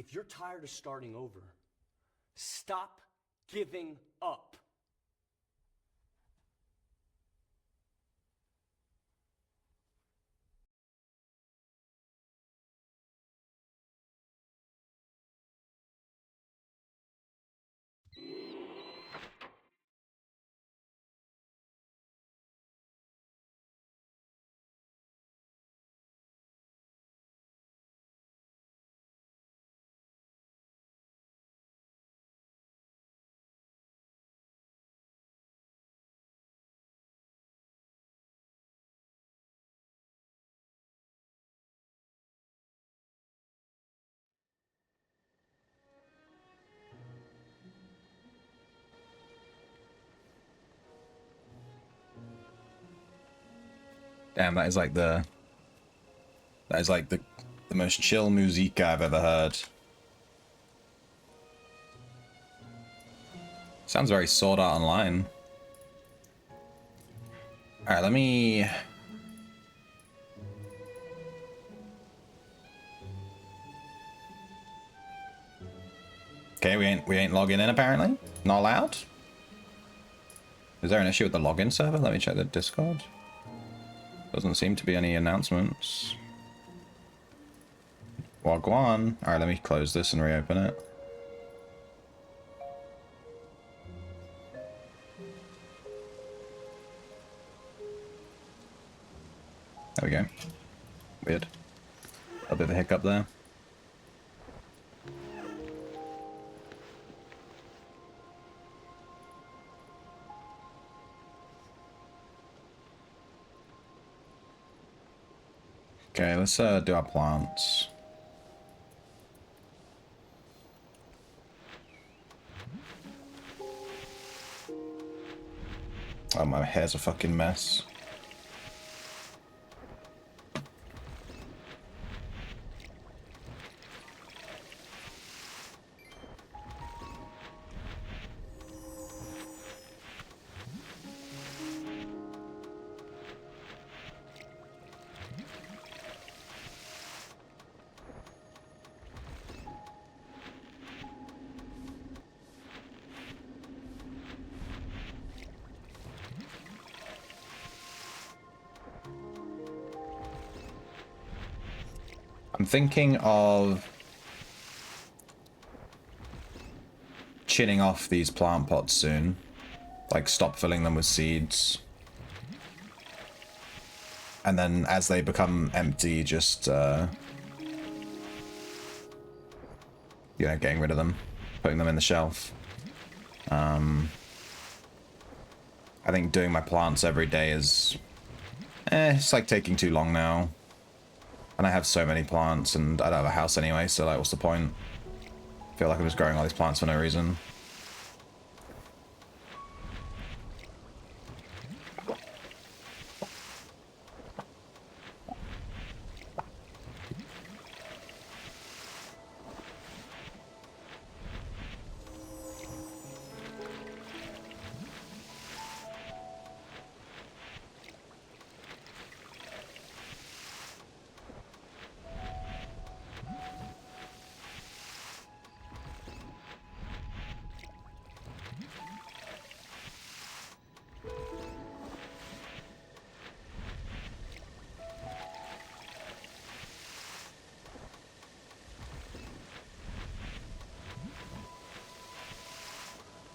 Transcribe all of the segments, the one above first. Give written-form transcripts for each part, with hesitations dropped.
If you're tired of starting over, stop giving up. Damn, that is like the most chill music I've ever heard. Sounds very Sword Art Online. Alright, let me... Okay, we ain't logging in apparently. Not allowed? Is there an issue with the login server? Let me check the Discord. Doesn't seem to be any announcements. Wagwan. Alright, let me close this and reopen it. There we go. Weird. A bit of a hiccup there. Okay, let's do our plants. Oh, my hair's a fucking mess. I'm thinking of chinning off these plant pots soon. Like, stop filling them with seeds. And then as they become empty, just, you know, getting rid of them. Putting them in the shelf. I think doing my plants every day is... it's like taking too long now. And I have so many plants, and I don't have a house anyway, so like, what's the point? I feel like I'm just growing all these plants for no reason.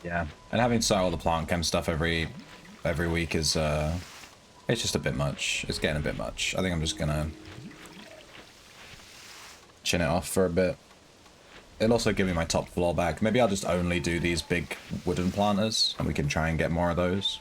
Yeah, and having to start all the plant chem stuff every week is it's just a bit much. It's getting a bit much. I think I'm just gonna chin it off for a bit. It'll also give me my top floor back. Maybe I'll just only do these big wooden planters, and we can try and get more of those.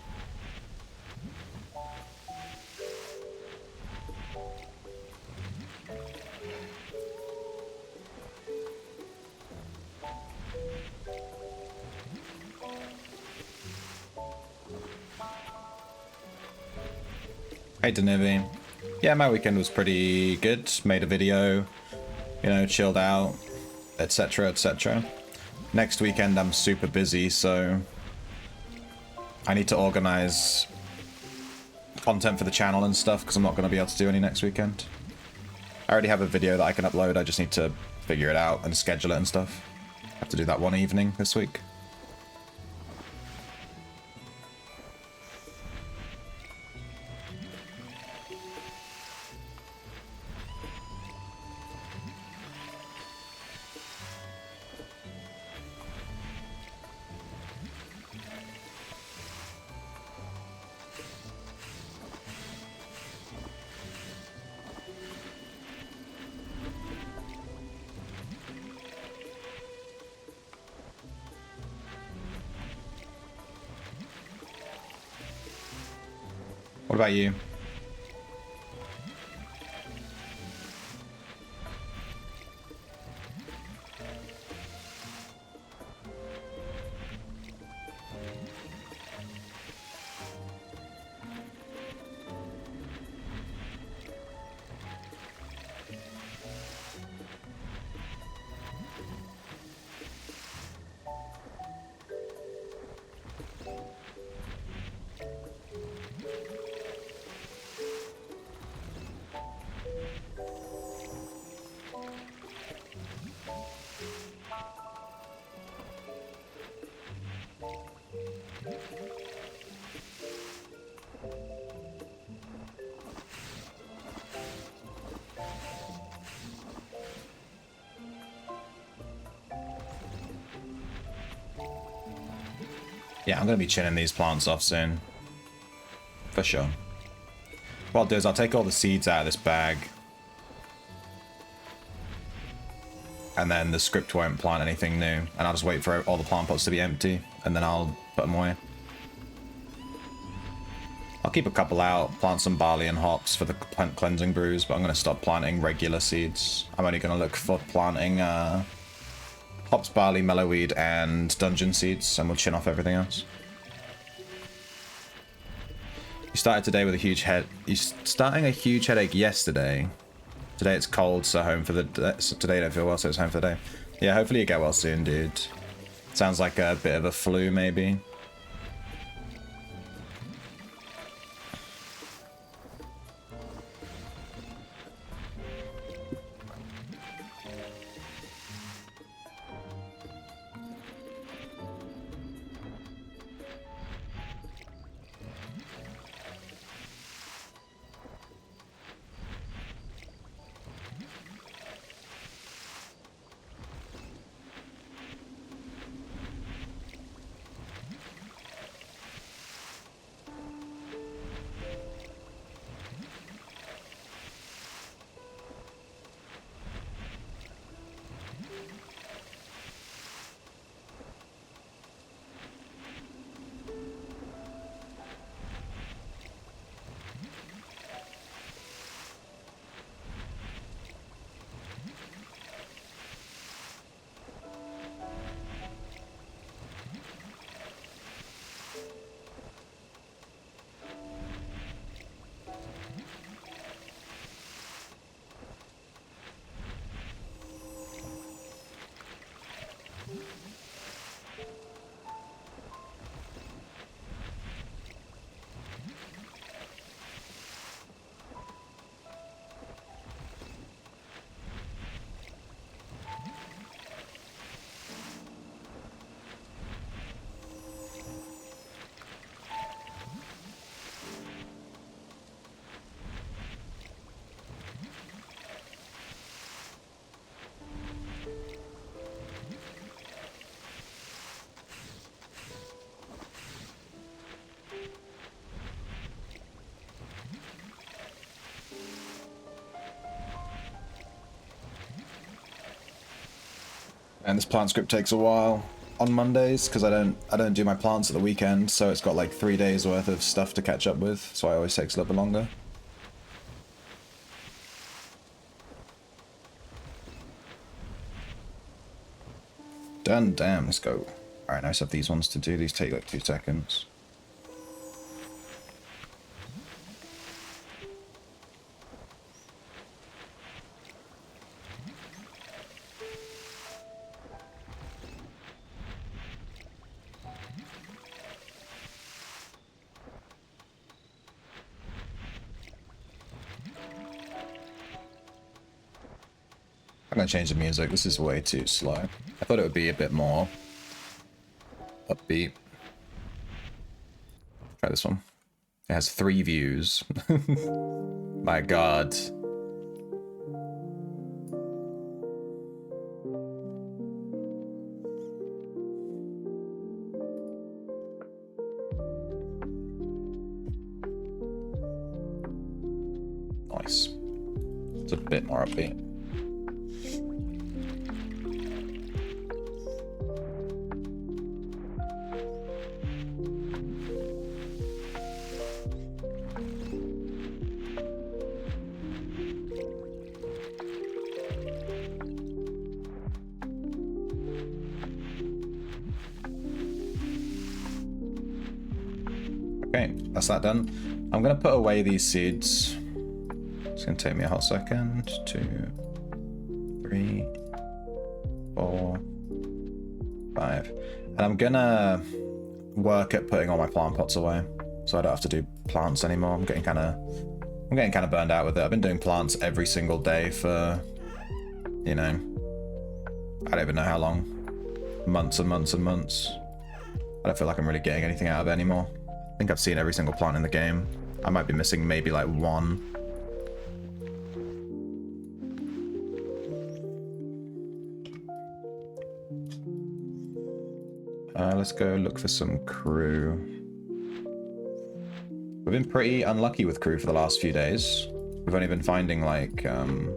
Hey Denivi. Yeah, my weekend was pretty good. Made a video, you know, chilled out, etc, etc. Next weekend I'm super busy, so I need to organize content for the channel and stuff, because I'm not going to be able to do any next weekend. I already have a video that I can upload, I just need to figure it out and schedule it and stuff. Have to do that one evening this week. What about you? Yeah, I'm going to be chinning these plants off soon. For sure. What I'll do is I'll take all the seeds out of this bag. And then the script won't plant anything new. And I'll just wait for all the plant pots to be empty. And then I'll put them away. I'll keep a couple out, plant some barley and hops for the cleansing brews, but I'm going to stop planting regular seeds. I'm only going to look for planting hops, barley, mellowweed, and dungeon seeds, and we'll chin off everything else. You started today with a huge head. You're starting a huge headache yesterday. Today it's cold, so home for the... Today I don't feel well, so it's home for the day. Yeah, hopefully you get well soon, dude. Sounds like a bit of a flu, maybe. And this plant script takes a while on Mondays because I don't do my plants at the weekend, so it's got like 3 days worth of stuff to catch up with, so it always takes a little bit longer. Done, damn, let's go. Alright, nice have these ones to do. These take like 2 seconds. I'm gonna change the music. This is way too slow. I thought it would be a bit more upbeat. Try this one. It has 3 views. My god. Nice. It's a bit more upbeat. Okay, that's that done. I'm gonna put away these seeds. It's gonna take me a hot second. 2, 3, 4, 5. And I'm gonna work at putting all my plant pots away, so I don't have to do plants anymore. I'm getting kind of burned out with it. I've been doing plants every single day for, you know, I don't even know how long. Months and months and months. I don't feel like I'm really getting anything out of it anymore. I think I've seen every single plant in the game. I might be missing maybe like 1. Let's go look for some crew. We've been pretty unlucky with crew for the last few days. We've only been finding like 1,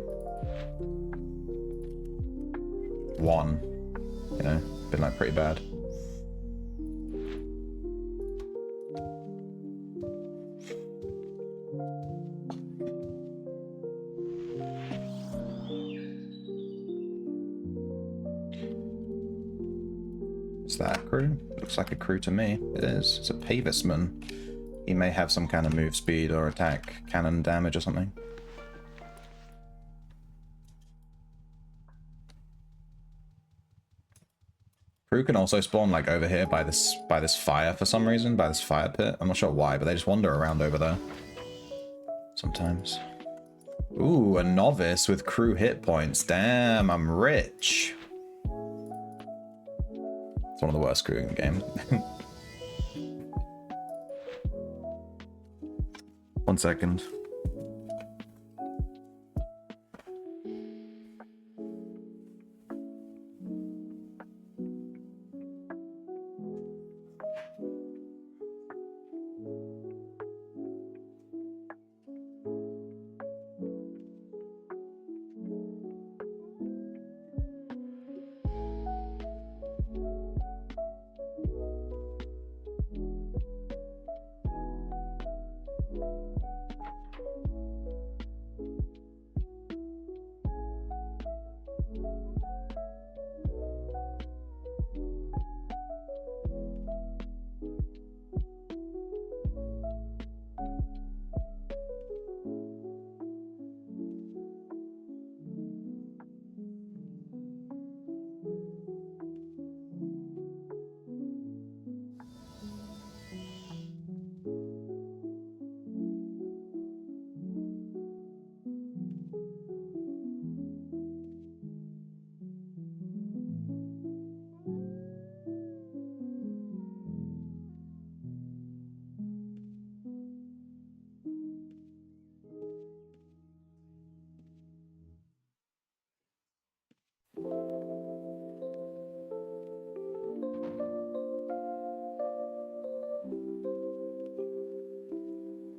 you know, been like pretty bad. Is that a crew? Looks like a crew to me. It is. It's a Pavisman. He may have some kind of move speed or attack cannon damage or something. Crew can also spawn like over here by this fire for some reason, by this fire pit. I'm not sure why, but they just wander around over there. Sometimes. Ooh, a novice with crew hit points. Damn, I'm rich. It's one of the worst crew in the game. 1 second.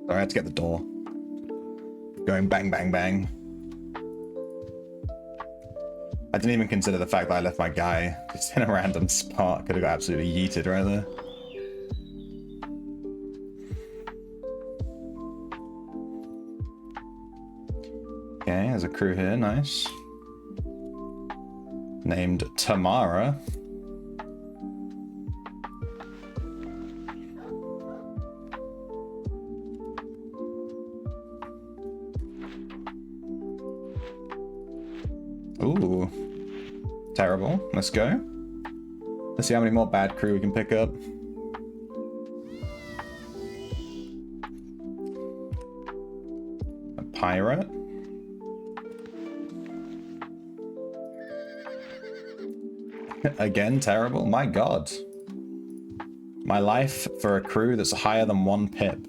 Sorry, I had to get the door. Going bang, bang, bang. I didn't even consider the fact that I left my guy just in a random spot. Could have got absolutely yeeted right there. Okay, there's a crew here, nice. Named Tamara. Ooh. Terrible. Let's go. Let's see how many more bad crew we can pick up. A pirate. Again, terrible? My god. My life for a crew that's higher than 1 pip.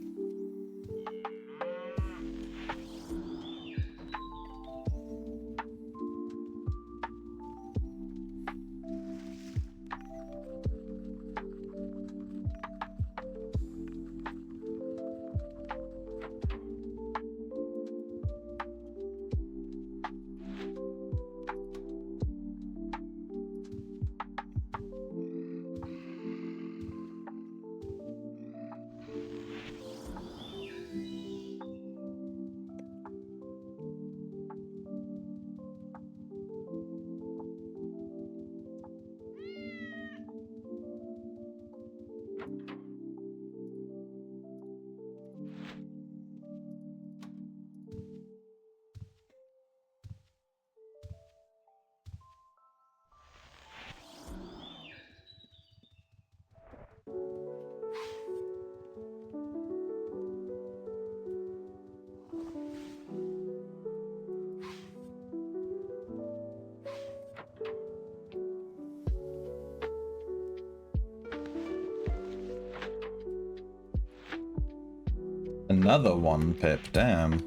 Another 1 pip, damn.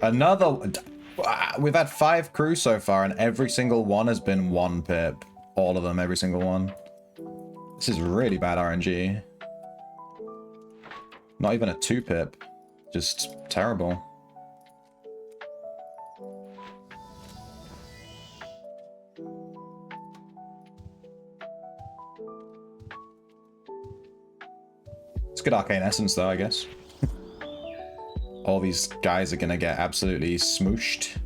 Another... We've had 5 crews so far, and every single one has been 1 pip. All of them, every single one. This is really bad RNG. Not even a 2 pip. Just terrible. It's good arcane essence though, I guess. All these guys are gonna get absolutely smooshed.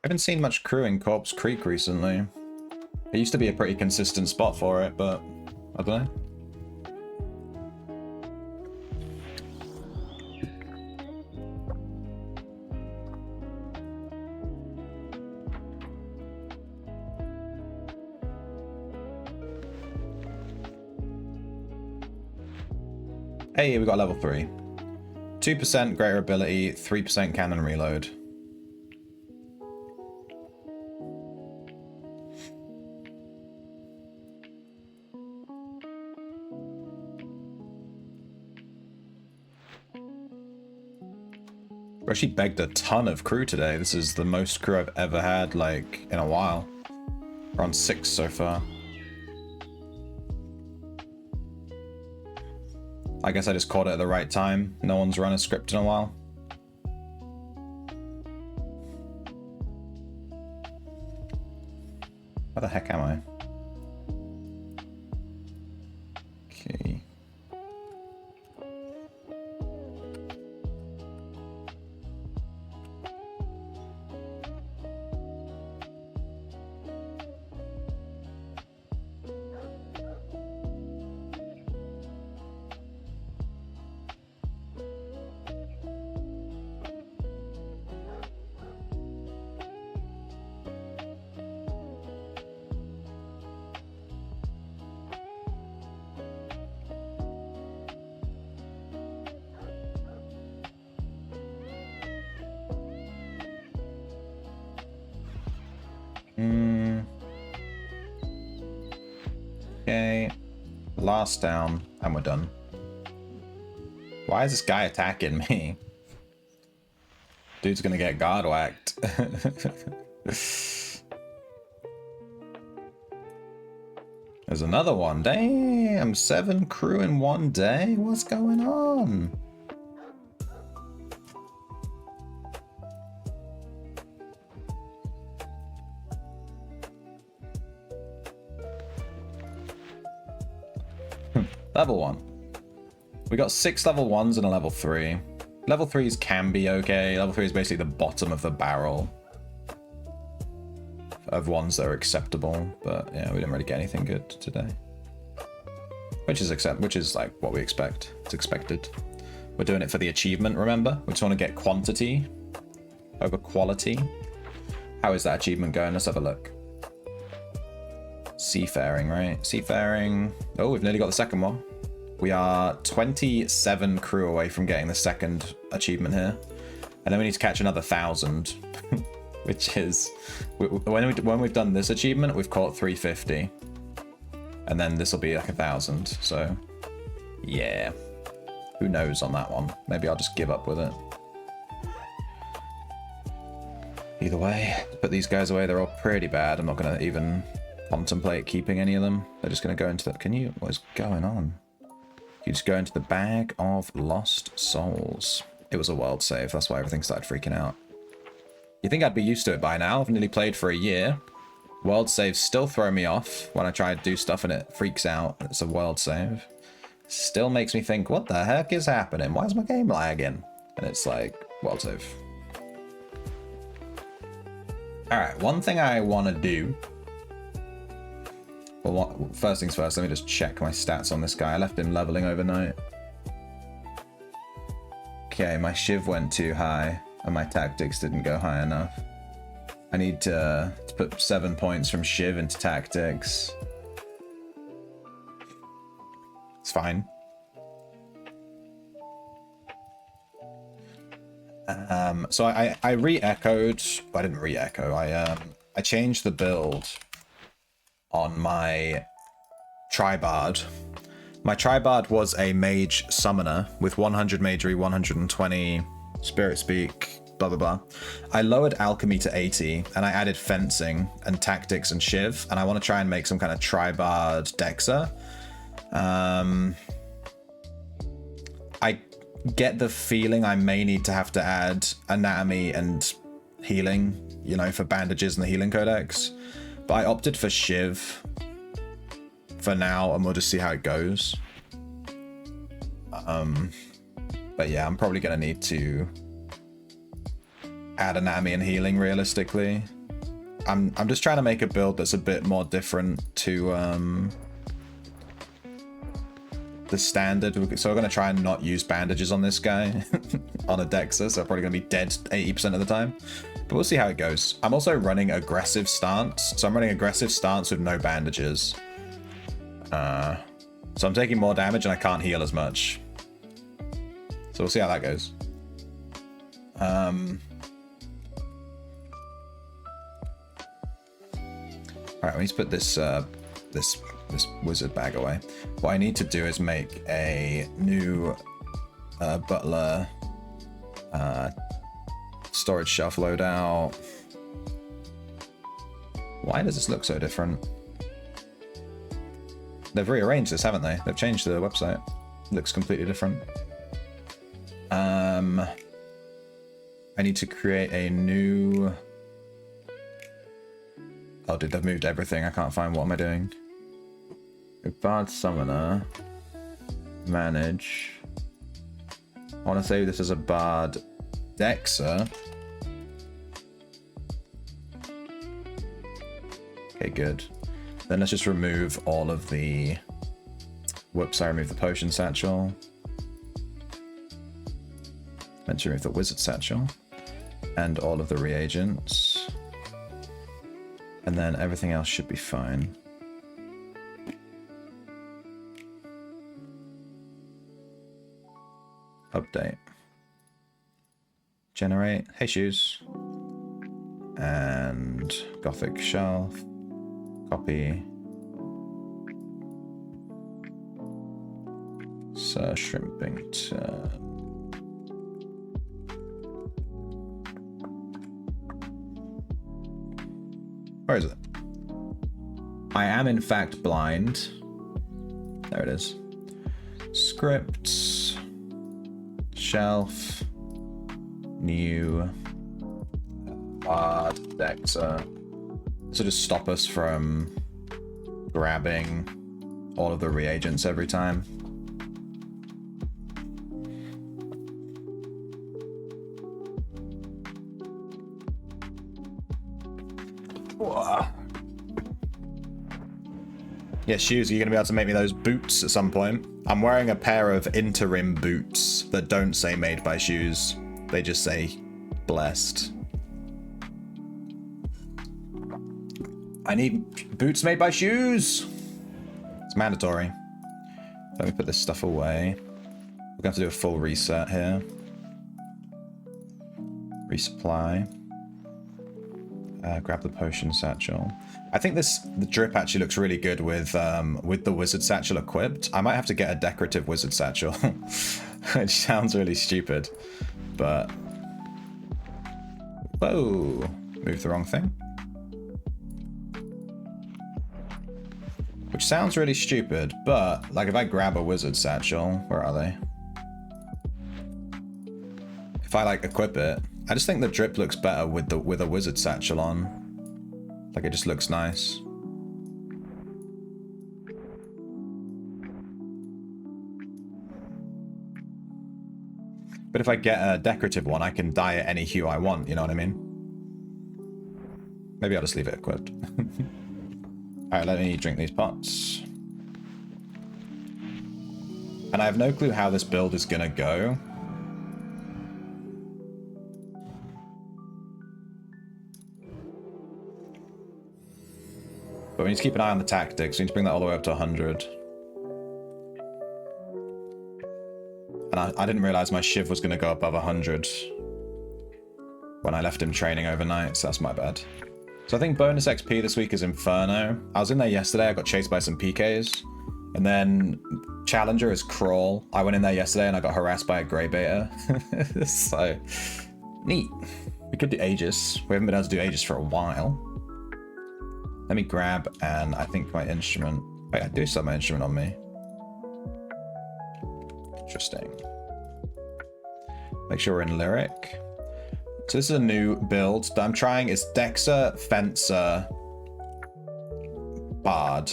I haven't seen much crew in Corpse Creek recently. It used to be a pretty consistent spot for it, but I don't know. Hey, we got level 3. 2% greater ability, 3% cannon reload. We actually begged a ton of crew today. This is the most crew I've ever had, like, in a while. We're on 6 so far. I guess I just caught it at the right time. No one's run a script in a while. Where the heck am I? Okay. Okay, last down, and we're done. Why is this guy attacking me? Dude's gonna get guard whacked. There's another one. Damn, 7 crew in one day? What's going on? Level 1. We got 6 level 1s and a level 3. Level 3s can be okay. Level 3 is basically the bottom of the barrel of ones that are acceptable. But yeah, we didn't really get anything good today. Which is like what we expect. It's expected. We're doing it for the achievement, remember? We just want to get quantity over quality. How is that achievement going? Let's have a look. Seafaring, right? Seafaring. Oh, we've nearly got the second one. We are 27 crew away from getting the second achievement here. And then we need to catch another 1,000. Which is... When we've done this achievement, we've caught 350. And then this will be like 1,000. So, yeah. Who knows on that one? Maybe I'll just give up with it. Either way, put these guys away. They're all pretty bad. I'm not going to even contemplate keeping any of them. They're just going to go into the... Can you... What is going on? You just go into the bag of lost souls. It was a world save. That's why everything started freaking out. You think I'd be used to it by now? I've nearly played for a year. World saves still throw me off when I try to do stuff and it freaks out. It's a world save. Still makes me think, what the heck is happening? Why is my game lagging? And it's like, world save. Alright, one thing I want to do. Well, first things first, let me just check my stats on this guy. I left him leveling overnight. Okay, my shiv went too high, and my tactics didn't go high enough. I need to put 7 points from shiv into tactics. It's fine. So I re-echoed. I didn't re-echo. I changed the build on my tribard. My tribard was a mage summoner with 100 magery, 120 spirit speak, blah blah blah. I lowered alchemy to 80 and I added fencing and tactics and shiv, and I want to try and make some kind of tribard dexa. I get the feeling I may need to have to add anatomy and healing, you know, for bandages and the healing codex. But I opted for shiv for now, and we'll just see how it goes. But yeah, I'm probably gonna need to add anatomy and healing realistically. I'm just trying to make a build that's a bit more different to the standard. So we're gonna try and not use bandages on this guy on a Dexa, so I'm probably gonna be dead 80% of the time. But we'll see how it goes. I'm also running aggressive stance. So I'm running aggressive stance with no bandages. So I'm taking more damage and I can't heal as much. So we'll see how that goes. Alright, we need to put this this wizard bag away. What I need to do is make a new butler storage shelf loadout. Why does this look so different? They've rearranged this, haven't they? They've changed the website. It looks completely different. I need to create a new... Oh, dude, they've moved everything. I can't find what am I doing. Bard Summoner. Manage. I want to save this as a Bard Dexa. Okay, good. Then let's just remove all of the... Whoops, I removed the potion satchel. Meant to remove the wizard satchel. And all of the reagents. And then everything else should be fine. Update. Generate. Hey, shoes. And Gothic shelf. Copy. So shrimping to... Where is it? I am in fact blind. There it is. Scripts. Shelf. New. Bard. Dexa. This will just stop us from grabbing all of the reagents every time. Whoa. Yeah, shoes, are you going to be able to make me those boots at some point? I'm wearing a pair of interim boots that don't say made by shoes. They just say blessed. I need boots made by shoes. It's mandatory. Let me put this stuff away. We're going to have to do a full reset here. Resupply. Grab the potion satchel. I think the drip actually looks really good with the wizard satchel equipped. I might have to get a decorative wizard satchel, which sounds really stupid, but whoa, moved the wrong thing. Which sounds really stupid, but like if I grab a wizard satchel, where are they? If I like equip it, I just think the drip looks better with a wizard satchel on. Like it just looks nice. But if I get a decorative one, I can dye it any hue I want, you know what I mean? Maybe I'll just leave it equipped. Alright, let me drink these pots. And I have no clue how this build is gonna go. But we need to keep an eye on the tactics. We need to bring that all the way up to 100. And I didn't realize my Shiv was going to go above 100 when I left him training overnight, so that's my bad. So I think bonus XP this week is Inferno. I was in there yesterday, I got chased by some PKs. And then Challenger is Crawl. I went in there yesterday and I got harassed by a Grey Beta. So, neat. We could do Aegis. We haven't been able to do Aegis for a while. Let me grab, and I think my instrument... Wait, I do still have my instrument on me. Interesting. Make sure we're in Lyric. So this is a new build that I'm trying. It's Dexa, Fencer, Bard.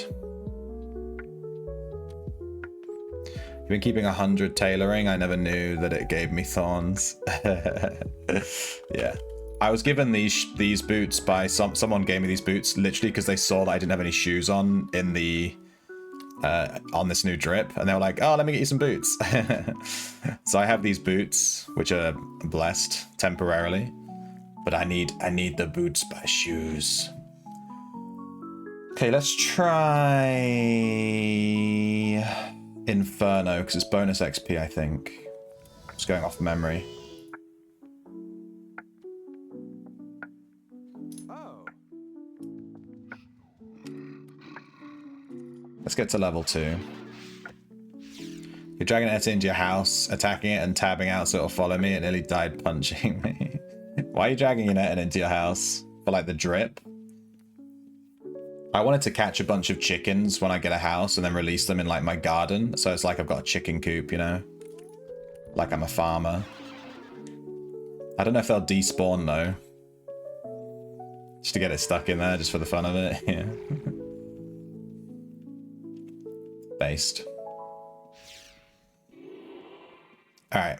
You've been keeping 100 tailoring. I never knew that it gave me thorns. Yeah. I was given these boots by someone gave me these boots literally because they saw that I didn't have any shoes on in the on this new drip, and they were like, "Oh, let me get you some boots." So I have these boots, which are blessed temporarily, but I need the boots by shoes. Okay, let's try Inferno because it's bonus XP. I think. Just going off memory. Let's get to level 2. You're dragging it into your house, attacking it and tabbing out so it'll follow me. It nearly died punching me. Why are you dragging your net into your house? For like the drip? I wanted to catch a bunch of chickens when I get a house and then release them in like my garden. So it's like I've got a chicken coop, you know? Like I'm a farmer. I don't know if they'll despawn though. Just to get it stuck in there, just for the fun of it. Yeah. Based. Alright.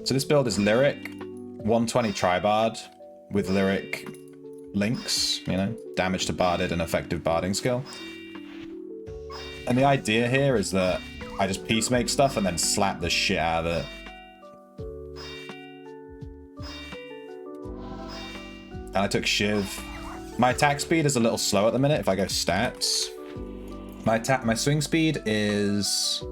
So this build is Lyric, 120 Tribard with Lyric links, you know, damage to barded and effective barding skill. And the idea here is that I just peacemake stuff and then slap the shit out of it. And I took Shiv. My attack speed is a little slow at the minute if I go stats. My swing speed is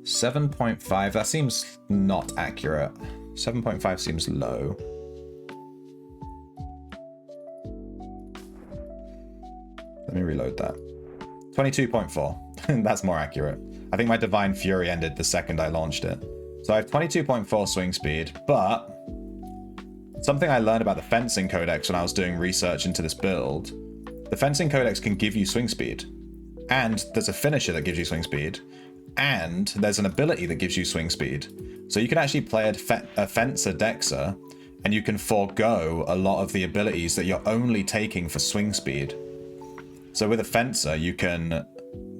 7.5. That seems not accurate. 7.5 seems low. Let me reload that. 22.4. That's more accurate. I think my Divine Fury ended the second I launched it. So I have 22.4 swing speed, but something I learned about the fencing codex when I was doing research into this build. The fencing codex can give you swing speed, and there's a finisher that gives you swing speed, and there's an ability that gives you swing speed. So you can actually play a fencer dexer, and you can forego a lot of the abilities that you're only taking for swing speed. So with a fencer, you can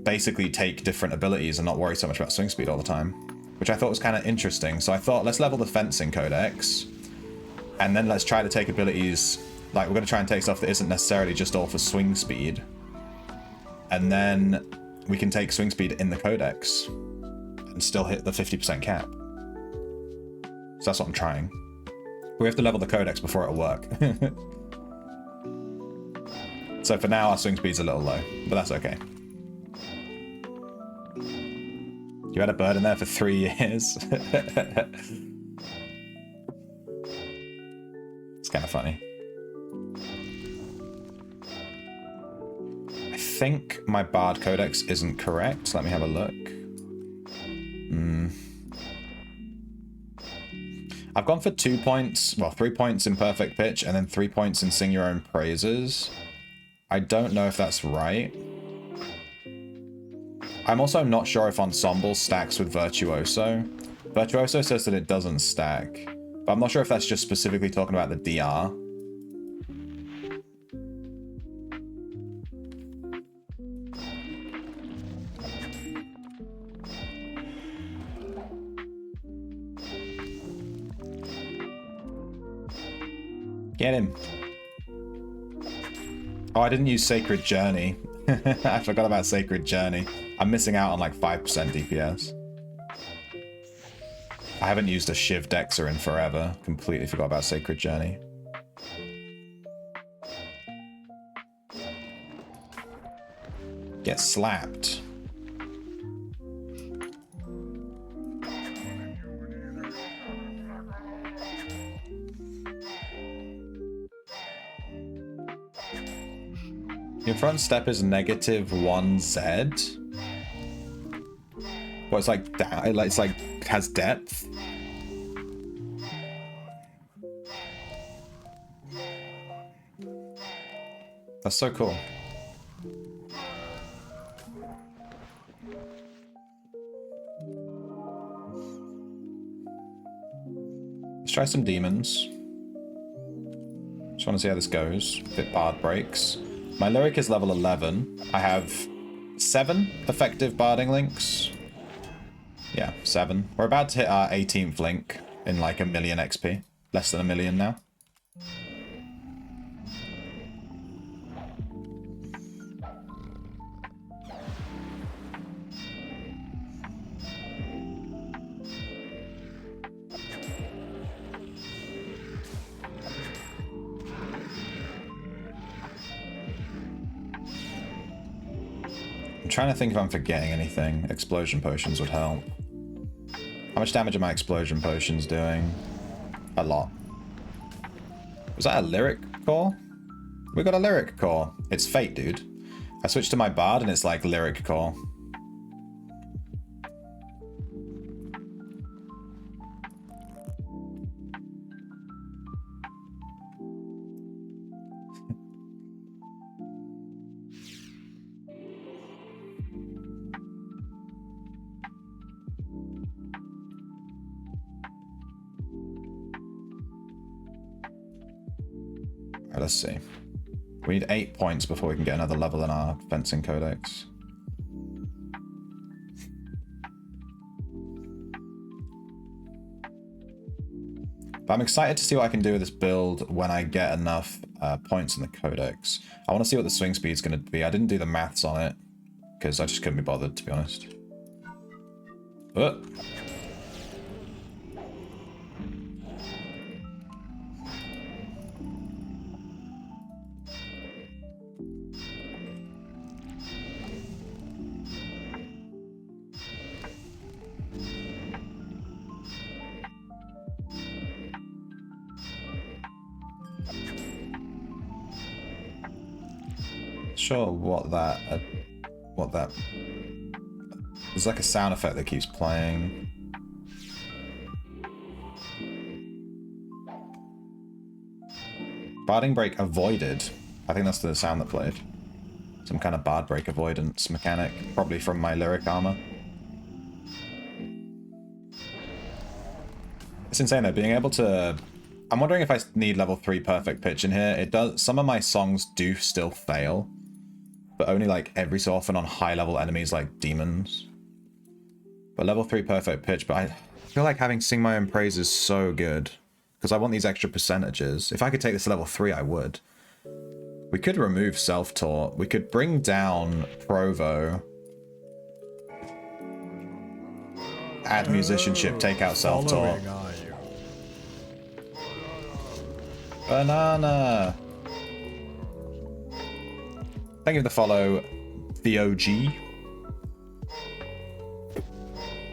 basically take different abilities and not worry so much about swing speed all the time, which I thought was kind of interesting. So I thought, let's level the fencing codex, and then let's try to take abilities, like we're going to try and take stuff that isn't necessarily just all for swing speed, and then we can take swing speed in the codex and still hit the 50% cap. So that's what I'm trying. We have to level the codex before it'll work. So for now, our swing speed's a little low, but that's okay. You had a bird in there for 3 years. It's kind of funny. I think my Bard Codex isn't correct. Let me have a look. I've gone for 2 points, well, 3 points in perfect pitch, and then 3 points in sing your own praises. I don't know if that's right. I'm also not sure if Ensemble stacks with Virtuoso. Virtuoso says that it doesn't stack, but I'm not sure if that's just specifically talking about the DR. Get him. Oh, I didn't use Sacred Journey. I forgot about Sacred Journey. I'm missing out on like 5% DPS. I haven't used a Shiv Dexer in forever. Completely forgot about Sacred Journey. Get slapped. Your front step is -1Z. Well, it's like that. It's like has depth. That's so cool. Let's try some demons. Just want to see how this goes. If it bard breaks. My lyric is level 11. I have 7 effective barding links. Yeah, 7. We're about to hit our 18th link in like 1 million XP. Less than 1 million now. I'm trying to think if I'm forgetting anything. Explosion potions would help. How much damage are my explosion potions doing? A lot. Was that a lyric core? We got a lyric core. It's fate, dude. I switched to my bard and it's like lyric core. Let's see. We need 8 points before we can get another level in our fencing codex. But I'm excited to see what I can do with this build when I get enough points in the codex. I want to see what the swing speed's going to be. I didn't do the maths on it because I just couldn't be bothered, to be honest. Sure what that there's like a sound effect that keeps playing. Barding break avoided. I think that's the sound that played. Some kind of bard break avoidance mechanic. Probably from my lyric armor. It's insane though, being able to... I'm wondering if I need level 3 perfect pitch in here. It does. Some of my songs do still fail. But only like every so often on high level enemies like demons. But level 3 perfect pitch, but I feel like having Sing My Own Praise is so good. Because I want these extra percentages. If I could take this to level 3, I would. We could remove self-taught. We could bring down Provo. Add musicianship, take out self-taught. Banana! Thank you for the follow, the OG. You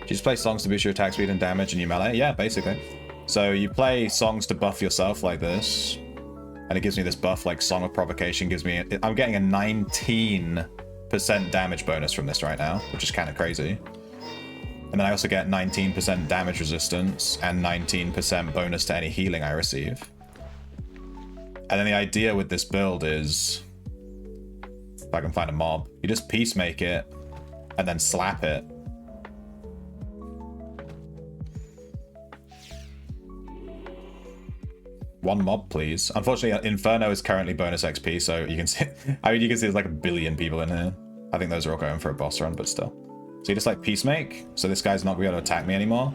just play songs to boost your attack speed and damage and your melee? Yeah, basically. So you play songs to buff yourself like this. And it gives me this buff like Song of Provocation gives me... I'm getting a 19% damage bonus from this right now, which is kind of crazy. And then I also get 19% damage resistance and 19% bonus to any healing I receive. And then the idea with this build is... If I can find a mob, you just peacemake it and then slap it. One mob, please. Unfortunately, Inferno is currently bonus XP, so you can see... I mean, you can see there's like 1 billion people in here. I think those are all going for a boss run, but still. So you just like peacemake, so this guy's not going to be able to attack me anymore.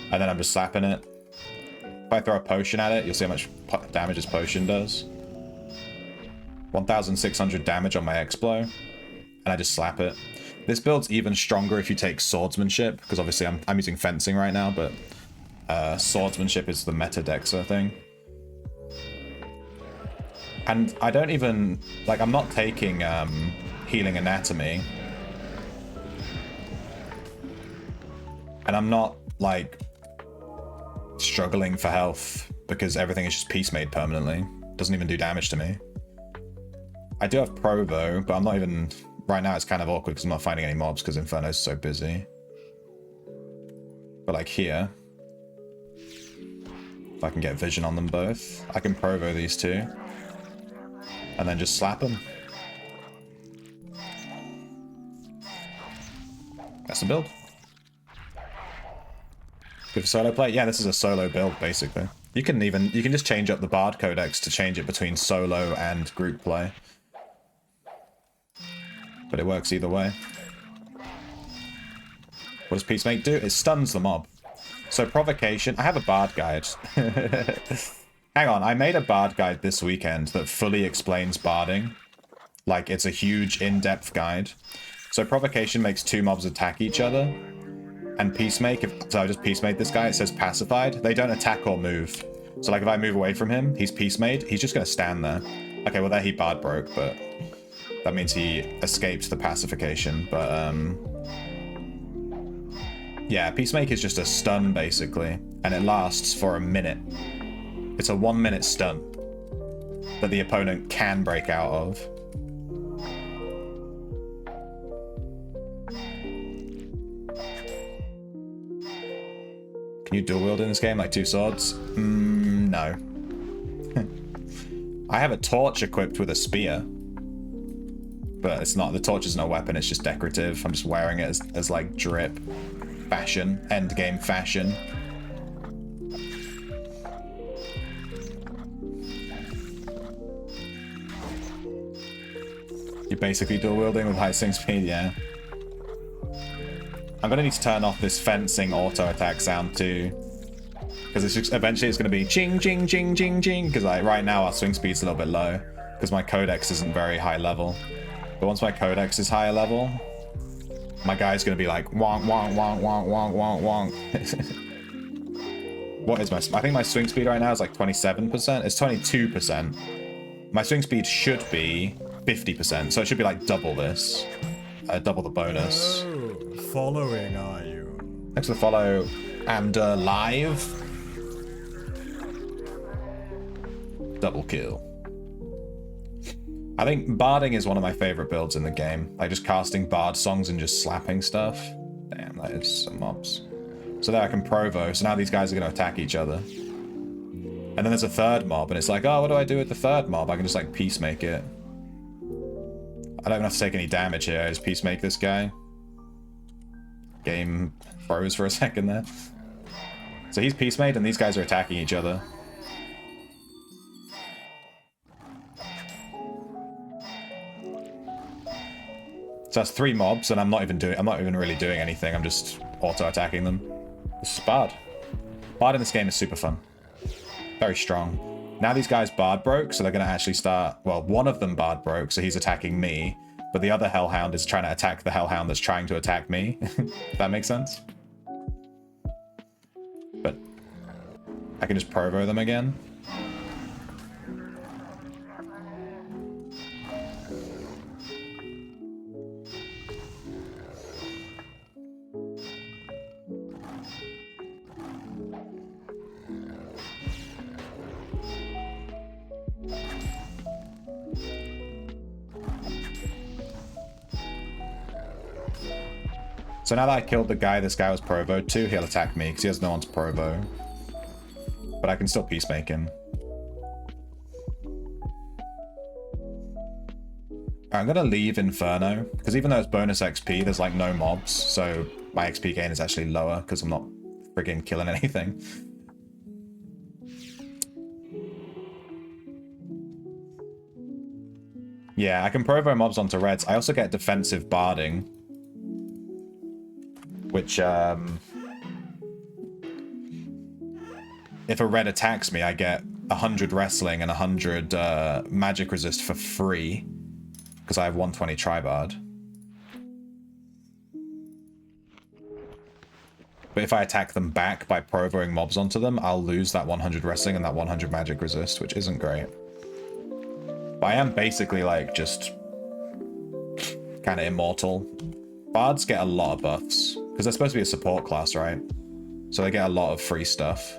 And then I'm just slapping it. If I throw a potion at it, you'll see how much damage this potion does. 1,600 damage on my X-Blow. And I just slap it. This build's even stronger if you take swordsmanship, because obviously I'm using fencing right now, but swordsmanship is the meta dexa thing. And I don't even... Like, I'm not taking healing anatomy. And I'm not, like, struggling for health because everything is just peace-made permanently. Doesn't even do damage to me. I do have Provo, but I'm not even... Right now it's kind of awkward because I'm not finding any mobs because Inferno's so busy. But like here... If I can get vision on them both, I can Provo these two. And then just slap them. That's the build. Good for solo play? Yeah, this is a solo build, basically. You can just change up the Bard Codex to change it between solo and group play. But it works either way. What does Peacemake do? It stuns the mob. So Provocation... I have a Bard guide. Hang on, I made a Bard guide this weekend that fully explains barding. Like, it's a huge, in-depth guide. So Provocation makes 2 mobs attack each other. And Peacemake, so I just Peacemake this guy, it says Pacified. They don't attack or move. So like if I move away from him, he's Peacemade, he's just gonna stand there. Okay, well there he Bard broke, but that means he escaped the pacification. But yeah, Peacemake is just a stun basically, and it lasts for a minute. It's a 1-minute stun that the opponent can break out of. Can you dual wield in this game, like 2 swords? No. I have a torch equipped with a spear. But it's not, the torch isn't a weapon, it's just decorative. I'm just wearing it as like drip. Fashion, end game fashion. You're basically dual wielding with high swing speed, yeah. I'm gonna need to turn off this fencing auto attack sound too, because eventually it's gonna be ching ching ching ching ching. Because like right now our swing speed's a little bit low because my codex isn't very high level. But once my codex is higher level, my guy's gonna be like wonk wonk wonk wonk wonk wonk wonk. What is my? I think my swing speed right now is like 27%. It's 22%. My swing speed should be 50%, so it should be like double this, double the bonus. Following, are you? Thanks for the follow, and live. Double kill. I think barding is one of my favorite builds in the game. Like just casting bard songs and just slapping stuff. Damn, that is some mobs. So there I can Provo, so now these guys are going to attack each other. And then there's a third mob, and it's like, oh, what do I do with the third mob? I can just, like, peacemake it. I don't even have to take any damage here. I just peacemake this guy. Game froze for a second there. So he's peacemade, and these guys are attacking each other. So that's 3 mobs, and I'm not even really doing anything. I'm just auto-attacking them. This is Bard. Bard in this game is super fun. Very strong. Now these guys Bard broke, so they're going to actually start... Well, one of them Bard broke, so he's attacking me. But the other Hellhound is trying to attack the Hellhound that's trying to attack me. If that makes sense. But I can just Provo them again. So now that I killed the guy this guy was provoed to, he'll attack me because he has no one to provo. But I can still peacemake him. I'm gonna leave Inferno, because even though it's bonus XP, there's like no mobs, so my XP gain is actually lower because I'm not friggin' killing anything. Yeah, I can provo mobs onto reds. I also get defensive barding, which, if a red attacks me, I get 100 wrestling and 100 magic resist for free, because I have 120 tribard. But if I attack them back by provoing mobs onto them, I'll lose that 100 wrestling and that 100 magic resist, which isn't great. But I am basically, like, just kind of immortal. Bards get a lot of buffs, because they're supposed to be a support class, right? So they get a lot of free stuff.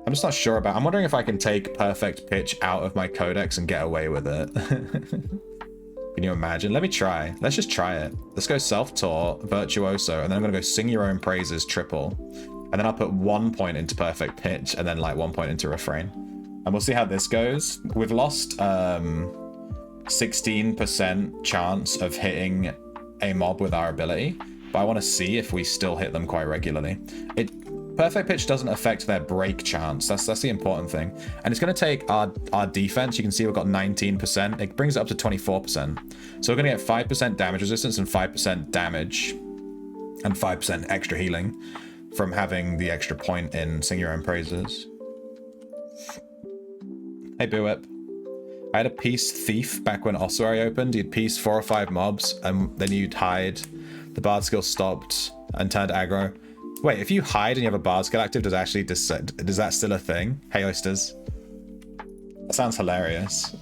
I'm just not sure about... I'm wondering if I can take Perfect Pitch out of my codex and get away with it. Can you imagine? Let me try. Let's just try it. Let's go Self-Taught, Virtuoso, and then I'm going to go Sing Your Own Praises triple. And then I'll put 1 point into Perfect Pitch, and then like 1 point into Refrain. And we'll see how this goes. We've lost 16% chance of hitting a mob with our ability, but I want to see if we still hit them quite regularly. Perfect Pitch doesn't affect their break chance. That's the important thing. And it's going to take our defense. You can see we've got 19%. It brings it up to 24%. So we're going to get 5% damage resistance and 5% damage and 5% extra healing from having the extra point in Sing Your Own Praises. Hey, Boo-Whip. I had a Peace Thief back when Ossuary opened. You'd Peace 4 or 5 mobs, and then you'd hide. The Bard skill stopped and turned aggro. Wait, if you hide and you have a Bard skill active, does that still a thing? Hey, Oysters. That sounds hilarious.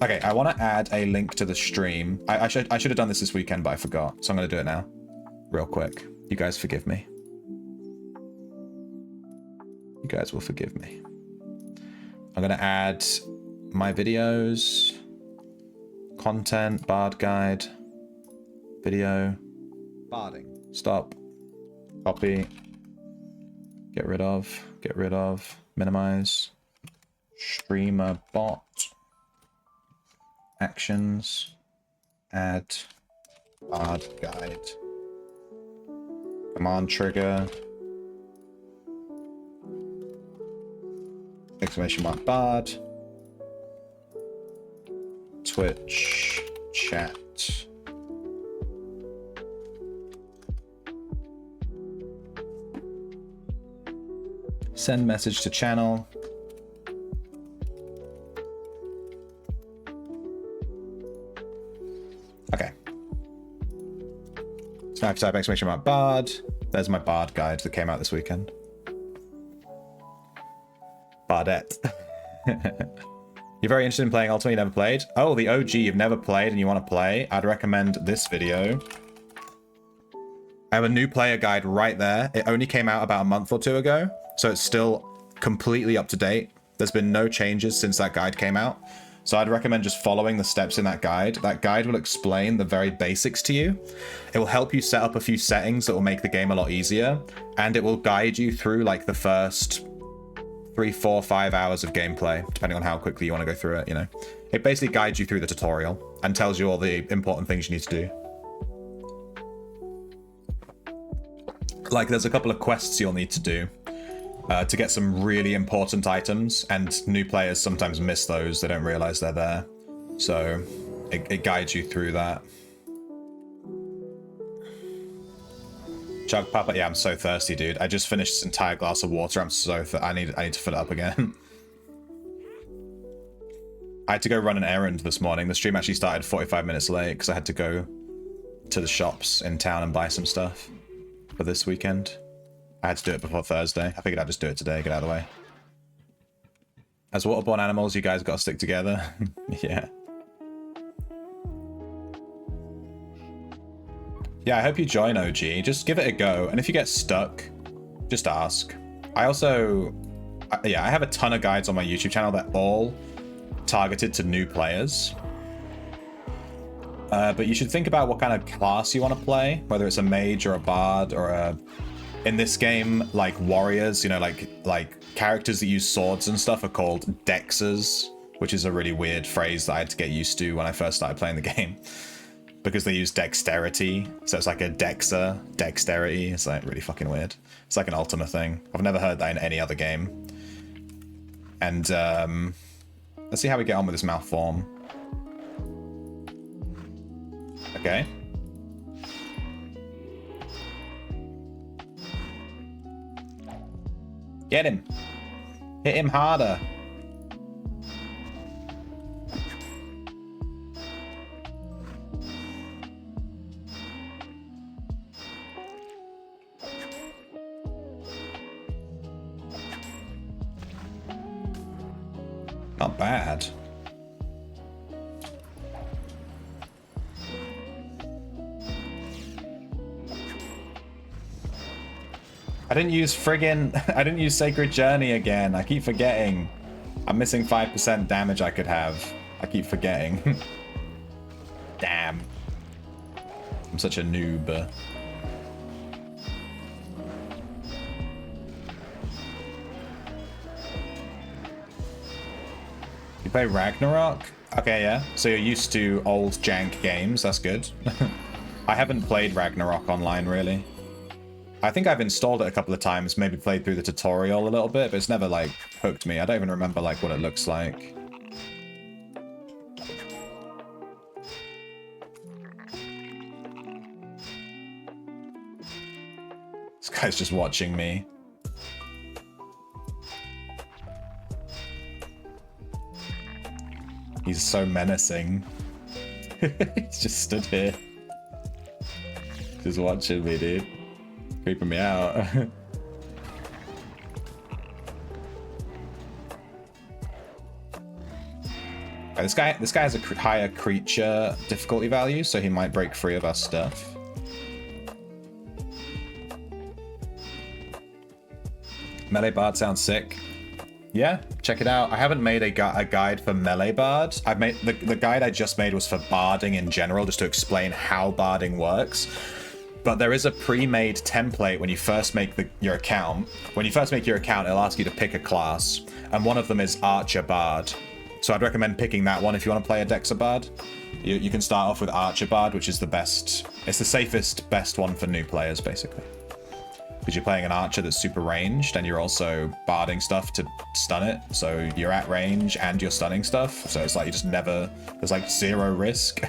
Okay, I want to add a link to the stream. I should have done this weekend, but I forgot. So I'm going to do it now. Real quick. You guys forgive me. You guys will forgive me. I'm going to add my videos, content, Bard guide, video, barding, stop, copy, get rid of, minimize, streamer bot, actions, add, Bard guide, command trigger, exclamation mark Bard, Twitch, chat, send message to channel, okay. So now I have to type exclamation mark Bard. There's my Bard guide that came out this weekend. Bardette. You're very interested in playing Ultima, you never played? Oh, the OG you've never played and you want to play? I'd recommend this video. I have a new player guide right there. It only came out about a month or 2 ago, so it's still completely up to date. There's been no changes since that guide came out. So I'd recommend just following the steps in that guide. That guide will explain the very basics to you. It will help you set up a few settings that will make the game a lot easier. And it will guide you through like the first 3, 4, 5 hours of gameplay, depending on how quickly you want to go through it, you know. It basically guides you through the tutorial and tells you all the important things you need to do. Like there's a couple of quests you'll need to do to get some really important items, and new players sometimes miss those. They don't realize they're there. So it guides you through that. Chug Papa, yeah, I'm so thirsty, dude. I just finished this entire glass of water. I'm so I need to fill it up again. I had to go run an errand this morning. The stream actually started 45 minutes late because I had to go to the shops in town and buy some stuff for this weekend. I had to do it before Thursday. I figured I'd just do it today, get out of the way. As waterborne animals, you guys got to stick together. Yeah. Yeah, I hope you join OG. Just give it a go. And if you get stuck, just ask. I also... yeah, I have a ton of guides on my YouTube channel that are all targeted to new players. But you should think about what kind of class you want to play, whether it's a mage or a bard or a... In this game, like warriors, you know, like characters that use swords and stuff are called dexers, which is a really weird phrase that I had to get used to when I first started playing the game. Because they use dexterity, so it's like a dexer, dexterity. It's like really fucking weird. It's like an Ultima thing. I've never heard that in any other game. And let's see how we get on with this malform. Okay. Get him. Hit him harder. Not bad. I didn't use Sacred Journey again. I keep forgetting. I'm missing 5% damage I could have. I keep forgetting. Damn. I'm such a noob. You play Ragnarok? Okay, yeah. So you're used to old jank games. That's good. I haven't played Ragnarok online, really. I think I've installed it a couple of times, maybe played through the tutorial a little bit, but it's never, like, hooked me. I don't even remember, like, what it looks like. This guy's just watching me. He's so menacing. He's just stood here. Just watching me, dude. Creeping me out. This guy has a higher creature difficulty value, so he might break free of our stuff. Melee Bard sounds sick. Yeah, check it out. I haven't made a guide for Melee Bard. I've made the guide I just made was for barding in general, just to explain how barding works. But there is a pre-made template when you first make your account. When you first make your account, it'll ask you to pick a class, and one of them is Archer Bard. So I'd recommend picking that one if you want to play a Dexter Bard. You can start off with Archer Bard, which is the best. It's the safest, best one for new players, basically. Because you're playing an archer that's super ranged, and you're also barding stuff to stun it. So you're at range and you're stunning stuff. So it's like you just never... There's like zero risk.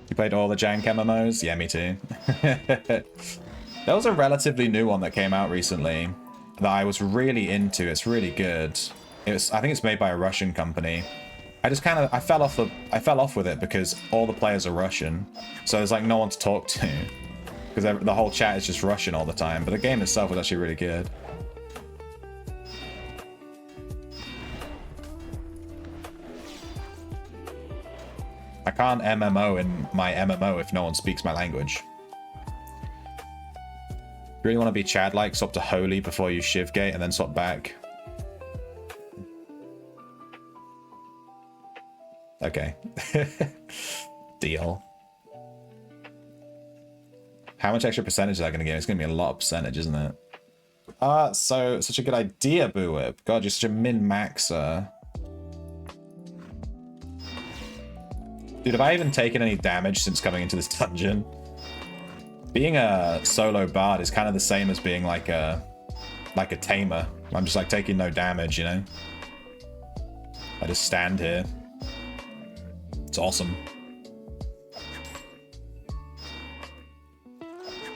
You played all the jank MMOs? Yeah, me too. There was a relatively new one that came out recently that I was really into. It's really good. I think it's made by a Russian company. I fell off with it because all the players are Russian. So there's like no one to talk to. Because the whole chat is just Russian all the time. But the game itself was actually really good. I can't MMO in my MMO if no one speaks my language. You really want to be Chad-like, swap to Holy before you Shiv Gate and then swap back. Okay. Deal. How much extra percentage is that going to give? It's going to be a lot of percentage, isn't it? So such a good idea, Boo Whip. God, you're such a min-maxer. Dude, have I even taken any damage since coming into this dungeon? Being a solo bard is kind of the same as being like a tamer. I'm just like taking no damage, you know? I just stand here. It's awesome.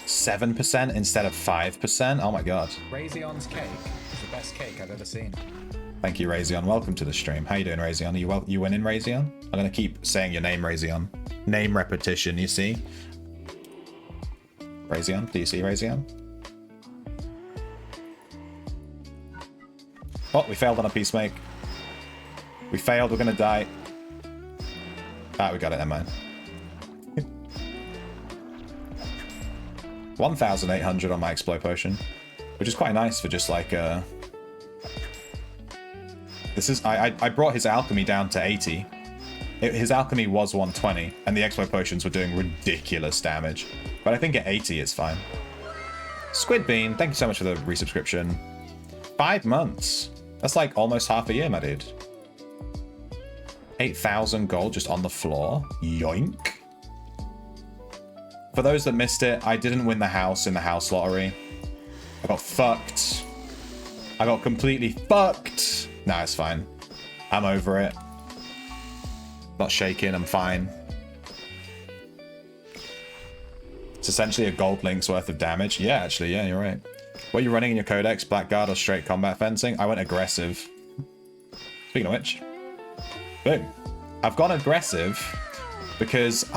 7% instead of 5%? Oh my god. Razion's cake is the best cake I've ever seen. Thank you, Razion. Welcome to the stream. How you doing, Razion? Are you winning, Razion? I'm gonna keep saying your name, Razion. Name repetition, you see? Razion? Do you see Razion? Oh, we failed on a peacemake. We failed, we're gonna die. Ah, we got it, never mind. 1,800 on my Explode Potion, which is quite nice for just like this is I brought his alchemy down to 80. His alchemy was 120, and the Explode Potions were doing ridiculous damage. But I think at 80 it's fine. Squid Bean, thank you so much for the resubscription. 5 months. That's like almost half a year, my dude. 8,000 gold just on the floor. Yoink. For those that missed it, I didn't win the house in the house lottery. I got fucked. I got completely fucked. Nah, it's fine. I'm over it. Not shaking, I'm fine. It's essentially a gold link's worth of damage. Yeah, actually, yeah, you're right. What are you running in your codex? Blackguard or straight combat fencing? I went aggressive. Speaking of which. Boom. I've gone aggressive because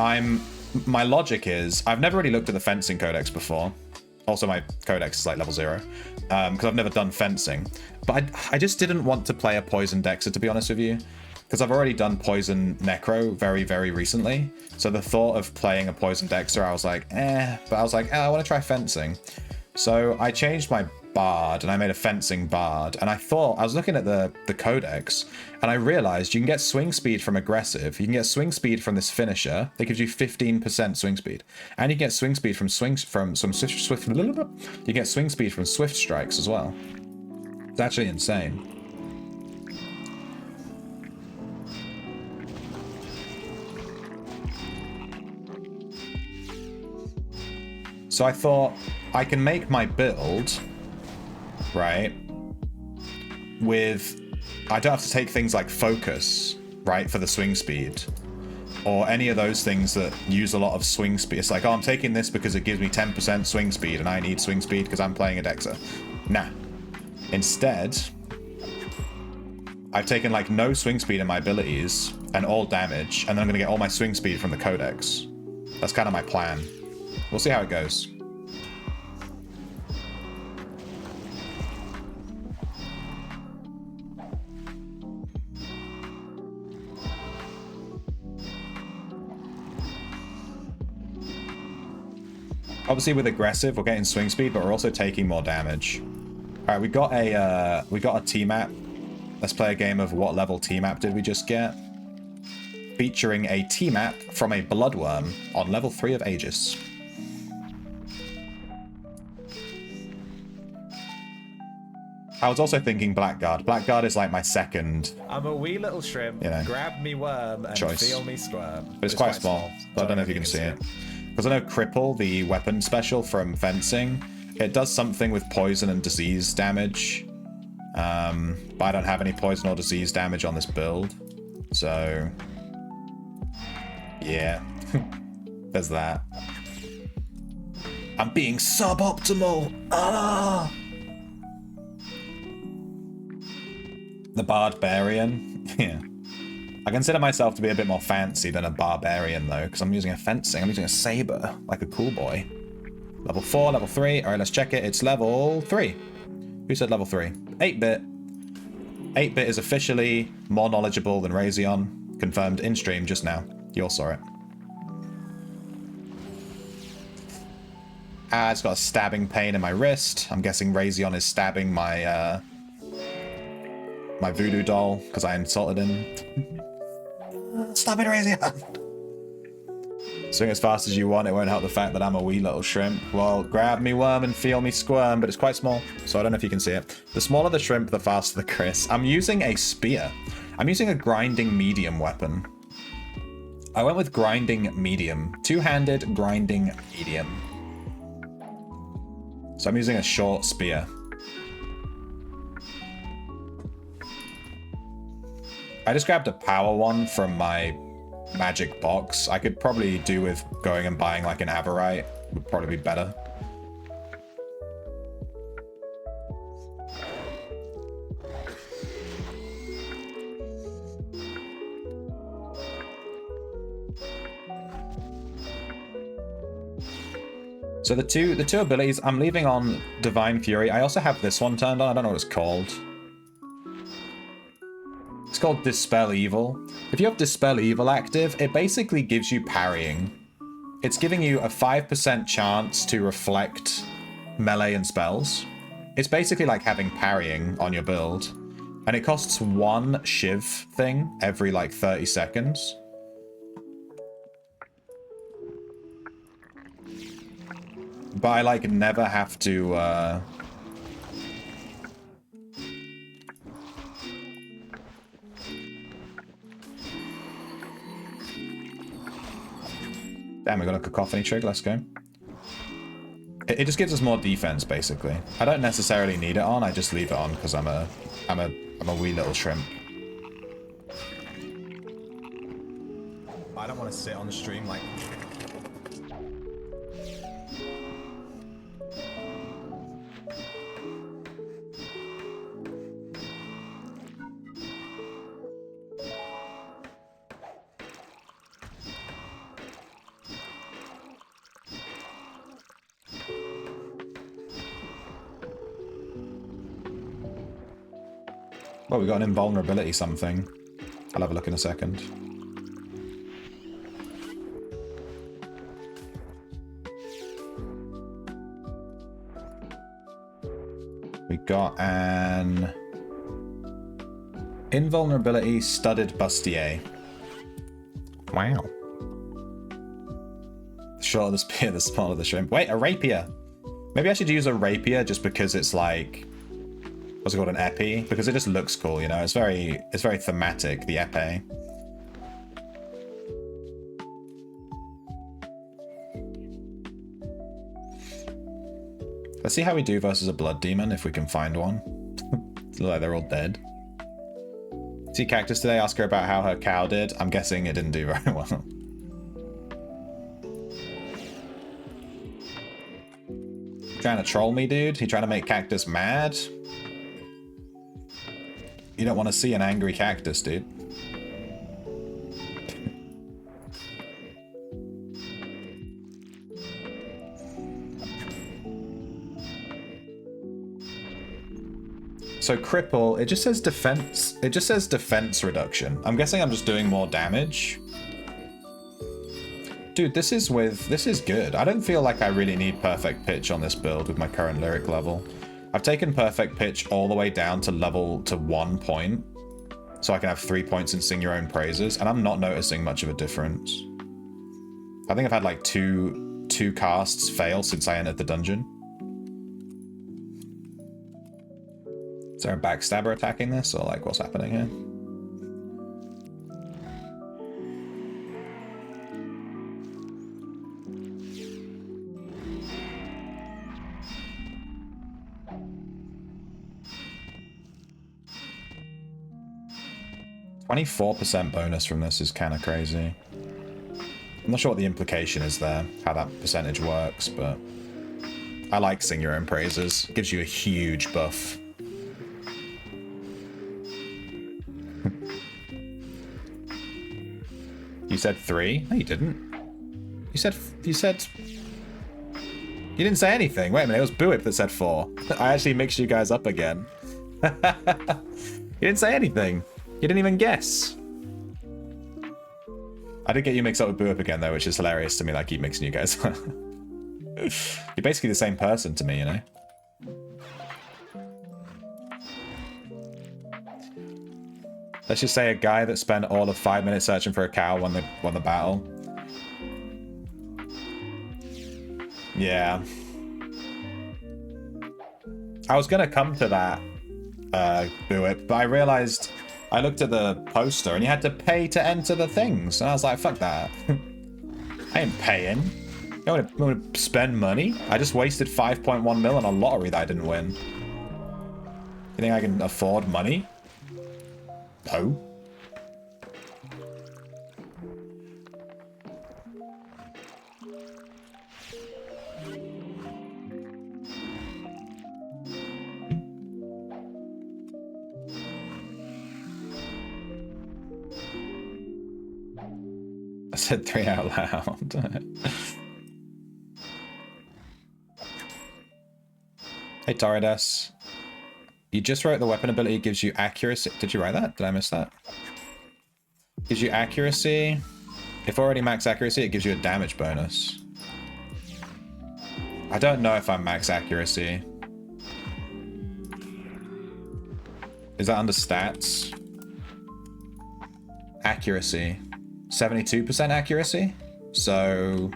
my logic is I've never really looked at the fencing codex before. Also, my codex is like level 0 because I've never done fencing. But I just didn't want to play a poison Dexter, to be honest with you, because I've already done poison Necro very, very recently. So the thought of playing a poison Dexter, I was like, eh. But I was like, I want to try fencing. So I changed my bard and I made a fencing bard, and I was looking at the codex and I realized you can get swing speed from aggressive, you can get swing speed from this finisher that gives you 15% swing speed, and you get swing speed from swift you get swing speed from swift strikes as well. It's actually insane. So I thought I can make my build right with, I don't have to take things like focus, right, for the swing speed, or any of those things that use a lot of swing speed. It's like, oh, I'm taking this because it gives me 10% swing speed and I need swing speed because I'm playing a Dexter. Nah. Instead, I've taken like no swing speed in my abilities and all damage, and then I'm going to get all my swing speed from the codex. That's kind of my plan. We'll see how it goes. Obviously with aggressive, we're getting swing speed, but we're also taking more damage. All right, we got a T-map. Let's play a game of what level T-map did we just get? Featuring a T-map from a Bloodworm on level 3 of Aegis. I was also thinking Blackguard. Blackguard is like my second. I'm a wee little shrimp. You know, grab me worm and choice. feel me squirm. But it's quite small, so I don't know if you can see it. Because I know Cripple, the weapon special from fencing, it does something with poison and disease damage. But I don't have any poison or disease damage on this build. So, yeah, there's that. I'm being suboptimal. Ah! The Barbarian. Yeah. I consider myself to be a bit more fancy than a Barbarian, though, because I'm using a fencing. I'm using a saber, like a cool boy. Level 4, level 3. All right, let's check it. It's level 3. Who said level 3? 8-bit. 8-bit is officially more knowledgeable than Razion. Confirmed in stream just now. You all saw it. It's got a stabbing pain in my wrist. I'm guessing Razion is stabbing my my voodoo doll because I insulted him. Stop it, Razion! Swing as fast as you want, it won't help the fact that I'm a wee little shrimp. Well, grab me worm and feel me squirm, but it's quite small, so I don't know if you can see it. The smaller the shrimp, the faster the Chris. I'm using a spear. I'm using a grinding medium weapon. I went with grinding medium. Two-handed grinding medium. So I'm using a short spear. I just grabbed a power one from my magic box. I could probably do with going and buying like an Averite. Would probably be better. So the two abilities, I'm leaving on Divine Fury. I also have this one turned on. I don't know what it's called. It's called Dispel Evil. If you have Dispel Evil active, it basically gives you parrying. It's giving you a 5% chance to reflect melee and spells. It's basically like having parrying on your build. And it costs one Shiv thing every like 30 seconds. But I like never have to Damn, we got a cacophony trig, let's go. It just gives us more defense, basically. I don't necessarily need it on, I just leave it on because I'm a wee little shrimp. I don't want to sit on the stream like... Well, we got an invulnerability something. I'll have a look in a second. We got an invulnerability studded bustier. Wow. The shorter the spear, the smaller the shrimp. Wait, a rapier. Maybe I should use a rapier just because it's like... What's it called, an épée? Because it just looks cool, you know? It's very thematic, the épée. Let's see how we do versus a blood demon, if we can find one. It's like they're all dead. See Cactus today, ask her about how her cow did. I'm guessing it didn't do very well. Trying to troll me, dude? You trying to make Cactus mad? You don't want to see an angry cactus, dude. So cripple, it just says defense. It just says defense reduction. I'm guessing I'm just doing more damage. Dude, this is good. I don't feel like I really need perfect pitch on this build with my current lyric level. I've taken perfect pitch all the way down to 1 point, so I can have 3 points and sing your own praises, and I'm not noticing much of a difference. I think I've had like two casts fail since I entered the dungeon. Is there a backstabber attacking this, or like what's happening here? 24% bonus from this is kind of crazy. I'm not sure what the implication is there, how that percentage works, but I like Sing Your Own Praises. Gives you a huge buff. You said 3? No, you didn't. You said... You didn't say anything. Wait a minute, it was Buip that said 4. I actually mixed you guys up again. You didn't say anything. You didn't even guess. I did get you mixed up with Buip again, though, which is hilarious to me that I keep mixing you guys up. You're basically the same person to me, you know? Let's just say a guy that spent all of 5 minutes searching for a cow won the battle. Yeah. I was gonna come to that, do it, but I realized I looked at the poster and you had to pay to enter the things, and I was like, fuck that. I ain't paying. You want to spend money? I just wasted 5.1 mil on a lottery that I didn't win. You think I can afford money? No. I said 3 out loud. Hey, Toridas. You just wrote the weapon ability gives you accuracy. Did you write that? Did I miss that? Gives you accuracy. If already max accuracy, it gives you a damage bonus. I don't know if I'm max accuracy. Is that under stats? Accuracy. 72% accuracy? So...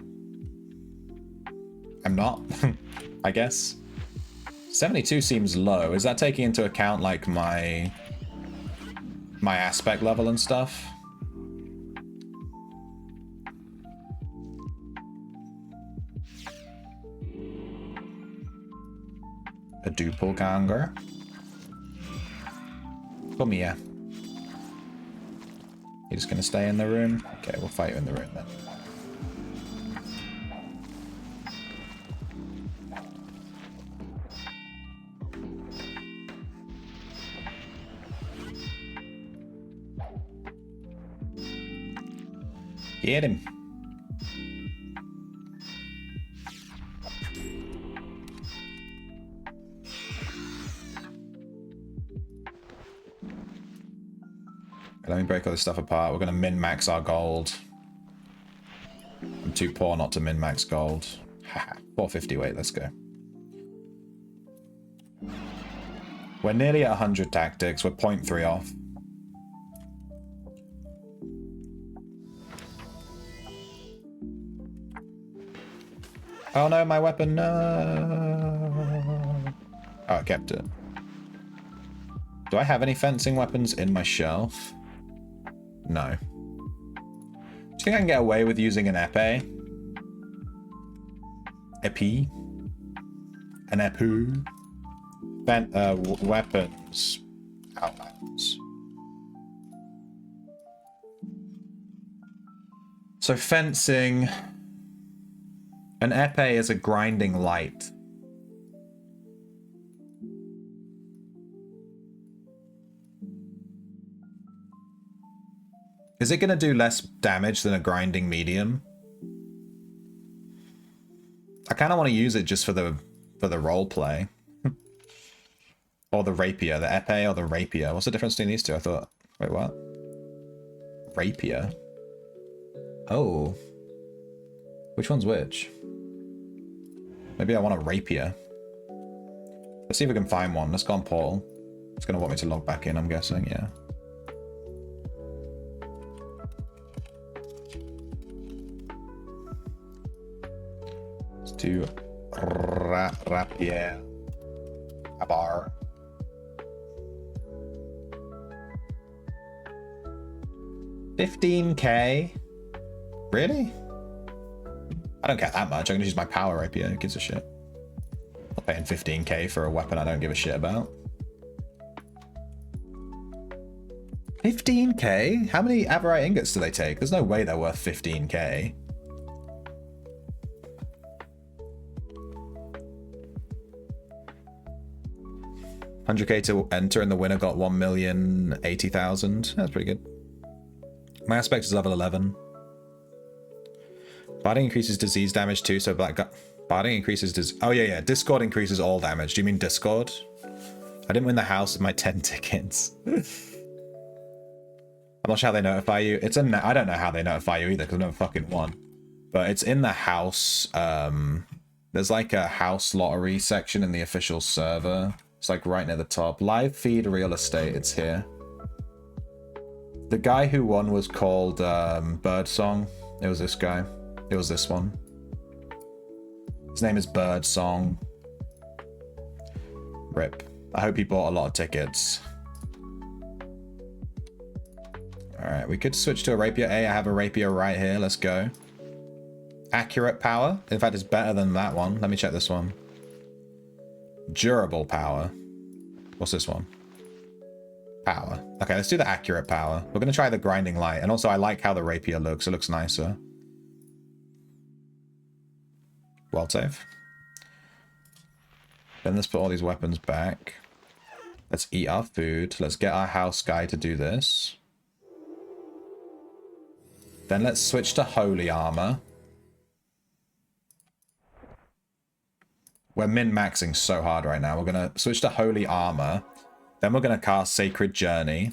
I'm not, I guess. 72 seems low. Is that taking into account, like, my aspect level and stuff? A doppelganger? Come here. You're just gonna stay in the room? Okay, we'll fight you in the room then. Get him. Let me break all this stuff apart. We're going to min-max our gold. I'm too poor not to min-max gold. 450, wait, let's go. We're nearly at 100 tactics. We're 0.3 off. Oh no, my weapon, no. Oh, I kept it. Do I have any fencing weapons in my shelf? No. Do you think I can get away with using an epee? Epee? An epee? Weapons. Outlines. So fencing... An epee is a grinding light. Is it going to do less damage than a grinding medium? I kind of want to use it just for the role play. Or the rapier, the epee or the rapier. What's the difference between these two? I thought, wait, what? Rapier? Oh. Which one's which? Maybe I want a rapier. Let's see if we can find one. Let's go on Paul. It's going to want me to log back in, I'm guessing, yeah. Let's do rapier. A bar. $15K? Really? I don't care that much. I'm gonna use my power rapier. Who gives a shit? I'm paying 15K for a weapon I don't give a shit about. 15K? How many Avarite ingots do they take? There's no way they're worth 15K. $100K to enter and the winner got 1,080,000. That's pretty good. My aspect is level 11. Barding increases disease damage too, so Black Barding increases oh yeah, Discord increases all damage. Do you mean Discord? I didn't win the house with my 10 tickets. I'm not sure how they notify you. It's in I don't know how they notify you either, because I've never fucking won. But it's in the house There's like a house lottery section in the official server. It's like right near the top. Live feed real estate, it's here. The guy who won was called Birdsong. It was this guy. It was this one. His name is Birdsong. Rip. I hope he bought a lot of tickets. Alright, we could switch to a rapier. Hey, I have a rapier right here. Let's go. Accurate power. In fact, it's better than that one. Let me check this one. Durable power. What's this one? Power. Okay, let's do the accurate power. We're going to try the grinding light. And also, I like how the rapier looks. It looks nicer. World save. Then let's put all these weapons back. Let's eat our food. Let's get our house guy to do this. Then let's switch to holy armor. We're min-maxing so hard right now. We're going to switch to holy armor. Then we're going to cast Sacred Journey.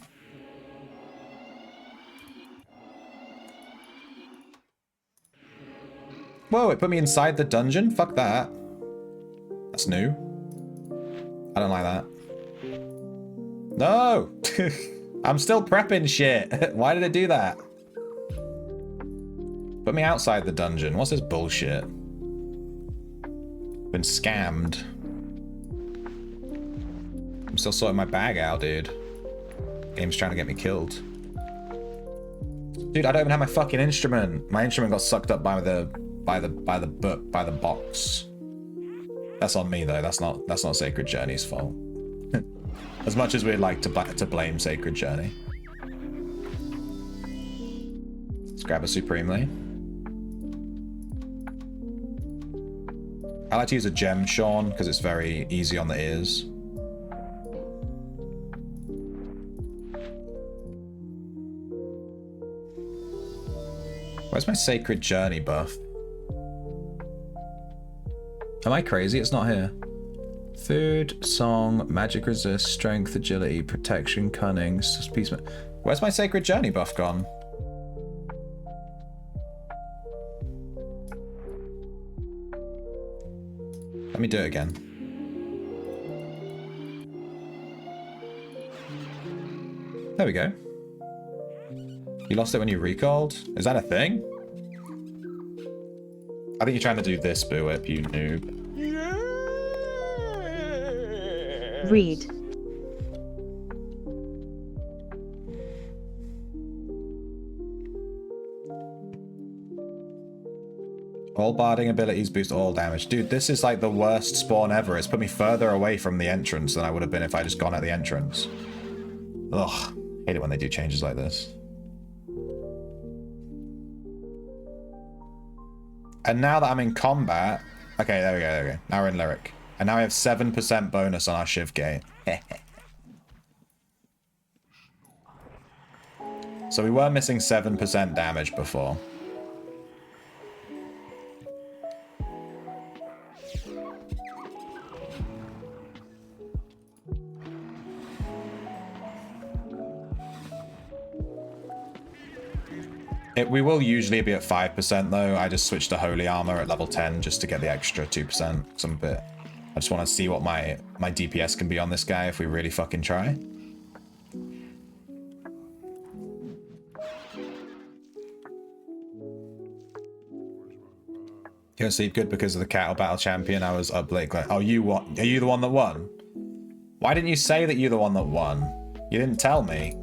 Whoa, it put me inside the dungeon? Fuck that. That's new. I don't like that. No! I'm still prepping shit. Why did it do that? Put me outside the dungeon. What's this bullshit? Been scammed. I'm still sorting my bag out, dude. Game's trying to get me killed. Dude, I don't even have my fucking instrument. My instrument got sucked up by the box. That's on me though. That's not Sacred Journey's fault. As much as we'd like to blame Sacred Journey. Let's grab a Supremely. I like to use a gem Sean because it's very easy on the ears. Where's my Sacred Journey buff? Am I crazy? It's not here. Food, song, magic resist, strength, agility, protection, cunning, peace. Where's my Sacred Journey buff gone? Let me do it again. There we go. You lost it when you recalled? Is that a thing? I think you're trying to do this, Boo Whip, you noob. Read. All barding abilities boost all damage. Dude, this is like the worst spawn ever. It's put me further away from the entrance than I would have been if I just gone at the entrance. Ugh. Hate it when they do changes like this. And now that I'm in combat... Okay, there we go. Now we're in Lyric. And now we have 7% bonus on our Shiv Gate. So we were missing 7% damage before. We will usually be at 5% though. I just switched to Holy Armor at level 10 just to get the extra 2%. Some bit. I just want to see what my DPS can be on this guy if we really fucking try. You don't sleep good because of the cattle battle champion. I was up late. Oh, you what? Are you the one that won? Why didn't you say that you're the one that won? You didn't tell me.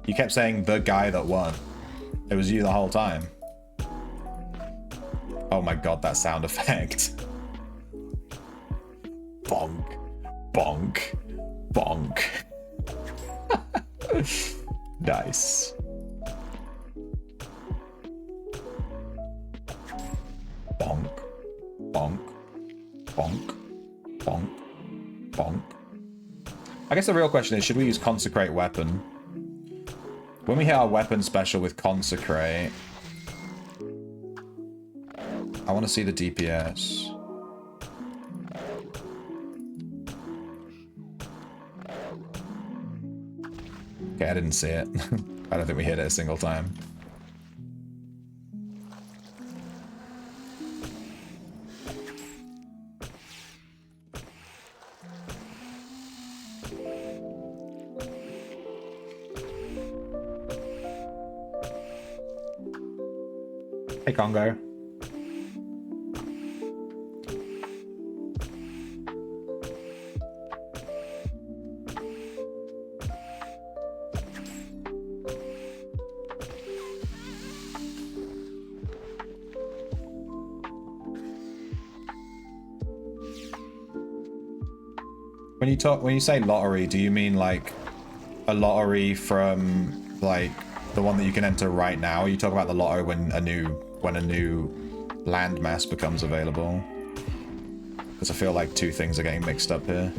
You kept saying the guy that won. It was you the whole time. Oh my god, that sound effect. Bonk. Bonk. Bonk. Nice. Bonk. Bonk. Bonk. Bonk. Bonk. I guess the real question is, should we use Consecrate Weapon? When we hit our weapon special with Consecrate, I want to see the DPS. Okay, I didn't see it. I don't think we hit it a single time. Hey, Congo. When you say lottery, do you mean like a lottery from like the one that you can enter right now? Or you talk about the lotto when a new landmass becomes available? Because I feel like two things are getting mixed up here.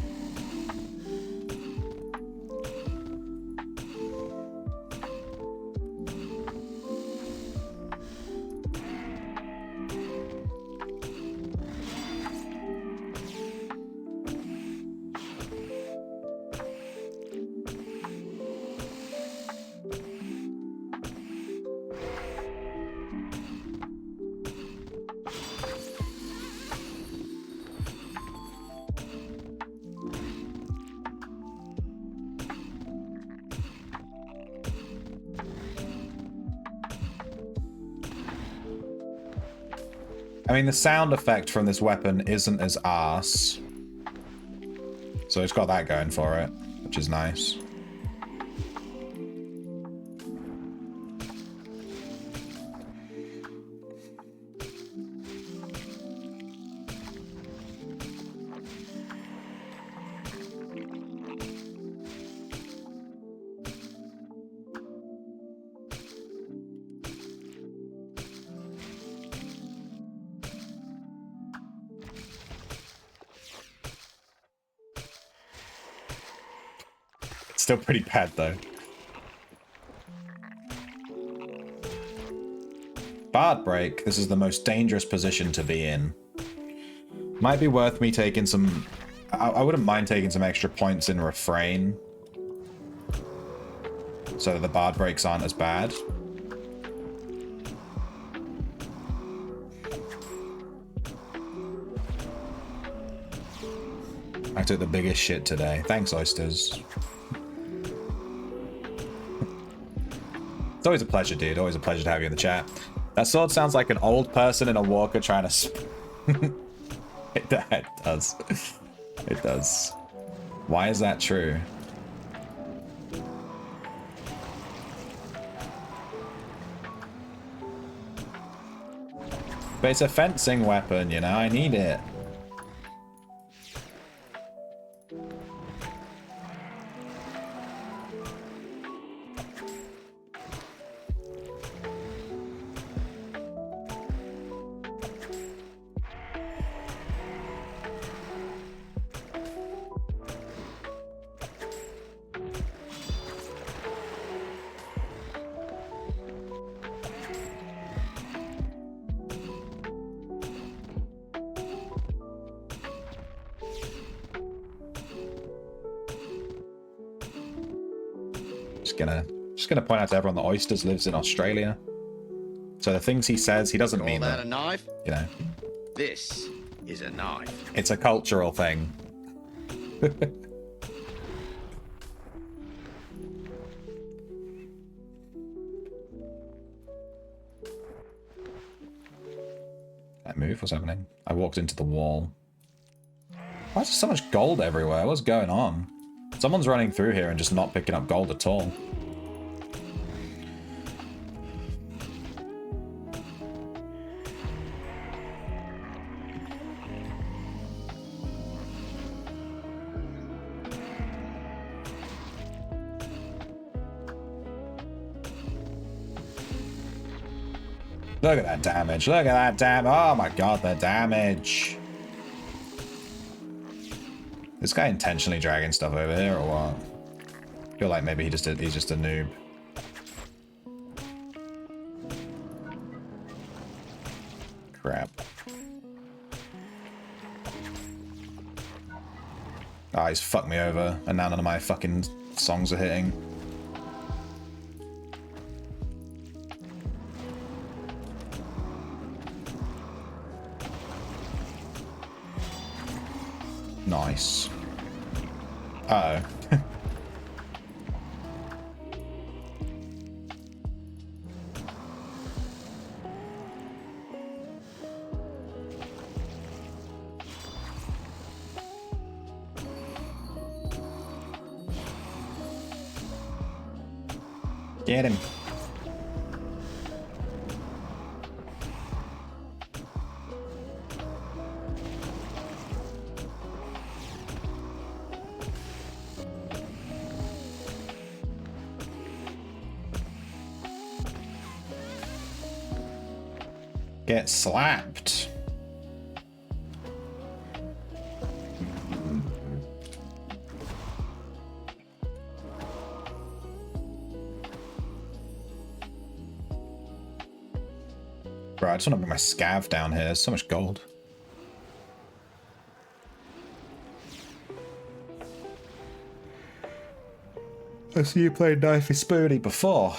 I mean, the sound effect from this weapon isn't as arse. So it's got that going for it, which is nice. Still pretty bad though. Bard break. This is the most dangerous position to be in. Might be worth me taking some... I wouldn't mind taking some extra points in refrain. So that the bard breaks aren't as bad. I took the biggest shit today. Thanks, oysters. It's always a pleasure, dude. Always a pleasure to have you in the chat. That sword sounds like an old person in a walker trying to... it does. It does. Why is that true? But it's a fencing weapon, you know? I need it. Just gonna point out to everyone that Oysters lives in Australia. So the things he says, he doesn't mean that. A knife? You know. This is a knife. It's a cultural thing. That move? What's happening? I walked into the wall. Why is there so much gold everywhere? What's going on? Someone's running through here and just not picking up gold at all. Look at that damage. Look at that damage. Oh my god, the damage. This guy intentionally dragging stuff over here or what? I feel like maybe he's just a noob. Crap. Ah, he's fucked me over, and now none of my fucking songs are hitting. Nice. Uh-oh. Get him. Get slapped. Bro, I just want to bring my scav down here. There's so much gold. I see you played Knifey Spoony before.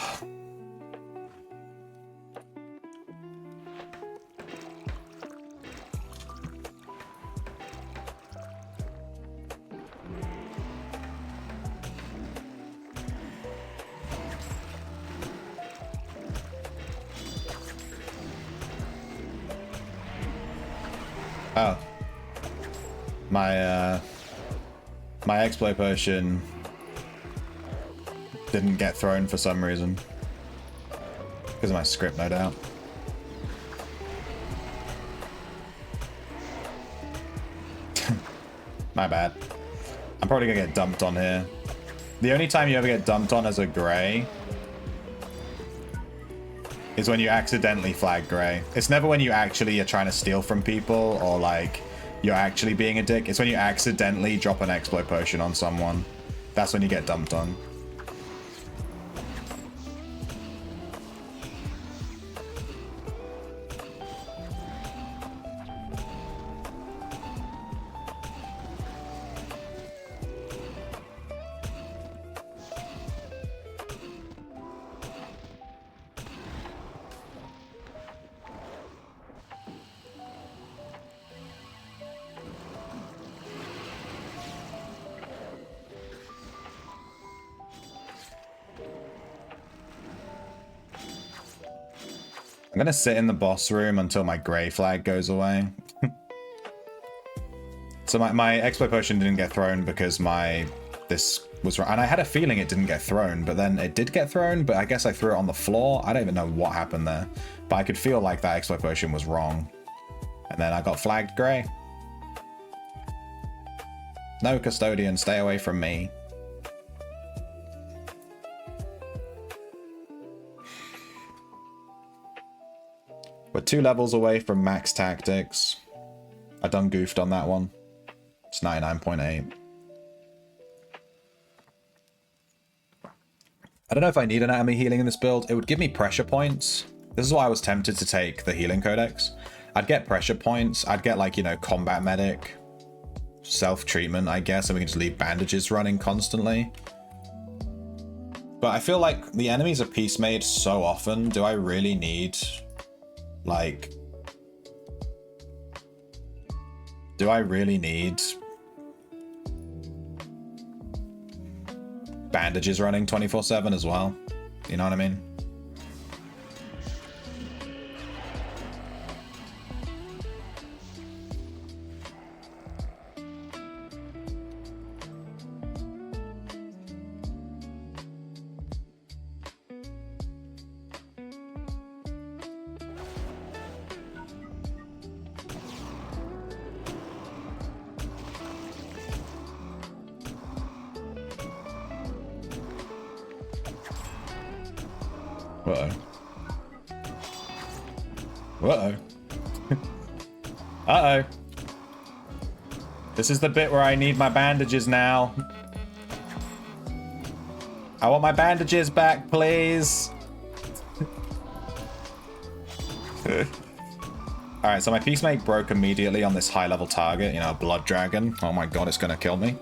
Oh. My exploit potion didn't get thrown for some reason. Because of my script, no doubt. My bad. I'm probably gonna get dumped on here. The only time you ever get dumped on as a grey is when you accidentally flag grey. It's never when you actually are trying to steal from people or like you're actually being a dick. It's when you accidentally drop an exploit potion on someone. That's when you get dumped on. I'm gonna sit in the boss room until my grey flag goes away. So my exploit potion didn't get thrown because this was wrong. And I had a feeling it didn't get thrown, but then it did get thrown, but I guess I threw it on the floor. I don't even know what happened there. But I could feel like that exploit potion was wrong. And then I got flagged grey. No, custodian, stay away from me. We're 2 levels away from max tactics. I done goofed on that one. It's 99.8. I don't know if I need anatomy healing in this build. It would give me pressure points. This is why I was tempted to take the healing codex. I'd get pressure points. I'd get like, you know, combat medic, self-treatment, I guess, and we can just leave bandages running constantly. But I feel like the enemies are piece made so often. Do I really need... like, do I really need bandages running 24/7 as well? You know what I mean? Uh-oh. Uh-oh. Uh-oh. This is the bit where I need my bandages now. I want my bandages back, please. Alright, so my peacemake broke immediately on this high-level target, you know, a blood dragon. Oh my god, it's gonna kill me.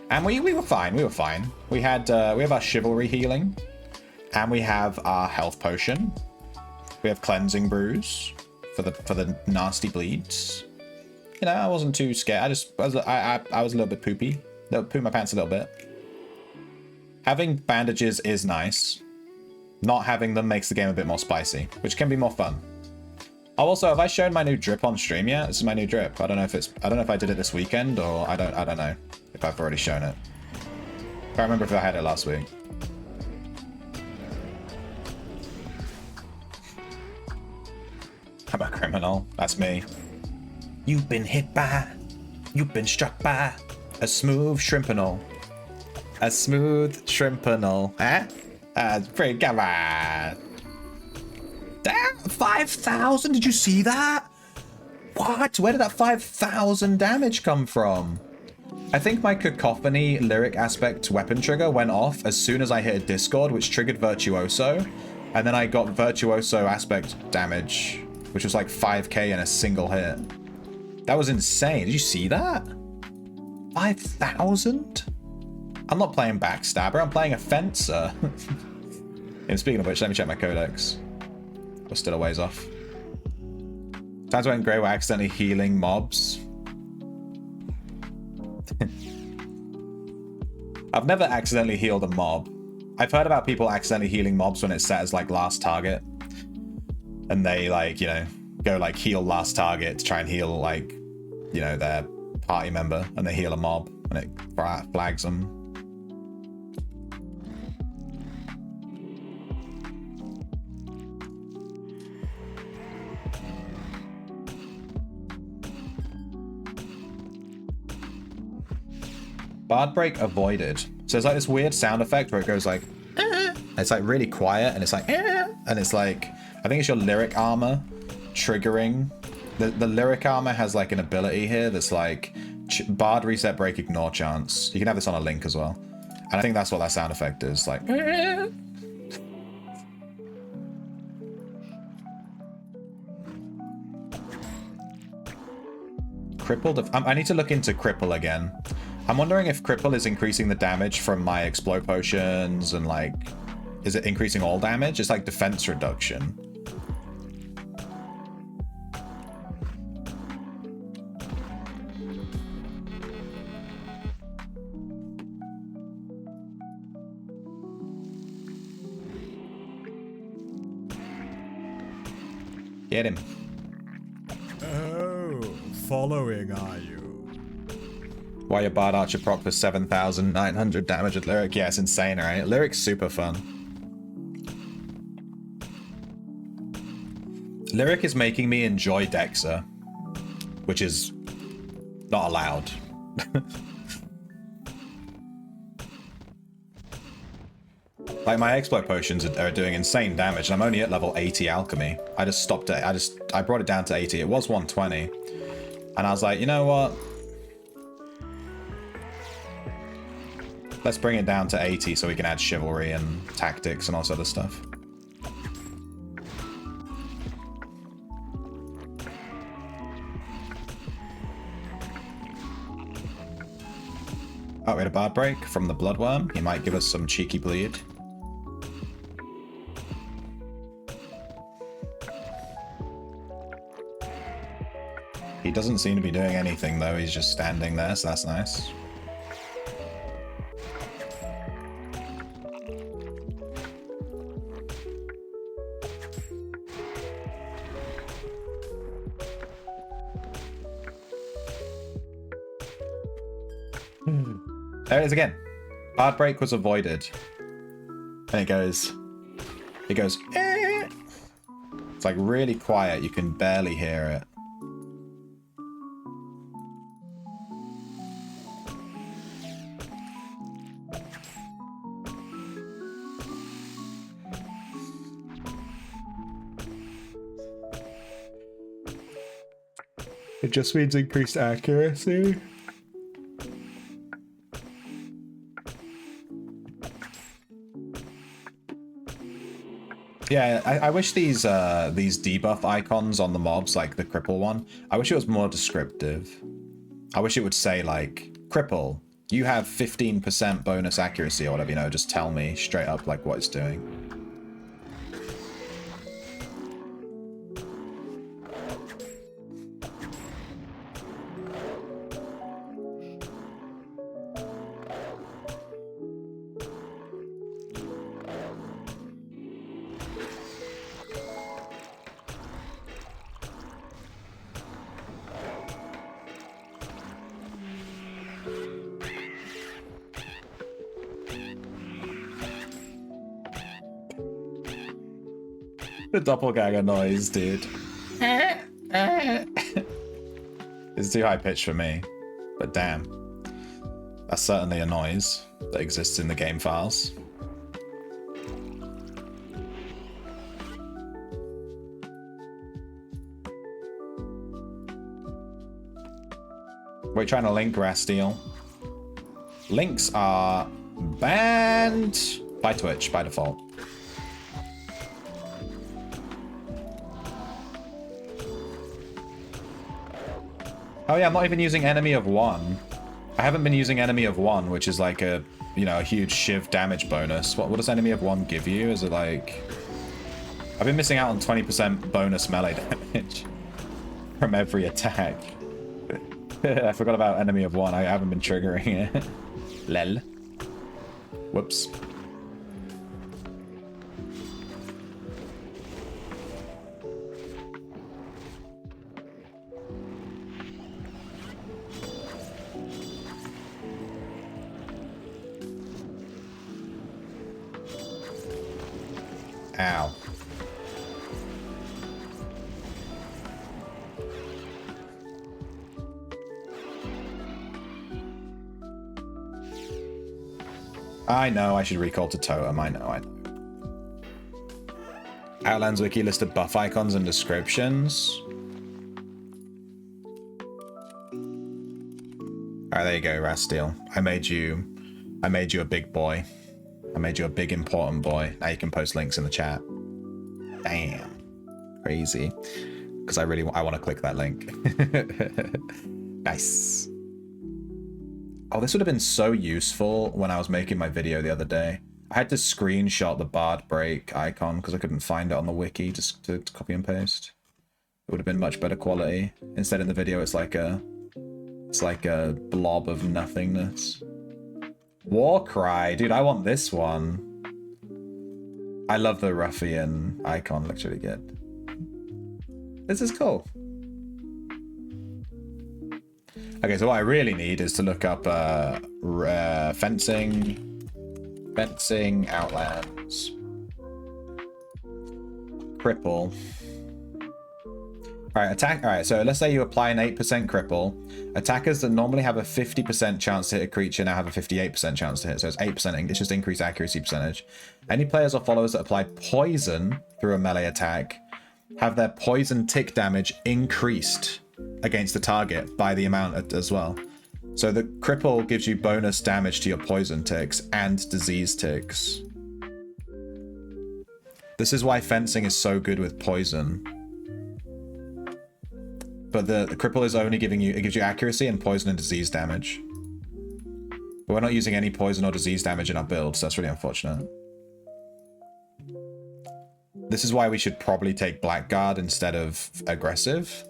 And we were fine, we were fine. We have our chivalry healing. And we have our health potion. We have cleansing brews for the nasty bleeds. You know, I wasn't too scared. I was a little bit poopy. Pooped my pants a little bit. Having bandages is nice. Not having them makes the game a bit more spicy, which can be more fun. Oh, also, have I shown my new drip on stream yet? This is my new drip. I don't know if I did it this weekend or I don't know if I've already shown it. I can't remember if I had it last week. shrimpinol. That's me. You've been hit by, you've been struck by a smooth shrimpinol. A smooth shrimpinol. Eh? Pretty, come on. Damn, 5,000? Did you see that? What? Where did that 5,000 damage come from? I think my cacophony lyric aspect weapon trigger went off as soon as I hit a Discord, which triggered Virtuoso. And then I got Virtuoso aspect damage, which was like 5k in a single hit. That was insane. Did you see that? 5,000? I'm not playing Backstabber, I'm playing a Fencer. And speaking of which, let me check my codex. We're still a ways off. Times when Grey were accidentally healing mobs. I've never accidentally healed a mob. I've heard about people accidentally healing mobs when it's set as like last target. And they like, you know, go like heal last target to try and heal like, you know, their party member. And they heal a mob and it flags them. Bard break avoided. So it's like this weird sound effect where it goes like, it's like really quiet and it's like, and it's like, I think it's your lyric armor triggering. The lyric armor has like an ability here that's like Bard reset break ignore chance. You can have this on a link as well. And I think that's what that sound effect is like. Crippled. I need to look into cripple again. I'm wondering if cripple is increasing the damage from my explode potions and like, is it increasing all damage? It's like defense reduction. Get him. Oh, following are you? Why your Bard Archer proc for 7,900 damage with Lyric? Yeah, it's insane, right? Lyric's super fun. Lyric is making me enjoy Dexa, which is not allowed. Like my exploit potions are doing insane damage, and I'm only at level 80 alchemy. I just stopped it. I brought it down to 80. It was 120, and I was like, you know what? Let's bring it down to 80 so we can add chivalry and tactics and all this other stuff. Oh, we had a Bard break from the Bloodworm. He might give us some cheeky bleed. He doesn't seem to be doing anything though. He's just standing there, so that's nice. There it is again. Bard break was avoided. And it goes, eh. It's like really quiet. You can barely hear it. It just means increased accuracy. Yeah, I wish these debuff icons on the mobs, like the cripple one, I wish it was more descriptive. I wish it would say like, cripple, you have 15% bonus accuracy or whatever, you know, just tell me straight up like what it's doing. The doppelganger noise, dude. It's too high pitched for me, but damn. That's certainly a noise that exists in the game files. We're trying to link Rastiel. Links are banned by Twitch by default. Oh yeah, I'm not even using Enemy of One. I haven't been using Enemy of One, which is like a, you know, a huge shiv damage bonus. What does Enemy of One give you? Is it like... I've been missing out on 20% bonus melee damage from every attack. I forgot about Enemy of One. I haven't been triggering it. Lel. Whoops. Ow. I know I should recall to Totem. I know. Outlands Wiki listed buff icons and descriptions. Alright, there you go, Rastiel. I made you a big boy. I made you a big important boy. Now you can post links in the chat. Damn. Crazy. Because I want to click that link. Nice. Oh, this would have been so useful when I was making my video the other day. I had to screenshot the Bard Break icon because I couldn't find it on the wiki just to copy and paste. It would have been much better quality. Instead in the video it's like a blob of nothingness. Warcry, dude, I want this one. I love the ruffian icon, looks really good. This is cool. Okay, so what I really need is to look up fencing, Outlands, cripple. Alright, attack. Alright, so let's say you apply an 8% cripple. Attackers that normally have a 50% chance to hit a creature now have a 58% chance to hit. So it's 8%. It's just increased accuracy percentage. Any players or followers that apply poison through a melee attack have their poison tick damage increased against the target by the amount as well. So the cripple gives you bonus damage to your poison ticks and disease ticks. This is why fencing is so good with poison. But the cripple is only giving you, it gives you accuracy and poison and disease damage. But we're not using any poison or disease damage in our build, so that's really unfortunate. This is why we should probably take Blackguard instead of aggressive.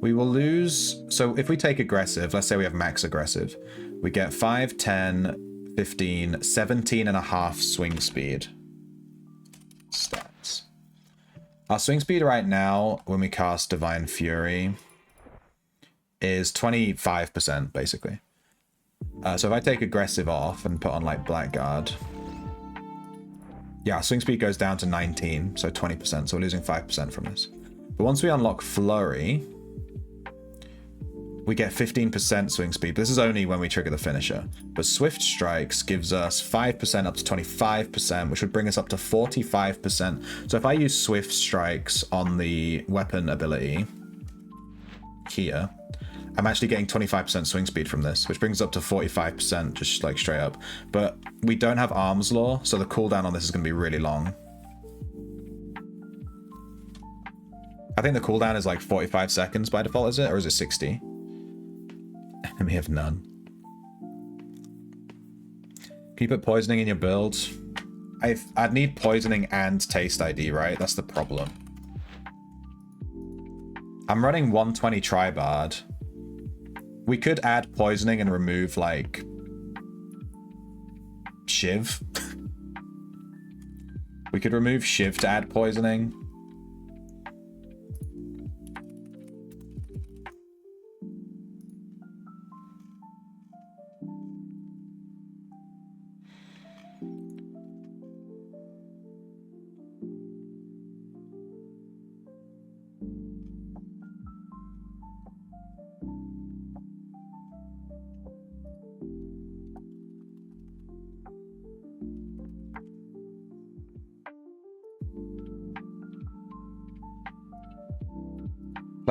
We will lose, so if we take aggressive, let's say we have max aggressive, we get 5, 10, 15, 17 and a half swing speed. Stats. Our swing speed right now, when we cast Divine Fury, is 25%, basically. So if I take aggressive off and put on, like, Blackguard, yeah, our swing speed goes down to 19, so 20%, so we're losing 5% from this. But once we unlock Flurry, we get 15% swing speed. This is only when we trigger the finisher. But Swift Strikes gives us 5% up to 25%, which would bring us up to 45%. So if I use Swift Strikes on the weapon ability here, I'm actually getting 25% swing speed from this, which brings up to 45%, just like straight up. But we don't have Arms Law, so the cooldown on this is going to be really long. I think the cooldown is like 45 seconds by default, is it? Or is it 60? Enemy of none. Can you put poisoning in your build? I'd need poisoning and taste ID, right? That's the problem. I'm running 120 Tribard. We could add poisoning and remove, like, Shiv. We could remove Shiv to add poisoning.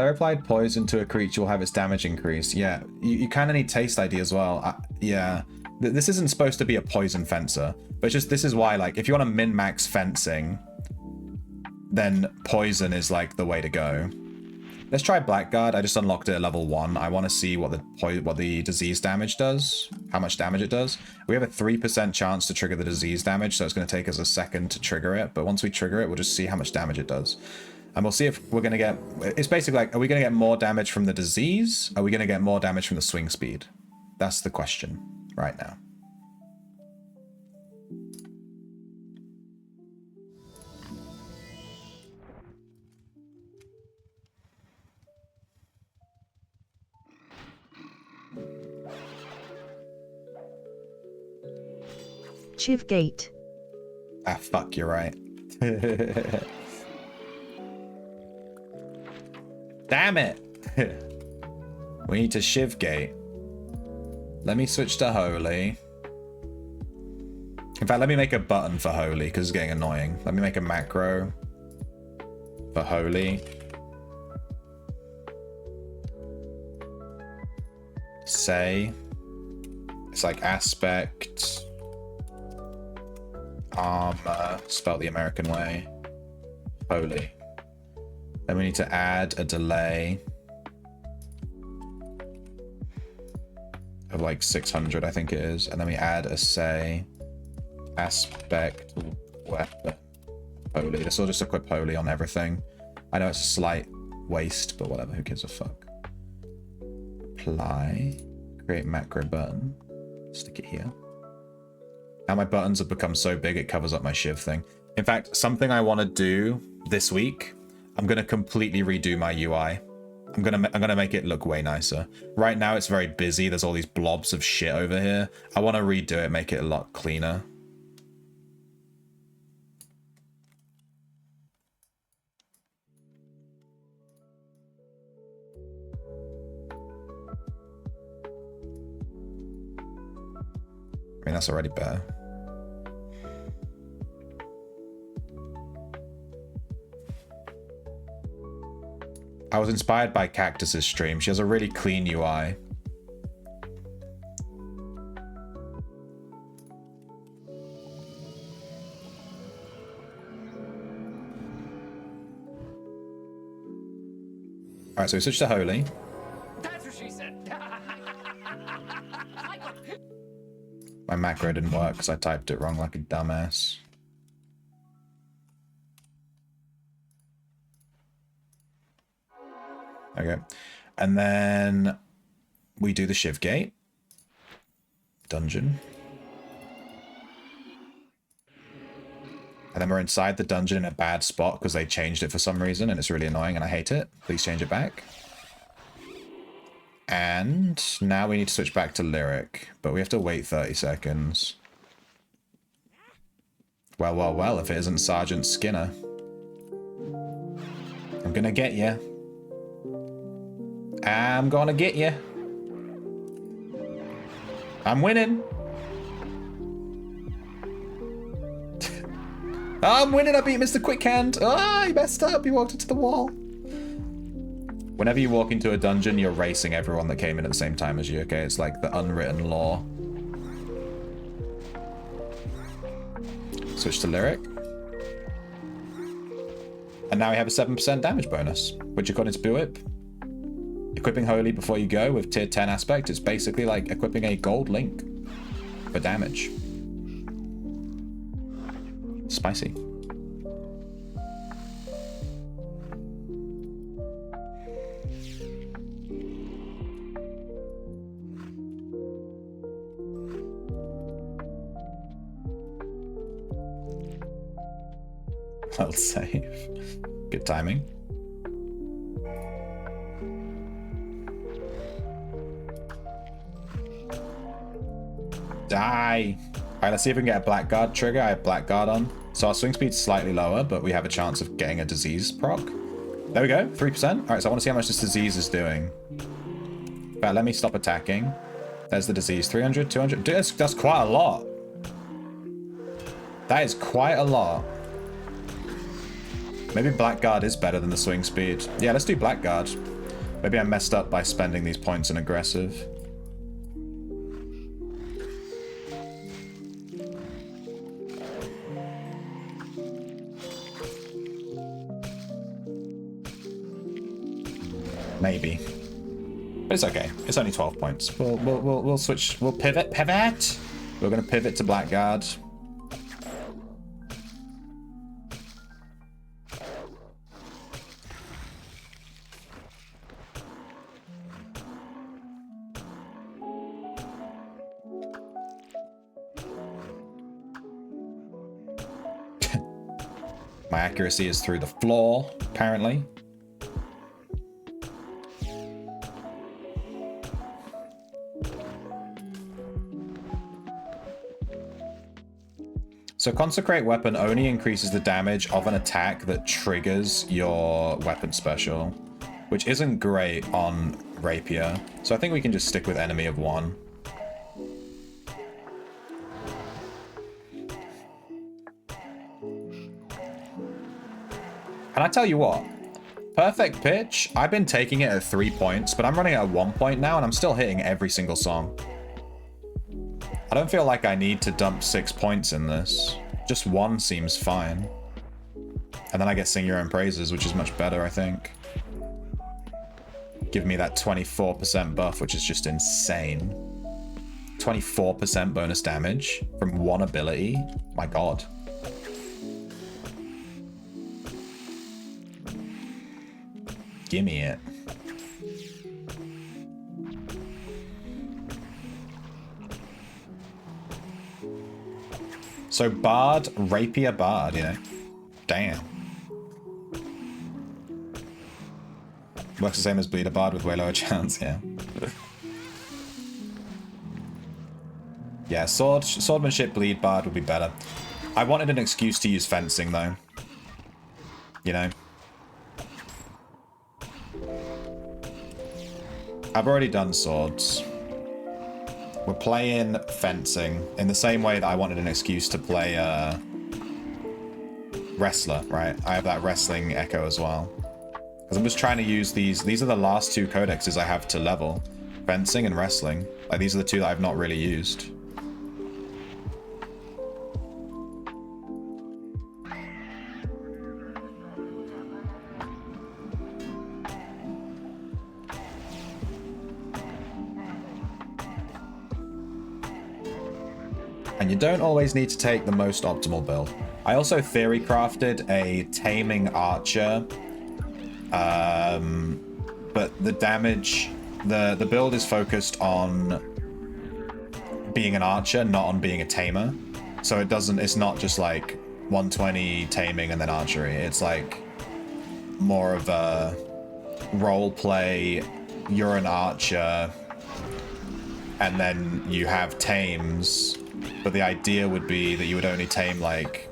Player applied poison to a creature will have its damage increase. Yeah, you kind of need taste ID as well. Yeah, this isn't supposed to be a poison fencer, but just this is why, like, if you want to min-max fencing, then poison is like the way to go. Let's try Blackguard. I just unlocked it at level 1. I want to see what the disease damage does, how much damage it does. We have a 3% chance to trigger the disease damage, so it's going to take us a second to trigger it. But once we trigger it, we'll just see how much damage it does. And we'll see if we're going to get... It's basically like, are we going to get more damage from the disease? Are we going to get more damage from the swing speed? That's the question right now. Chivgate. Ah, fuck, you're right. Damn it! We need to Shivgate. Let me switch to Holy. In fact, let me make a button for Holy, because it's getting annoying. Let me make a macro for Holy. Say. It's like aspect... armor, spelled the American way. Holy. Then we need to add a delay of like 600, I think it is. And then we add a say aspect weapon. Holy. This will just equip Holy on everything. I know it's a slight waste, but whatever, who gives a fuck. Apply. Create macro button. Stick it here. Now my buttons have become so big it covers up my shiv thing. In fact, something I want to do this week, I'm going to completely redo my UI. I'm gonna make it look way nicer. Right now it's very busy. There's all these blobs of shit over here. I want to redo it, make it a lot cleaner. I mean, that's already better. I was inspired by Cactus's stream. She has a really clean UI. Alright, so we switch to Holy. That's what she said. My macro didn't work because I typed it wrong like a dumbass. Okay. And then we do the Shiv Gate. Dungeon. And then we're inside the dungeon in a bad spot because they changed it for some reason and it's really annoying and I hate it. Please change it back. And now we need to switch back to Lyric, but we have to wait 30 seconds. Well, well, well, if it isn't Sergeant Skinner. I'm gonna get you. I'm gonna get you. I'm winning. I'm winning. I beat Mr. Quick Hand. Ah, he messed up. He walked into the wall. Whenever you walk into a dungeon, you're racing everyone that came in at the same time as you, okay? It's like the unwritten law. Switch to Lyric. And now we have a 7% damage bonus, which according to Buip, equipping Holy before you go with tier 10 aspect, it's basically like equipping a gold link for damage. Spicy. Well save. Good timing. Die! Alright, let's see if we can get a Blackguard trigger. I have Blackguard on. So our swing speed's slightly lower, but we have a chance of getting a disease proc. There we go, 3%. Alright, so I want to see how much this disease is doing. But let me stop attacking. There's the disease. 300, 200. Dude, that's quite a lot. That is quite a lot. Maybe Blackguard is better than the swing speed. Yeah, let's do Blackguard. Maybe I messed up by spending these points in aggressive. Maybe. But it's okay. It's only 12 points. We'll switch. We'll pivot. Pivot! We're going to pivot to Blackguard. My accuracy is through the floor, apparently. So Consecrate Weapon only increases the damage of an attack that triggers your weapon special, which isn't great on Rapier. So I think we can just stick with Enemy of One. And I tell you what, Perfect Pitch, I've been taking it at 3 points, but I'm running it at 1 point now, and I'm still hitting every single song. I don't feel like I need to dump 6 points in this. Just 1 seems fine. And then I get Sing Your Own Praises, which is much better, I think. Give me that 24% buff, which is just insane. 24% bonus damage from 1 ability? My god. Gimme it. So Bard, Rapier Bard, you know. Damn. Works the same as Bleeder Bard with way lower chance, yeah. Yeah, Swordmanship Bleed Bard would be better. I wanted an excuse to use fencing though. You know. I've already done swords. We're playing fencing in the same way that I wanted an excuse to play wrestler, right? I have that wrestling echo as well. Because I'm just trying to use these. These are the last 2 codexes I have to level. Fencing and wrestling. Like, these are the 2 that I've not really used. And you don't always need to take the most optimal build. I also theory crafted a taming archer, but the damage, the build is focused on being an archer, not on being a tamer. So it's not just like 120 taming and then archery. It's like more of a role play. You're an archer, and then you have tames. But the idea would be that you would only tame, like,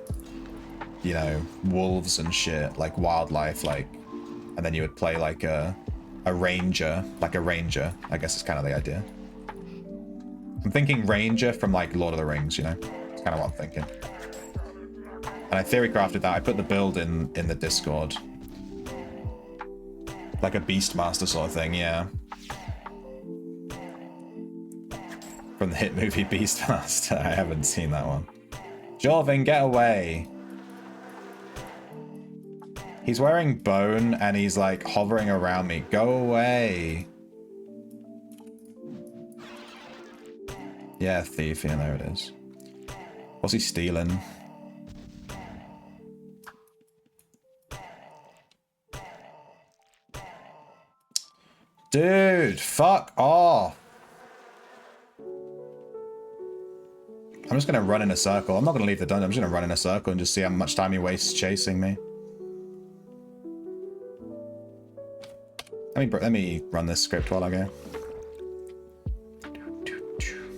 you know, wolves and shit, like wildlife, like, and then you would play like a ranger, I guess is kind of the idea. I'm thinking ranger from like Lord of the Rings, you know, it's kind of what I'm thinking. And I theory crafted that. I put the build in the Discord, like a Beastmaster sort of thing, yeah. From the hit movie Beastmaster. I haven't seen that one. Jorvin, get away. He's wearing bone and he's like hovering around me. Go away. Yeah, thief. Yeah, there it is. What's he stealing? Dude, fuck off. I'm just going to run in a circle. I'm not going to leave the dungeon. I'm just going to run in a circle and just see how much time he wastes chasing me. Let me run this script while I go.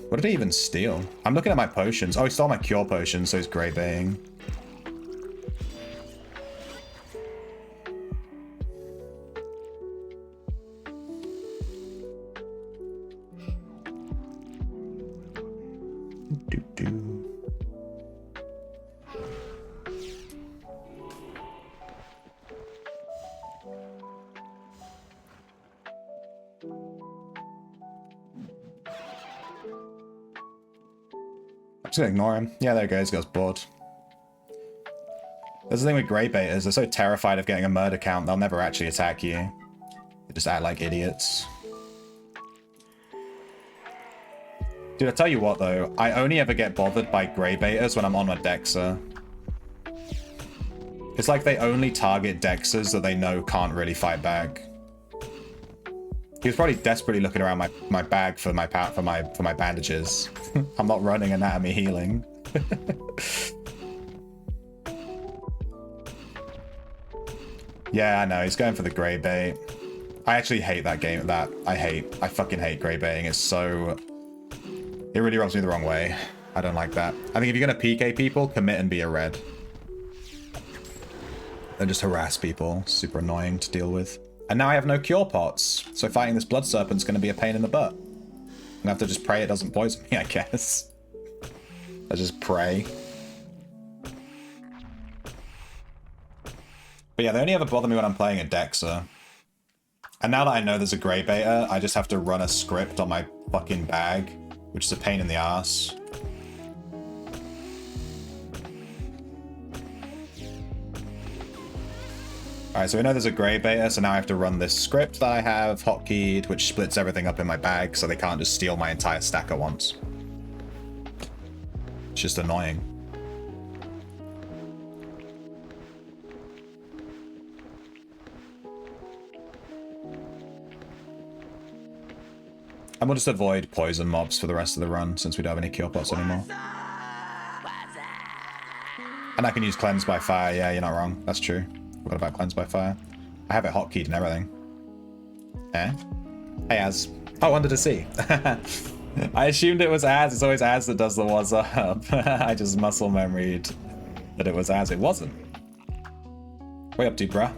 What did he even steal? I'm looking at my potions. Oh, he stole my cure potion, so he's grey baying. Just gonna ignore him. Yeah, there he goes. He goes bored. There's the thing with grey betas. They're so terrified of getting a murder count, they'll never actually attack you. They just act like idiots. Dude, I tell you what though, I only ever get bothered by grey betas when I'm on my Dexa. It's like they only target Dexers that they know can't really fight back. He was probably desperately looking around my bag for my bandages. I'm not running anatomy healing. Yeah, I know, he's going for the grey bait. I actually hate that game. I fucking hate grey baiting. It's so... It really rubs me the wrong way. I don't like that. I think if you're gonna PK people, commit and be a red. And just harass people. Super annoying to deal with. And now I have no cure pots, so fighting this blood serpent's gonna be a pain in the butt. I'm gonna have to just pray it doesn't poison me, I guess. I just pray. But yeah, they only ever bother me when I'm playing a Dexa. And now that I know there's a grey beta, I just have to run a script on my fucking bag, which is a pain in the ass. Alright, so we know there's a grey beta, so now I have to run this script that I have hotkeyed, which splits everything up in my bag, so they can't just steal my entire stack at once. It's just annoying. And we'll just avoid poison mobs for the rest of the run, since we don't have any cure pots anymore. And I can use cleanse by fire, yeah, you're not wrong. That's true. What about cleanse by fire? I have it hotkeyed and everything. Eh? Hey, Az. Oh, under the sea. I assumed it was Az. It's always Az that does the what's up. I just muscle memoried that it was Az. It wasn't. What you up to, bruh?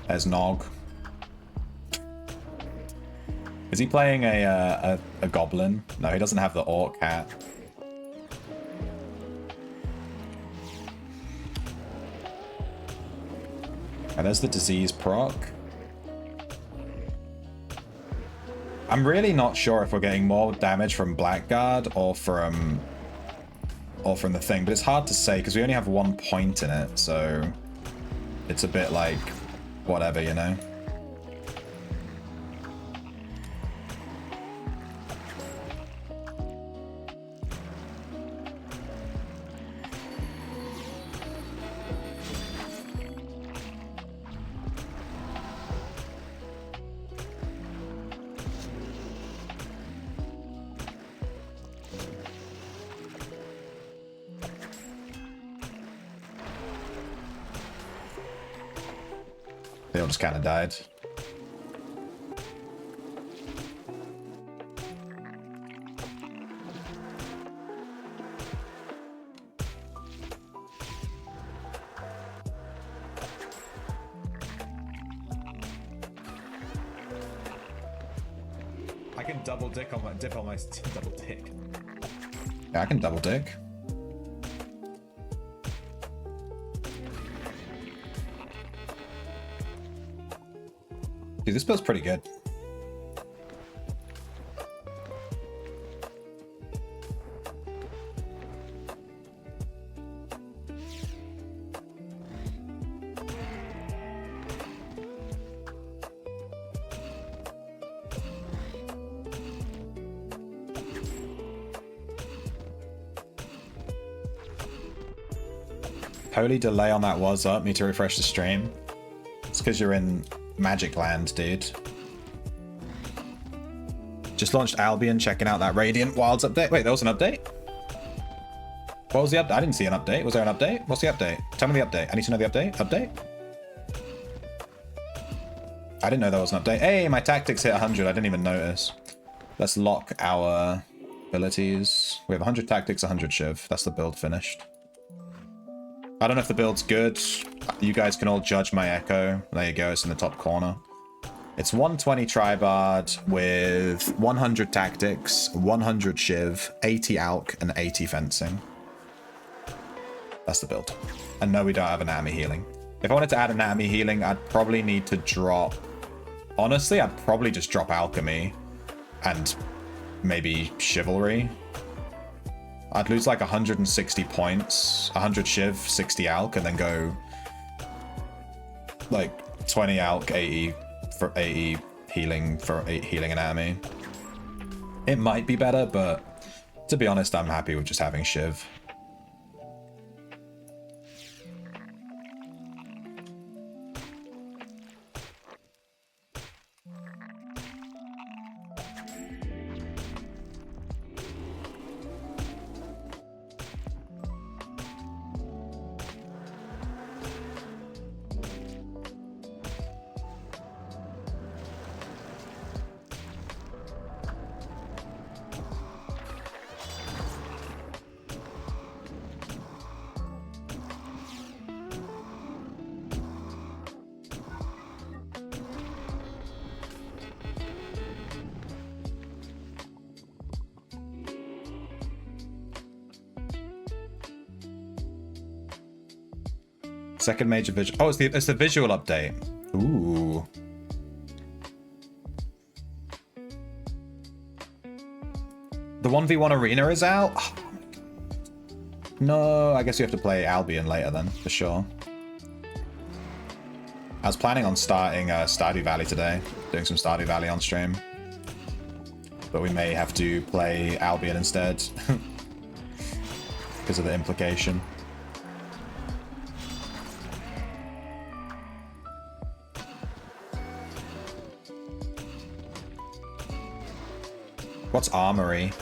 There's Nog. Is he playing a goblin? No, he doesn't have the orc hat. And there's the disease proc. I'm really not sure if we're getting more damage from Blackguard or from the thing, but it's hard to say because we only have 1 point in it, so it's a bit like whatever, you know. They all just kind of died. I can double dip on my double dick. Yeah, I can double dick. Dude, this build's pretty good. Holy delay on that was up. Need to refresh the stream. It's because you're in Magic Land, dude. Just launched Albion, checking out that Radiant Wilds update. Wait, there was an update? What was the update? I didn't see an update. Was there an update? What's the update? Tell me the update. I need to know the update. Update? I didn't know there was an update. Hey, my tactics hit 100. I didn't even notice. Let's lock our abilities. We have 100 tactics, 100 shiv. That's the build finished. I don't know if the build's good. You guys can all judge my echo. There you go, it's in the top corner. It's 120 tribard with 100 tactics, 100 shiv, 80 alch, and 80 fencing. That's the build. And no, we don't have anatomy healing. If I wanted to add anatomy healing, I'd probably need to drop... Honestly, I'd probably just drop alchemy and maybe chivalry. I'd lose like 160 points, 100 Shiv, 60 Alk, and then go like 20 Alk, 80 for 80 healing for 8 healing an enemy. It might be better, but to be honest, I'm happy with just having Shiv. Second major visual. Oh, it's the visual update. Ooh. The 1v1 arena is out? Oh, no, I guess you have to play Albion later then, for sure. I was planning on starting Stardew Valley today, doing some Stardew Valley on stream. But we may have to play Albion instead. Because of the implication. What's Armory?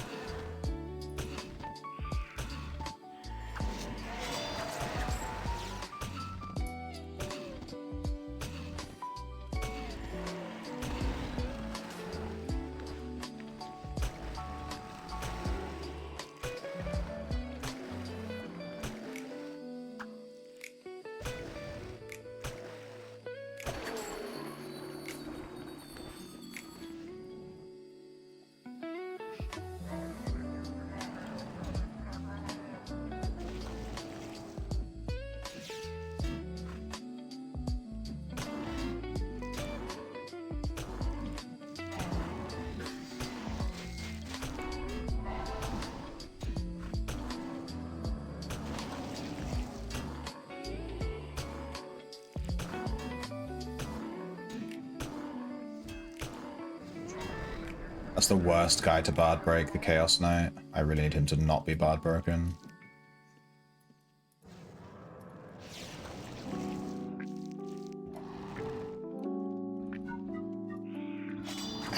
That's the worst guy to Bard break, the Chaos Knight. I really need him to not be Bard broken.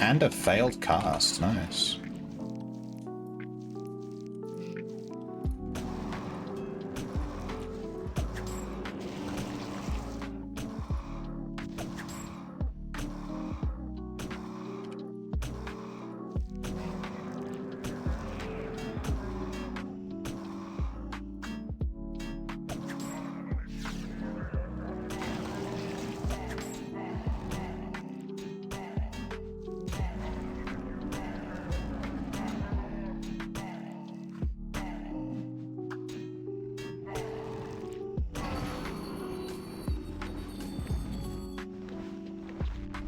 And a failed cast, nice.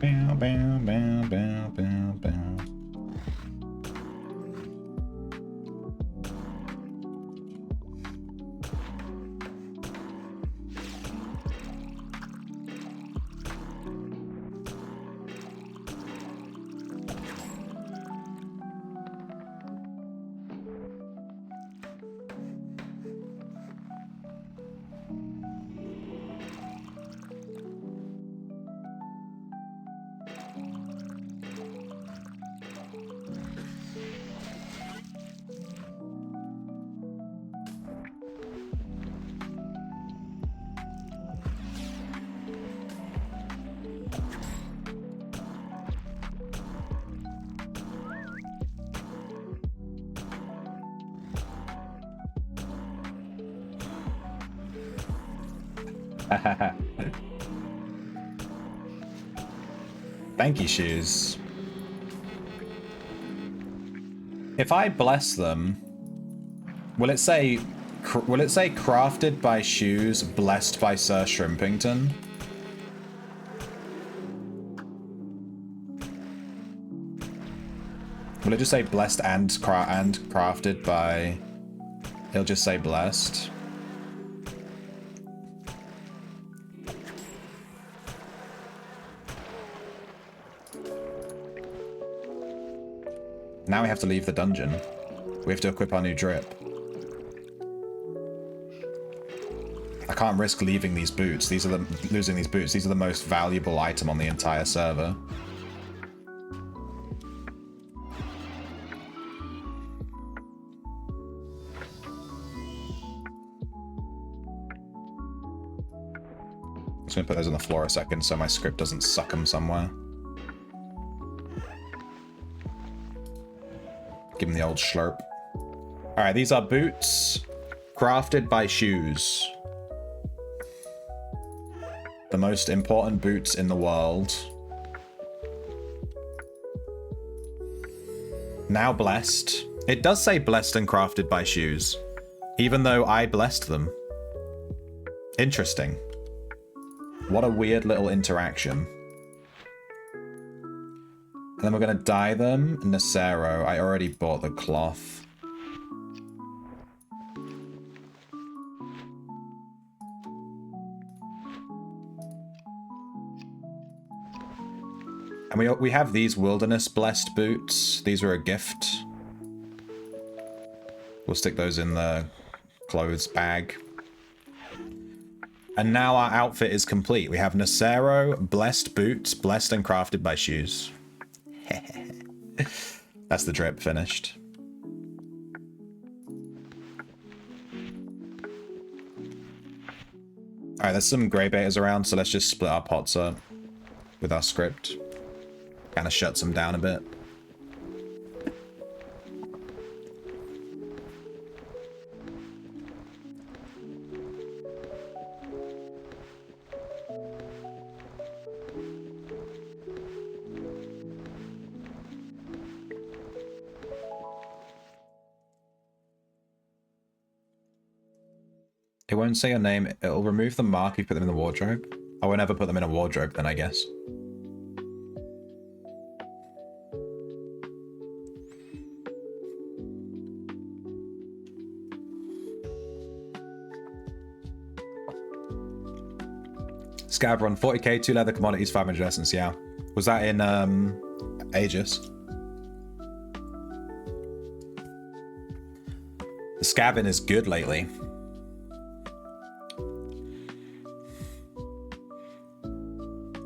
Bow, bow, bow, bow, bow, bow. Thank you, Shoes. If I bless them, will it say crafted by Shoes, blessed by Sir Shrimpington? Will it just say blessed and crafted by He'll just say blessed. Now we have to leave the dungeon. We have to equip our new drip. I can't risk leaving these boots. Losing these boots. These are the most valuable item on the entire server. Just gonna put those on the floor a second so my script doesn't suck them somewhere. Give them the old slurp. Alright, these are boots crafted by shoes. The most important boots in the world. Now blessed. It does say blessed and crafted by shoes, even though I blessed them. Interesting. What a weird little interaction. And then we're going to dye them. Nacero. I already bought the cloth. And we have these wilderness blessed boots. These are a gift. We'll stick those in the clothes bag. And now our outfit is complete. We have Nacero, blessed boots, blessed and crafted by shoes. That's the drip finished. Alright, there's some grey betas around, so let's just split our pots up with our script. Kind of shuts them down a bit. It won't say your name. It'll remove the mark if you put them in the wardrobe. I won't ever put them in a wardrobe then, I guess. Scav run 40k, 2 leather commodities, 500 essence, yeah. Was that in Aegis? The scavin is good lately.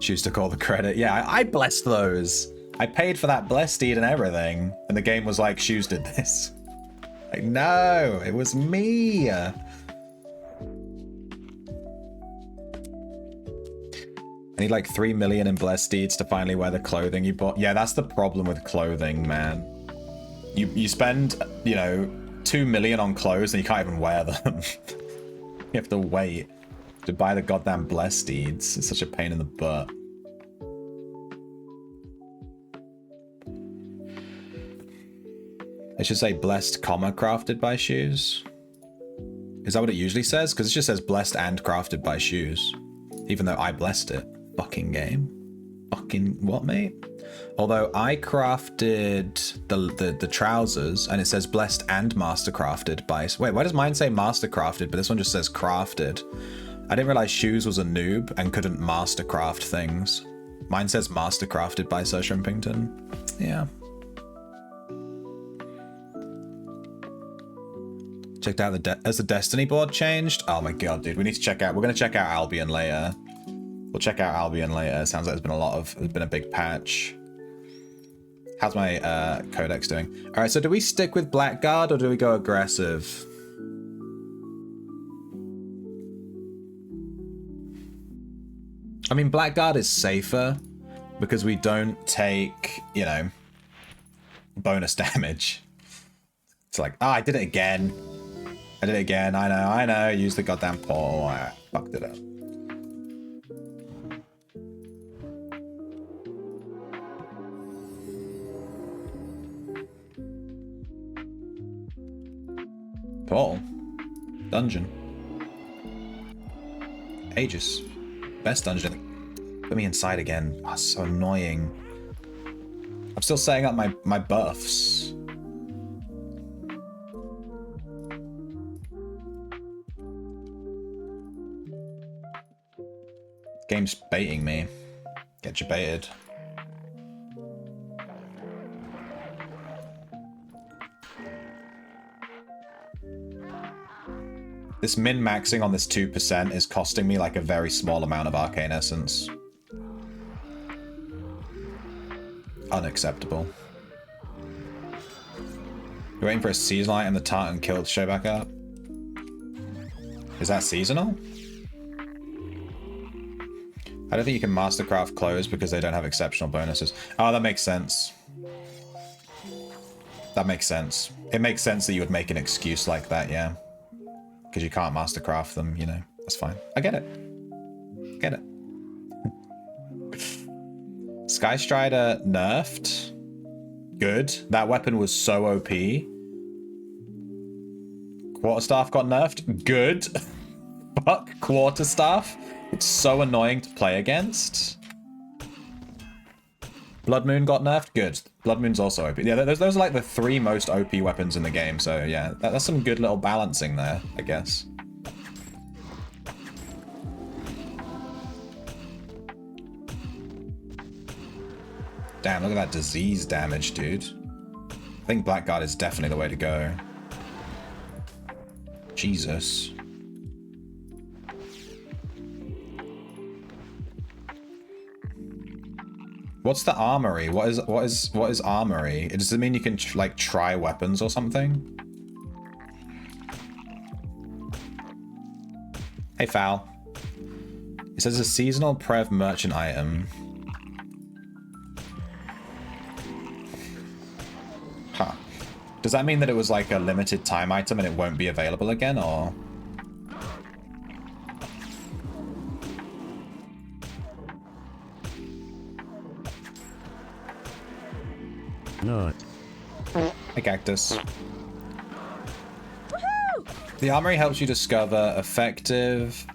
Choose to call the credit. Yeah, I blessed those. I paid for that blessed deed and everything. And the game was like, Shoes did this. Like, no, it was me. I need like 3 million in blessed deeds to finally wear the clothing you bought. Yeah, that's the problem with clothing, man. You spend, you know, 2 million on clothes and you can't even wear them. You have to wait to buy the goddamn blessed deeds. It's such a pain in the butt. It should say blessed, comma, crafted by shoes. Is that what it usually says? Because it just says blessed and crafted by shoes. Even though I blessed it. Fucking game. Fucking what, mate? Although I crafted the trousers and it says blessed and mastercrafted by... Wait, why does mine say mastercrafted but this one just says crafted? I didn't realize Shoes was a noob and couldn't mastercraft things. Mine says mastercrafted by Sir Shrimpington. Yeah. Checked out has the Destiny board changed? Oh my god, dude. We need to check out... We're going to check out Albion later. We'll check out Albion later. Sounds like there's been a big patch. How's my codex doing? All right, so do we stick with Blackguard or do we go aggressive? I mean, Blackguard is safer because we don't take, you know, bonus damage. It's like, I did it again. I did it again. I know. Use the goddamn portal. I fucked it up. Portal. Dungeon. Aegis. Best dungeon. Put me inside again. Oh, so annoying. I'm still setting up my buffs. Game's baiting me. Get you baited. This min-maxing on this 2% is costing me like a very small amount of arcane essence. Unacceptable. You're waiting for a seasonal item, the tartan kilt to show back up? Is that seasonal? I don't think you can mastercraft clothes because they don't have exceptional bonuses. Oh, that makes sense. That makes sense. It makes sense that you would make an excuse like that, yeah. Because you can't mastercraft them, you know. That's fine. I get it. Get it. Skystrider nerfed. Good. That weapon was so OP. Quarterstaff got nerfed. Good. Fuck Quarterstaff. It's so annoying to play against. Blood Moon got nerfed. Good. Blood Moon's also OP. Yeah, those are like the 3 most OP weapons in the game. So yeah, that's some good little balancing there, I guess. Damn, look at that disease damage, dude. I think Blackguard is definitely the way to go. Jesus. What's the armory? What is armory? Does it mean you can like try weapons or something? Hey, Foul. It says a seasonal Prev merchant item. Huh. Does that mean that it was like a limited time item and it won't be available again, or? No. Hey, Cactus. The armory helps you discover effective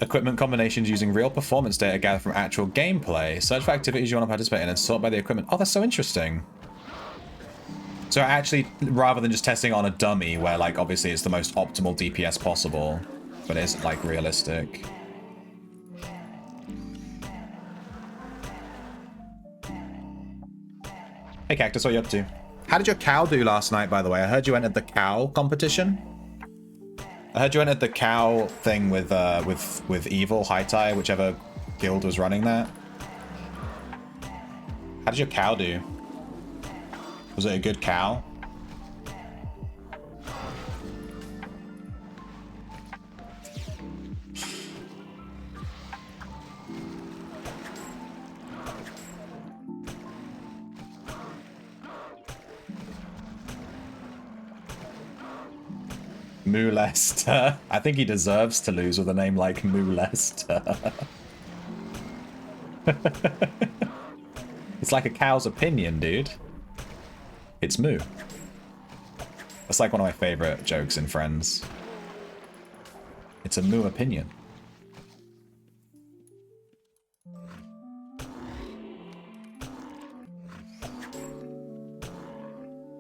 equipment combinations using real performance data gathered from actual gameplay. Search for activities you want to participate in and sort by the equipment. Oh, that's so interesting. So actually, rather than just testing on a dummy where, like, obviously it's the most optimal DPS possible, but it isn't, like, realistic. Hey, Cactus, what are you up to? How did your cow do last night, by the way? I heard you entered the cow competition. I heard you entered the cow thing with Evil, Haitai, whichever guild was running that. How did your cow do? Was it a good cow? Moo Lester. I think he deserves to lose with a name like Moo Lester. It's like a cow's opinion, dude. It's Moo. That's like one of my favorite jokes in Friends. It's a Moo opinion.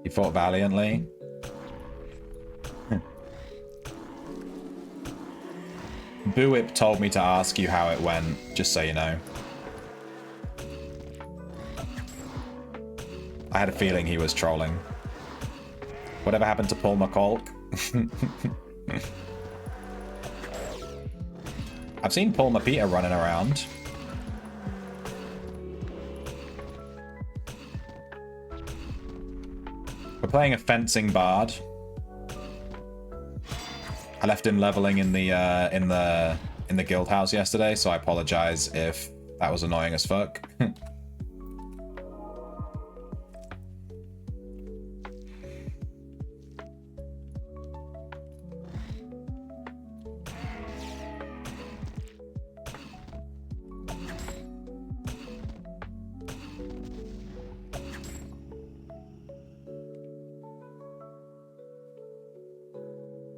He fought valiantly. Buwip told me to ask you how it went, just so you know. I had a feeling he was trolling. Whatever happened to Paul McCulk? I've seen Paul Mapita running around. We're playing a fencing bard. I left him leveling in the guild house yesterday, so I apologize if that was annoying as fuck.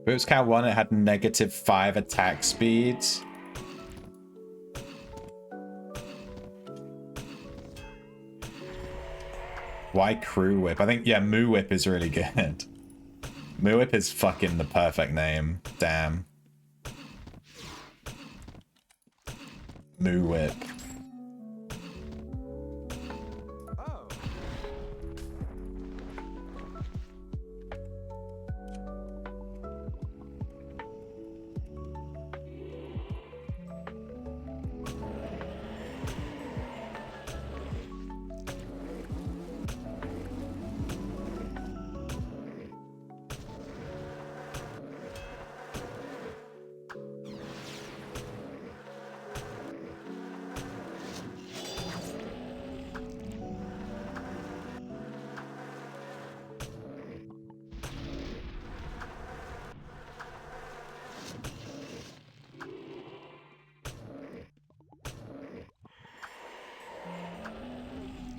If it was Cow 1, it had -5 attack speeds. Why Crew Whip? I think, yeah, Moo Whip is really good. Moo Whip is fucking the perfect name. Damn. Moo whip.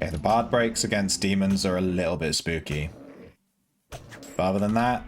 Okay, the bard breaks against demons are a little bit spooky. But other than that...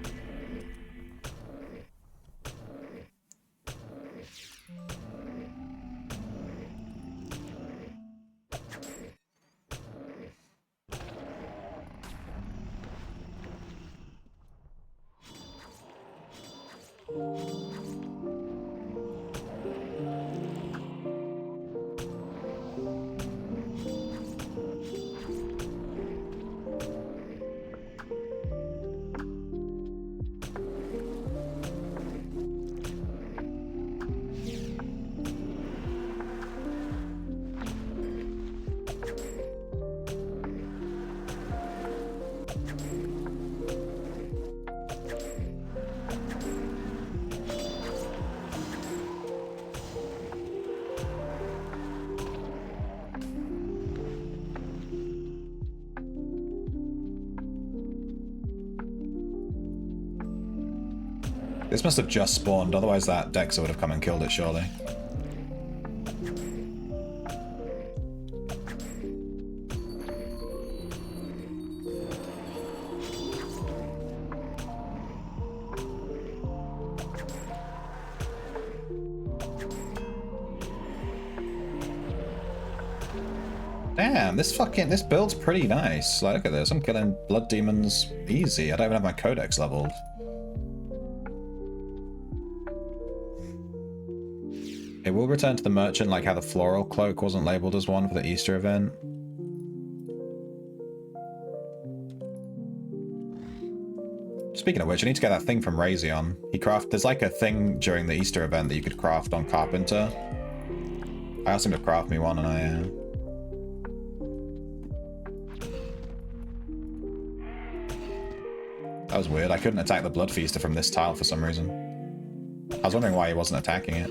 This must have just spawned, otherwise that Dexa would have come and killed it, surely. Damn, this build's pretty nice. Like, look at this, I'm killing blood demons easy. I don't even have my codex leveled. It will return to the merchant like how the floral cloak wasn't labeled as one for the Easter event. Speaking of which, I need to get that thing from Razion. There's like a thing during the Easter event that you could craft on Carpenter. I asked him to craft me one and I That was weird. I couldn't attack the Blood Feaster from this tile for some reason. I was wondering why he wasn't attacking it.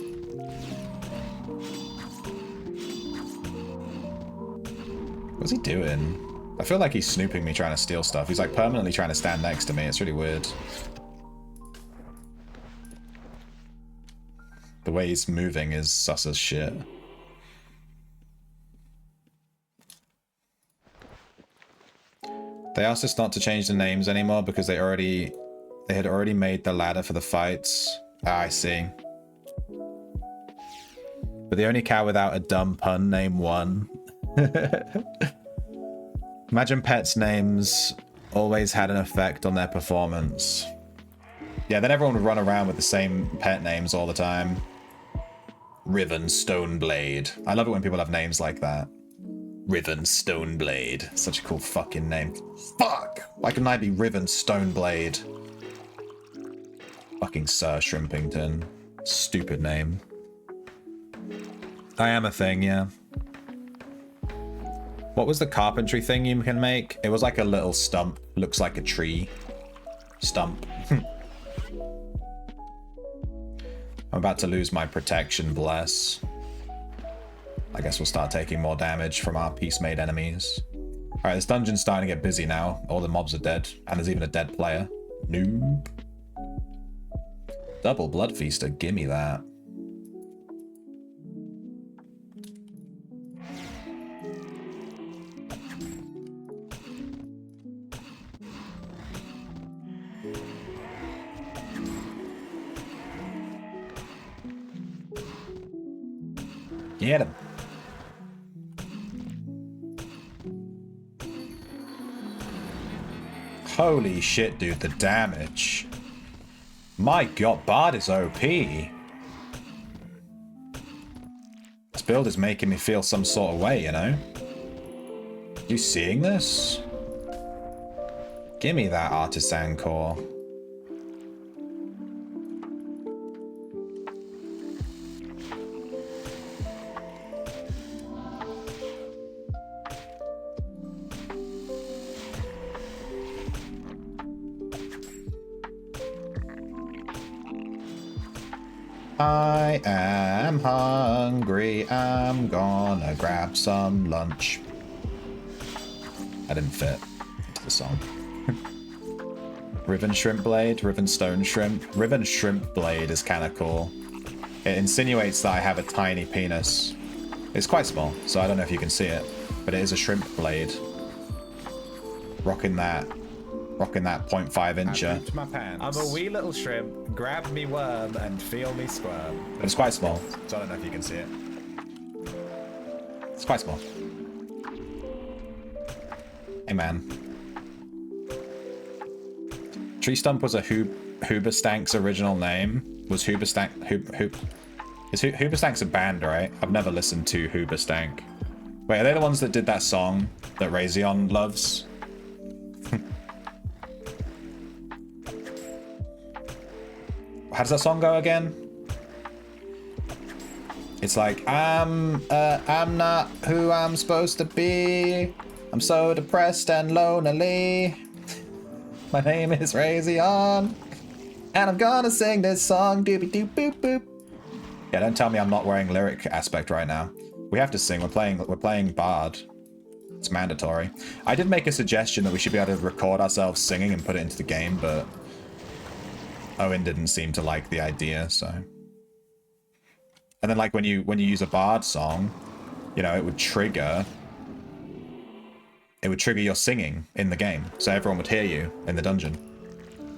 What's he doing? I feel like he's snooping me trying to steal stuff. He's like permanently trying to stand next to me. It's really weird. The way he's moving is sus as shit. They asked us not to change the names anymore because they had already made the ladder for the fights. Ah, I see. But the only cow without a dumb pun name won. Imagine pets' names always had an effect on their performance. Yeah, then everyone would run around with the same pet names all the time. Riven Stoneblade. I love it when people have names like that. Riven Stoneblade. Such a cool fucking name. Fuck! Why couldn't I be Riven Stoneblade? Fucking Sir Shrimpington. Stupid name. I am a thing, yeah. What was the carpentry thing you can make? It was like a little stump. Looks like a tree. Stump. I'm about to lose my protection, bless. I guess we'll start taking more damage from our peace-made enemies. Alright, this dungeon's starting to get busy now. All the mobs are dead. And there's even a dead player. Noob. Double Blood Feaster, gimme that. Get him. Holy shit, dude, the damage. My god, Bard is OP. This build is making me feel some sort of way, you know? You seeing this? Give me that artisan core. I am hungry, I'm gonna grab some lunch. I didn't fit into the song. Riven shrimp blade, riven stone shrimp. Riven shrimp blade is kind of cool. It insinuates that I have a tiny penis. It's quite small, so I don't know if you can see it, but it is a shrimp blade. Rocking that 0.5 incher. I pooped my pants. I'm a wee little shrimp. Grab me worm and feel me squirm. But it's quite small. So I don't know if you can see it. It's quite small. Hey man. Tree Stump was a Hoobastank's original name. Was Hoobastank is Hoobastank's a band, right? I've never listened to Hoobastank. Wait, are they the ones that did that song that Razion loves? How does that song go again? It's like, I'm not who I'm supposed to be. I'm so depressed and lonely. My name is Razion, and I'm gonna sing this song. Doobie doop boop boop. Yeah, don't tell me I'm not wearing lyric aspect right now. We have to sing. We're playing Bard. It's mandatory. I did make a suggestion that we should be able to record ourselves singing and put it into the game, but Owen didn't seem to like the idea, so. And then like when you use a Bard song, you know, it would trigger your singing in the game, so everyone would hear you in the dungeon.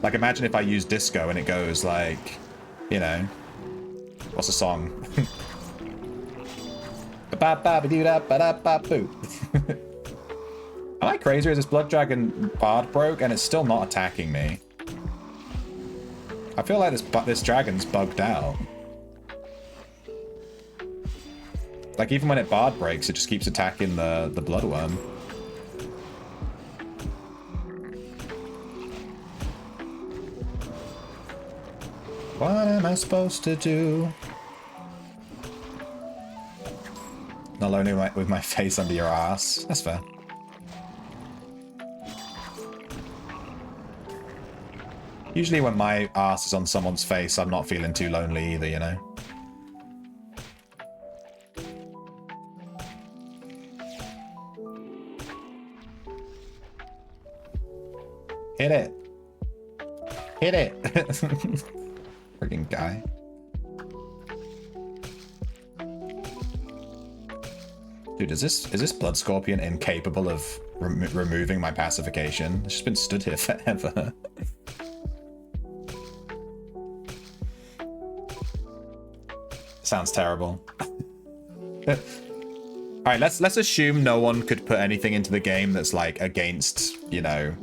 Like imagine if I use disco and it goes like, you know, what's the song? Am I crazy? Is this Blood Dragon Bard broke and it's still not attacking me? I feel like this dragon's bugged out. Like even when it Bard breaks, it just keeps attacking the Bloodworm. What am I supposed to do? Not only with my face under your ass. That's fair. Usually when my ass is on someone's face, I'm not feeling too lonely either, you know? Hit it. Hit it. Freaking guy. Dude, is this Blood Scorpion incapable of removing my pacification? It's just been stood here forever. Sounds terrible. Alright, let's assume no one could put anything into the game that's like against, you know.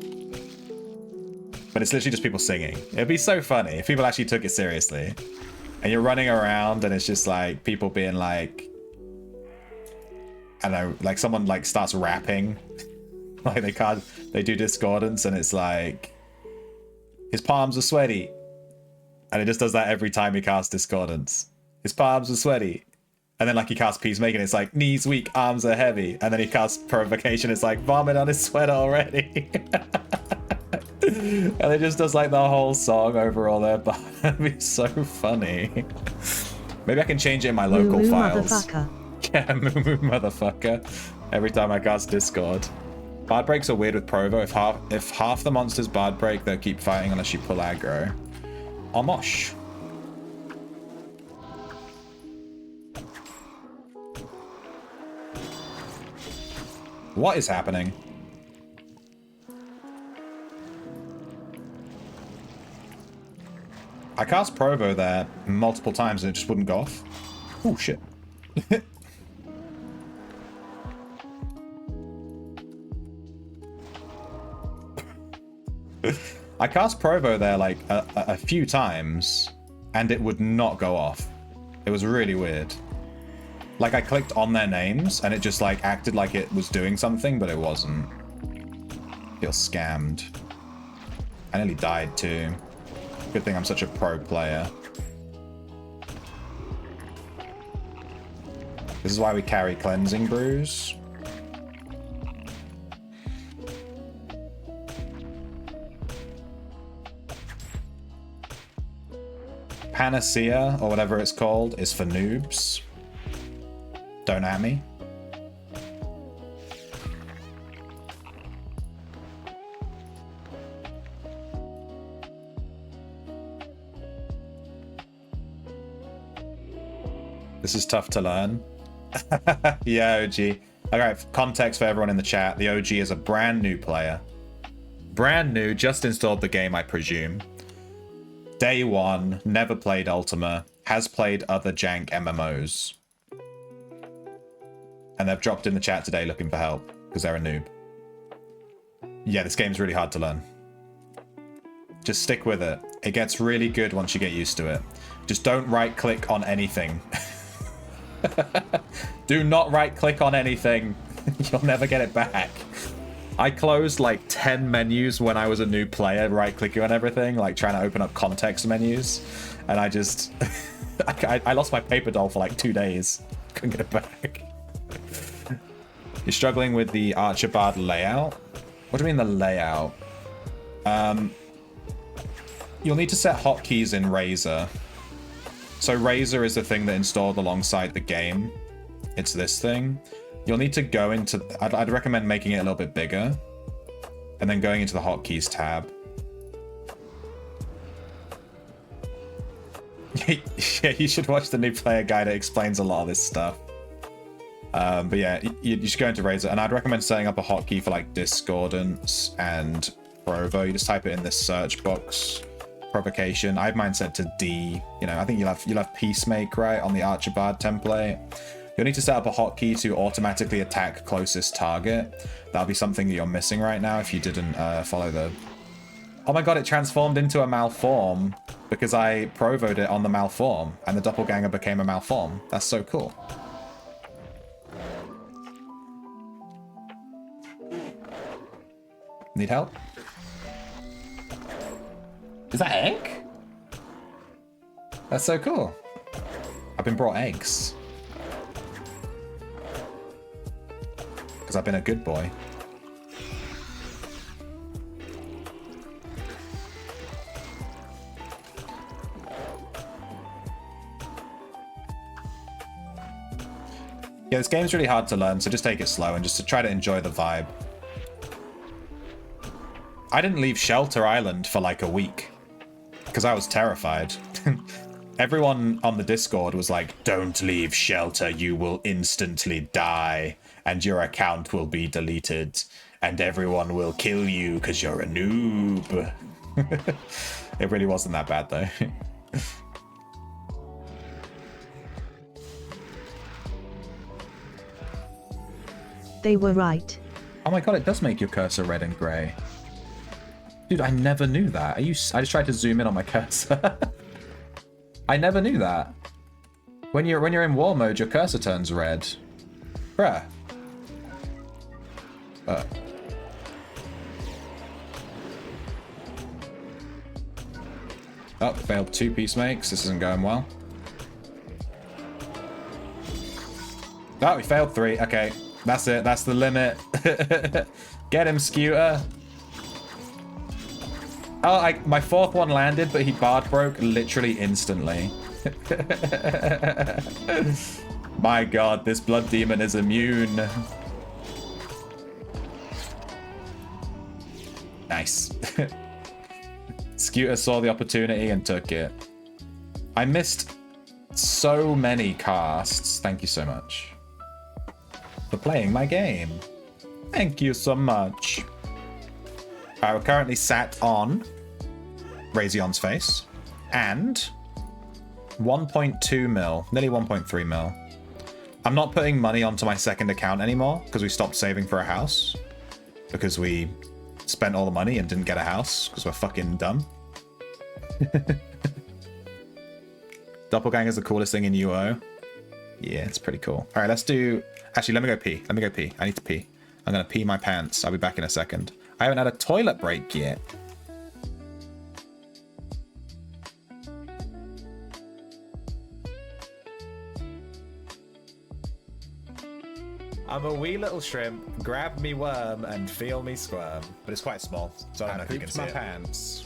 But it's literally just people singing. It'd be so funny if people actually took it seriously. And you're running around and it's just like people being like, I don't know, like someone like starts rapping. Like they do discordance and it's like, his palms are sweaty. And it just does that every time he casts discordance. His palms are sweaty. And then like he casts Peacemaker and it's like, knees weak, arms are heavy. And then he casts Purification, it's like, vomit on his sweater already. And it just does like the whole song over all there, but it'd be so funny. Maybe I can change it in my local Moo files. motherfucker. Yeah, moo motherfucker. Every time I cast Discord. Bard breaks are weird with Provo. If half the monsters Bard break, they'll keep fighting unless you pull aggro. Omosh. What is happening? I cast Provo there multiple times and it just wouldn't go off. Oh shit. I cast Provo there like a few times and it would not go off. It was really weird. Like, I clicked on their names, and it just, like, acted like it was doing something, but it wasn't. I feel scammed. I nearly died, too. Good thing I'm such a pro player. This is why we carry Cleansing Brews. Panacea, or whatever it's called, is for noobs. Don't at me. This is tough to learn. Yeah, OG. Alright, context for everyone in the chat. The OG is a brand new player. Brand new, just installed the game, I presume. Day one, never played Ultima, has played other jank MMOs. And they've dropped in the chat today looking for help, because they're a noob. Yeah, this game's really hard to learn. Just stick with it. It gets really good once you get used to it. Just don't right-click on anything. Do not right-click on anything. You'll never get it back. I closed like 10 menus when I was a new player, right-clicking on everything, like trying to open up context menus. And I just... I lost my paper doll for like 2 days. Couldn't get it back. You're struggling with the Archibald layout? What do you mean the layout? You'll need to set hotkeys in Razer. So Razer is the thing that installed alongside the game. It's this thing. You'll need to go into... I'd recommend making it a little bit bigger. And then going into the hotkeys tab. Yeah, you should watch the new player guide. It explains a lot of this stuff. But yeah, you should go into Razer. And I'd recommend setting up a hotkey for like Discordance and Provo. You just type it in this search box. Provocation. I have mine set to D. You know, I think you'll have Peacemake, right, on the Archibald template. You'll need to set up a hotkey to automatically attack closest target. That'll be something that you're missing right now if you didn't follow the... Oh my god, it transformed into a malform because I provoed it on the malform and the doppelganger became a malform. That's so cool. Need help? Is that egg? That's so cool. I've been brought eggs. Because I've been a good boy. Yeah, this game's really hard to learn, so just take it slow and just to try to enjoy the vibe. I didn't leave Shelter Island for like a week. Because I was terrified. Everyone on the Discord was like, don't leave Shelter, you will instantly die. And your account will be deleted. And everyone will kill you because you're a noob. It really wasn't that bad though. They were right. Oh my god, it does make your cursor red and grey. Dude, I never knew that. I just tried to zoom in on my cursor. I never knew that. When you're in war mode, your cursor turns red. Bruh. Oh, failed 2 peacemakes. This isn't going well. Oh, we failed 3. Okay, that's it. That's the limit. Get him, Scooter. Oh, my 4th one landed, but he bard broke literally instantly. My god, this blood demon is immune. Nice. Scooter saw the opportunity and took it. I missed so many casts. Thank you so much for playing my game. Thank you so much. We're currently sat on Razion's face and 1.2 mil, nearly 1.3 mil. I'm not putting money onto my second account anymore because we stopped saving for a house because we spent all the money and didn't get a house because we're fucking dumb. Doppelganger's the coolest thing in UO. Yeah, it's pretty cool. All right, let's do... Actually, let me go pee. Let me go pee. I need to pee. I'm going to pee my pants. I'll be back in a second. I haven't had a toilet break yet. I'm a wee little shrimp. Grab me worm and feel me squirm. But it's quite small, so I don't know if you can see my it. pants.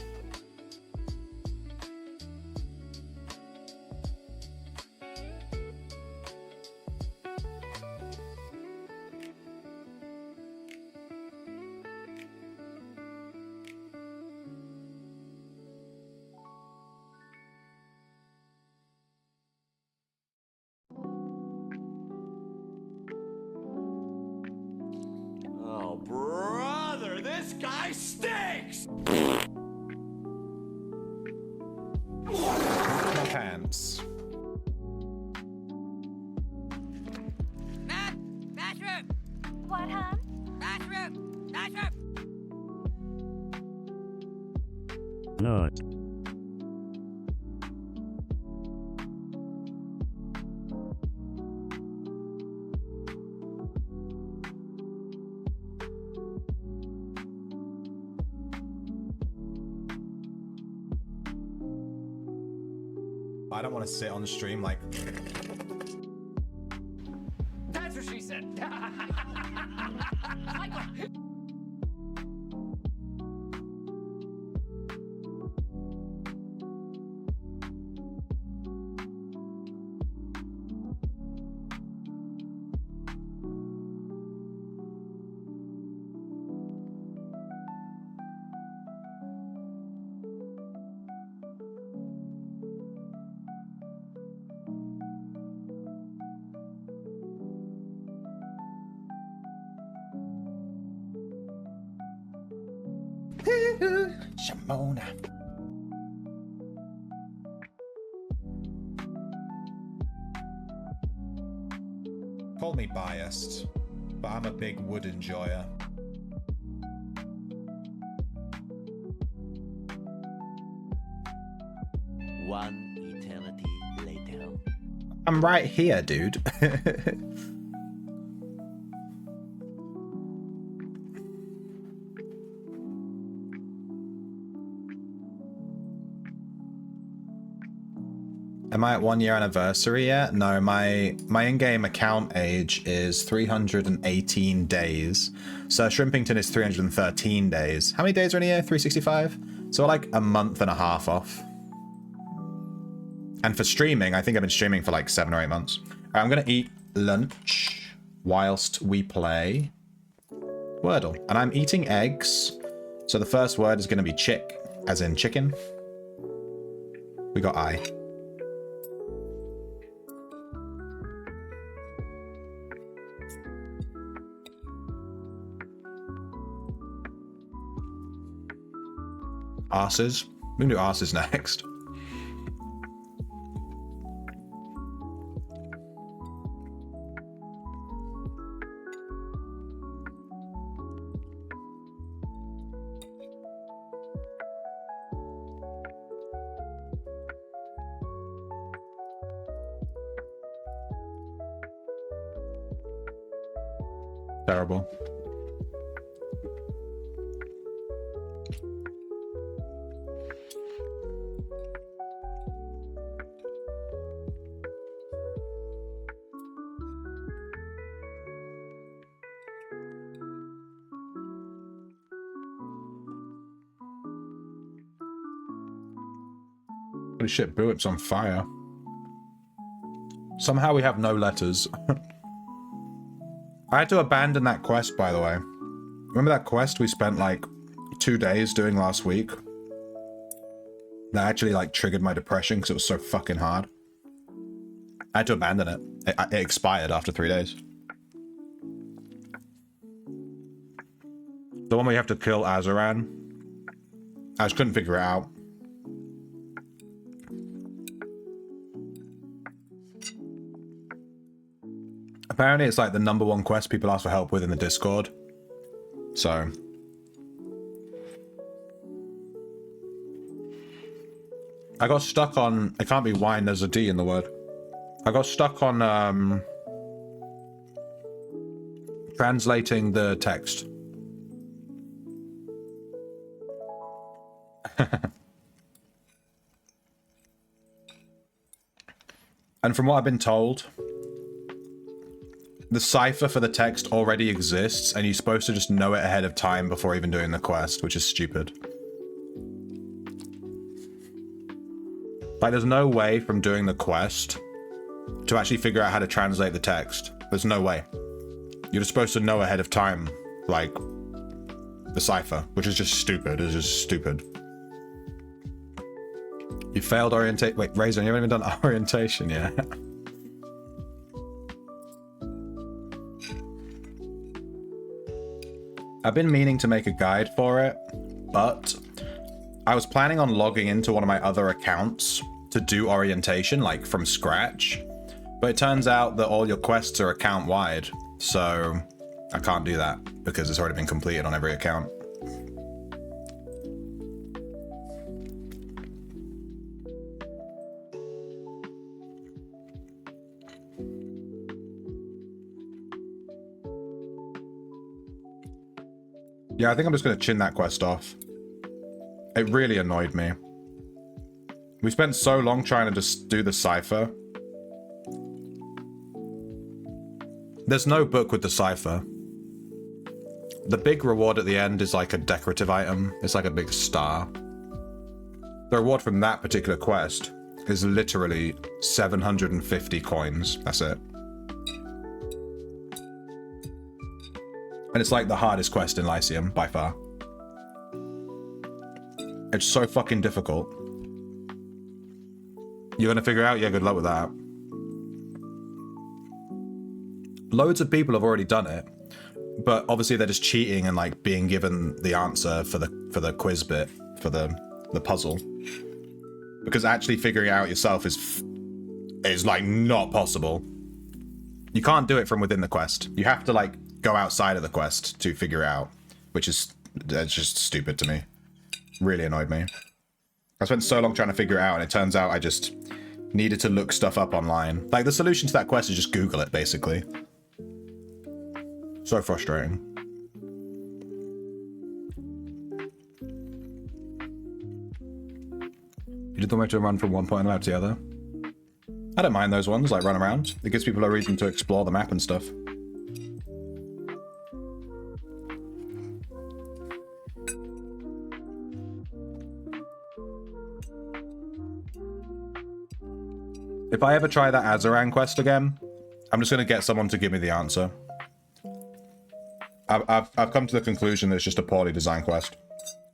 Oh, brother, this guy stinks! My pants. Bathroom! What, hon? Bathroom! Bathroom! Not. I don't want to sit on the stream like... That's what she said. Shamona. Call me biased, but I'm a big wood enjoyer. One eternity later. I'm right here, dude. Am I at 1 year anniversary yet? No, my in-game account age is 318 days. So Shrimpington is 313 days. How many days are in a year? 365? So like a month and a half off. And for streaming, I think I've been streaming for like 7 or 8 months. Right, I'm gonna eat lunch whilst we play Wordle. And I'm eating eggs. So the first word is gonna be chick, as in chicken. We got I. Arses. We can do arses next. Terrible. Holy shit, Buip's on fire. Somehow we have no letters. I had to abandon that quest, by the way. Remember that quest we spent like 2 days doing last week? That actually like triggered my depression because it was so fucking hard. I had to abandon it. It expired after 3 days. The one where you have to kill Azaran. I just couldn't figure it out. Apparently it's like the #1 quest people ask for help with in the Discord. So. I got stuck on, it can't be wine, there's a D in the word. I got stuck on translating the text. And from what I've been told, the cipher for the text already exists, and you're supposed to just know it ahead of time before even doing the quest, which is stupid. Like, there's no way from doing the quest to actually figure out how to translate the text. There's no way. You're just supposed to know ahead of time, like, the cipher, which is just stupid. It's just stupid. You failed orientation. Wait, Razor, you haven't even done orientation yet. I've been meaning to make a guide for it, but I was planning on logging into one of my other accounts to do orientation, like from scratch. But it turns out that all your quests are account-wide, so I can't do that because it's already been completed on every account. Yeah, I think I'm just going to chin that quest off. It really annoyed me. We spent so long trying to just do the cipher. There's no book with the cipher. The big reward at the end is like a decorative item. It's like a big star. The reward from that particular quest is literally 750 coins. That's it. And it's like the hardest quest in Lyceum, by far. It's so fucking difficult. You're gonna figure it out? Yeah, good luck with that. Loads of people have already done it, but obviously they're just cheating and like being given the answer for the quiz bit, for the puzzle. Because actually figuring it out yourself is like not possible. You can't do it from within the quest. You have to like go outside of the quest to figure it out, which is just stupid to me. Really annoyed me. I spent so long trying to figure it out, and it turns out I just needed to look stuff up online. Like, the solution to that quest is just Google it, basically. So frustrating. You did the way to run from one point of the map to the other? I don't mind those ones, like run around. It gives people a reason to explore the map and stuff. If I ever try that Azaran quest again, I'm just going to get someone to give me the answer. I've come to the conclusion that it's just a poorly designed quest.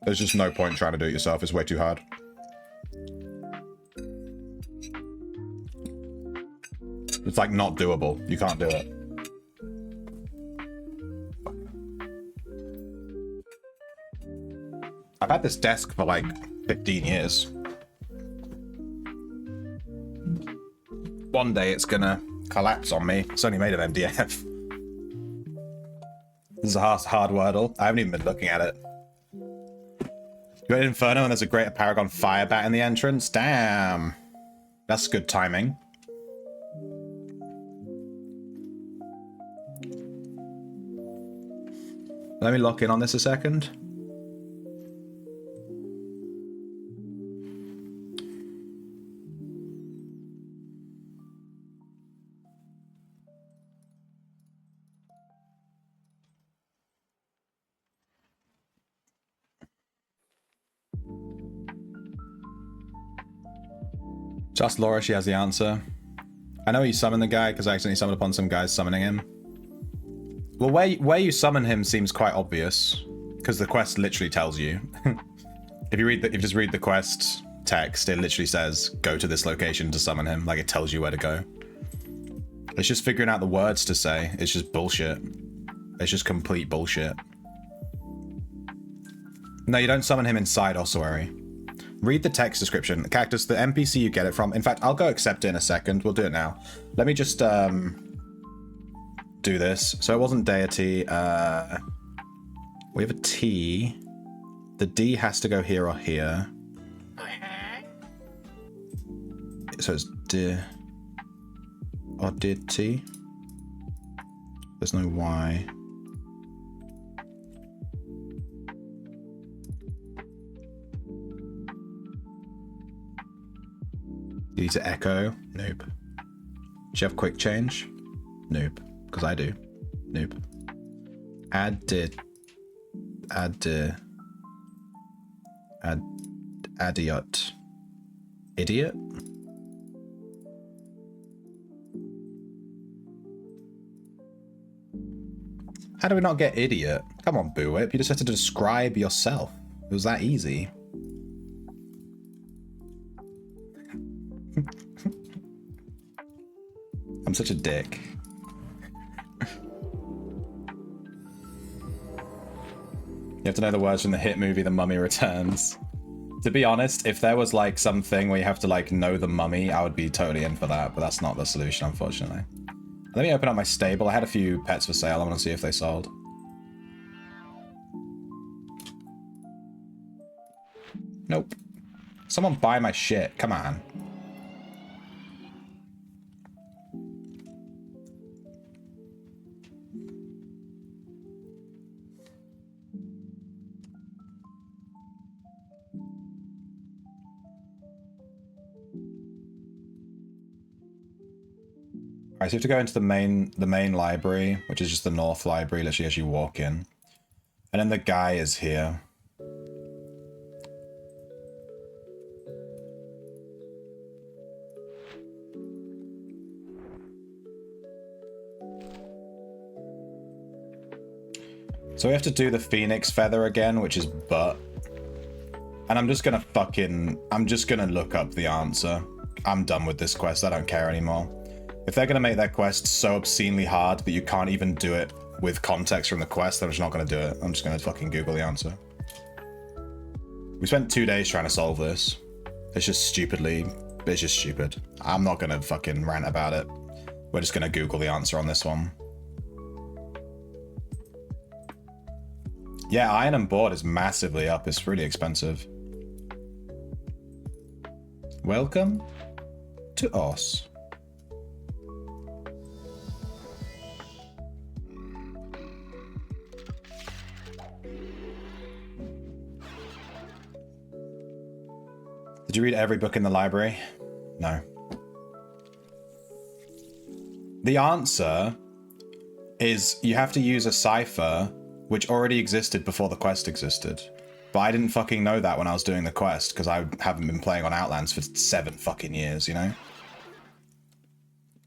There's just no point trying to do it yourself. It's way too hard. It's like not doable. You can't do it. I've had this desk for like 15 years. One day it's gonna collapse on me. It's only made of MDF. This is a hard wordle. I haven't even been looking at it. You're at Inferno and there's a Greater Paragon fire bat in the entrance? Damn. That's good timing. Let me lock in on this a second. Just Laura, she has the answer. I know you summoned the guy because I accidentally summoned upon some guys summoning him. Well, where you summon him seems quite obvious because the quest literally tells you. If you just read the quest text, it literally says go to this location to summon him. Like, it tells you where to go. It's just figuring out the words to say. It's just bullshit. It's just complete bullshit. No, you don't summon him inside Ossuary. Read the text description. Cactus, the NPC you get it from. In fact, I'll go accept it in a second. We'll do it now. Let me just do this. So it wasn't deity. We have a T. The D has to go here or here. So it's D. oddity. There's no Y. You need to echo? Nope. Do you have quick change? Nope. Because I do. Nope. Addiot. Idiot? How do we not get idiot? Come on, Boo Whip. You just have to describe yourself. It was that easy. I'm such a dick. You have to know the words from the hit movie The Mummy Returns. To be honest, if there was like something where you have to like know the mummy, I would be totally in for that, but that's not the solution, unfortunately. Let me open up my stable. I had a few pets for sale. I want to see if they sold. Nope. Someone buy my shit. Come on. Alright, so you have to go into the main library, which is just the North Library, literally as you walk in. And then the guy is here. So we have to do the Phoenix Feather again, which is butt. And I'm just gonna look up the answer. I'm done with this quest, I don't care anymore. If they're gonna make their quest so obscenely hard that you can't even do it with context from the quest, I'm just not gonna do it. I'm just gonna fucking Google the answer. We spent 2 days trying to solve this. It's just stupid. I'm not gonna fucking rant about it. We're just gonna Google the answer on this one. Yeah, iron and board is massively up. It's really expensive. Welcome to us. Did you read every book in the library? No. The answer is you have to use a cipher which already existed before the quest existed. But I didn't fucking know that when I was doing the quest, because I haven't been playing on Outlands for 7 fucking years, you know?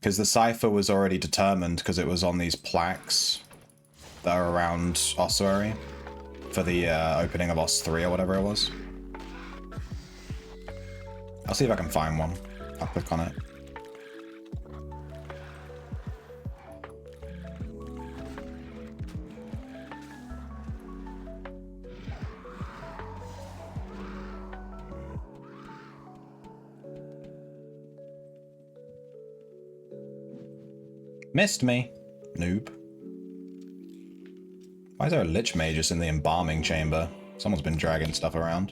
Because the cipher was already determined because it was on these plaques that are around Ossuary for the opening of Os 3 or whatever it was. I'll see if I can find one. I'll click on it. Missed me, noob. Why is there a Lich Magus in the embalming chamber? Someone's been dragging stuff around.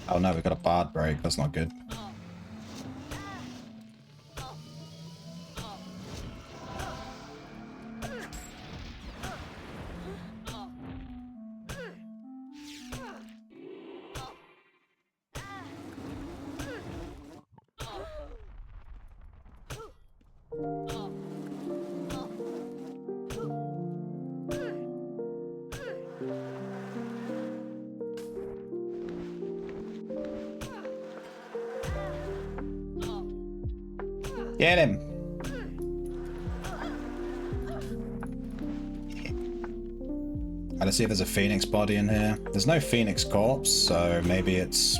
Oh no, we got a bard break. That's not good. Get him! Gotta see if there's a Phoenix body in here. There's no Phoenix corpse, so maybe it's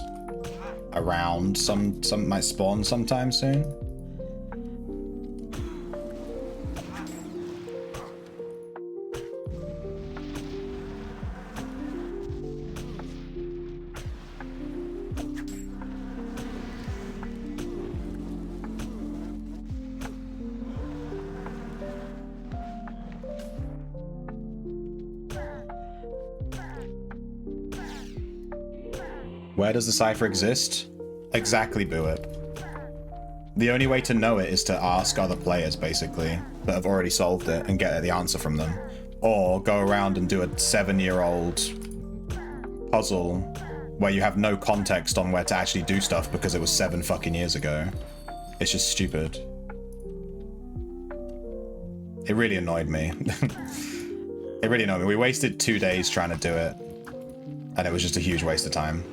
around. Some might spawn sometime soon. Where does the cipher exist? Exactly, Buip. The only way to know it is to ask other players, basically, that have already solved it and get the answer from them. Or go around and do a 7-year-old puzzle where you have no context on where to actually do stuff because it was 7 fucking years ago. It's just stupid. It really annoyed me. It really annoyed me. We wasted 2 days trying to do it, and it was just a huge waste of time.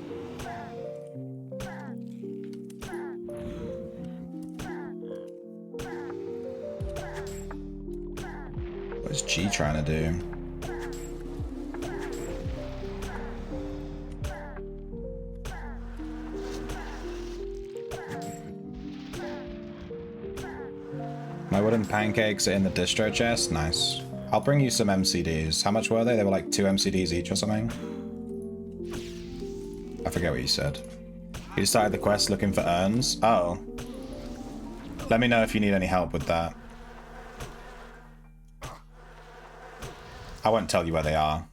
What's G trying to do? My wooden pancakes are in the distro chest. Nice. I'll bring you some MCDs. How much were they? They were like 2 MCDs each or something. I forget what you said. You started the quest looking for urns? Oh. Let me know if you need any help with that. I won't tell you where they are.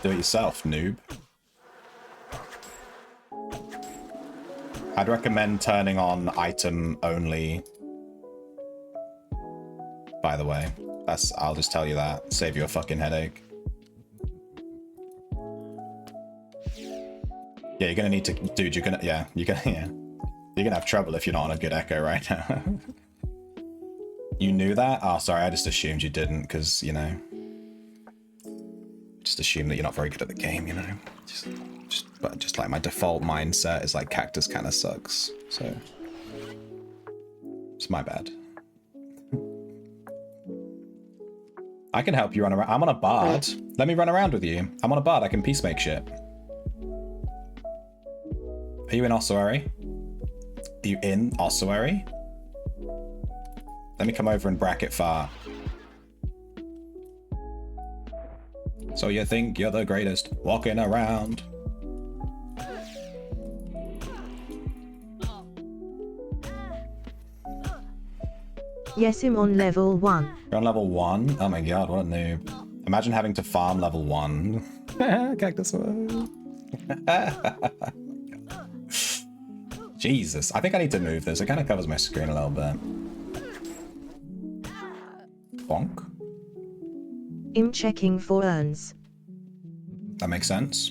Do it yourself, noob. I'd recommend turning on item only. By the way, I'll just tell you that. Save you a fucking headache. Yeah, you're gonna need to, dude. You're gonna have trouble if you're not on a good echo right now. You knew that? Oh, sorry. I just assumed you didn't, because you know. Just assume that you're not very good at the game, you know. Just like my default mindset is like cactus kind of sucks. So it's my bad. I can help you run around. I'm on a bard. Let me run around with you. I'm on a bard. I can peacemake shit. Are you in ossuary? Are you in ossuary? Let me come over and bracket fart. So you think you're the greatest walking around? Yes, I'm on level 1. You're on level 1? Oh my god, what a noob. Imagine having to farm level 1. Cactus. Jesus, I think I need to move this. It kind of covers my screen a little bit. Bonk. I'm checking for urns. That makes sense.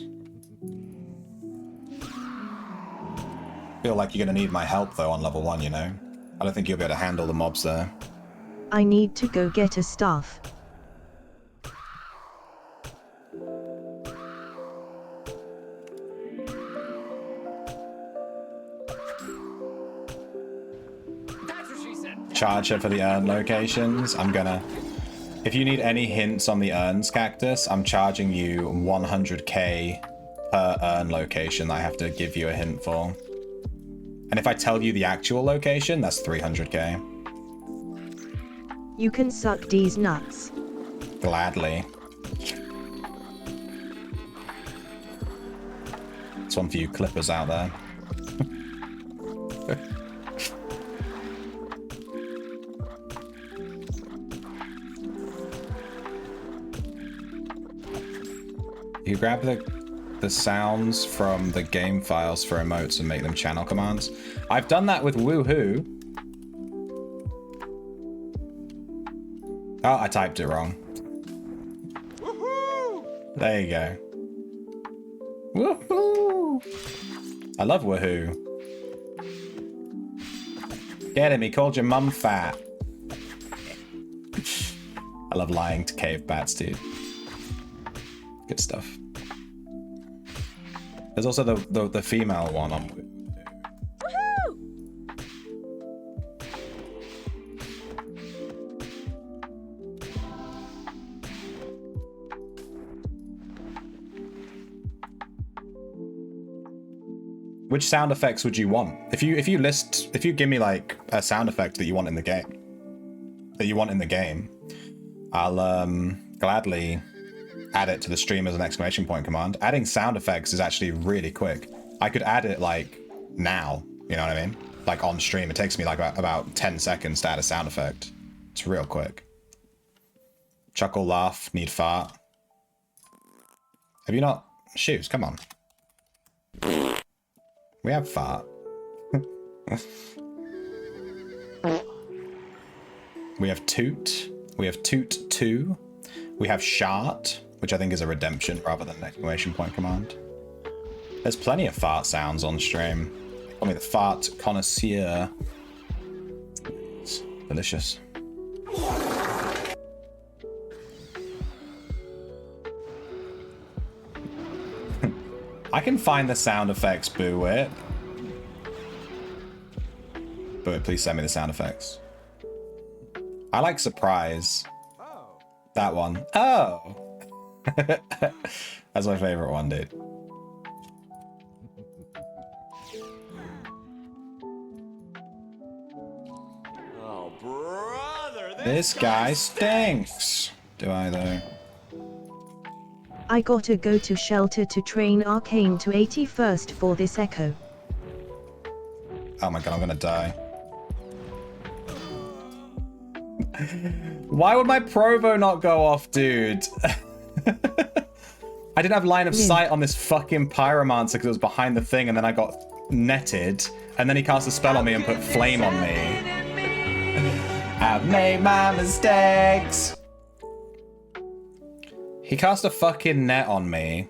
Feel like you're gonna need my help though on level 1, you know? I don't think you'll be able to handle the mobs there. I need to go get a staff. That's what she said. Charge her for the urn locations. I'm gonna... If you need any hints on the urns, Cactus, I'm charging you 100k per urn location that I have to give you a hint for. And if I tell you the actual location, that's 300k. You can suck these nuts. Gladly. It's one for you clippers out there. You grab the sounds from the game files for emotes and make them channel commands. I've done that with woohoo. Oh, I typed it wrong. Woohoo! There you go. Woohoo! I love woohoo. Get him, he called your mum fat. I love lying to cave bats, dude. Good stuff. There's also the female one on. Woohoo! Which sound effects would you want? If you give me like a sound effect that you want in the game, I'll gladly add it to the stream as an exclamation point command. Adding sound effects is actually really quick. I could add it like now, you know what I mean? Like on stream. It takes me like about 10 seconds to add a sound effect. It's real quick. Chuckle, laugh, need fart. Have you not? Shoes, come on. We have fart. We have toot. We have toot 2. We have shart, which I think is a redemption rather than an exclamation point command. There's plenty of fart sounds on stream. Call me the fart connoisseur. It's delicious. I can find the sound effects, Boo Whip. Boo Whip, please send me the sound effects. I like surprise. Oh. That one. Oh! That's my favorite one, dude. Oh, brother, This guy stinks. Do I, though? I gotta go to shelter to train Arcane to 81st for this echo. Oh my god, I'm gonna die. Why would my provo not go off, dude? I didn't have line of sight on this fucking pyromancer because it was behind the thing, and then I got netted, and then he cast a spell on me and put flame on me. I've made my mistakes. He cast a fucking net on me.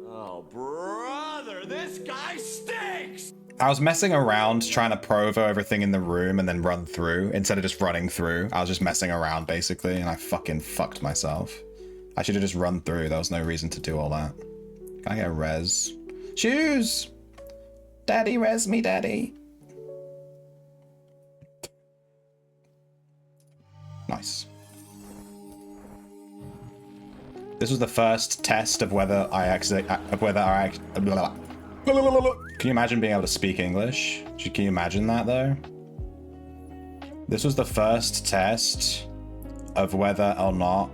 Oh, brother, this guy stinks! I was messing around trying to provo everything in the room and then run through instead of just running through. I was just messing around basically, and I fucking fucked myself. I should have just run through. There was no reason to do all that. Can I get a res? Shoes! Daddy, res me, daddy. Nice. This was the first test of whether I actually, Can you imagine being able to speak English? Can you imagine that though? This was the first test of whether or not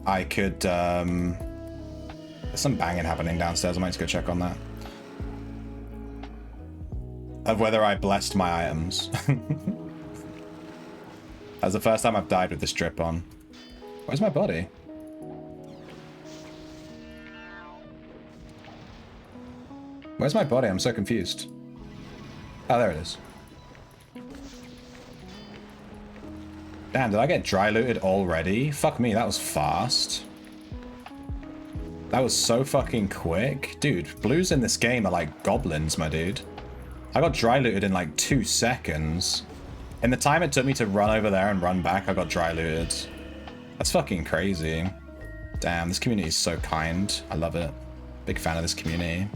I could, there's some banging happening downstairs. I might just go check on that. Of whether I blessed my items. That's the first time I've died with this drip on. Where's my body? Where's my body? I'm so confused. Oh, there it is. Damn, did I get dry looted already? Fuck me, that was fast. That was so fucking quick. Dude, blues in this game are like goblins, my dude. I got dry looted in like 2 seconds. In the time it took me to run over there and run back, I got dry looted. That's fucking crazy. Damn, this community is so kind. I love it. Big fan of this community.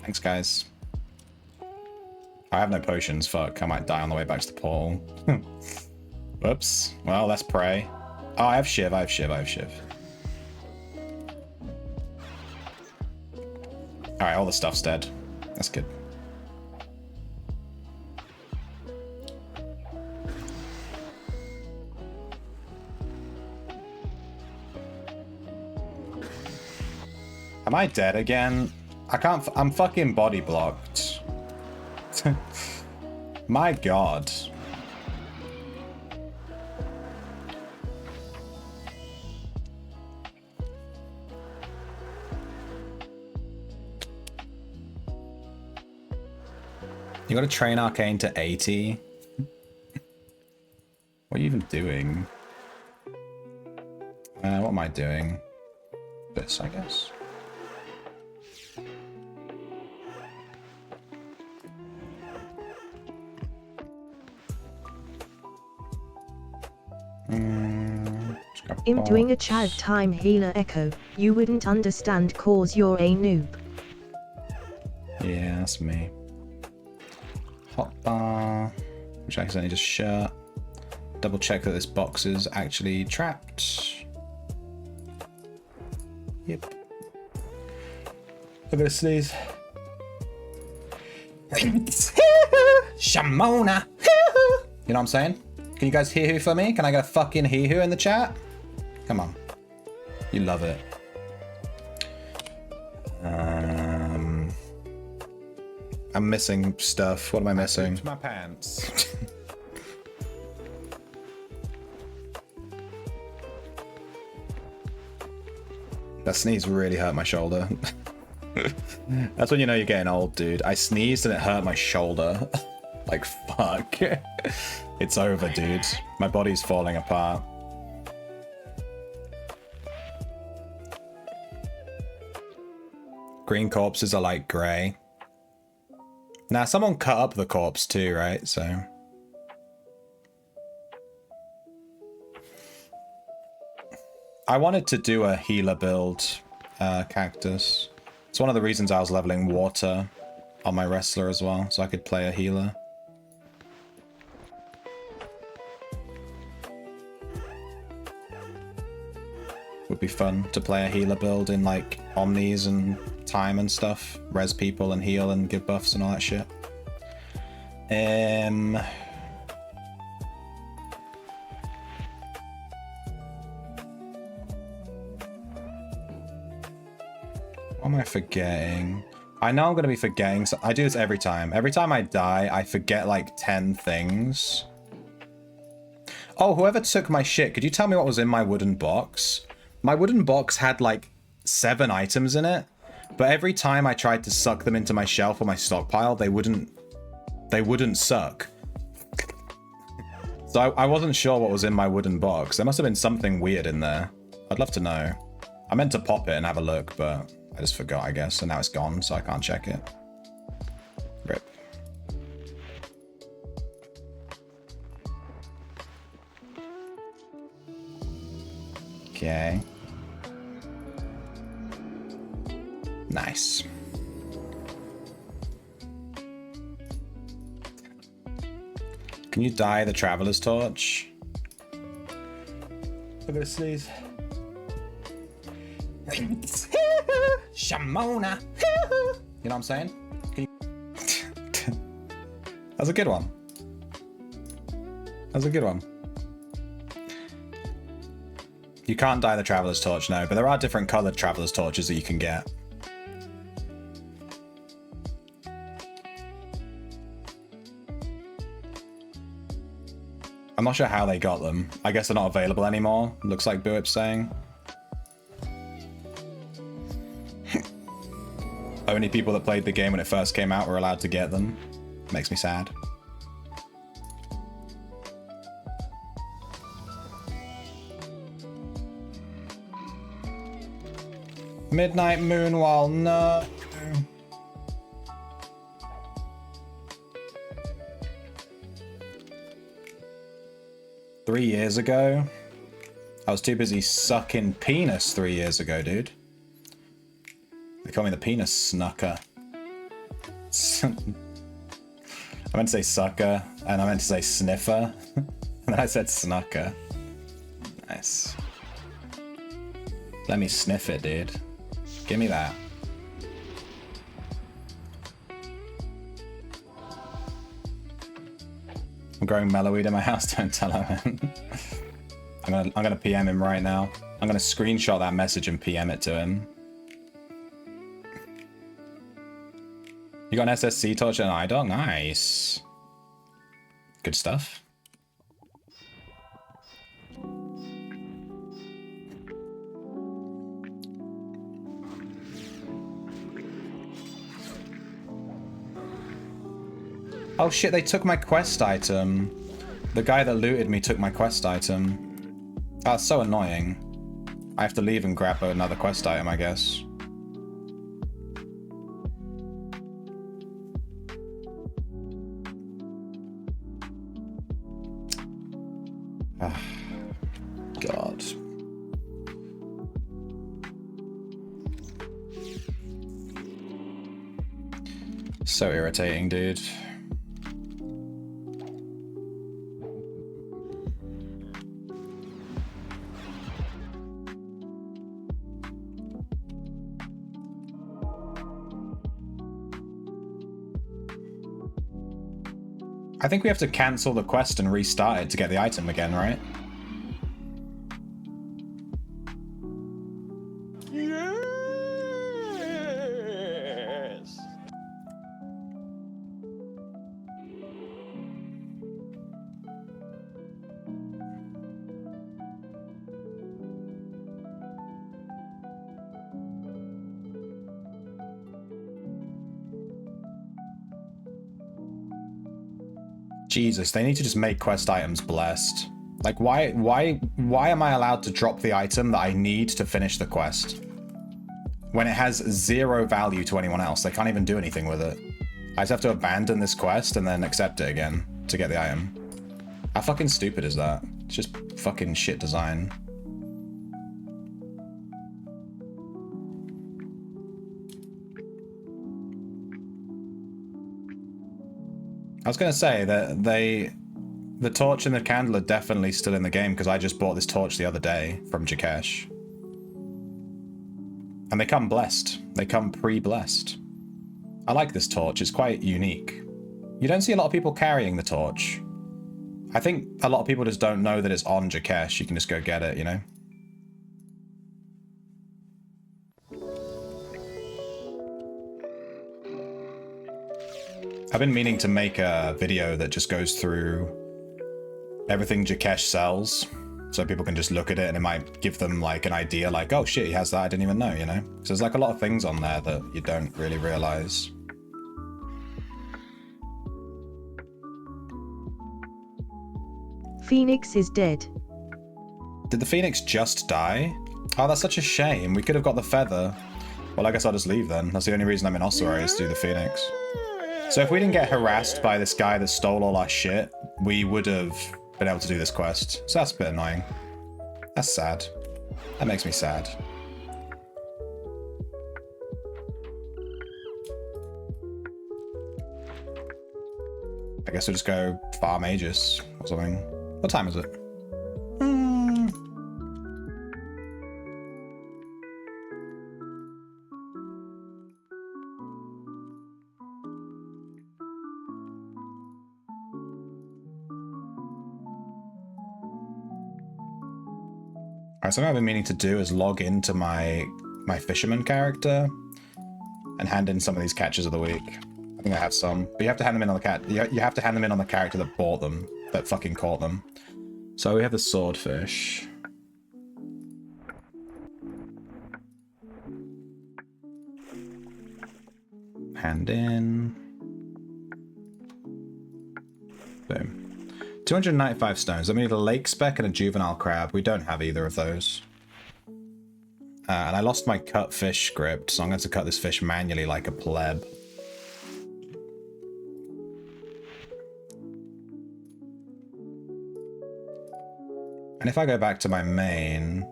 Thanks, guys. I have no potions. Fuck, I might die on the way back to the portal. Whoops. Well, let's pray. Oh, I have Shiv, I have Shiv, I have Shiv. Alright, all the stuff's dead. That's good. Am I dead again? I can't. I'm fucking body blocked. My god. You gotta train Arcane to 80. What are you even doing? What am I doing? This, I guess. I'm doing a Chad time healer echo. You wouldn't understand cause you're a noob. Yeah, that's me. Hotbar, which I accidentally just shut. Double check that this box is actually trapped. Yep. I'm gonna sneeze. Shamona. You know what I'm saying? Can you guys hear who for me? Can I get a fucking hear who in the chat? Come on. You love it. I'm missing stuff. What am I missing? My pants. That sneeze really hurt my shoulder. That's when you know you're getting old, dude. I sneezed and it hurt my shoulder. Like, fuck. It's over, dude. My body's falling apart. Green corpses are like grey. Nah, someone cut up the corpse too, right? So... I wanted to do a healer build, cactus. It's one of the reasons I was leveling water on my wrestler as well, so I could play a healer. Would be fun to play a healer build in like omnis and time and stuff. Res people and heal and give buffs and all that shit. What am I forgetting? I know I'm going to be forgetting. So I do this every time. Every time I die, I forget like 10 things. Oh, whoever took my shit, could you tell me what was in my wooden box? My wooden box had like 7 items in it, but every time I tried to suck them into my shelf or my stockpile, they wouldn't suck. So I wasn't sure what was in my wooden box. There must have been something weird in there. I'd love to know. I meant to pop it and have a look, but I just forgot, I guess, and now it's gone, so I can't check it. Rip. Okay. Nice. Can you dye the Traveler's Torch? I'm gonna sneeze. Shamona. You know what I'm saying? That's a good one. That's a good one. You can't dye the Traveler's Torch, no, but there are different coloured Traveler's Torches that you can get. I'm not sure how they got them. I guess they're not available anymore, looks like Buip's saying. Only people that played the game when it first came out were allowed to get them. Makes me sad. Midnight Moonwall, no. 3 years ago? I was too busy sucking penis 3 years ago, dude. They call me the penis snucker. I meant to say sucker, and I meant to say sniffer, and then I said snucker. Nice. Let me sniff it, dude. Give me that. I'm growing mellowweed in my house, don't tell him. I'm gonna PM him right now. I'm gonna screenshot that message and PM it to him. You got an SSC torch and an IDOC? Nice. Good stuff. Oh shit, they took my quest item. The guy that looted me took my quest item. That's so annoying. I have to leave and grab another quest item, I guess. God. So irritating, dude. I think we have to cancel the quest and restart it to get the item again, right? Yes. Jesus, they need to just make quest items blessed. Like, why am I allowed to drop the item that I need to finish the quest? When it has 0 value to anyone else, they can't even do anything with it. I just have to abandon this quest and then accept it again to get the item. How fucking stupid is that? It's just fucking shit design. I was gonna say that the torch and the candle are definitely still in the game because I just bought this torch the other day from Jakesh. And they come blessed. They come pre-blessed. I like this torch, it's quite unique. You don't see a lot of people carrying the torch. I think a lot of people just don't know that it's on Jakesh, you can just go get it, you know? I've been meaning to make a video that just goes through everything Jakesh sells, so people can just look at it and it might give them like an idea like, oh shit, he has that, I didn't even know, you know? So there's like a lot of things on there that you don't really realize. Phoenix is dead. Did the Phoenix just die? Oh, that's such a shame. We could have got the feather. Well, I guess I'll just leave then. That's the only reason I'm in Ossuary is to do the Phoenix. So if we didn't get harassed by this guy that stole all our shit, we would have been able to do this quest. So that's a bit annoying. That's sad. That makes me sad. I guess we'll just go farm Aegis or something. What time is it? Alright, something I've been meaning to do is log into my fisherman character and hand in some of these catches of the week. I think I have some, but you have to hand them in on the you have to hand them in on the character that bought them, that fucking caught them. So we have the swordfish. Hand in. Boom. 295 stones. I need a lake speck and a juvenile crab. We don't have either of those. And I lost my cut fish script, so I'm going to cut this fish manually like a pleb. And if I go back to my main,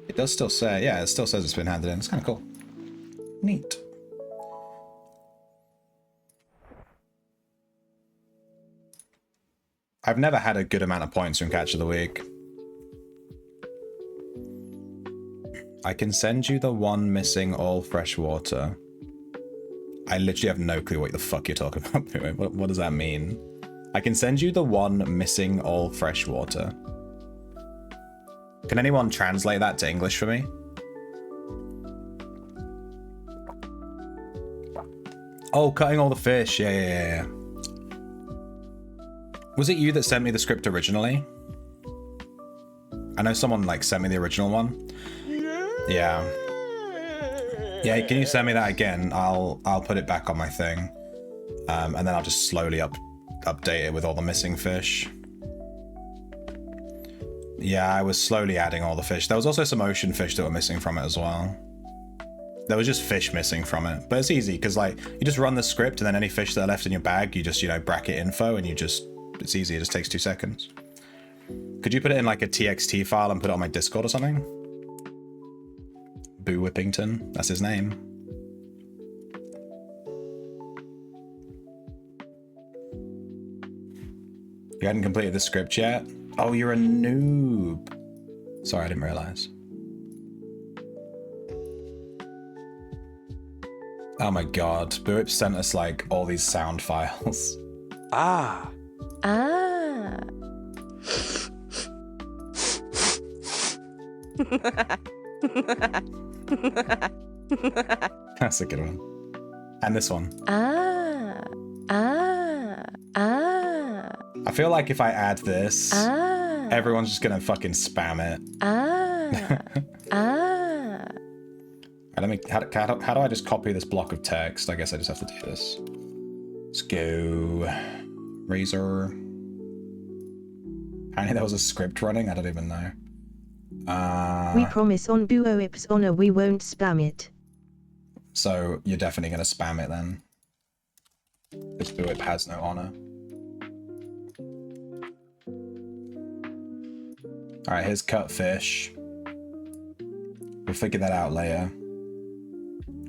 it does still say, yeah, it still says it's been handed in. It's kind of cool. Neat. I've never had a good amount of points from Catch of the Week. I can send you the one missing all fresh water. I literally have no clue what the fuck you're talking about. What does that mean? I can send you the one missing all fresh water. Can anyone translate that to English for me? Oh, cutting all the fish. Yeah. Was it you that sent me the script originally? I know someone like sent me the original one. Yeah. Yeah, can you send me that again? I'll put it back on my thing. And then I'll just slowly update it with all the missing fish. Yeah, I was slowly adding all the fish. There was also some ocean fish that were missing from it as well. There was just fish missing from it. But it's easy, because like, you just run the script and then any fish that are left in your bag, you just, you know, bracket info and you just, it's easy, it just takes 2 seconds. Could you put it in like a TXT file and put it on my Discord or something? Boo Whippington, that's his name. You hadn't completed the script yet? Oh, you're a noob. Sorry, I didn't realize. Oh my god, Boo sent us like all these sound files. Ah. Ah. That's a good one. And this one. Ah. Ah. Ah. I feel like if I add this, Ah. everyone's just gonna fucking spam it. Ah. Ah. Let me. How do I just copy this block of text? I guess I just have to do this. Let's go. Razor. Apparently there was a script running, I don't even know. We promise on Buoip's honor we won't spam it. So you're definitely going to spam it then. Because Buoip has no honor. Alright, here's Cutfish. We'll figure that out later.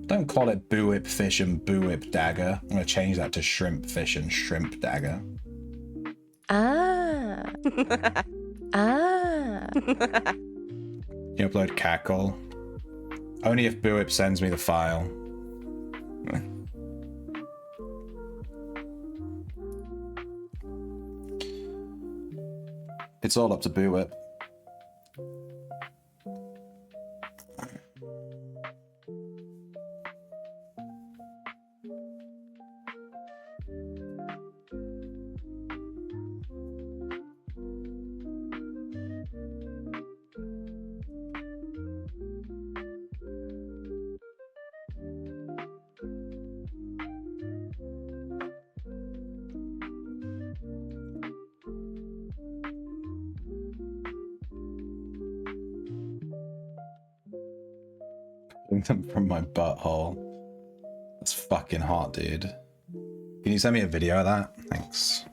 Don't call it Buoip Fish and Buoip Dagger. I'm going to change that to Shrimp Fish and Shrimp Dagger. Ah. Ah. You upload Cackle. Only if Buoip sends me the file. It's all up to Buoip. Them from my butthole. That's fucking hot, dude. Can you send me a video of that? Thanks.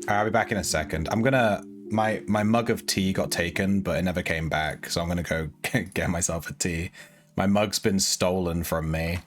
I'll be back in a second. I'm gonna... My mug of tea got taken, but it never came back, so I'm gonna go get myself a tea. My mug's been stolen from me.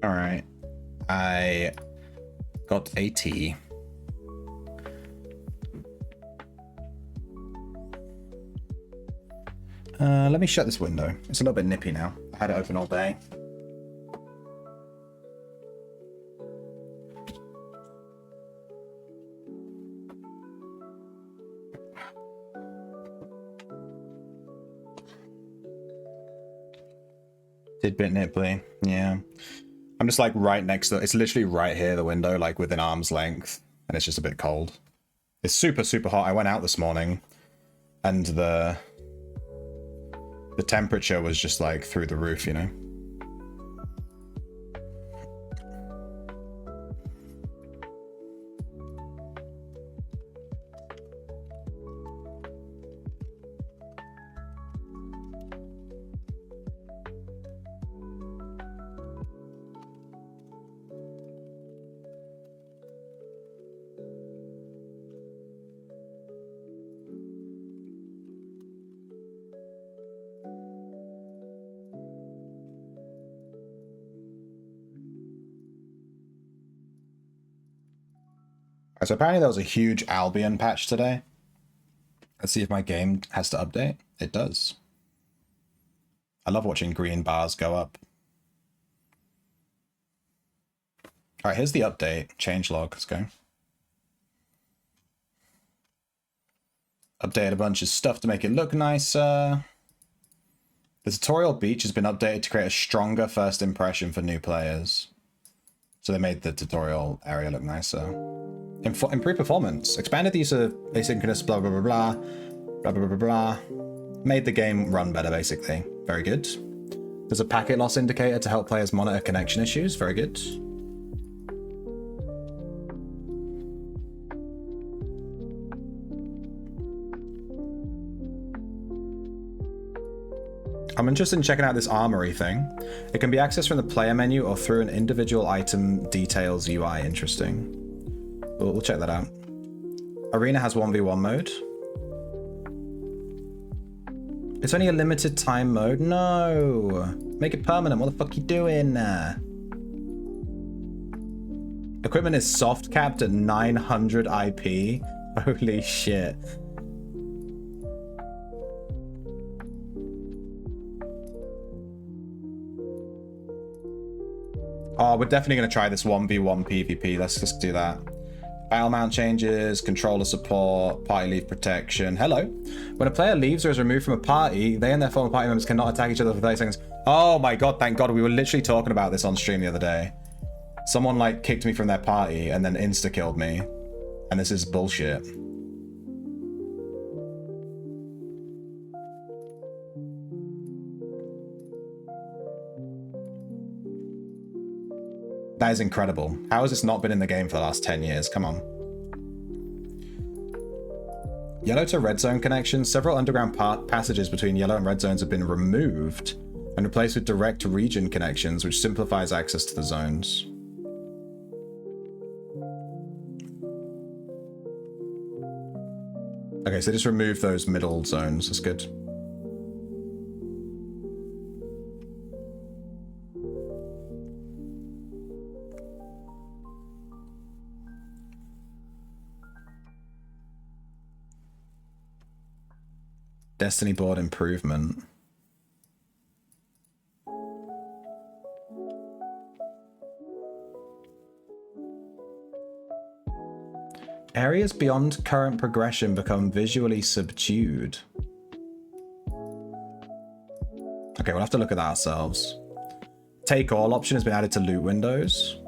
All right. I got a tea. Let me shut this window. It's a little bit nippy now. I had it open all day. Did bit nipply, yeah. I'm just like right next to it's literally right here, the window, like within arm's length, and it's just a bit cold. It's super, super hot. I went out this morning and the temperature was just like through the roof, you know? So apparently there was a huge Albion patch today. Let's see if my game has to update. It does. I love watching green bars go up. All right, here's the update. Changelog, let's go. Updated a bunch of stuff to make it look nicer. The tutorial beach has been updated to create a stronger first impression for new players. So they made the tutorial area look nicer. Improved performance. Expanded the use of asynchronous blah blah blah blah. Blah blah blah blah. Made the game run better, basically. Very good. There's a packet loss indicator to help players monitor connection issues. Very good. I'm interested in checking out this armory thing. It can be accessed from the player menu or through an individual item details UI. Interesting. We'll check that out. Arena has 1v1 mode. It's only a limited time mode. No! Make it permanent. What the fuck you doing? Equipment is soft capped at 900 IP. Holy shit. Oh, we're definitely going to try this 1v1 PvP. Let's just do that. Battle mount changes, controller support, party leave protection. Hello. When a player leaves or is removed from a party, they and their former party members cannot attack each other for 30 seconds. Oh my god, thank god. We were literally talking about this on stream the other day. Someone like kicked me from their party and then insta-killed me. And this is bullshit. That is incredible. How has this not been in the game for the last 10 years? Come on. Yellow to red zone connections. Several underground passages between yellow and red zones have been removed and replaced with direct region connections, which simplifies access to the zones. Okay, so just remove those middle zones. That's good. Destiny board improvement. Areas beyond current progression become visually subdued. Okay, we'll have to look at that ourselves. Take all option has been added to loot windows.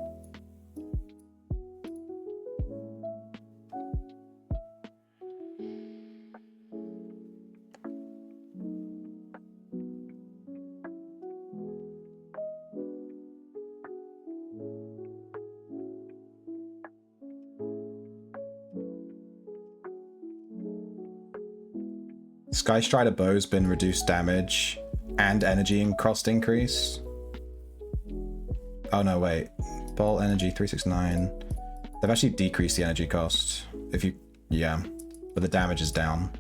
Sky Strider bow's been reduced damage and energy and cost increase. Oh no, wait. Bolt energy 369. They've actually decreased the energy cost. If you, yeah, but the damage is down.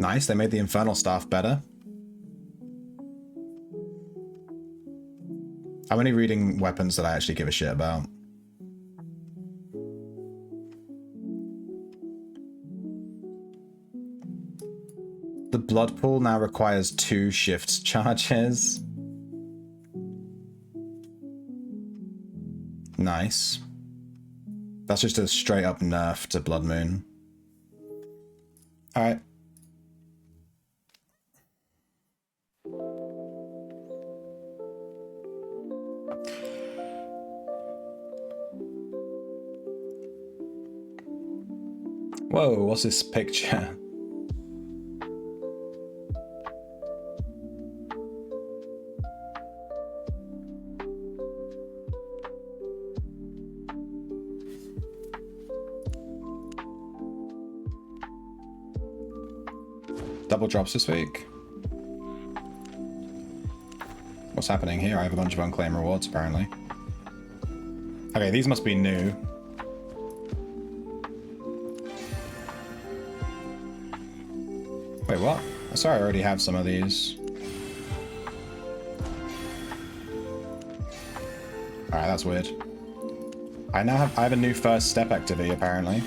Nice, they made the Infernal Staff better. I'm only reading weapons that I actually give a shit about. The blood pool now requires 2 shift charges. Nice. That's just a straight up nerf to Blood Moon. Alright. Whoa, what's this picture? Double drops this week. What's happening here? I have a bunch of unclaimed rewards, apparently. Okay, these must be new. Wait, what? Sorry, I already have some of these. Alright, that's weird. I have a new first step activity, apparently.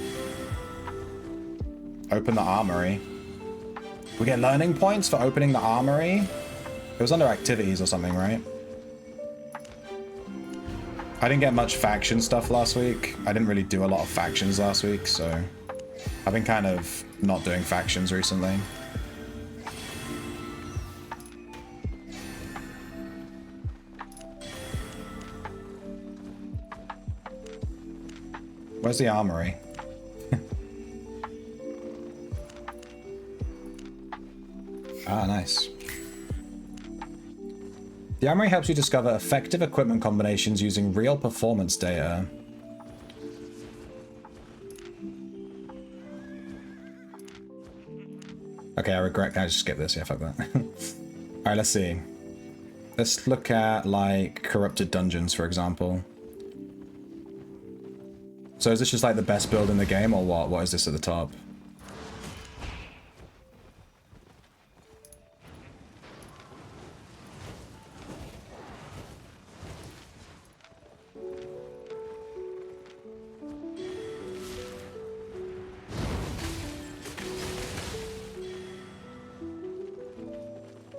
Open the armory. We get learning points for opening the armory? It was under activities or something, right? I didn't get much faction stuff last week. I didn't really do a lot of factions last week, so I've been kind of not doing factions recently. Where's the armory? Ah, nice. The armory helps you discover effective equipment combinations using real performance data. Okay, I regret. Can I just skip this? Yeah, fuck that. Alright, let's see. Let's look at, like, corrupted dungeons, for example. So is this just, like, the best build in the game, or what? What is this at the top?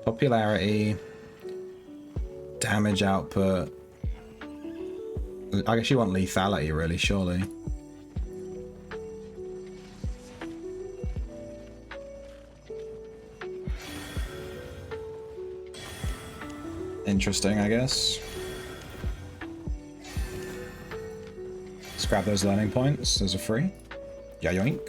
Popularity, damage output. I guess you want lethality, really, surely. Interesting, I guess. Let's grab those learning points. Those are free. Yeah, yoink.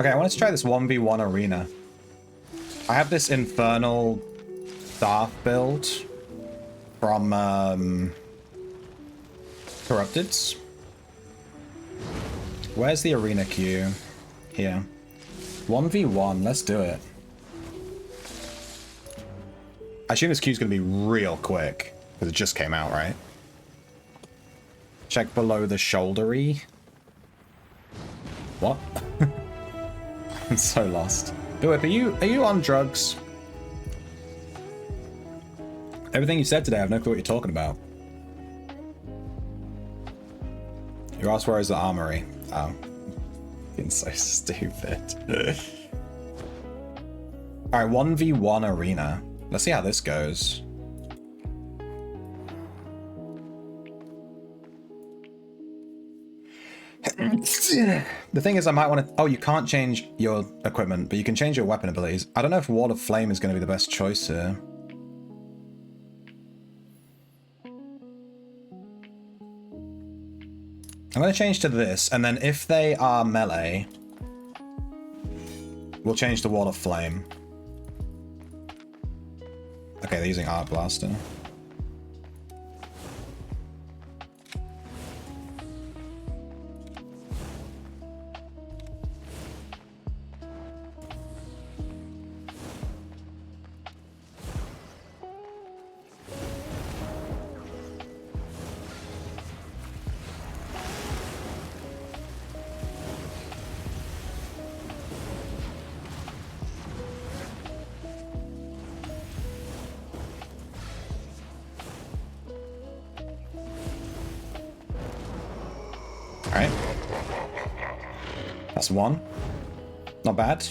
Okay, I wanted to try this 1v1 arena. I have this infernal staff build from Corrupteds. Where's the arena queue? Here. 1v1, let's do it. I assume this queue's gonna be real quick, because it just came out, right? Check below the shouldery. What? I'm so lost. Whip, are you on drugs? Everything you said today, I have no clue what you're talking about. You asked where is the armory? Oh. Being so stupid. Alright, 1v1 arena. Let's see how this goes. The thing is, I might want to... Oh, you can't change your equipment, but you can change your weapon abilities. I don't know if Wall of Flame is going to be the best choice here. I'm going to change to this, and then if they are melee, we'll change to Wall of Flame. Okay, they're using Art Blaster. Alright. That's one. Not bad.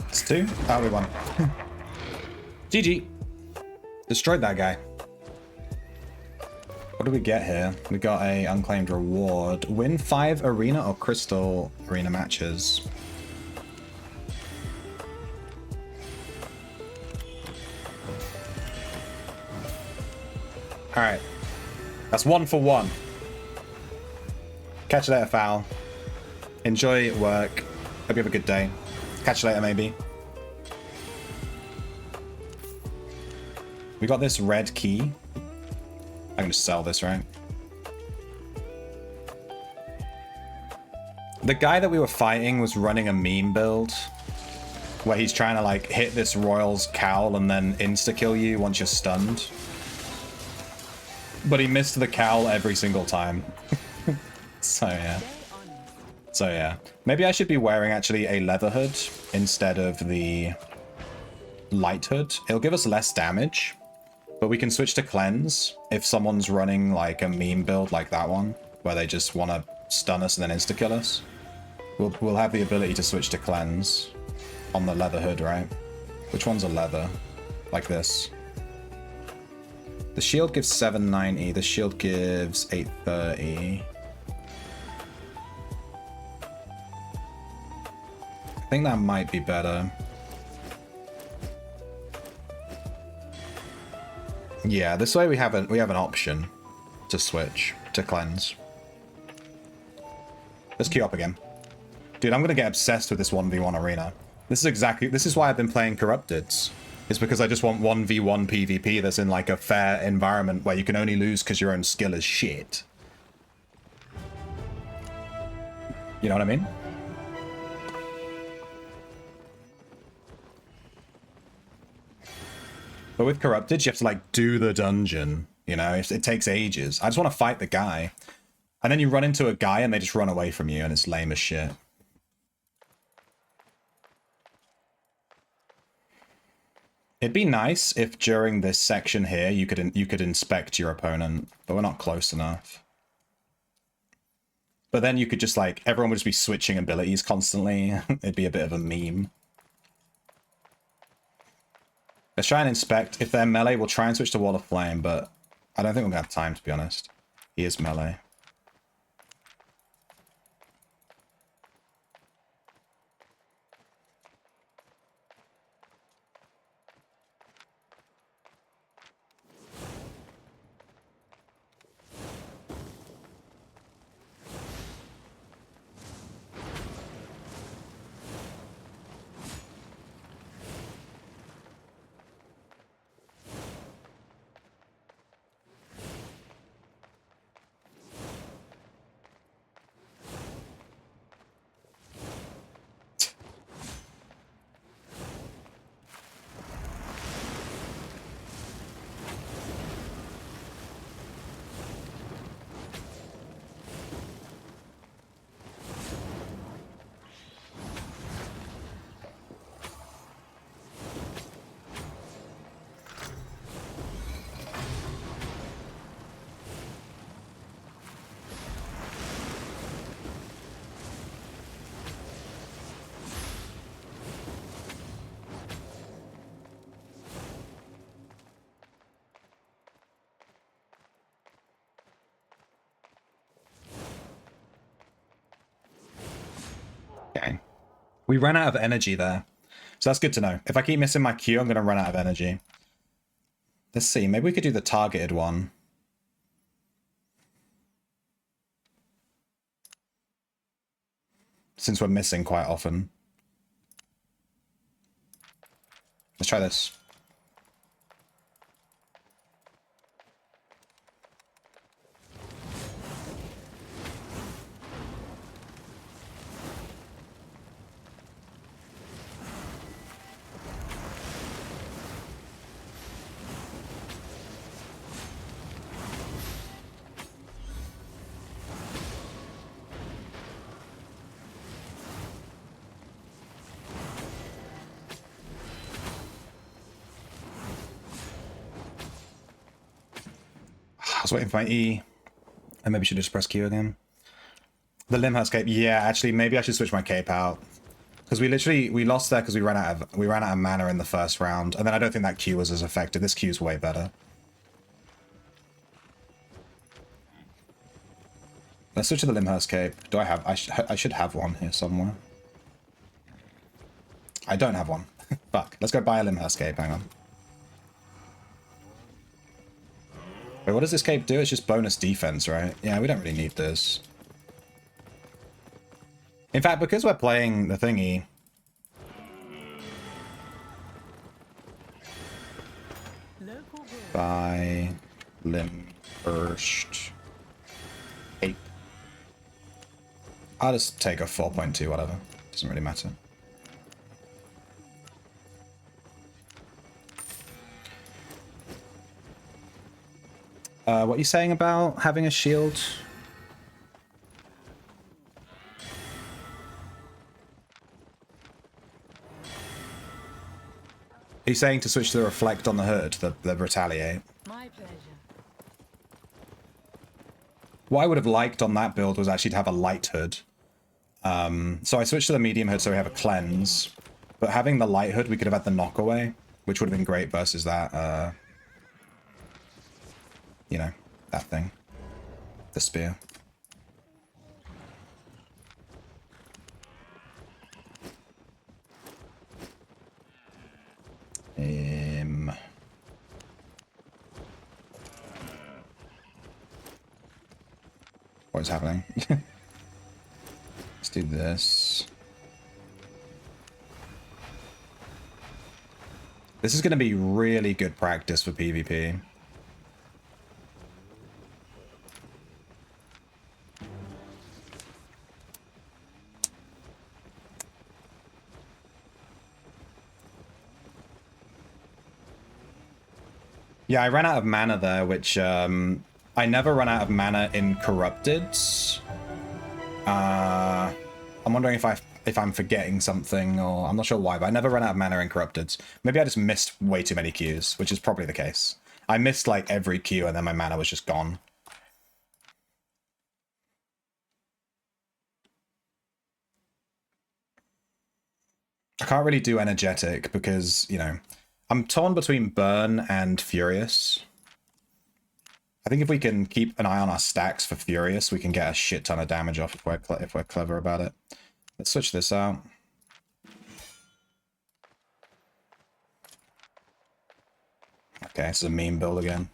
It's two. Oh, we won. GG. Destroyed that guy. What do we get here? We got a unclaimed reward. Win 5 arena or crystal arena matches. Alright. That's 1 for 1. Catch you later, Foul. Enjoy work. Hope you have a good day. Catch you later, maybe. We got this red key. I can just sell this, right? The guy that we were fighting was running a meme build where he's trying to like hit this Royal's cowl and then insta-kill you once you're stunned. But he missed the cowl every single time. So yeah. Maybe I should be wearing actually a leather hood instead of the light hood. It'll give us less damage, but we can switch to cleanse if someone's running like a meme build like that one, where they just want to stun us and then insta-kill us. We'll have the ability to switch to cleanse on the leather hood, right? Which one's a leather? Like this. The shield gives 790, the shield gives 830. I think that might be better. Yeah, this way we have an option to switch to cleanse. Let's queue up again. Dude, I'm gonna get obsessed with this 1v1 arena. This is why I've been playing Corrupteds. It's because I just want 1v1 PvP that's in like a fair environment where you can only lose because your own skill is shit. You know what I mean? But with Corrupted, you have to like do the dungeon, you know? It takes ages. I just want to fight the guy. And then you run into a guy and they just run away from you and it's lame as shit. It'd be nice if during this section here you could inspect your opponent, but we're not close enough. But then you could just like, everyone would just be switching abilities constantly. It'd be a bit of a meme. Let's try and inspect. If they're melee, we'll try and switch to Wall of Flame, but I don't think we're gonna have time, to be honest. He is melee. We ran out of energy there. So that's good to know. If I keep missing my Q, I'm going to run out of energy. Let's see. Maybe we could do the targeted one. Since we're missing quite often. Let's try this. I was waiting for my E. I maybe should just press Q again. The Limhurst cape. Yeah, actually, maybe I should switch my cape out. Because we lost there because we ran out of mana in the first round, and then I don't think that Q was as effective. This Q is way better. Let's switch to the Limhurst cape. Do I have? I should have one here somewhere. I don't have one. Fuck. Let's go buy a Limhurst cape. Hang on. Wait, what does this cape do? It's just bonus defense, right? Yeah, we don't really need this. In fact, because we're playing the thingy... Buy Limhurst cape. I'll just take a 4.2, whatever. Doesn't really matter. What are you saying about having a shield? He's saying to switch to the reflect on the hood, the retaliate. My pleasure. What I would have liked on that build was actually to have a light hood. So I switched to the medium hood so we have a cleanse. But having the light hood, we could have had the knockaway, which would have been great versus that, you know, that thing. The spear. What is happening? Let's do this. This is going to be really good practice for PvP. Yeah, I ran out of mana there, which I never run out of mana in Corrupted. I'm wondering if I'm forgetting something, or I'm not sure why, but I never run out of mana in Corrupted. Maybe I just missed way too many Qs, which is probably the case. I missed like every Q and then my mana was just gone. I can't really do energetic because, you know, I'm torn between Burn and Furious. I think if we can keep an eye on our stacks for Furious, we can get a shit ton of damage off if we're clever about it. Let's switch this out. Okay, this is a meme build again.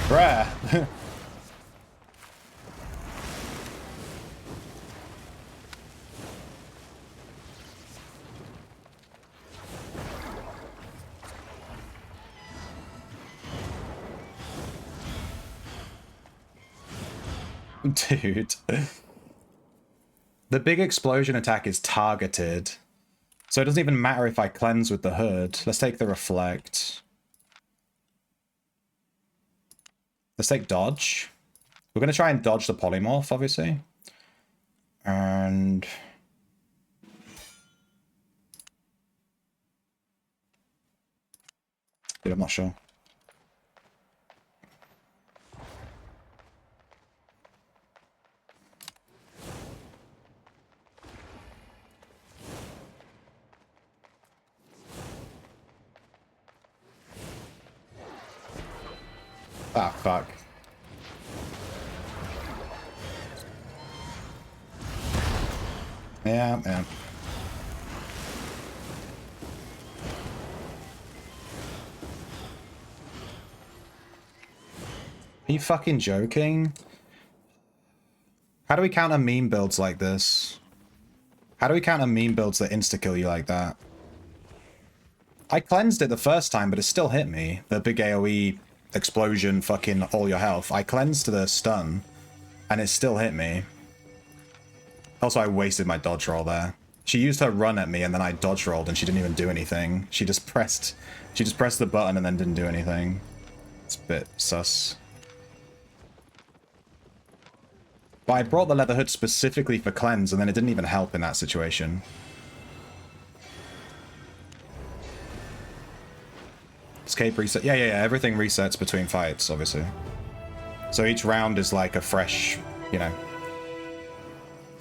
Bruh. Dude. The big explosion attack is targeted. So it doesn't even matter if I cleanse with the hood. Let's take the reflect. Let's take dodge. We're going to try and dodge the polymorph, obviously. And... dude, I'm not sure. Ah, fuck. Yeah, yeah. Are you fucking joking? How do we counter meme builds like this? How do we counter meme builds that insta-kill you like that? I cleansed it the first time, but it still hit me. The big AoE explosion, fucking all your health. I cleansed the stun, and it still hit me. Also, I wasted my dodge roll there. She used her run at me, and then I dodge rolled, and she didn't even do anything. She just pressed the button and then didn't do anything. It's a bit sus. But I brought the leather hood specifically for cleanse, and then it didn't even help in that situation. Escape reset. Yeah, everything resets between fights, obviously. So each round is like a fresh, you know.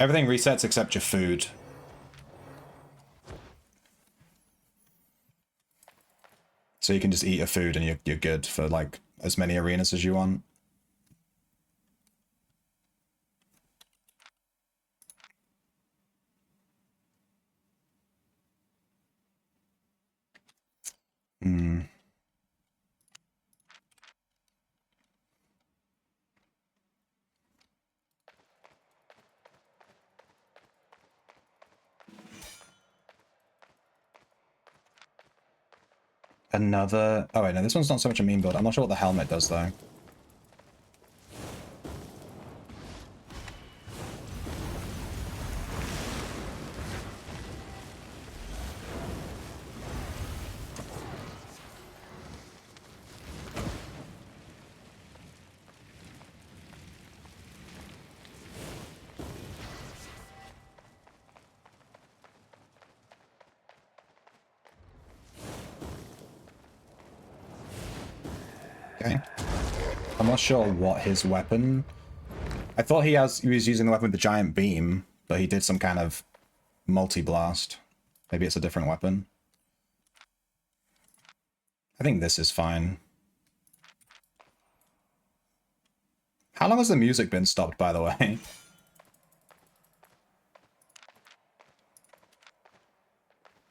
Everything resets except your food. So you can just eat your food and you're good for like as many arenas as you want. Hmm. Another... Oh wait, no, this one's not so much a meme build. I'm not sure what the helmet does though. Okay. I'm not sure what his weapon... I thought he was using the weapon with the giant beam, but he did some kind of multi-blast. Maybe it's a different weapon. I think this is fine. How long has the music been stopped, by the way?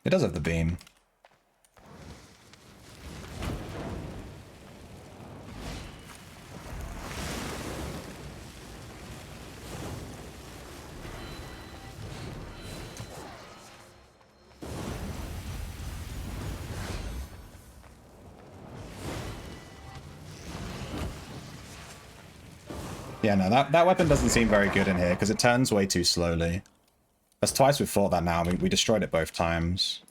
It does have the beam. Yeah, no, that weapon doesn't seem very good in here, because it turns way too slowly. That's twice we've fought that now. We destroyed it both times.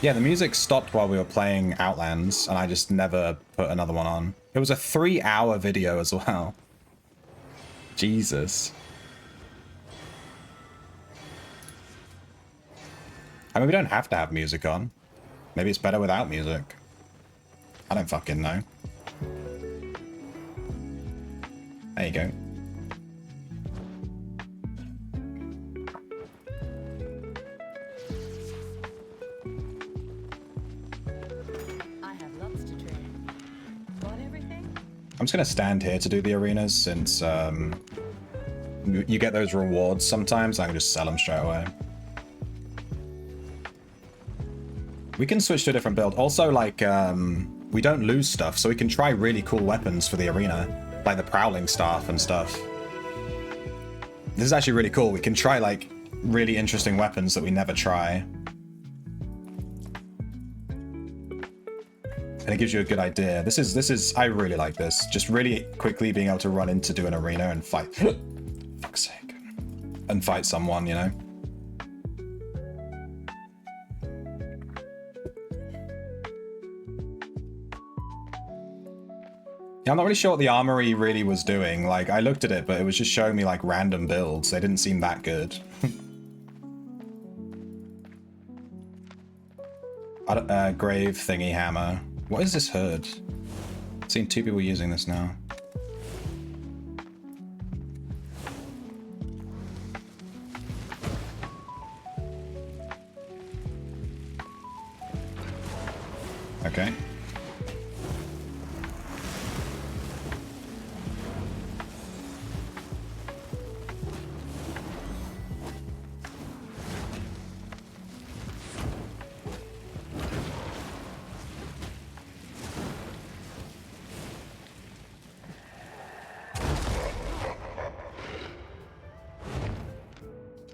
Yeah, the music stopped while we were playing Outlands, and I just never put another one on. It was a 3-hour video as well. Jesus. I mean, we don't have to have music on. Maybe it's better without music. I don't fucking know. There you go. I have lots to train. Want everything? I'm just gonna stand here to do the arenas since you get those rewards sometimes. I can just sell them straight away. We can switch to a different build. Also, like, we don't lose stuff, so we can try really cool weapons for the arena, like the Prowling Staff and stuff. This is actually really cool. We can try, like, really interesting weapons that we never try. And it gives you a good idea. This is, I really like this. Just really quickly being able to run in to do an arena and fight. Fuck's sake. And fight someone, you know? I'm not really sure what the armory really was doing. Like, I looked at it, but it was just showing me, like, random builds. They didn't seem that good. Grave thingy hammer. What is this hood? I've seen 2 people using this now. Okay.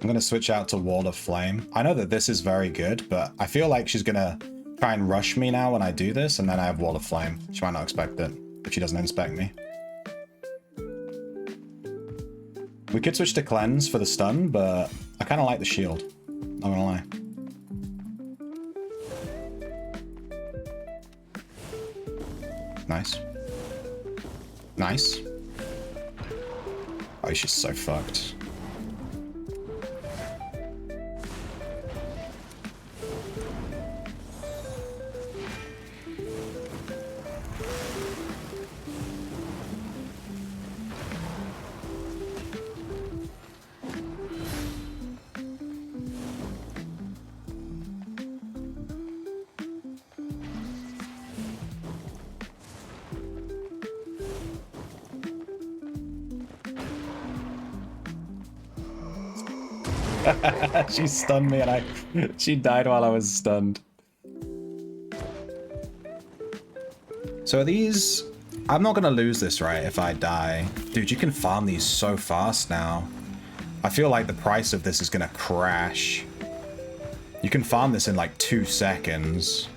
I'm gonna switch out to Wall of Flame. I know that this is very good, but I feel like she's gonna try and rush me now when I do this, and then I have Wall of Flame. She might not expect it if she doesn't inspect me. We could switch to Cleanse for the stun, but I kind of like the shield. Not gonna lie. Nice. Nice. Oh, she's so fucked. She stunned me and she died while I was stunned. So are these... I'm not gonna lose this, right, if I die. Dude, you can farm these so fast now. I feel like the price of this is gonna crash. You can farm this in like 2 seconds.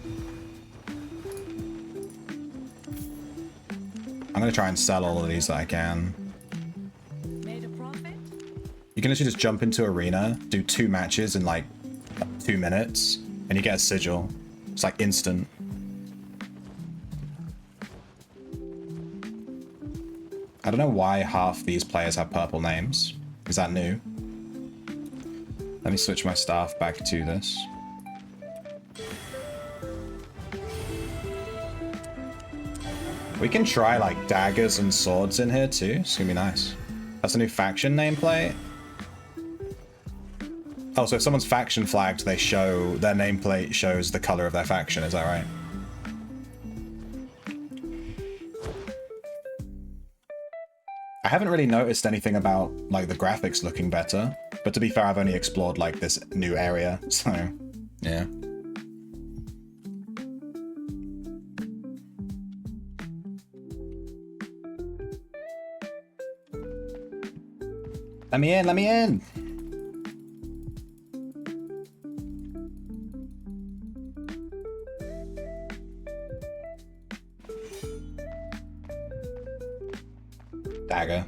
I'm gonna try and sell all of these that I can. You can literally just jump into arena, do 2 matches in like 2 minutes, and you get a sigil. It's like instant. I don't know why half these players have purple names. Is that new? Let me switch my staff back to this. We can try like daggers and swords in here too. It's gonna be nice. That's a new faction nameplate. Oh, so if someone's faction flagged, they show their nameplate shows the color of their faction. Is that right? I haven't really noticed anything about like the graphics looking better, but to be fair, I've only explored like this new area, so yeah. Let me in, let me in. Dagger.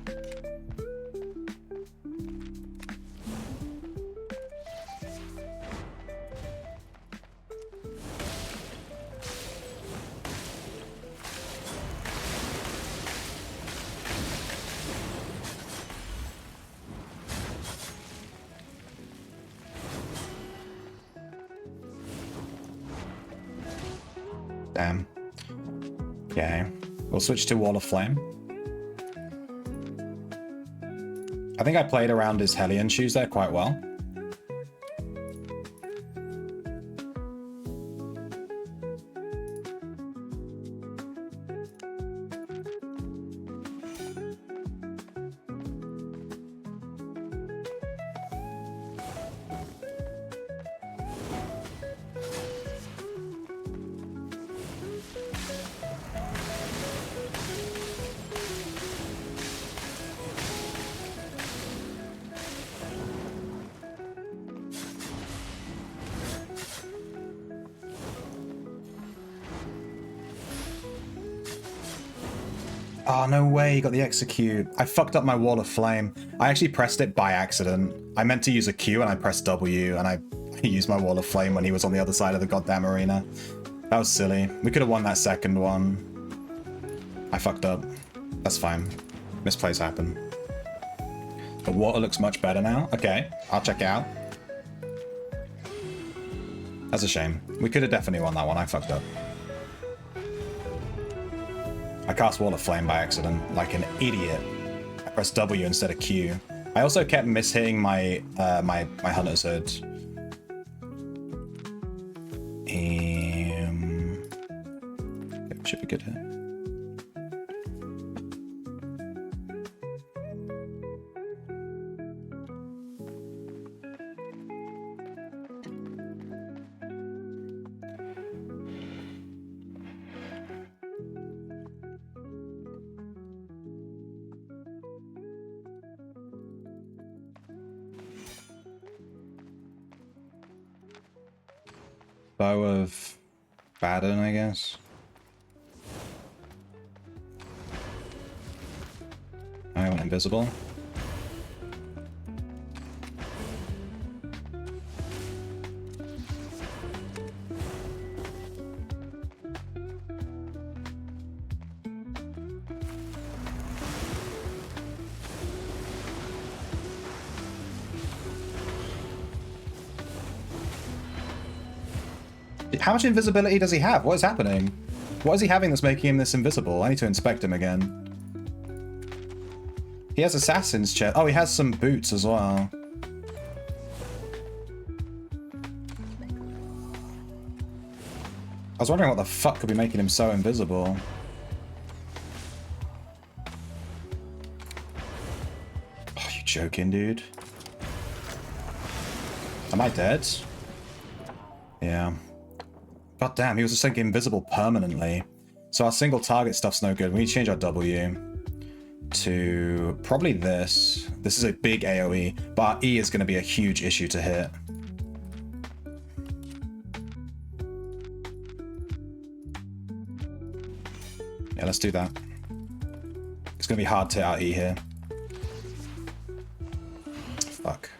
Damn. Okay. We'll switch to Wall of Flame. I think I played around his Hellion shoes there quite well. Oh, no way, you got the execute. I fucked up my Wall of Flame. I actually pressed it by accident. I meant to use a Q and I pressed W and I used my Wall of Flame when he was on the other side of the goddamn arena. That was silly. We could have won that second one. I fucked up. That's fine. Misplays happen. The water looks much better now. Okay, I'll check it out. That's a shame. We could have definitely won that one. I fucked up. I cast Wall of Flame by accident, like an idiot. I pressed W instead of Q. I also kept mishitting my my Hunter's Hood. Should be good here. Bow of Baden, I guess. I went invisible. How much invisibility does he have? What is happening? What is he having that's making him this invisible? I need to inspect him again. He has assassin's chest. Oh, he has some boots as well. I was wondering what the fuck could be making him so invisible. Oh, you joking, dude? Am I dead? Yeah. God damn, he was just like invisible permanently. So our single target stuff's no good. We need to change our W to probably this. This is a big AoE, but our E is going to be a huge issue to hit. Yeah, let's do that. It's going to be hard to hit our E here. Fuck.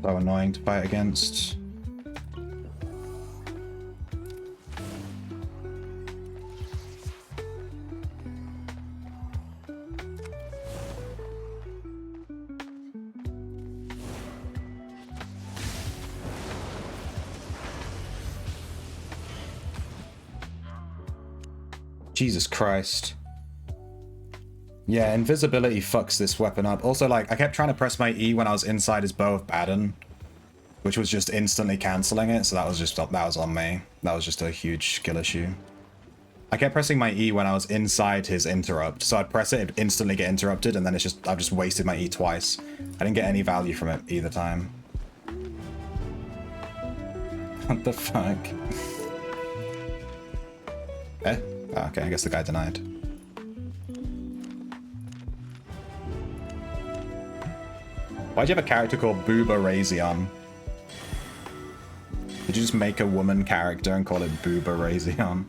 So annoying to fight against. Jesus Christ. Yeah, invisibility fucks this weapon up. Also, like, I kept trying to press my E when I was inside his Bow of Baden, which was just instantly cancelling it, so that was on me. That was just a huge skill issue. I kept pressing my E when I was inside his interrupt, so I'd press it, it'd instantly get interrupted, and then it's just, I've just wasted my E twice. I didn't get any value from it either time. What the fuck? Eh? Oh, okay, I guess the guy denied. Why'd you have a character called Booba Razion? Did you just make a woman character and call it Booba Razion?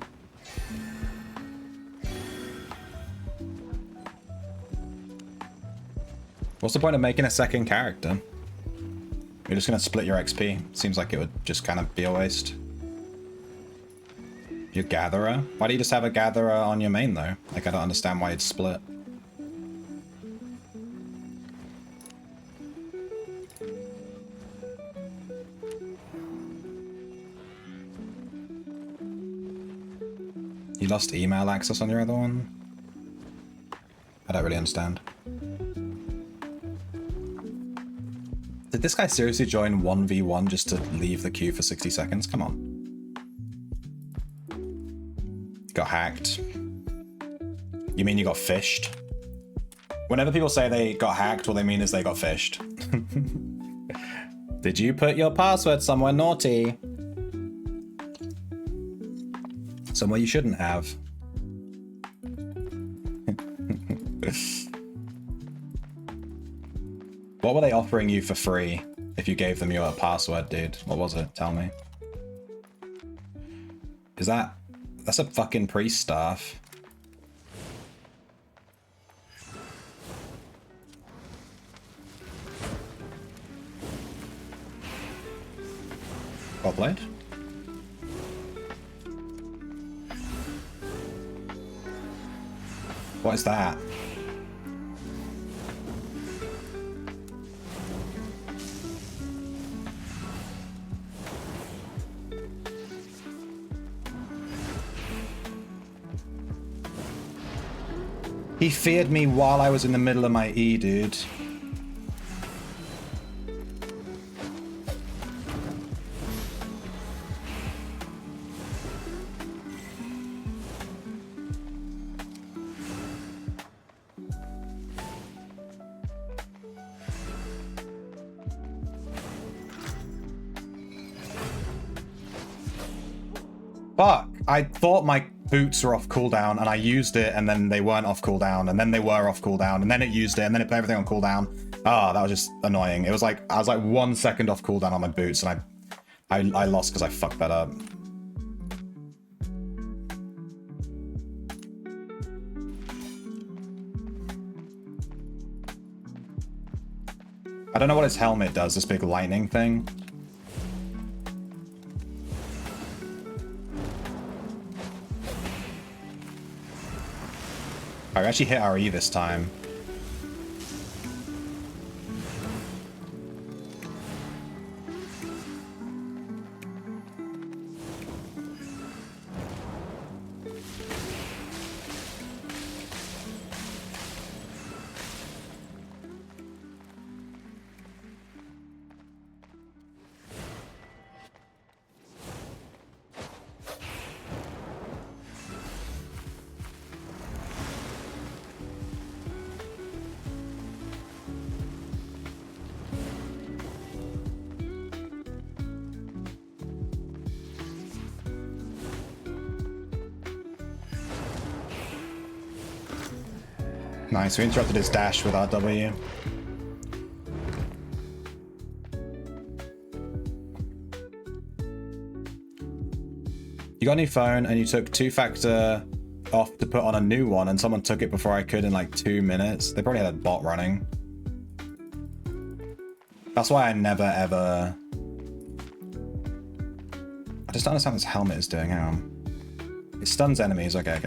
What's the point of making a second character? You're just gonna split your XP. Seems like it would just kind of be a waste. Your gatherer? Why do you just have a gatherer on your main though? Like, I don't understand why it's split. You lost email access on your other one? I don't really understand. Did this guy seriously join 1v1 just to leave the queue for 60 seconds? Come on. Got hacked. You mean you got fished? Whenever people say they got hacked, what they mean is they got fished. Did you put your password somewhere naughty? Somewhere you shouldn't have. What were they offering you for free if you gave them your password, dude? What was it? Tell me. Is that... That's a fucking priest staff. Well played. What is that? He feared me while I was in the middle of my E, dude. Fuck, I thought my boots were off cooldown and I used it and then they weren't off cooldown and then they were off cooldown and then it used it and then it put everything on cooldown. Ah, that was just annoying. It was like, I was like 1 second off cooldown on my boots and I lost because I fucked that up. I don't know what his helmet does, this big lightning thing. I actually hit RE this time. Nice, we interrupted his dash with our W. You got a new phone and you took 2-factor off to put on a new one and someone took it before I could in like 2 minutes. They probably had a bot running. That's why I never ever... I just don't understand what this helmet is doing. Hang on. It stuns enemies. Okay.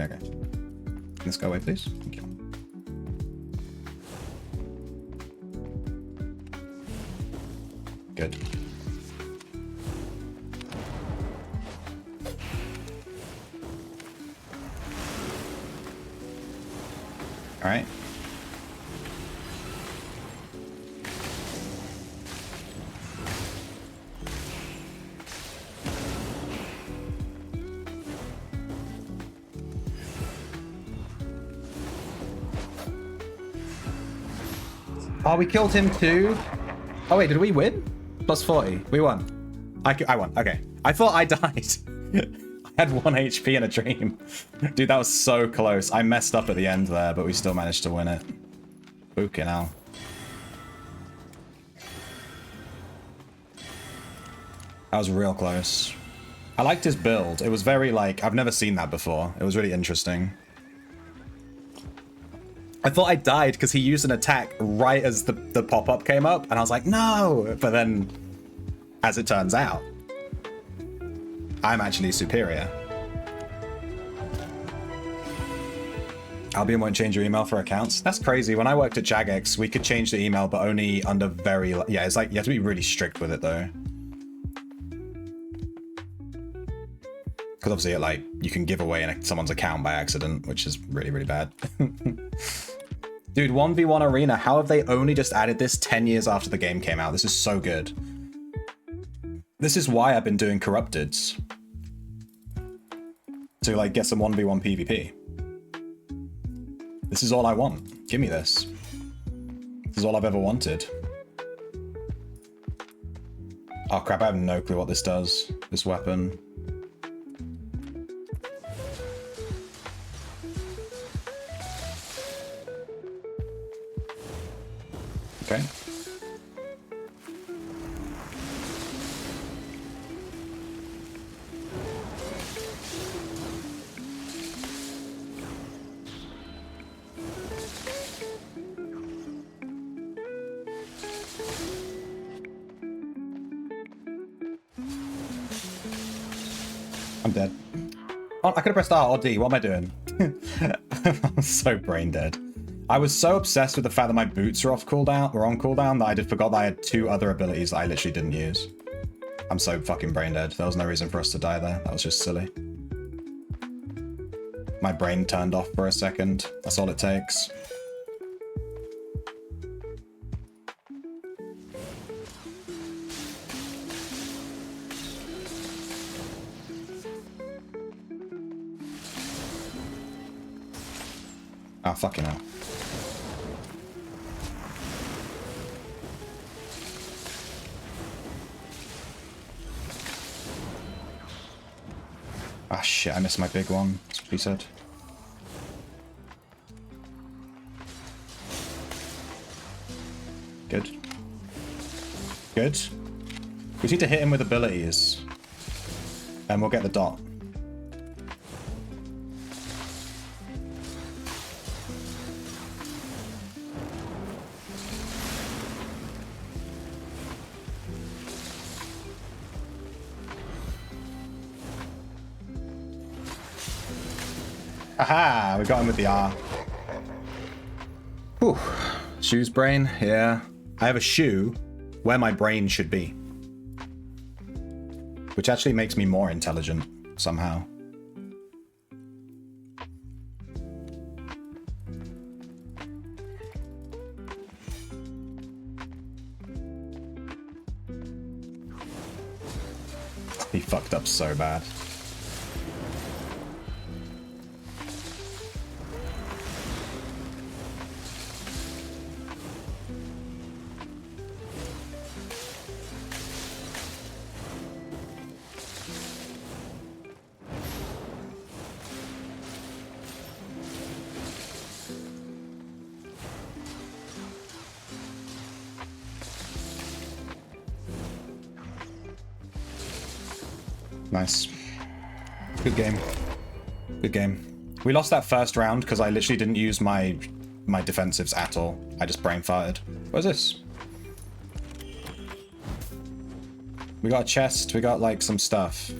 Let's go away, please. Thank you. Good. All right. Oh, we killed him too? Oh wait, did we win? Plus 40. We won. I won. Okay. I thought I died. I had 1 HP in a dream. Dude, that was so close. I messed up at the end there, but we still managed to win it. Fucking hell. That was real close. I liked his build. It was very like, I've never seen that before. It was really interesting. I thought I died because he used an attack right as the pop-up came up, and I was like, no! But then, as it turns out, I'm actually superior. Albion won't change your email for accounts? That's crazy. When I worked at Jagex, we could change the email, but only under very... Yeah, it's like, you have to be really strict with it, though. Because obviously, like, you can give away someone's account by accident, which is really, really bad. Dude, 1v1 Arena, how have they only just added this 10 years after the game came out? This is so good. This is why I've been doing Corrupteds. To, like, get some 1v1 PvP. This is all I want. Give me this. This is all I've ever wanted. Oh crap, I have no clue what this does. This weapon. Okay. I'm dead. Oh, I could have pressed R or D. What am I doing? I'm so brain dead. I was so obsessed with the fact that my boots are on cooldown that I forgot that I had 2 other abilities that I literally didn't use. I'm so fucking brain dead. There was no reason for us to die there. That was just silly. My brain turned off for a second. That's all it takes. Oh, fucking hell. Ah, shit, I missed my big one. That's what he said. Good. Good. We need to hit him with abilities. And we'll get the dot. Aha! We got him with the R. Whew. Shoe's brain, yeah. I have a shoe where my brain should be. Which actually makes me more intelligent, somehow. He fucked up so bad. Nice. Good game. Good game. We lost that first round because I literally didn't use my defensives at all. I just brain farted. What is this? We got a chest. We got like some stuff.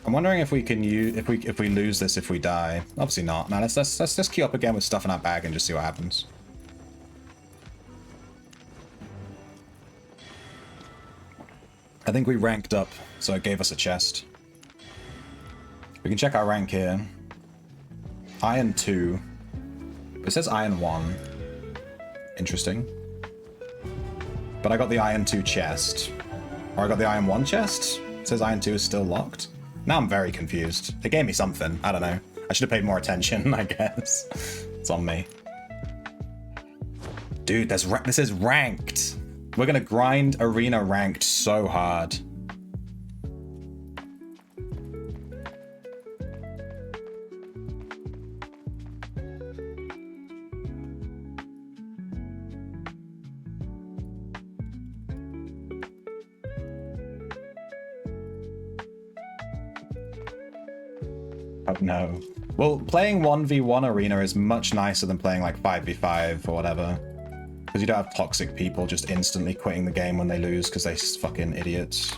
I'm wondering if we can use if we lose this if we die. Obviously not. Now let's just queue up again with stuff in our bag and just see what happens. I think we ranked up, so it gave us a chest. We can check our rank here. Iron 2. It says Iron 1. Interesting. But I got the Iron 2 chest. Or I got the Iron 1 chest? It says Iron 2 is still locked. Now I'm very confused. It gave me something. I don't know. I should have paid more attention, I guess. It's on me. Dude, this is ranked. We're gonna grind arena ranked so hard. Oh no. Well, playing 1v1 arena is much nicer than playing like 5v5 or whatever. Because you don't have toxic people just instantly quitting the game when they lose because they're fucking idiots.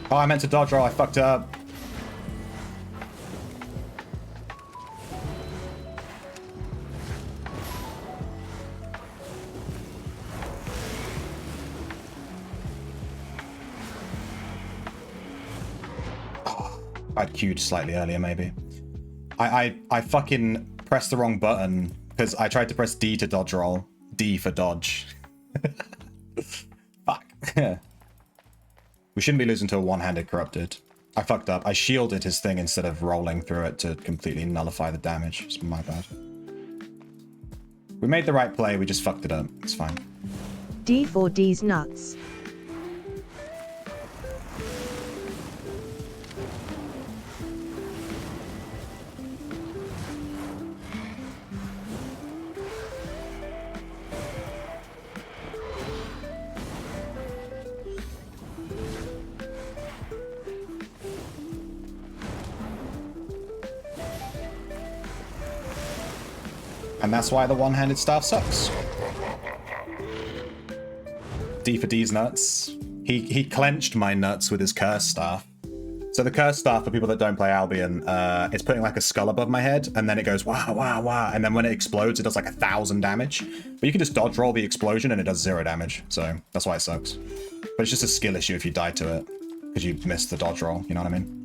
Oh, I meant to dodge roll. I fucked up. I'd queued slightly earlier, maybe. I fucking pressed the wrong button because I tried to press D to dodge roll. D for dodge. Fuck. We shouldn't be losing to a one-handed corrupted. I fucked up. I shielded his thing instead of rolling through it to completely nullify the damage. It's my bad. We made the right play, we just fucked it up. It's fine. D for D's nuts. And that's why the one-handed staff sucks. D for D's nuts. He clenched my nuts with his curse staff. So the curse staff, for people that don't play Albion, it's putting like a skull above my head, and then it goes wah, wah, wah, and then when it explodes, it does like 1,000 damage. But you can just dodge roll the explosion, and it does 0 damage, so that's why it sucks. But it's just a skill issue if you die to it, because you missed the dodge roll, you know what I mean?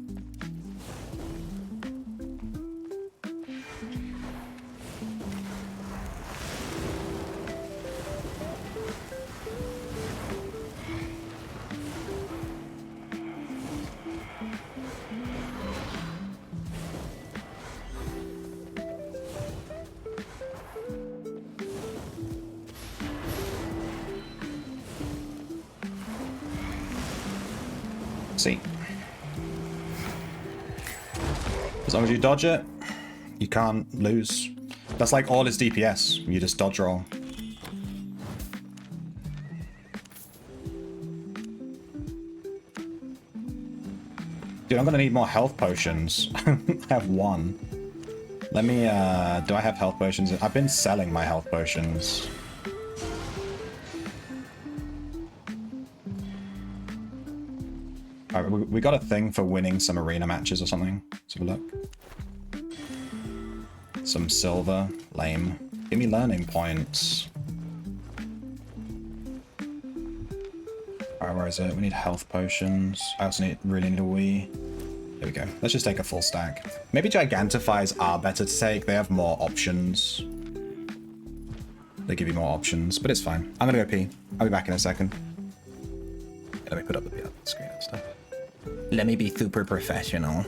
See. As long as you dodge it, you can't lose. That's like all his DPS. You just dodge roll. Dude, I'm gonna need more health potions. I have 1. Let me, do I have health potions? I've been selling my health potions. Alright, we got a thing for winning some arena matches or something. Let's have a look. Some silver. Lame. Give me learning points. Alright, where is it? We need health potions. I also really need a Wii. There we go. Let's just take a full stack. Maybe Gigantifies are better to take. They have more options. They give you more options, but it's fine. I'm gonna go pee. I'll be back in a second. Let me put up the screen and stuff. Let me be super professional.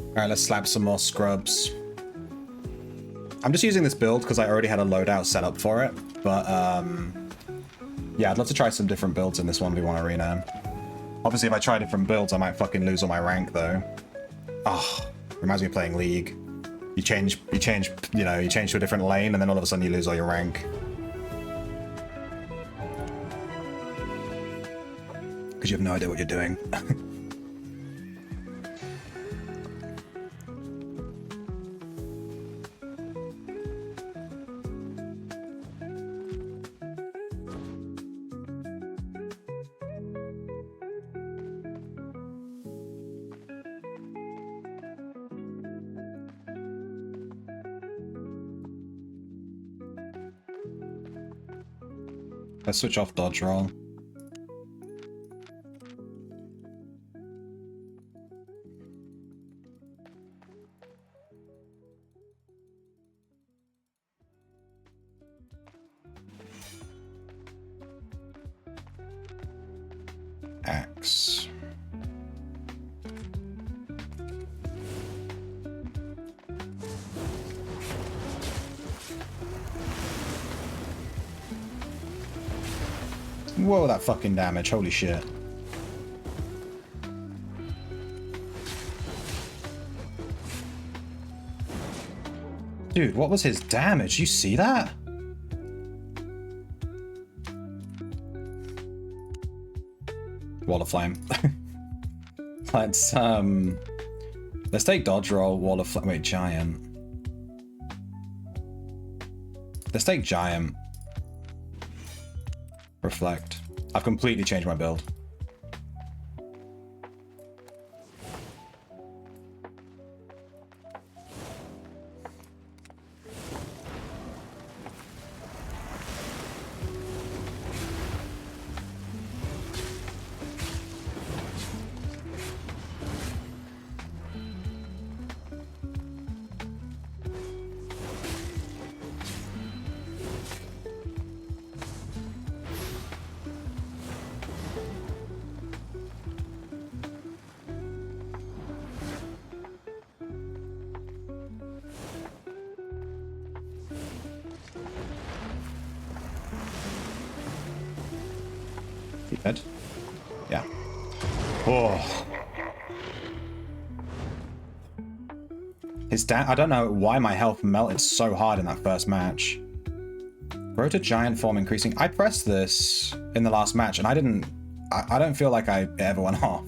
Alright, let's slap some more scrubs. I'm just using this build because I already had a loadout set up for it, but yeah, I'd love to try some different builds in this 1v1 arena. Obviously, if I try different builds, I might fucking lose all my rank, though. Oh, reminds me of playing League. You change, you change to a different lane, and then all of a sudden you lose all your rank. Because you have no idea what you're doing. Let's switch off dodge roll. Axe. Whoa, that fucking damage, holy shit. Dude, what was his damage? You see that? Wall of Flame. Let's take dodge roll, Wall of Flame. Wait, Giant. Let's take Giant. Reflect. I've completely changed my build. Dead? Yeah. Oh. I don't know why my health melted so hard in that first match. Grow to giant form increasing. I pressed this in the last match and I don't feel like I ever went off.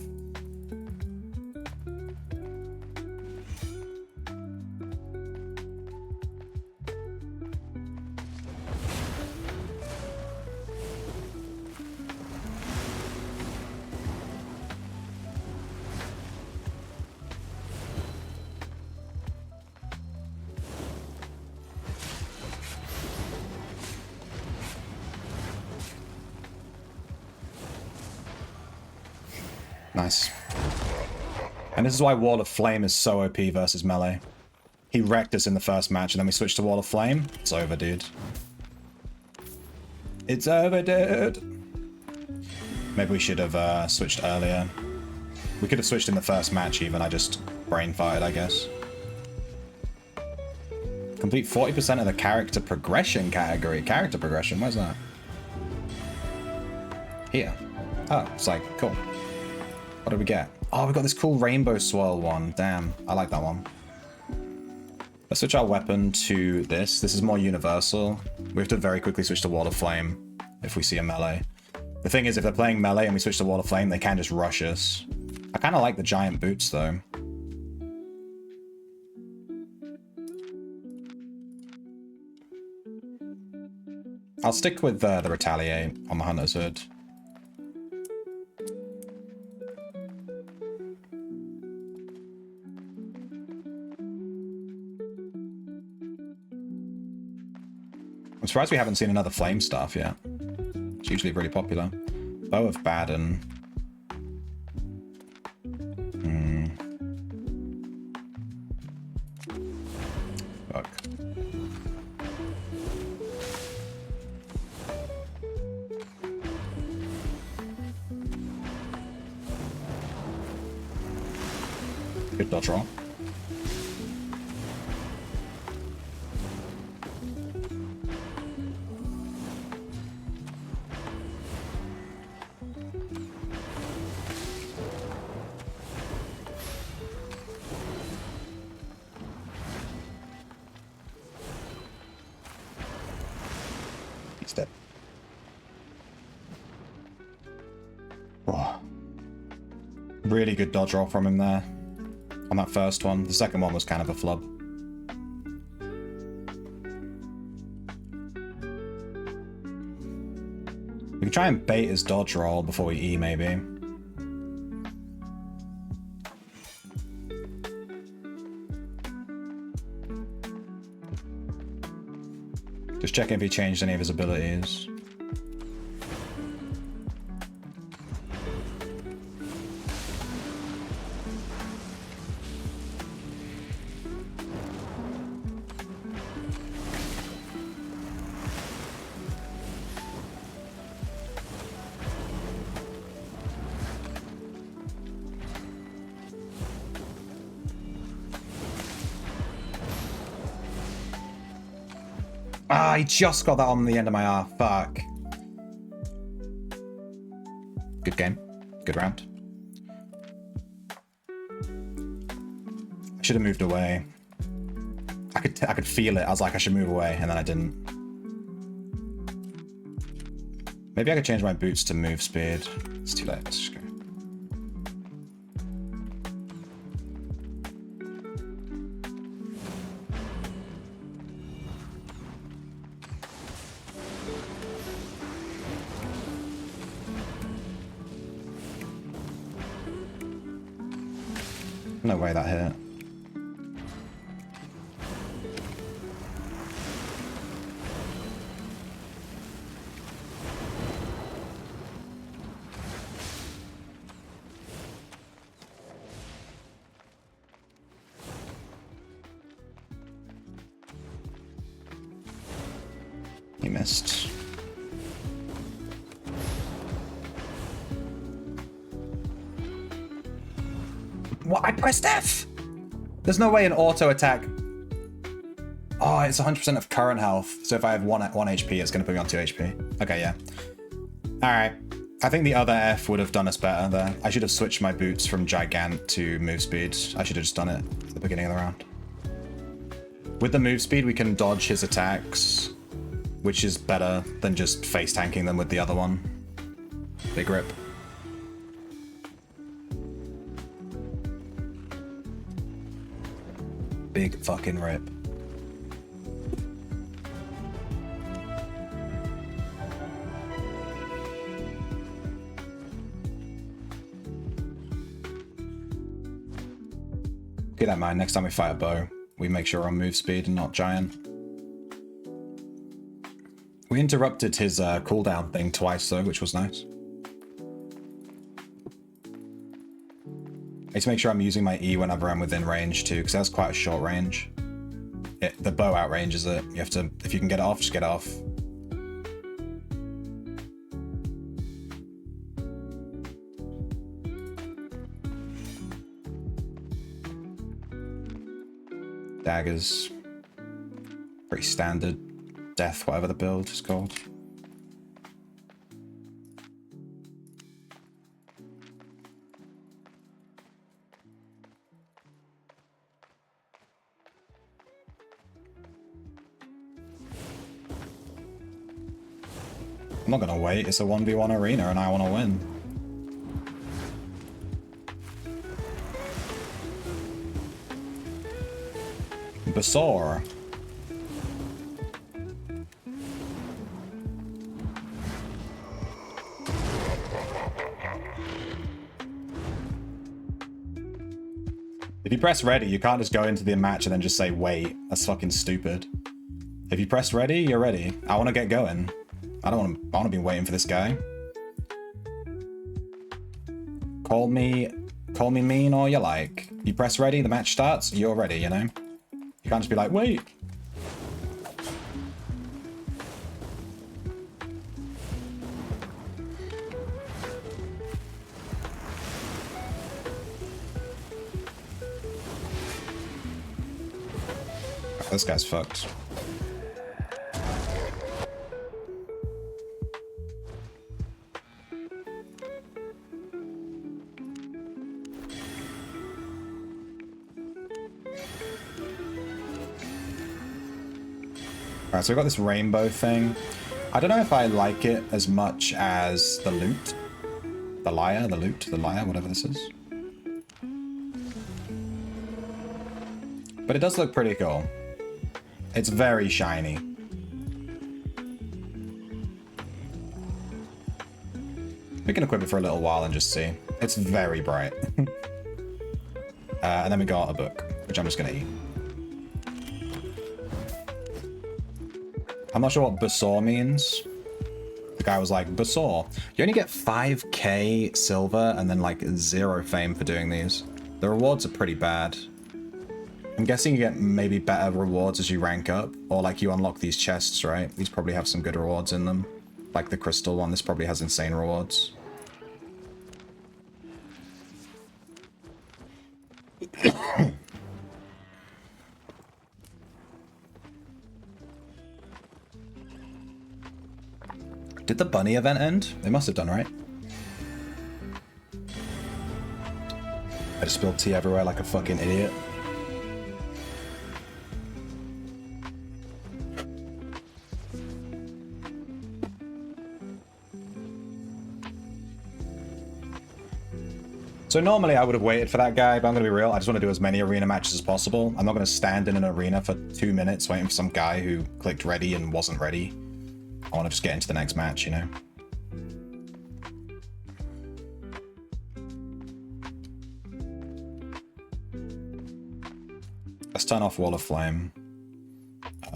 Nice. And this is why Wall of Flame is so OP versus melee. He wrecked us in the first match, and then we switched to Wall of Flame. It's over, dude. It's over, dude. Maybe we should have switched earlier. We could have switched in the first match even. I just brain farted, I guess. Complete 40% of the character progression category. Character progression, where's that? Here. Oh, it's like, cool. What did we get? Oh, we got this cool rainbow swirl one. Damn, I like that one. Let's switch our weapon to this. This is more universal. We have to very quickly switch to Wall of Flame if we see a melee. The thing is, if they're playing melee and we switch to Wall of Flame, they can just rush us. I kind of like the giant boots, though. I'll stick with the Retaliate on the Hunter's Hood. I'm surprised we haven't seen another flame staff yet. It's usually really popular. Bow of Baden. Fuck. Good dodge roll. Step. Oh. Really good dodge roll from him there. On that first one. The second one was kind of a flub. We can try and bait his dodge roll before we E, maybe. Just checking if he changed any of his abilities. Ah, I just got that on the end of my R. Fuck. Good game. Good round. I should have moved away. I I could feel it. I was like, I should move away, and then I didn't. Maybe I could change my boots to move speed. It's too late. Let's just go. No way that hit. He missed. What? I pressed F! There's no way an auto attack. Oh, it's 100% of current health. So if I have 1 HP, it's going to put me on 2 HP. Okay, yeah. Alright. I think the other F would have done us better there. I should have switched my boots from Gigant to move speed. I should have just done it at the beginning of the round. With the move speed, we can dodge his attacks, which is better than just face tanking them with the other one. Big rip. Big fucking rip. Keep that in mind, next time we fight a bow, we make sure we're on move speed and not giant. We interrupted his cooldown thing twice though, which was nice. I need to make sure I'm using my E whenever I'm within range too, because that's quite a short range. The bow outranges it. You have to, if you can get it off, just get it off. Daggers. Pretty standard. Death, whatever the build is called. I'm not gonna wait, it's a 1v1 arena and I wanna win. Basaur. If you press ready, you can't just go into the match and then just say wait. That's fucking stupid. If you press ready, you're ready. I want to get going. I want to be waiting for this guy. Call me mean all you like. You press ready, the match starts, you're ready, you know? You can't just be like, wait. This guy's fucked. Alright, so we've got this rainbow thing. I don't know if I like it as much as the loot. The lyre, the loot, the lyre, whatever this is. But it does look pretty cool. It's very shiny. We can equip it for a little while and just see. It's very bright. And then we got a book, which I'm just gonna eat. I'm not sure what Basaur means. The guy was like, Basaur, you only get 5k silver and then like 0 fame for doing these. The rewards are pretty bad. I'm guessing you get maybe better rewards as you rank up, or like you unlock these chests, right? These probably have some good rewards in them. Like the crystal one, this probably has insane rewards. Did the bunny event end? They must have done, right? I just spilled tea everywhere like a fucking idiot. So normally I would have waited for that guy, but I'm going to be real. I just want to do as many arena matches as possible. I'm not going to stand in an arena for 2 minutes waiting for some guy who clicked ready and wasn't ready. I want to just get into the next match, you know? Let's turn off Wall of Flame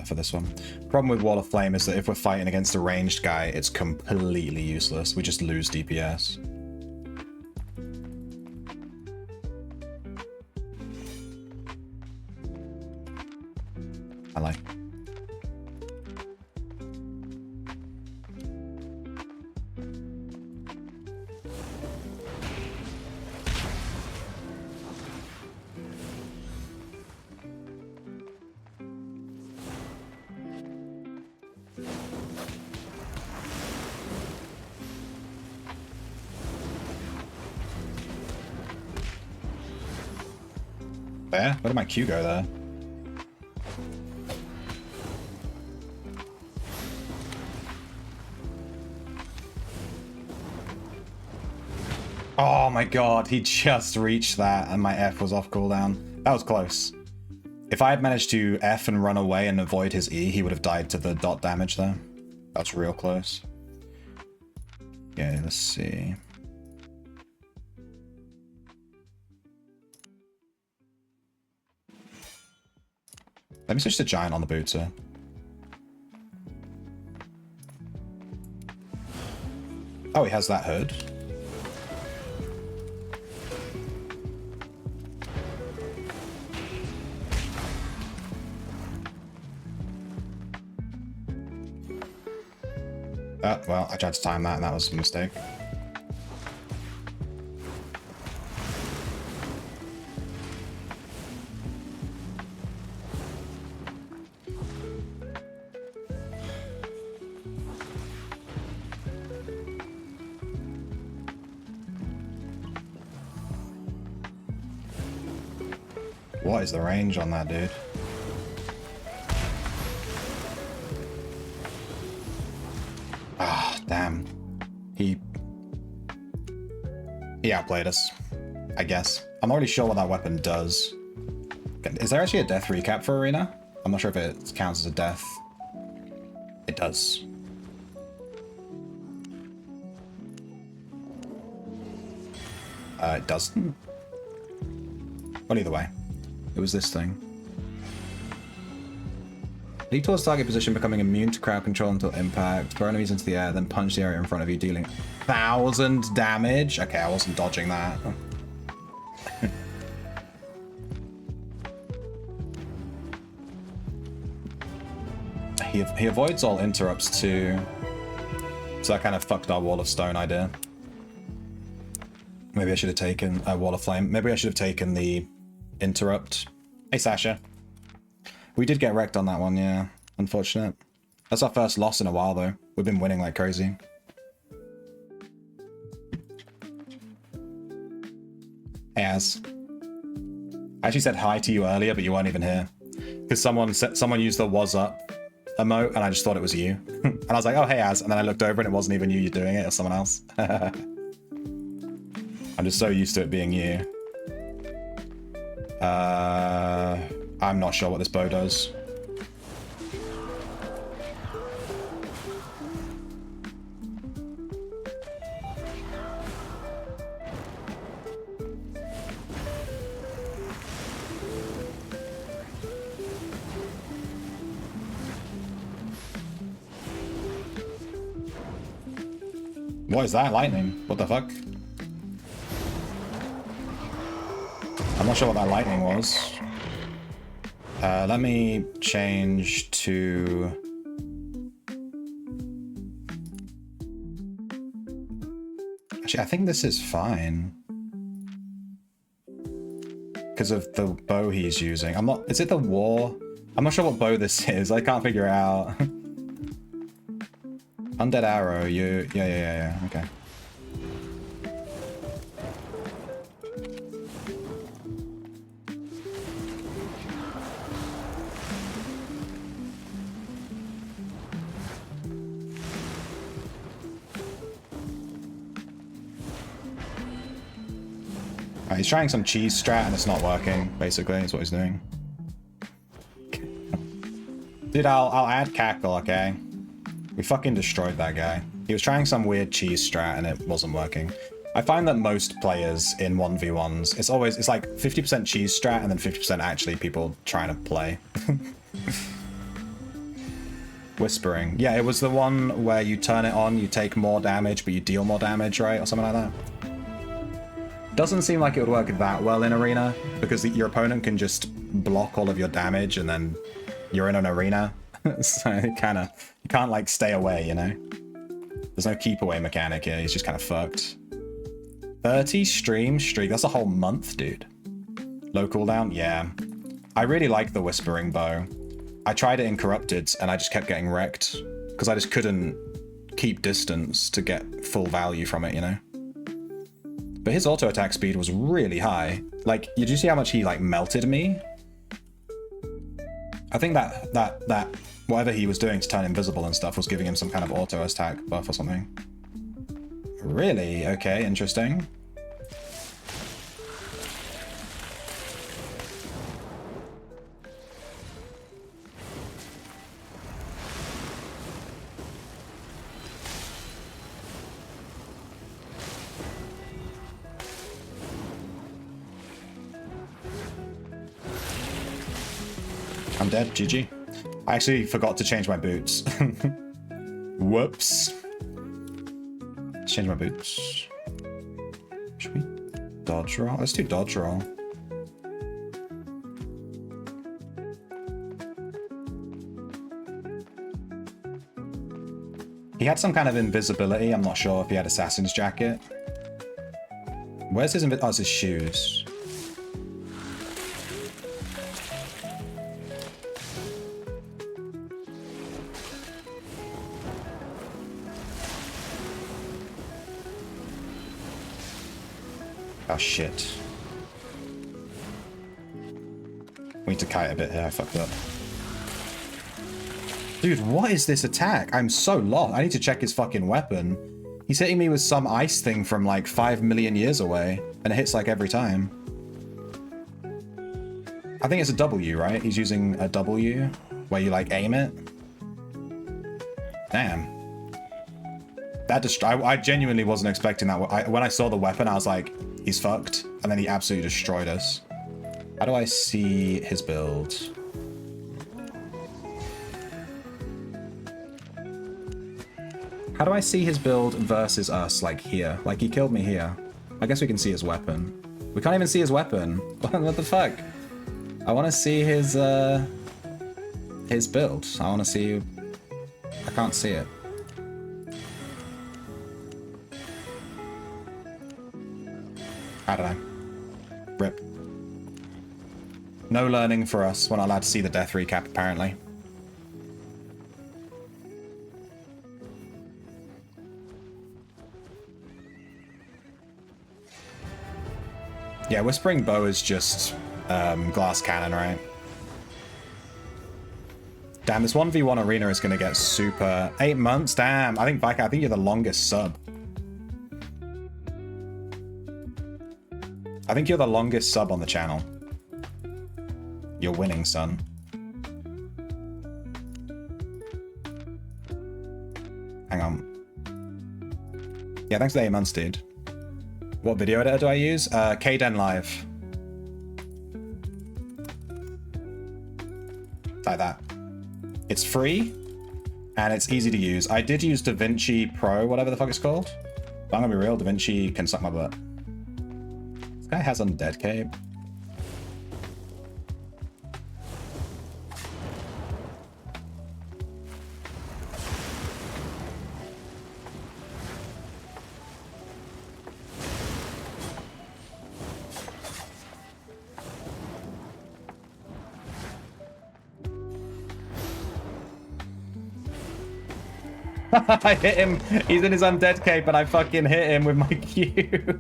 for this one. Problem with Wall of Flame is that if we're fighting against a ranged guy, it's completely useless. We just lose DPS. I like. There? Where did my Q go there? Oh my god, he just reached that and my F was off cooldown. That was close. If I had managed to F and run away and avoid his E, he would have died to the dot damage there. That's real close. Okay, let's see. Let me switch to Giant on the Bootser. Oh, he has that hood. Well, I tried to time that and that was a mistake. What is the range on that, dude? Ah, damn. He outplayed us, I guess. I'm not really sure what that weapon does. Is there actually a death recap for Arena? I'm not sure if it counts as a death. It does. It doesn't. Well, either way. It was this thing. Leap towards target position, becoming immune to crowd control until impact. Throw enemies into the air, then punch the area in front of you, dealing 1,000 damage. Okay, I wasn't dodging that. He avoids all interrupts too. So that kind of fucked our Wall of Stone idea. Maybe I should have taken a Wall of Flame. Maybe I should have taken the interrupt. Hey, Sasha. We did get wrecked on that one, yeah. Unfortunate. That's our first loss in a while, though. We've been winning like crazy. Hey, Az. I actually said hi to you earlier, but you weren't even here. Because someone used the was up emote, and I just thought it was you. And I was like, oh, hey, Az. And then I looked over, and it wasn't even you doing it, it was someone else. I'm just so used to it being you. I'm not sure what this bow does. What is that? Lightning? What the fuck? I'm not sure what that lightning was. Let me change to... Actually, I think this is fine. Because of the bow he's using. I'm not... Is it the war? I'm not sure what bow this is. I can't figure it out. Undead arrow, you... Yeah. Okay. He's trying some cheese strat and it's not working, basically, is what he's doing. Dude, I'll add Cackle, okay? We fucking destroyed that guy. He was trying some weird cheese strat and it wasn't working. I find that most players in 1v1s, it's like 50% cheese strat and then 50% actually people trying to play. Whispering. Yeah, it was the one where you turn it on, you take more damage, but you deal more damage, right? Or something like that. Doesn't seem like it would work that well in arena, because your opponent can just block all of your damage and then you're in an arena. So it kinda, you can't like stay away, you know? There's no keep away mechanic here, he's just kind of fucked. 30 stream streak, that's a whole month, dude. Low cooldown? Yeah. I really like the Whispering Bow. I tried it in Corrupted and I just kept getting wrecked because I just couldn't keep distance to get full value from it, you know? But his auto attack speed was really high. Like, did you see how much he like melted me? I think that whatever he was doing to turn invisible and stuff was giving him some kind of auto attack buff or something. Really? Okay, interesting. I'm dead, GG. I actually forgot to change my boots. Whoops. Change my boots. Should we dodge roll? Let's do dodge roll. He had some kind of invisibility. I'm not sure if he had Assassin's Jacket. Where's his oh, it's his shoes. Oh shit. We need to kite a bit here, I fucked up. Dude, what is this attack? I'm so lost. I need to check his fucking weapon. He's hitting me with some ice thing from like 5 million years away, and it hits like every time. I think it's a W, right? He's using a W where you like aim it. Damn. That I genuinely wasn't expecting that. When I saw the weapon, I was like, he's fucked. And then he absolutely destroyed us. How do I see his build? How do I see his build versus us, like here? Like, he killed me here. I guess we can see his weapon. We can't even see his weapon. What the fuck? I want to see his build. I want to see... I can't see it. I don't know. Rip. No learning for us. We're not allowed to see the death recap, apparently. Yeah, Whispering Bow is just glass cannon, right? Damn, this 1v1 arena is going to get super... 8 months? Damn, I think you're the longest sub. I think you're the longest sub on the channel. You're winning, son. Hang on. Yeah, thanks for the 8 months, dude. What video editor do I use? Kden Live. Like that. It's free, and it's easy to use. I did use DaVinci Pro, whatever the fuck it's called. But I'm gonna be real, DaVinci can suck my butt. This guy has Undead Cape. I hit him. He's in his Undead Cape, and I fucking hit him with my Q.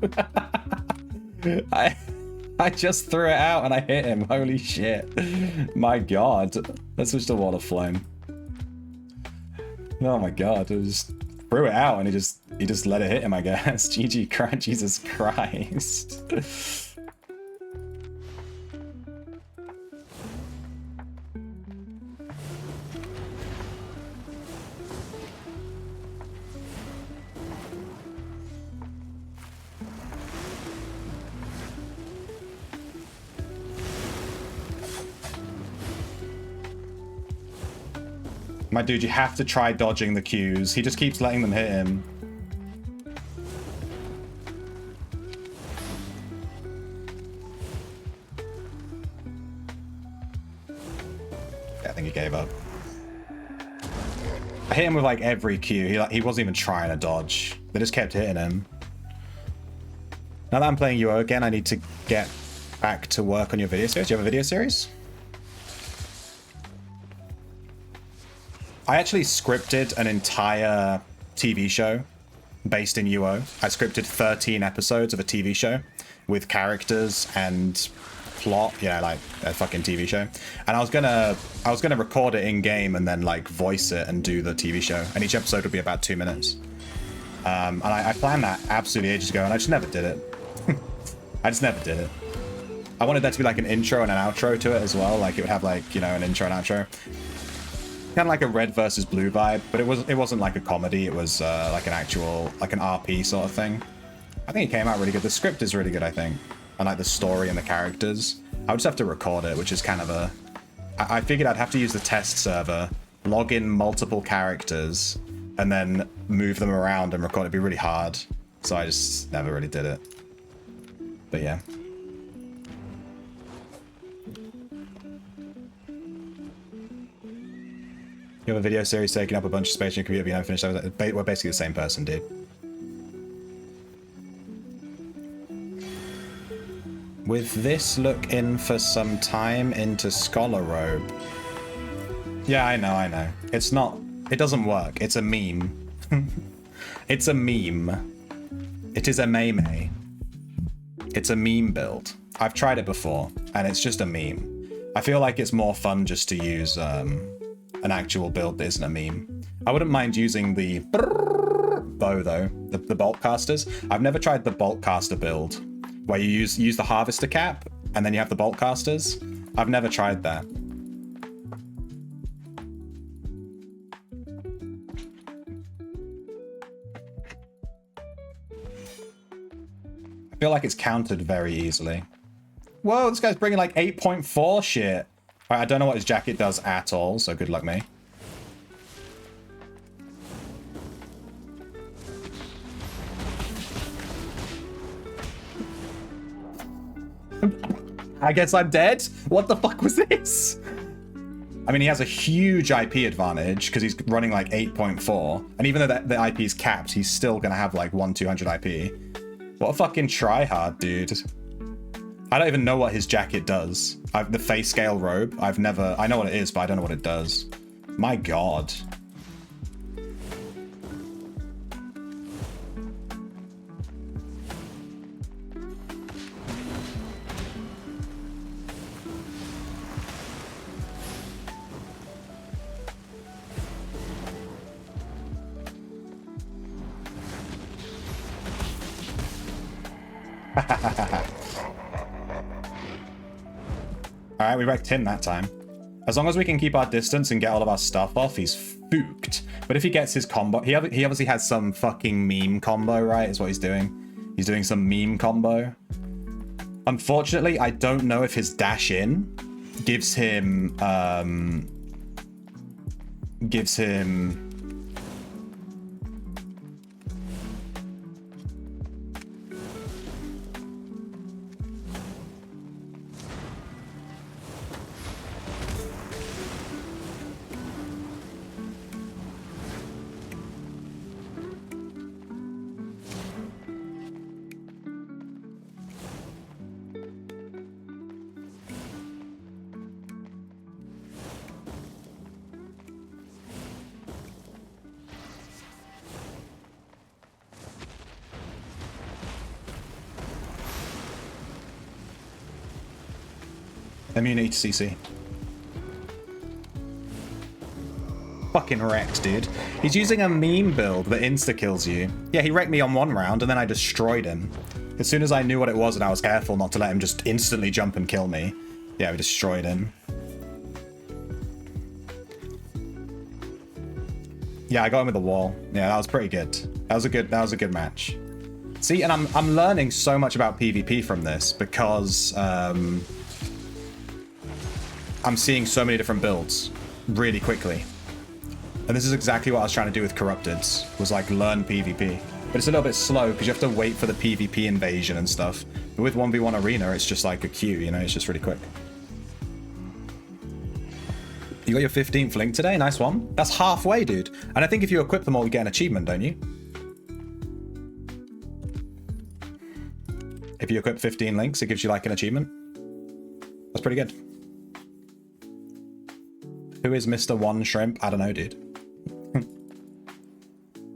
I just threw it out and I hit him. Holy shit. My god. Let's switch to Wall of Flame. Oh my god. I just threw it out and he just let it hit him, I guess. GG Christ. Jesus Christ. My dude, you have to try dodging the Qs. He just keeps letting them hit him. Yeah, I think he gave up. I hit him with like every Q. He wasn't even trying to dodge. They just kept hitting him. Now that I'm playing UO again, I need to get back to work on your video series. Do you have a video series? I actually scripted an entire TV show based in UO. I scripted 13 episodes of a TV show with characters and plot. Yeah, like a fucking TV show. And I was gonna record it in game and then like voice it and do the TV show. And each episode would be about 2 minutes. And I planned that absolutely ages ago, and I just never did it. I just never did it. I wanted that to be like an intro and an outro to it as well. Like it would have like, you know, an intro and outro. Kind of like a red versus blue vibe, but it wasn't like a comedy. It was like an actual, like an RP sort of thing. I think it came out really good. The script is really good, I think. And like the story and the characters. I would just have to record it, which is kind of a... I figured I'd have to use the test server, log in multiple characters, and then move them around and record. It'd be really hard. So I just never really did it. But yeah. You have a video series taking up a bunch of space in your computer, but you haven't finished. We're basically the same person, dude. With this, look in for some time into Scholar Robe. Yeah, I know. It's not... It doesn't work. It's a meme. It's a meme. It is a meme. It's a meme build. I've tried it before, and it's just a meme. I feel like it's more fun just to use an actual build that isn't a meme. I wouldn't mind using the bow, though. The bolt casters. I've never tried the bolt caster build, where you use the harvester cap, and then you have the bolt casters. I've never tried that. I feel like it's countered very easily. Whoa, this guy's bringing like 8.4 shit. Right, I don't know what his jacket does at all, so good luck me. I guess I'm dead? What the fuck was this? I mean, he has a huge IP advantage because he's running like 8.4. And even though the IP is capped, he's still going to have like 1/200 IP. What a fucking tryhard, dude. I don't even know what his jacket does. The face scale robe. I know what it is, but I don't know what it does. My god. Alright, we wrecked him that time. As long as we can keep our distance and get all of our stuff off, he's spooked. But if he gets his combo... He obviously has some fucking meme combo, right? Is what he's doing. He's doing some meme combo. Unfortunately, I don't know if his dash in gives him... immunity to CC. Fucking wrecked, dude. He's using a meme build that insta-kills you. Yeah, he wrecked me on one round and then I destroyed him. As soon as I knew what it was and I was careful not to let him just instantly jump and kill me. Yeah, we destroyed him. Yeah, I got him with the wall. Yeah, that was pretty good. That was a good match. See, and I'm learning so much about PvP from this because I'm seeing so many different builds really quickly. And this is exactly what I was trying to do with Corrupteds, was like learn PvP. But it's a little bit slow because you have to wait for the PvP invasion and stuff. But with 1v1 Arena, it's just like a queue, you know, it's just really quick. You got your 15th link today, nice one. That's halfway, dude. And I think if you equip them all, you get an achievement, don't you? If you equip 15 links, it gives you like an achievement. That's pretty good. Who is Mr. One Shrimp? I don't know, dude.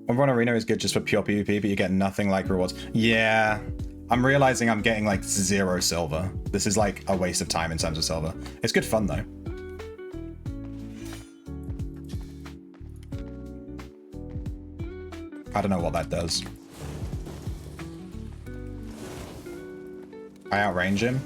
1v1 Arena is good just for pure PvP, but you get nothing like rewards. Yeah, I'm realizing I'm getting like 0 silver. This is like a waste of time in terms of silver. It's good fun though. I don't know what that does. I outrange him.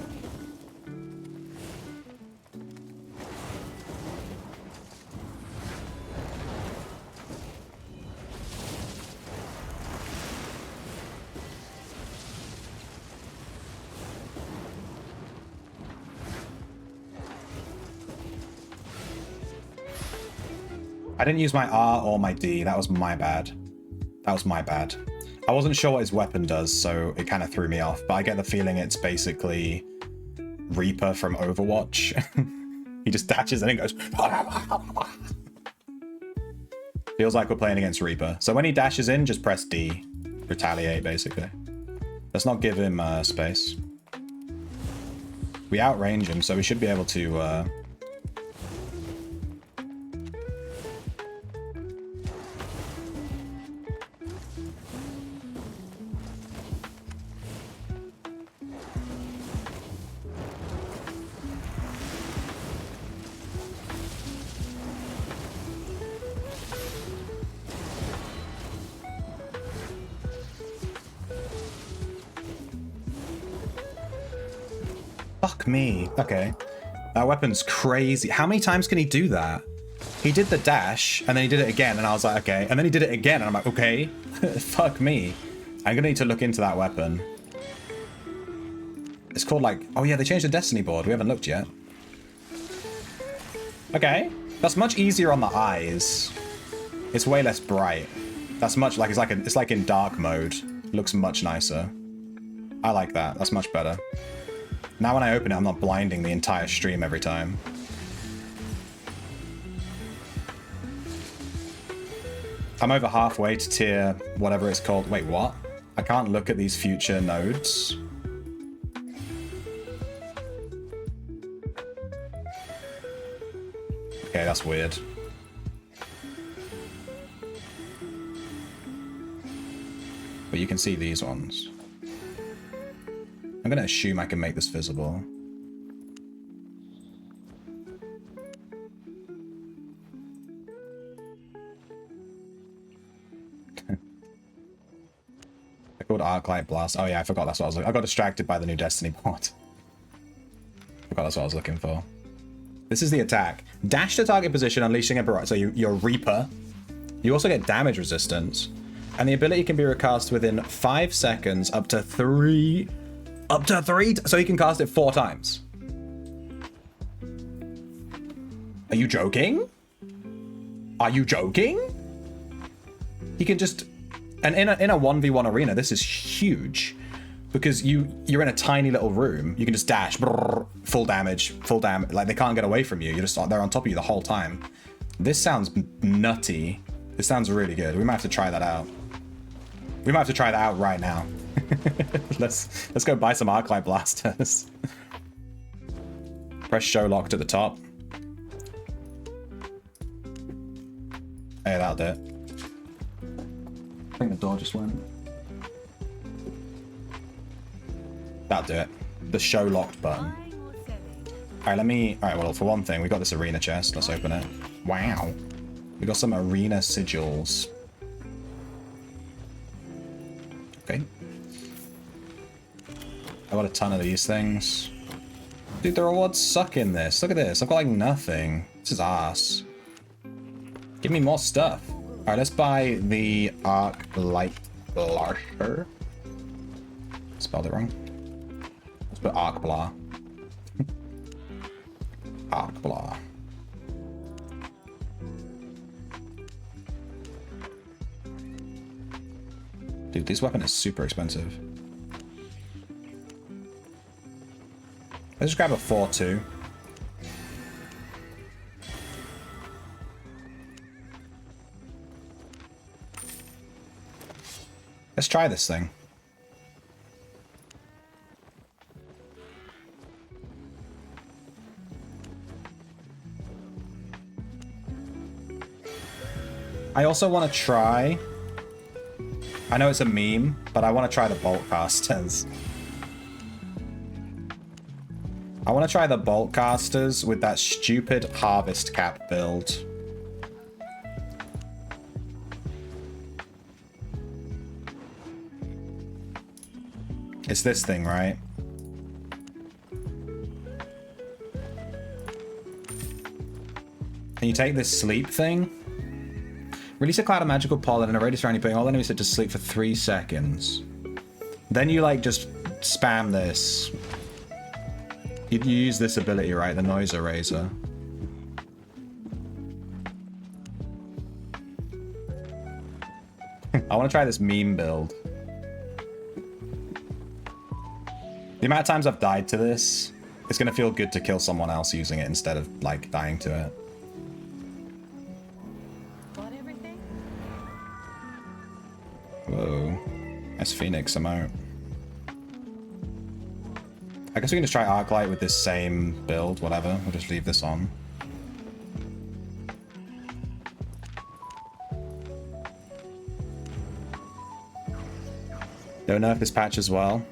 I didn't use my R or my D. That was my bad. That was my bad. I wasn't sure what his weapon does, so it kind of threw me off. But I get the feeling it's basically Reaper from Overwatch. He just dashes and it goes... Feels like we're playing against Reaper. So when he dashes in, just press D. Retaliate, basically. Let's not give him space. We outrange him, so we should be able to... Fuck me. Okay. That weapon's crazy. How many times can he do that? He did the dash, and then he did it again, and I was like, okay. And then he did it again, and I'm like, okay. Fuck me. I'm gonna need to look into that weapon. It's called like... Oh yeah, they changed the Destiny board. We haven't looked yet. Okay. That's much easier on the eyes. It's way less bright. That's much like... It's like in dark mode. Looks much nicer. I like that. That's much better. Now when I open it, I'm not blinding the entire stream every time. I'm over halfway to tier whatever it's called. Wait, what? I can't look at these future nodes. Okay, that's weird. But you can see these ones. I'm gonna assume I can make this visible. I called Arclight Blast. Oh yeah, I forgot that's what I was looking. I got distracted by the new Destiny bot. Forgot that's what I was looking for. This is the attack. Dash to target position, unleashing a barrage. So you're Reaper. You also get damage resistance. And the ability can be recast within 5 seconds up to 3... So he can cast it 4 times. Are you joking? Are you joking? He can just... And in a 1v1 arena, this is huge. Because you're in a tiny little room. You can just dash, brrr, full damage. Like, they can't get away from you. They're on top of you the whole time. This sounds nutty. This sounds really good. We might have to try that out. We might have to try that out right now. Let's go buy some Arclight Blasters. Press show locked at the top. Hey, that'll do it. I think the door just went. That'll do it. The show locked button. Alright, well, for one thing, we got this arena chest. Let's open it. Wow. We got some arena sigils. Okay. I got a ton of these things. Dude, the rewards suck in this. Look at this. I've got like nothing. This is ass. Give me more stuff. Alright, let's buy the Arclight Blaster. Spelled it wrong. Let's put Arcblar. Arcblar. Dude, this weapon is super expensive. Let's just grab a 4-2. Let's try this thing. I also want to try... I know it's a meme, but I want to try the bolt casters. I want to try the bolt casters with that stupid harvest cap build. It's this thing, right? Can you take this sleep thing? Release a cloud of magical pollen in a radius around you, putting all enemies to sleep for 3 seconds. Then you, like, just spam this. You use this ability, right? The noise eraser. I want to try this meme build. The amount of times I've died to this, it's going to feel good to kill someone else using it instead of, like, dying to it. Got everything? Whoa. That's Phoenix emote. I guess we can just try Arclight with this same build, whatever. We'll just leave this on. Don't nerf this patch as well.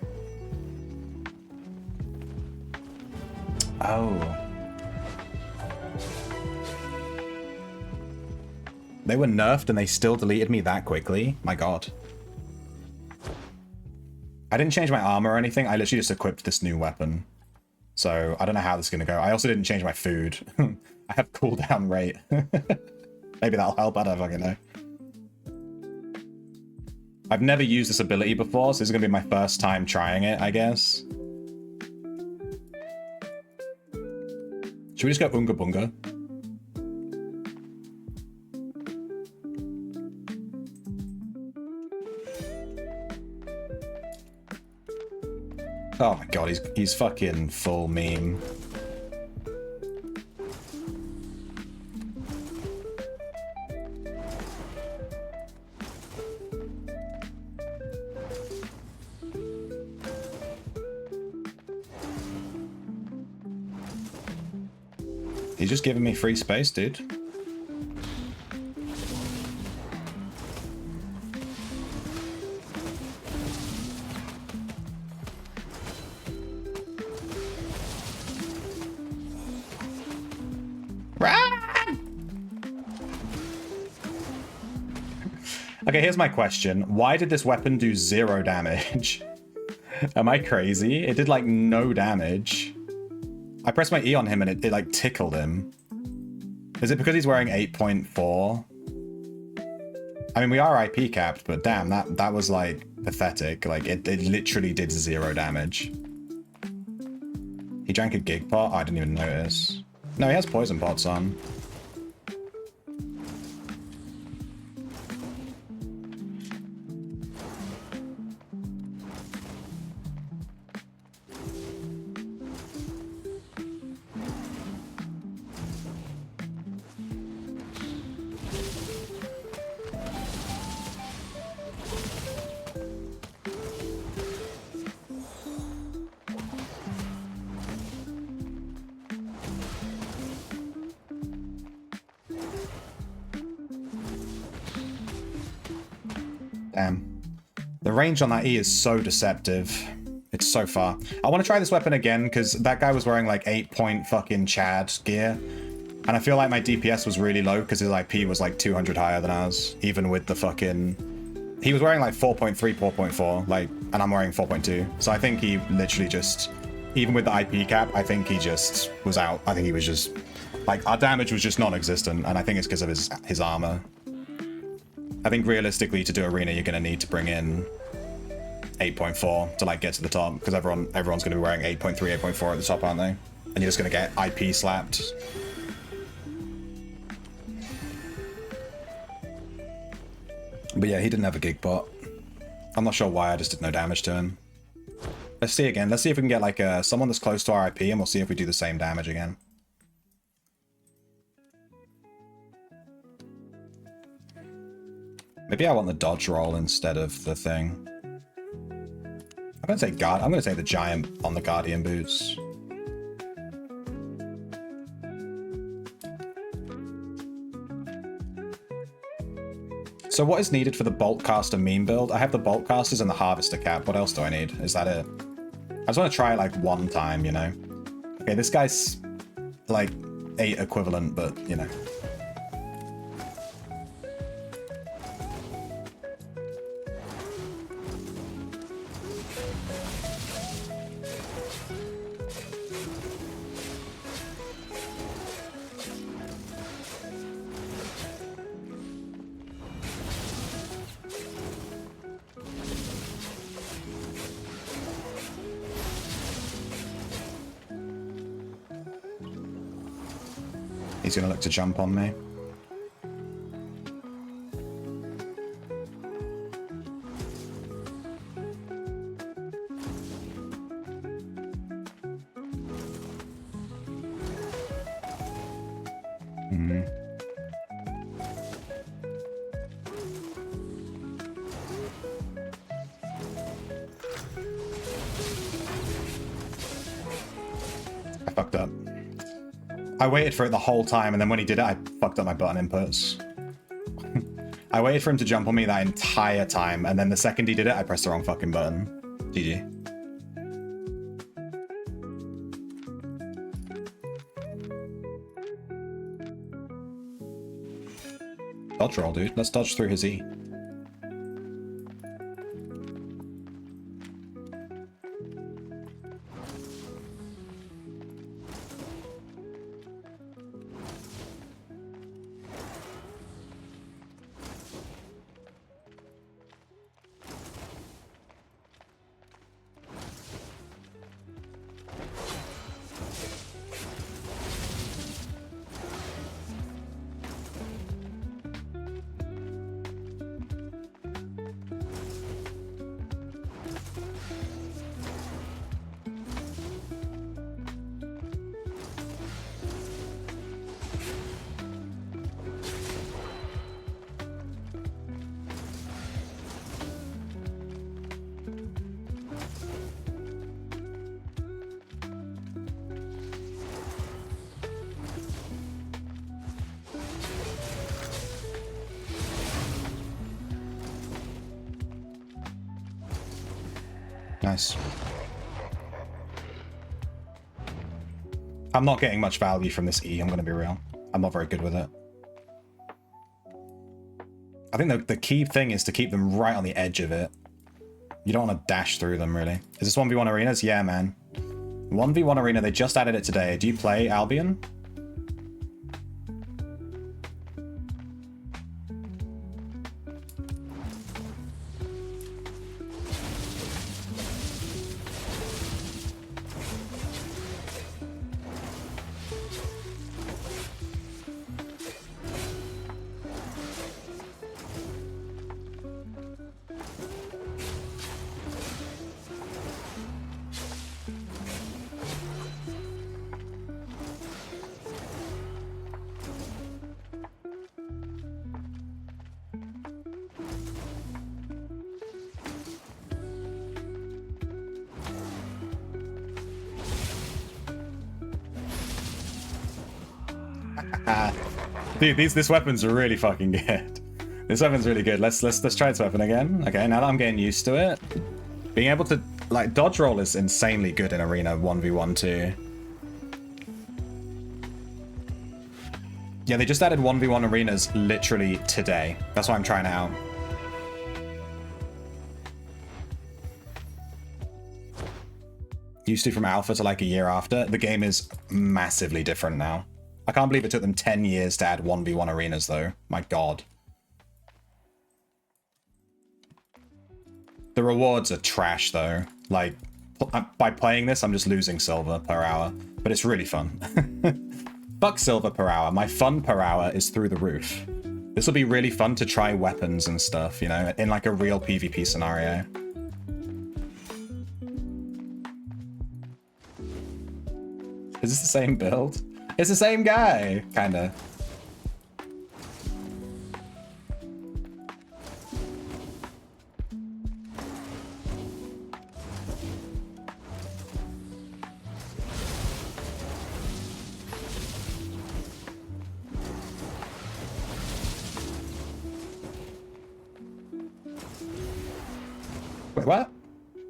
Oh. They were nerfed and they still deleted me that quickly? My god. I didn't change my armor or anything. I literally just equipped this new weapon. So I don't know how this is going to go. I also didn't change my food. I have cooldown rate. Maybe that'll help. I don't fucking know. I've never used this ability before, so this is going to be my first time trying it, I guess. Should we just go Unga Bunga? Oh my god, he's fucking full meme. He's just giving me free space, dude. Okay, here's my question. Why did this weapon do 0 damage? Am I crazy? It did like no damage. I pressed my E on him and it like tickled him. Is it because he's wearing 8.4? I mean, we are IP capped, but damn, that was like pathetic. Like it literally did 0 damage. He drank a gig pot? Oh, I didn't even notice. No, he has poison pots on. Damn. The range on that E is so deceptive. It's so far. I want to try this weapon again, because that guy was wearing like 8-point fucking Chad gear. And I feel like my DPS was really low, because his IP was like 200 higher than ours. Even with the fucking... He was wearing like 4.3, 4.4, like, and I'm wearing 4.2. So I think he literally just... Even with the IP cap, I think he just was out. I think he was just... Like, our damage was just non-existent, and I think it's because of his armor. I think realistically, to do arena, you're going to need to bring in 8.4 to like get to the top, because everyone's going to be wearing 8.3, 8.4 at the top, aren't they? And you're just going to get IP slapped. But yeah, he didn't have a gig bot. I'm not sure why, I just did no damage to him. Let's see again. Let's see if we can get like someone that's close to our IP, and we'll see if we do the same damage again. Maybe I want the dodge roll instead of the thing. I'm gonna take guard. I'm gonna take the giant on the guardian boots. So what is needed for the bolt caster meme build? I have the bolt casters and the harvester cap. What else do I need? Is that it? I just want to try it like one time, you know? Okay, this guy's like 8 equivalent, but you know. He's gonna look to jump on me. I fucked up. I waited for it the whole time, and then when he did it, I fucked up my button inputs. I waited for him to jump on me that entire time, and then the second he did it, I pressed the wrong fucking button. GG. Dodge roll, dude. Let's dodge through his E. Nice. I'm not getting much value from this E, I'm going to be real. I'm not very good with it. I think the key thing is to keep them right on the edge of it. You don't want to dash through them, really. Is this 1v1 arenas? Yeah, man. 1v1 arena, they just added it today. Do you play Albion? Dude, this weapon's really fucking good. This weapon's really good. Let's try this weapon again. Okay, now that I'm getting used to it, being able to like dodge roll is insanely good in arena 1v1 too. Yeah, they just added 1v1 arenas literally today. That's why I'm trying it out. Used to from alpha to like a year after. The game is massively different now. I can't believe it took them 10 years to add 1v1 arenas, though. My god. The rewards are trash, though. Like, by playing this, I'm just losing silver per hour. But it's really fun. Fuck silver per hour. My fun per hour is through the roof. This will be really fun to try weapons and stuff, you know, in like a real PvP scenario. Is this the same build? It's the same guy, kinda. Wait, what?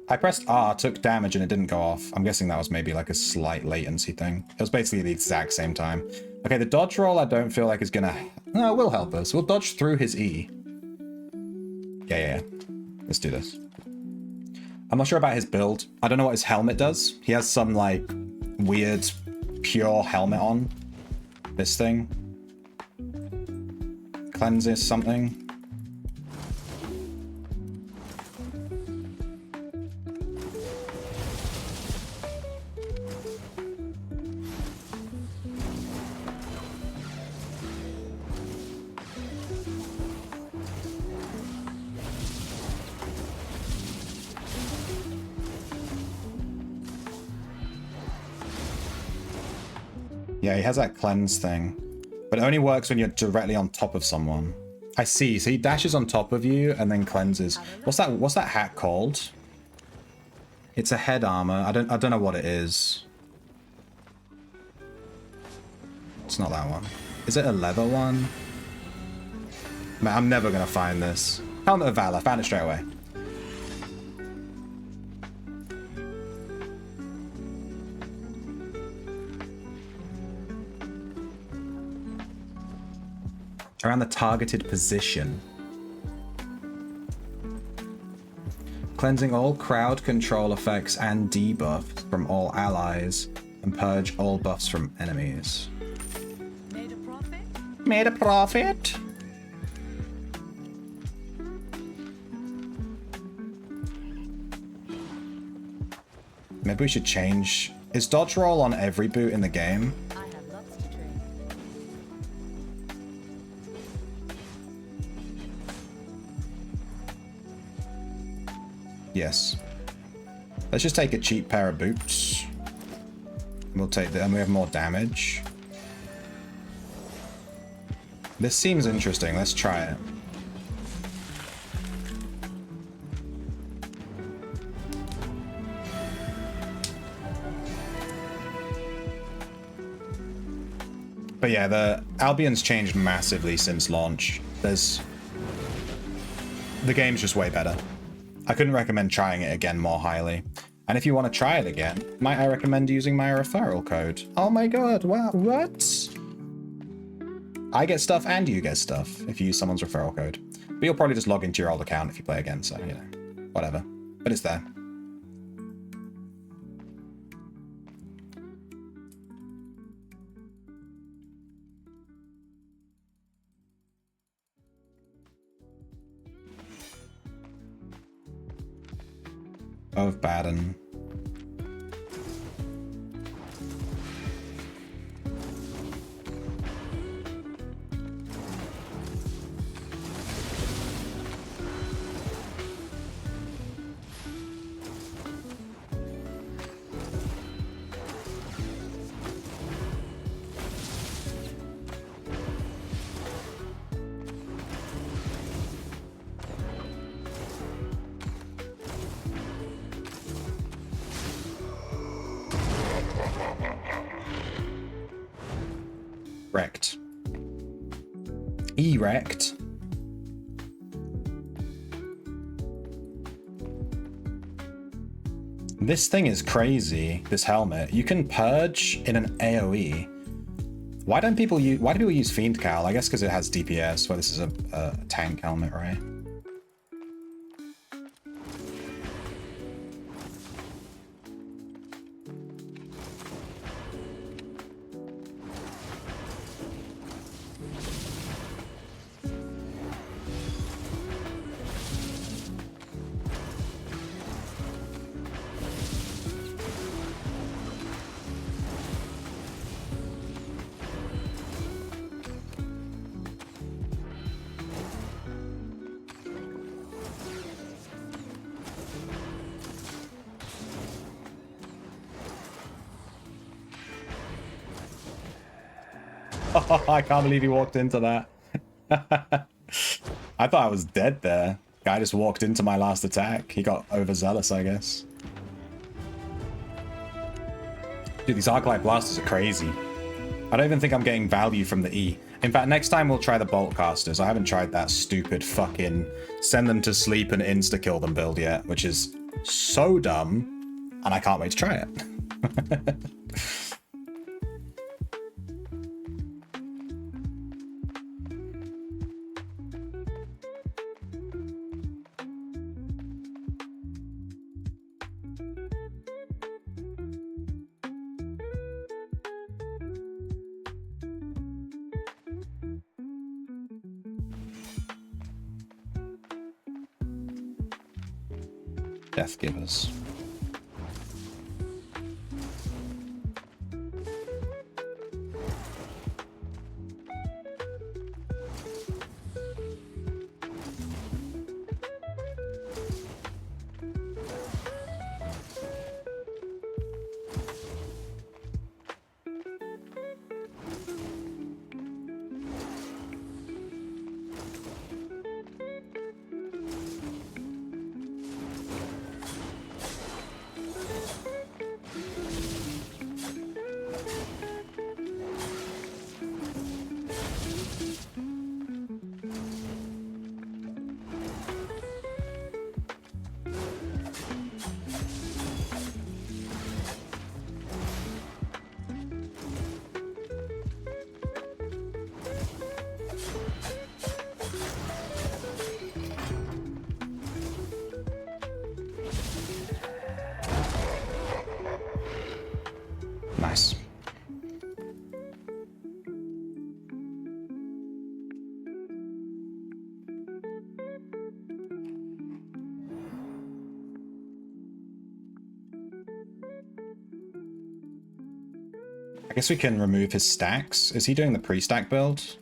I pressed R, took damage, and it didn't go off. I'm guessing that was maybe like a slight latency thing. It was basically the exact same time. Okay, the dodge roll I don't feel like is gonna... No, it will help us. We'll dodge through his E. Yeah. Let's do this. I'm not sure about his build. I don't know what his helmet does. He has some, like, weird, pure helmet on. This thing. Cleanses something. Yeah, he has that cleanse thing. But it only works when you're directly on top of someone. I see. So he dashes on top of you and then cleanses. What's that hat called? It's a head armor. I don't know what it is. It's not that one. Is it a leather one? Man, I'm never gonna find this. Helmet of Valor. Found it straight away. Around the targeted position. Cleansing all crowd control effects and debuffs from all allies and purge all buffs from enemies. Made a profit? Made a profit. Maybe we should change. Is dodge roll on every boot in the game? I have lots to train. Yes. Let's just take a cheap pair of boots. We'll take that, and we have more damage. This seems interesting. Let's try it. But yeah, the Albion's changed massively since launch. The game's just way better. I couldn't recommend trying it again more highly. And if you want to try it again, might I recommend using my referral code? Oh my god, wow, what? I get stuff and you get stuff if you use someone's referral code. But you'll probably just log into your old account if you play again, so, you know, whatever. But it's there. Of Baden. Wrecked. Erect. This thing is crazy, this helmet. You can purge in an AoE. Why do people use Fiend Cowl? I guess because it has DPS, well this is a tank helmet, right? I can't believe he walked into that. I thought I was dead there. Guy just walked into my last attack. He got overzealous, I guess. Dude, these Arclight Blasters are crazy. I don't even think I'm getting value from the E. In fact, next time we'll try the Bolt Casters. I haven't tried that stupid fucking send them to sleep and insta-kill them build yet, which is so dumb, and I can't wait to try it. Death Givers. Nice. I guess we can remove his stacks. Is he doing the pre-stack build?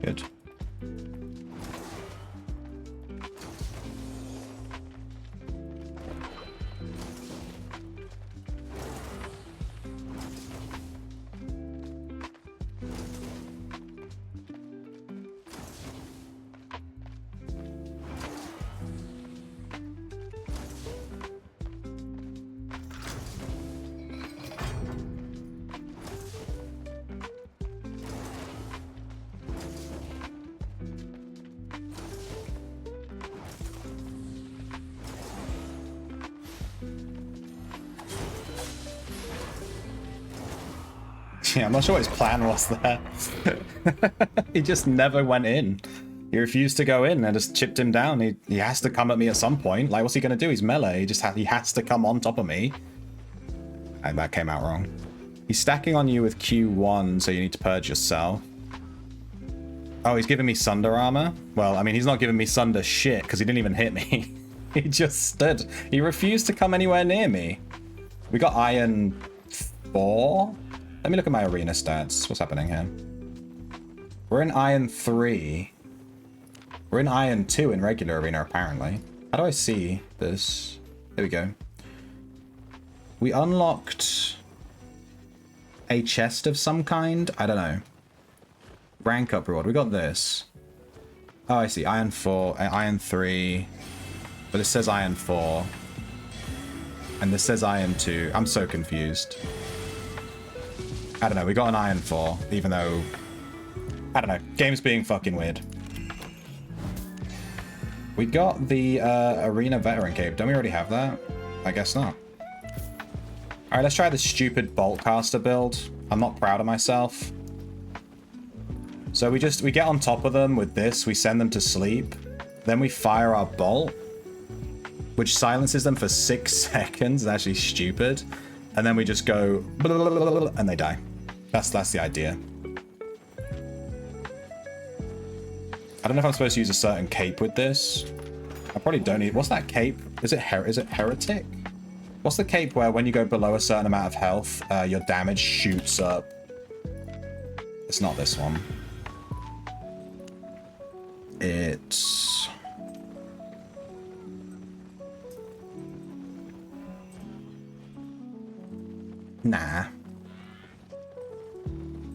Good. Yeah, I'm not sure what his plan was there. He just never went in. He refused to go in and just chipped him down. He has to come at me at some point. Like, what's he gonna do? He's melee. He has to come on top of me. And that came out wrong. He's stacking on you with Q1, so you need to purge yourself. Oh, he's giving me Sunder armor? Well, I mean, he's not giving me Sunder shit, because he didn't even hit me. He just stood. He refused to come anywhere near me. We got Iron 4? Let me look at my arena stats. What's happening here? We're in Iron 3. We're in Iron 2 in regular arena, apparently. How do I see this? There we go. We unlocked a chest of some kind? I don't know. Rank up reward. We got this. Oh, I see. Iron 4, Iron 3. But this says Iron 4. And this says Iron 2. I'm so confused. I don't know, we got an Iron 4, even though... I don't know, game's being fucking weird. We got the Arena Veteran Cape. Don't we already have that? I guess not. Alright, let's try the stupid Bolt Caster build. I'm not proud of myself. So we get on top of them with this, we send them to sleep, then we fire our bolt, which silences them for 6 seconds. It's actually stupid. and then we just go and they die. That's the idea. I don't know if I'm supposed to use a certain cape with this. I probably don't need. What's that cape? Is it heretic? What's the cape where when you go below a certain amount of health, your damage shoots up? It's not this one. It's... Nah.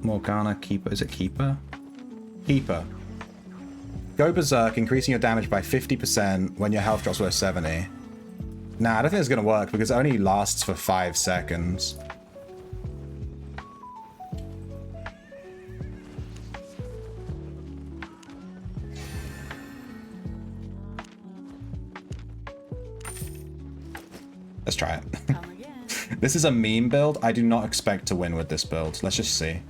Morgana, Keeper. Is it Keeper? Keeper. Go Berserk, increasing your damage by 50% when your health drops below 70. Nah, I don't think it's gonna work because it only lasts for 5 seconds. Let's try it. This is a meme build. I do not expect to win with this build. Let's just see.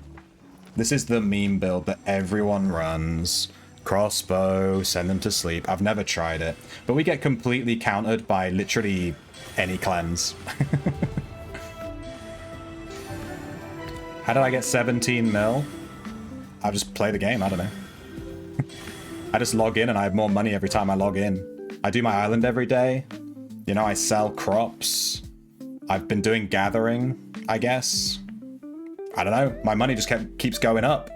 This is the meme build that everyone runs. Crossbow, send them to sleep. I've never tried it, but we get completely countered by literally any cleanse. How did I get 17 mil? I just play the game, I don't know. I just log in and I have more money every time I log in. I do my island every day. You know, I sell crops. I've been doing gathering, I guess. I don't know. My money just keeps going up.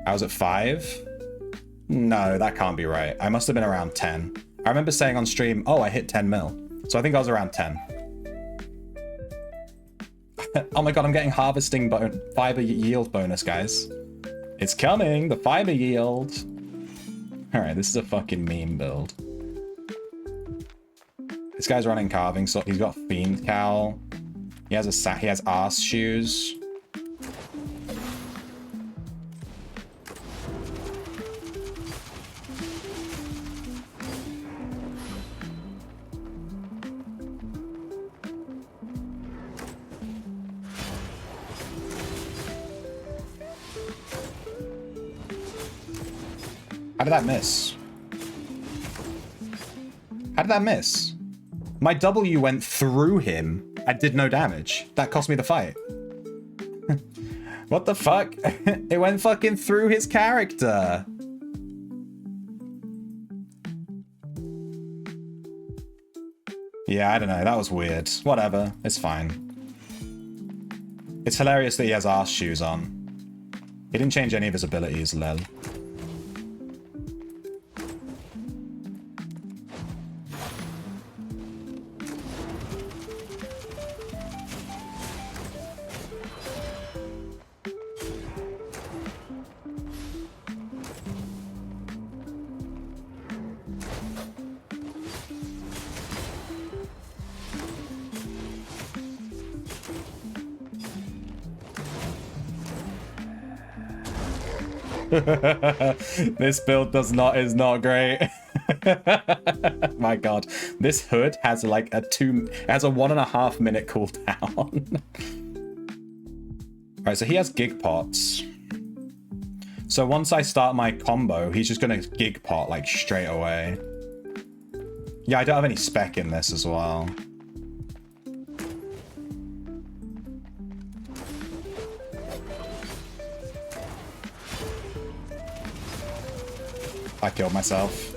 I was at 5? No, that can't be right. I must have been around 10. I remember saying on stream, oh, I hit 10 mil. So I think I was around 10. Oh my god, I'm getting harvesting fiber yield bonus, guys. It's coming, the fiber yield. Alright, this is a fucking meme build. This guy's running carving, so he's got Fiend Cowl. He has ass shoes. How did that miss? How did that miss? My W went through him and did no damage. That cost me the fight. What the fuck? It went fucking through his character. Yeah, I don't know. That was weird. Whatever. It's fine. It's hilarious that he has arse shoes on. He didn't change any of his abilities, lol. This build is not great. My god, this hood has like it has a 1.5 minute cooldown. Alright, so he has gig pots. So once I start my combo, he's just gonna gig pot like straight away. Yeah, I don't have any spec in this as well. I killed myself.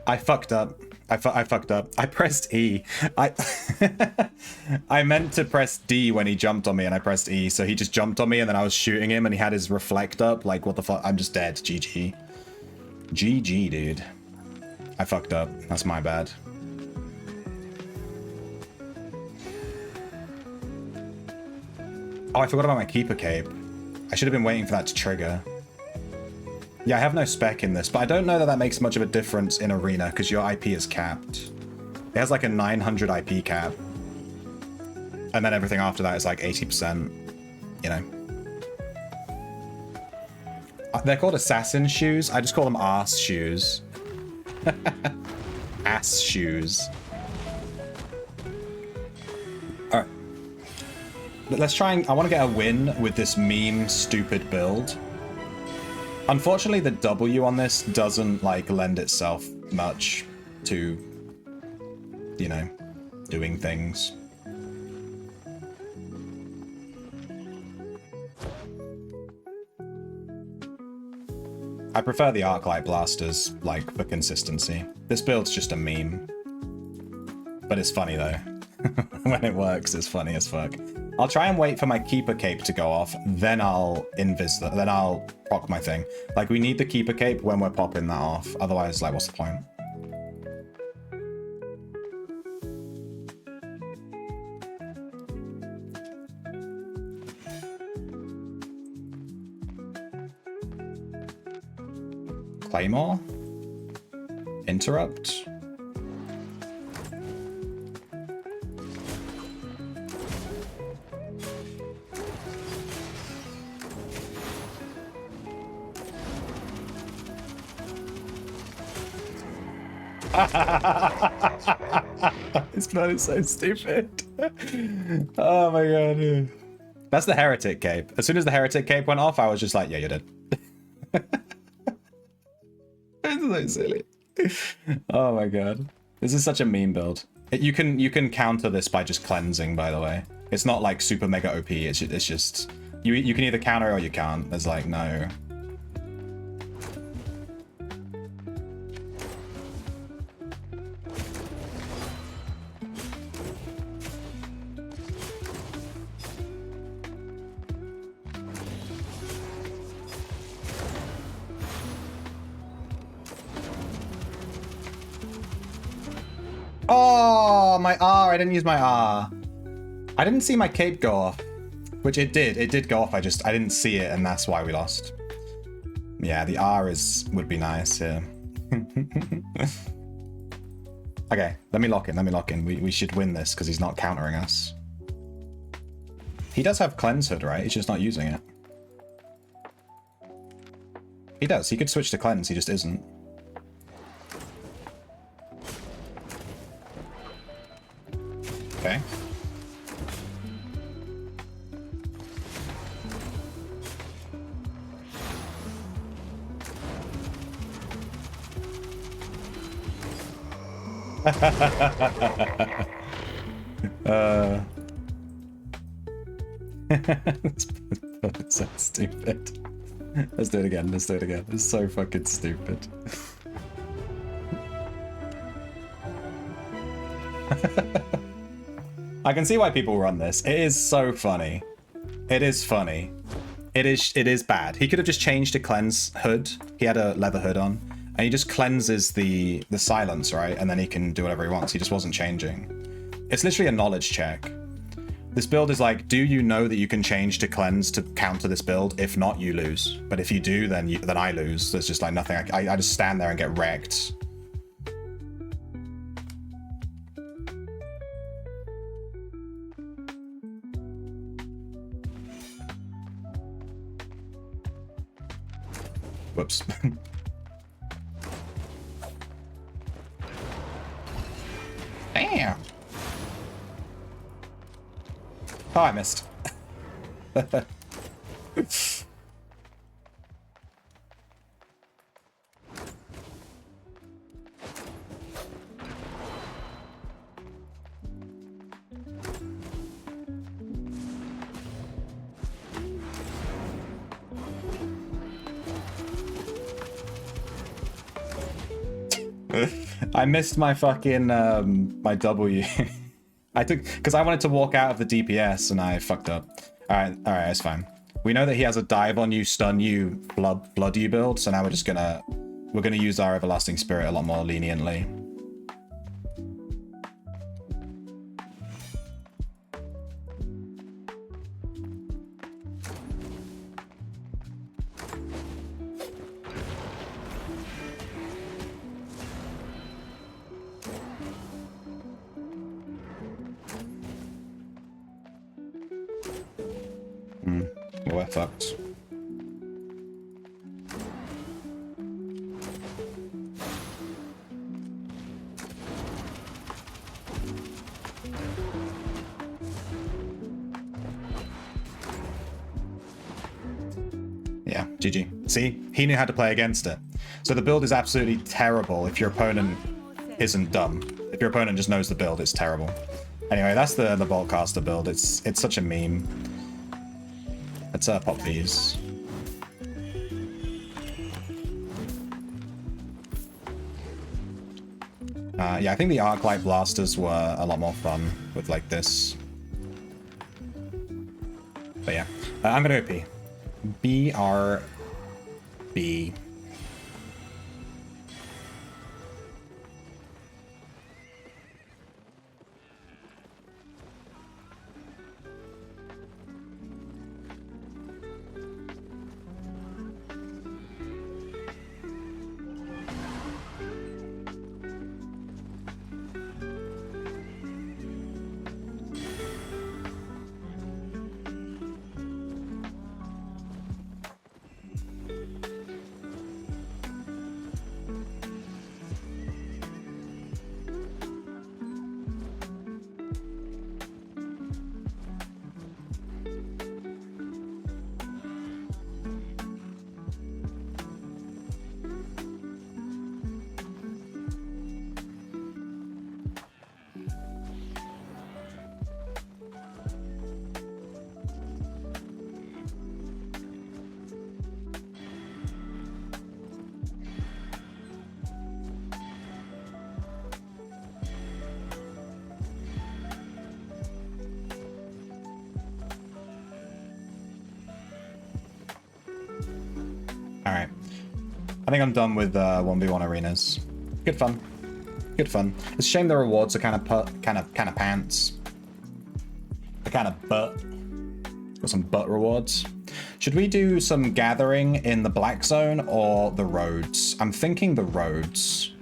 I fucked up. I fucked up. I pressed E. I meant to press D when he jumped on me and I pressed E, so he just jumped on me and then I was shooting him and he had his reflect up. Like, what the fuck? I'm just dead. GG. GG, dude. I fucked up. That's my bad. Oh, I forgot about my Keeper Cape. I should have been waiting for that to trigger. Yeah, I have no spec in this, but I don't know that that makes much of a difference in Arena, because your IP is capped. It has like a 900 IP cap. And then everything after that is like 80%, you know. They're called assassin shoes. I just call them ass shoes. Ass shoes. Alright. Let's try and... I want to get a win with this meme stupid build. Unfortunately, the W on this doesn't like lend itself much to, you know, doing things. I prefer the Arclight blasters, like, for consistency. This build's just a meme. But it's funny, though. When it works, it's funny as fuck. I'll try and wait for my Keeper Cape to go off, then I'll then I'll proc my thing. Like, we need the Keeper Cape when we're popping that off. Otherwise, like, what's the point? Claymore? Interrupt? This blood is so stupid. Oh my god. That's the Heretic Cape. As soon as the Heretic Cape went off, I was just like, yeah, you're dead. It's so silly. Oh my god. This is such a meme build. You can counter this by just cleansing, by the way. It's not like super mega OP. It's just you can either counter or you can't. There's like no. Oh, my R. I didn't use my R. I didn't see my cape go off. Which it did. It did go off. I didn't see it, and that's why we lost. Yeah, the R would be nice, yeah. Okay, let me lock in. Let me lock in. We should win this because he's not countering us. He does have Cleanse Hood, right? He's just not using it. He does. He could switch to Cleanse. He just isn't. Okay. That's so stupid. Let's do it again. Let's do it again. It's so fucking stupid. I can see why people run this. It is so funny. It is funny. It is bad. He could have just changed to Cleanse Hood. He had a leather hood on. And he just cleanses the silence, right? And then he can do whatever he wants. He just wasn't changing. It's literally a knowledge check. This build is like, do you know that you can change to Cleanse to counter this build? If not, you lose. But if you do, then I lose. There's just like nothing. I just stand there and get wrecked. Whoops. Damn. Oh, I missed. I missed my fucking my W. I took because I wanted to walk out of the DPS and I fucked up. All right, it's fine. We know that he has a dive on you, stun you, blood you build. So now we're gonna use our Everlasting Spirit a lot more leniently. We're fucked. Yeah, GG. See? He knew how to play against it. So the build is absolutely terrible if your opponent isn't dumb. If your opponent just knows the build, it's terrible. Anyway, that's the Boltcaster build. It's such a meme. Let's pop these. Yeah, I think the Arclight Blasters were a lot more fun with like this. But yeah, I'm gonna go P. BRB. Alright. I think I'm done with 1v1 arenas. Good fun. Good fun. It's a shame the rewards are kind of pants. They're kind of butt. Got some butt rewards. Should we do some gathering in the black zone or the roads? I'm thinking the roads.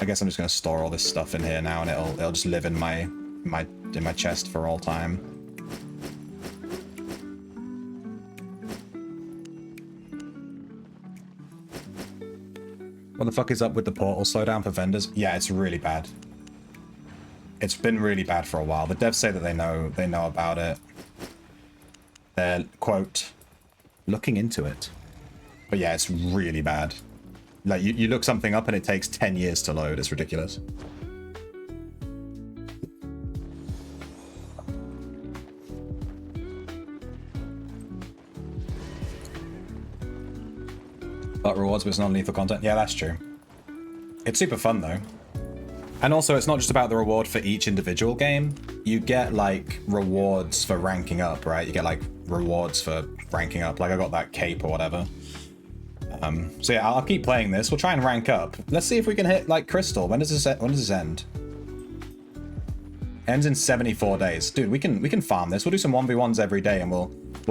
I guess I'm just gonna store all this stuff in here now and it'll just live in my chest for all time. What the fuck is up with the portal slowdown for vendors? Yeah, it's really bad. It's been really bad for a while. The devs say that they know about it. They're, quote, looking into it. But yeah, it's really bad. Like, you look something up and it takes 10 years to load. It's ridiculous. But rewards, but it's non-lethal content. Yeah, that's true. It's super fun, though. And also, it's not just about the reward for each individual game. You get, like, rewards for ranking up, right? You get, like, rewards for ranking up. Like, I got that cape or whatever. So yeah, I'll keep playing this. We'll try and rank up. Let's see if we can hit, like, Crystal. When does this end? Ends in 74 days. Dude, we can farm this. We'll do some 1v1s every day, and we'll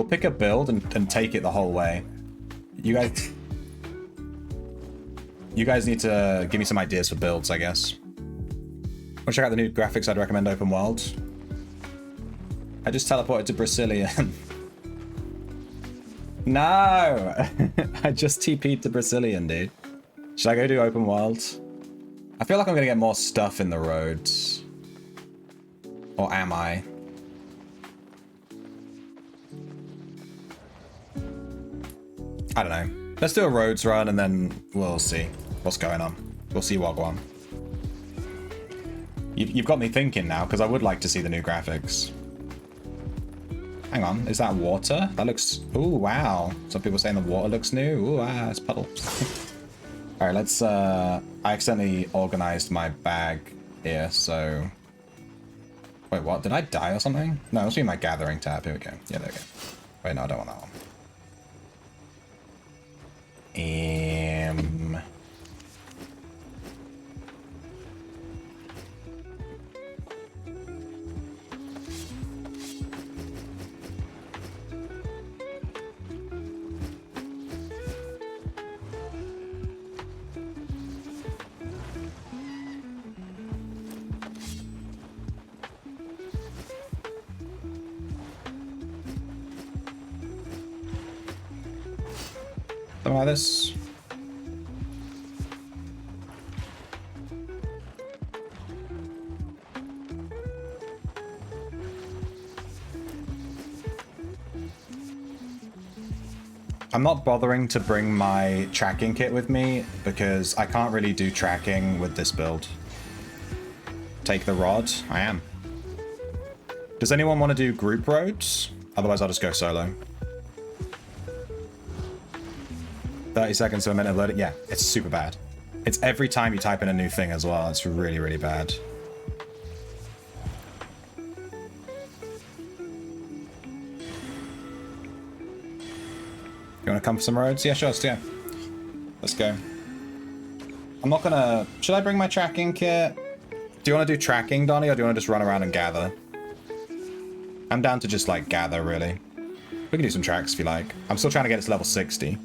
pick a build and take it the whole way. You guys need to give me some ideas for builds, I guess. Wanna check out the new graphics? I'd recommend open world. I just teleported to Brazilian. No! I just TP'd to Brazilian, dude. Should I go do open world? I feel like I'm gonna get more stuff in the roads. Or am I? I don't know. Let's do a roads run and then we'll see what's going on. We'll see what on. You've got me thinking now, because I would like to see the new graphics. Hang on, is that water? That looks... Ooh, wow. Some people saying the water looks new. Ooh, ah, it's puddle. Alright, let's... I accidentally organized my bag here, so... Wait, what? Did I die or something? No, it must be my gathering tab. Here we go. Yeah, there we go. Wait, no, I don't want that one. Something like this. I'm not bothering to bring my tracking kit with me because I can't really do tracking with this build. Take the rod? I am. Does anyone want to do group roads? Otherwise, I'll just go solo. 30 seconds to a minute of loading. Yeah, it's super bad. It's every time you type in a new thing as well. It's really, really bad. You want to come for some roads? Yeah, sure. Yeah. Let's go. I'm not gonna... Should I bring my tracking kit? Do you want to do tracking, Donnie, or do you want to just run around and gather? I'm down to just, like, gather, really. We can do some tracks if you like. I'm still trying to get it to level 60.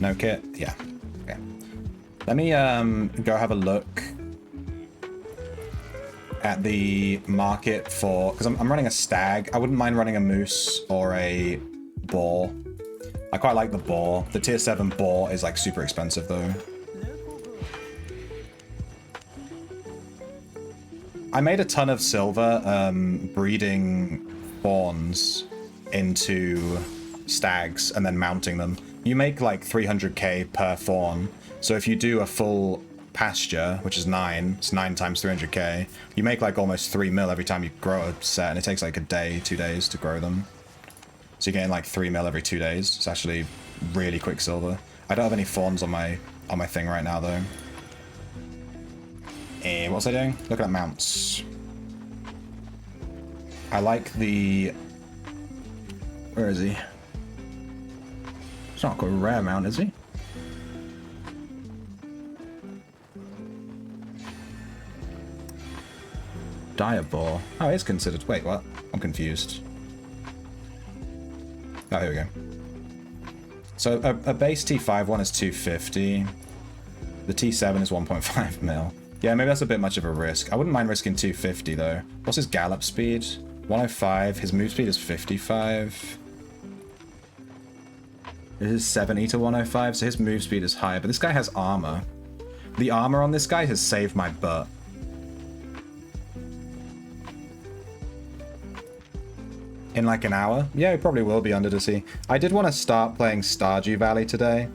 No kit? Yeah. Okay. Let me go have a look at the market for... Because I'm running a stag. I wouldn't mind running a moose or a boar. I quite like the boar. The tier 7 boar is, like, super expensive, though. I made a ton of silver breeding fawns into stags and then mounting them. You make like 300k per fawn. So if you do a full pasture, which is 9, it's 9 times 300k, you make like almost 3 mil every time you grow a set, and it takes like a day, 2 days to grow them. So you're getting like 3 mil every 2 days. It's actually really quick silver. I don't have any fawns on my thing right now though. What was I doing? Looking at mounts. I like the... Where is he? It's not quite a rare mount, is he? Diabor. Oh, it's considered... Wait, what? I'm confused. Oh, here we go. So a base T5 one is 250. The T7 is 1.5 mil. Yeah, maybe that's a bit much of a risk. I wouldn't mind risking 250 though. What's his gallop speed? 105. His move speed is 55. This is 70 to 105, so his move speed is higher. But this guy has armor. The armor on this guy has saved my butt. In like an hour? Yeah, it probably will be under the sea. I did want to start playing Stardew Valley today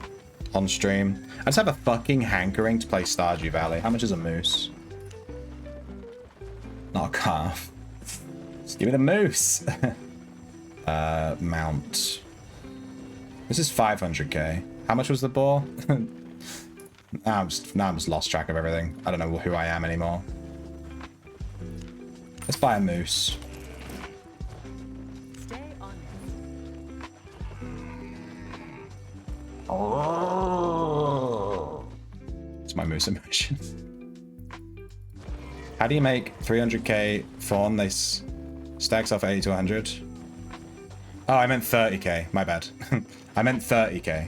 on stream. I just have a fucking hankering to play Stardew Valley. How much is a moose? Not a calf. Just give me the moose. Mount. This is 500k. How much was the boar? now I'm just lost track of everything. I don't know who I am anymore. Let's buy a moose. Stay on It's my moose emotion. How do you make 300k fawn? They stacks off 80 to 100. Oh, I meant 30k. My bad. I meant 30k.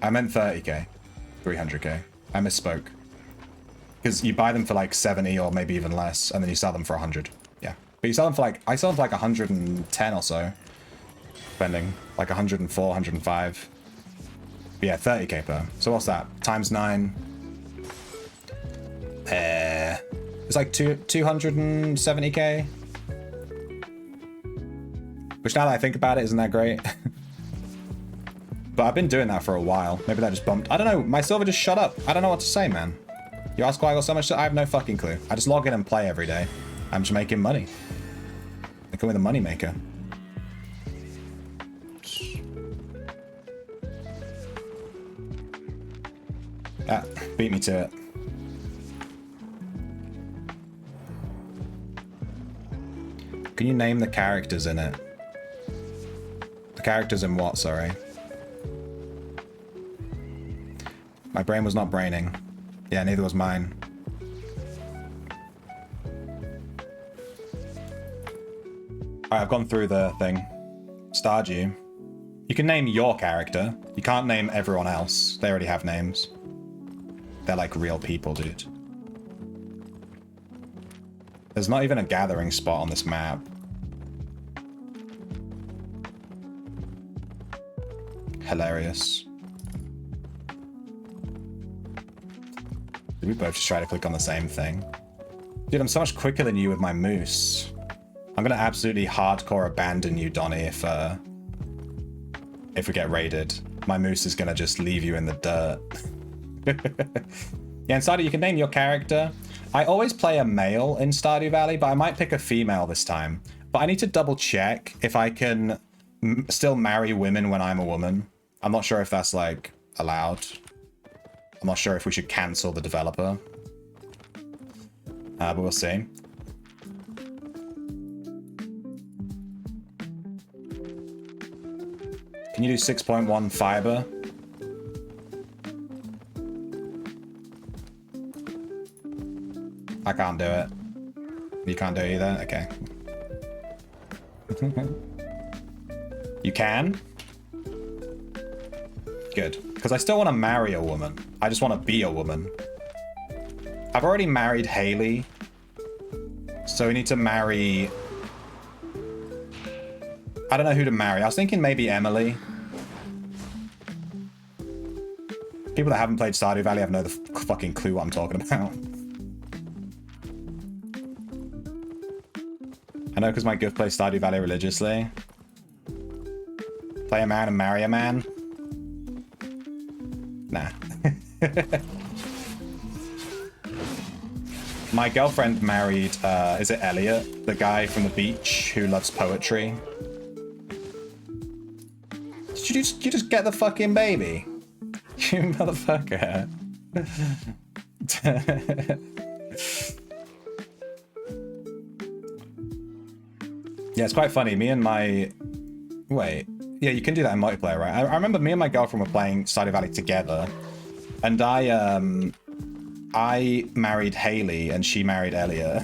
I meant 30k. 300k. I misspoke. Because you buy them for like 70 or maybe even less, and then you sell them for 100. Yeah. But you sell them for like... I sell them for like 110 or so. Depending. Like 104, 105. But yeah, 30k per. So what's that? Times 9. It's like 270k. Which now that I think about it, isn't that great? But I've been doing that for a while. Maybe that just bumped. I don't know. My silver just shut up. I don't know what to say, man. You ask why I got so much... I have no fucking clue. I just log in and play every day. I'm just making money. They call me the money maker. Ah, beat me to it. Can you name the characters in it? The characters in what, sorry? My brain was not braining. Yeah, neither was mine. Alright, I've gone through the thing. Stardew. You can name your character. You can't name everyone else. They already have names. They're like real people, dude. There's not even a gathering spot on this map. Hilarious. Did we both just try to click on the same thing? Dude, I'm so much quicker than you with my moose. I'm gonna absolutely hardcore abandon you, Donnie, if we get raided. My moose is gonna just leave you in the dirt. Yeah, in Stardew you can name your character. I always play a male in Stardew Valley, but I might pick a female this time. But I need to double check if I can still marry women when I'm a woman. I'm not sure if that's, like, allowed. I'm not sure if we should cancel the developer. But we'll see. Can you do 6.1 fiber? I can't do it. You can't do it either? Okay. You can? Good. Because I still want to marry a woman. I just want to be a woman. I've already married Haley. So we need to marry... I don't know who to marry. I was thinking maybe Emily. People that haven't played Stardew Valley have no fucking clue what I'm talking about. I know because my Goof plays Stardew Valley religiously. Play a man and marry a man? Nah. My girlfriend married, is it Elliot? The guy from the beach who loves poetry. Did you just get the fucking baby? You motherfucker. Yeah, it's quite funny. Me and my... Wait. Yeah, you can do that in multiplayer, right? I remember me and my girlfriend were playing Stardew Valley together. And I married Haley and she married Elliot.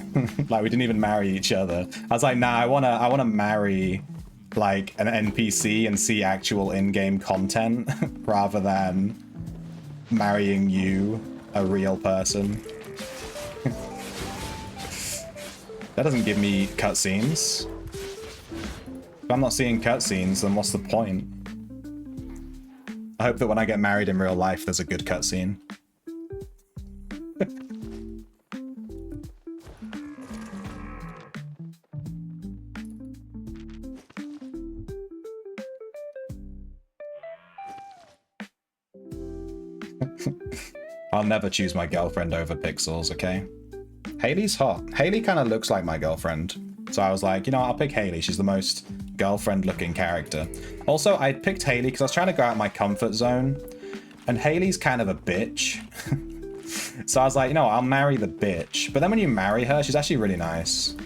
Like, we didn't even marry each other. I was like, nah, I wanna marry, like, an NPC and see actual in-game content rather than marrying you, a real person. That doesn't give me cutscenes. If I'm not seeing cutscenes, then what's the point? I hope that when I get married in real life, there's a good cutscene. I'll never choose my girlfriend over pixels, okay? Haley's hot. Haley kind of looks like my girlfriend. So I was like, you know, I'll pick Haley. She's the most girlfriend-looking character. Also, I picked Haley because I was trying to go out of my comfort zone. And Haley's kind of a bitch. So I was like, you know, I'll marry the bitch. But then when you marry her, she's actually really nice.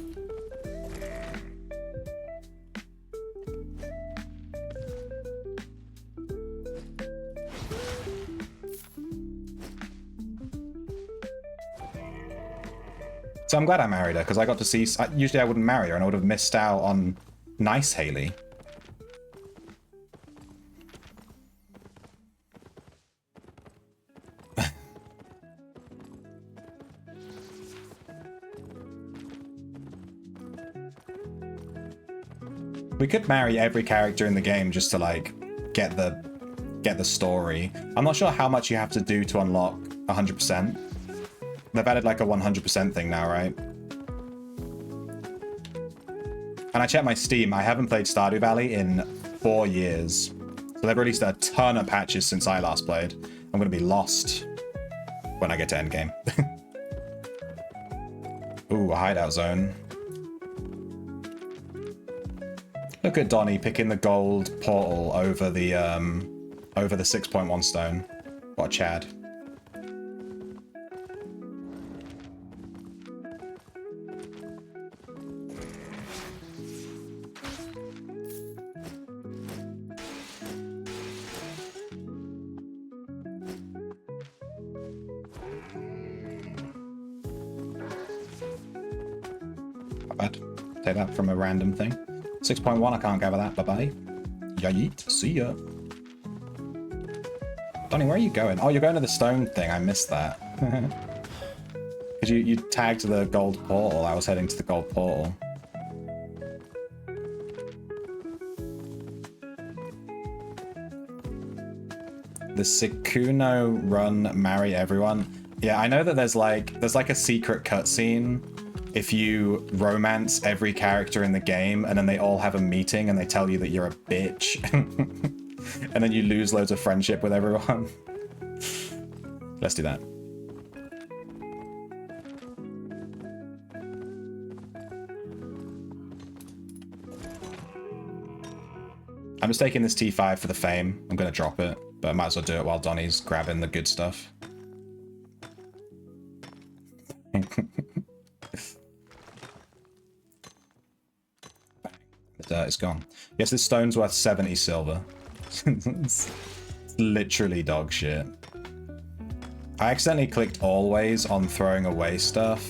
So I'm glad I married her, because I got to see... Usually I wouldn't marry her, and I would have missed out on nice Haley. We could marry every character in the game just to, like, get the story. I'm not sure how much you have to do to unlock 100%. They've added like a 100% thing now, right? And I checked my Steam. I haven't played Stardew Valley in 4 years. So they've released a ton of patches since I last played. I'm going to be lost when I get to endgame. Ooh, a hideout zone. Look at Donnie picking the gold portal over the 6.1 stone. What a Chad. Take that from a random thing. 6.1, I can't gather that. Bye-bye. Yeet. See ya. Donnie, where are you going? Oh, you're going to the stone thing. I missed that. Because you tagged the gold portal. I was heading to the gold portal. The Sikuno run marry everyone. Yeah, I know that there's like a secret cutscene if you romance every character in the game and then they all have a meeting and they tell you that you're a bitch. And then you lose loads of friendship with everyone. Let's do that. I'm just taking this T5 for the fame. I'm going to drop it, but I might as well do it while Donnie's grabbing the good stuff. The dirt is gone. Yes, this stone's worth 70 silver. It's literally dog shit. I accidentally clicked always on throwing away stuff,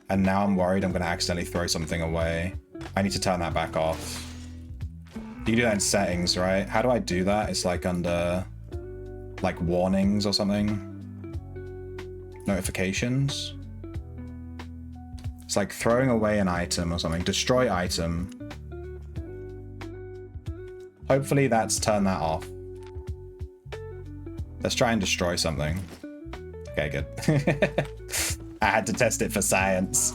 and now I'm worried I'm going to accidentally throw something away. I need to turn that back off. You can do that in settings, right? How do I do that? It's like under, like, warnings or something. Notifications. It's like throwing away an item or something. Destroy item. Hopefully that's turned that off. Let's try and destroy something. Okay, good. I had to test it for science.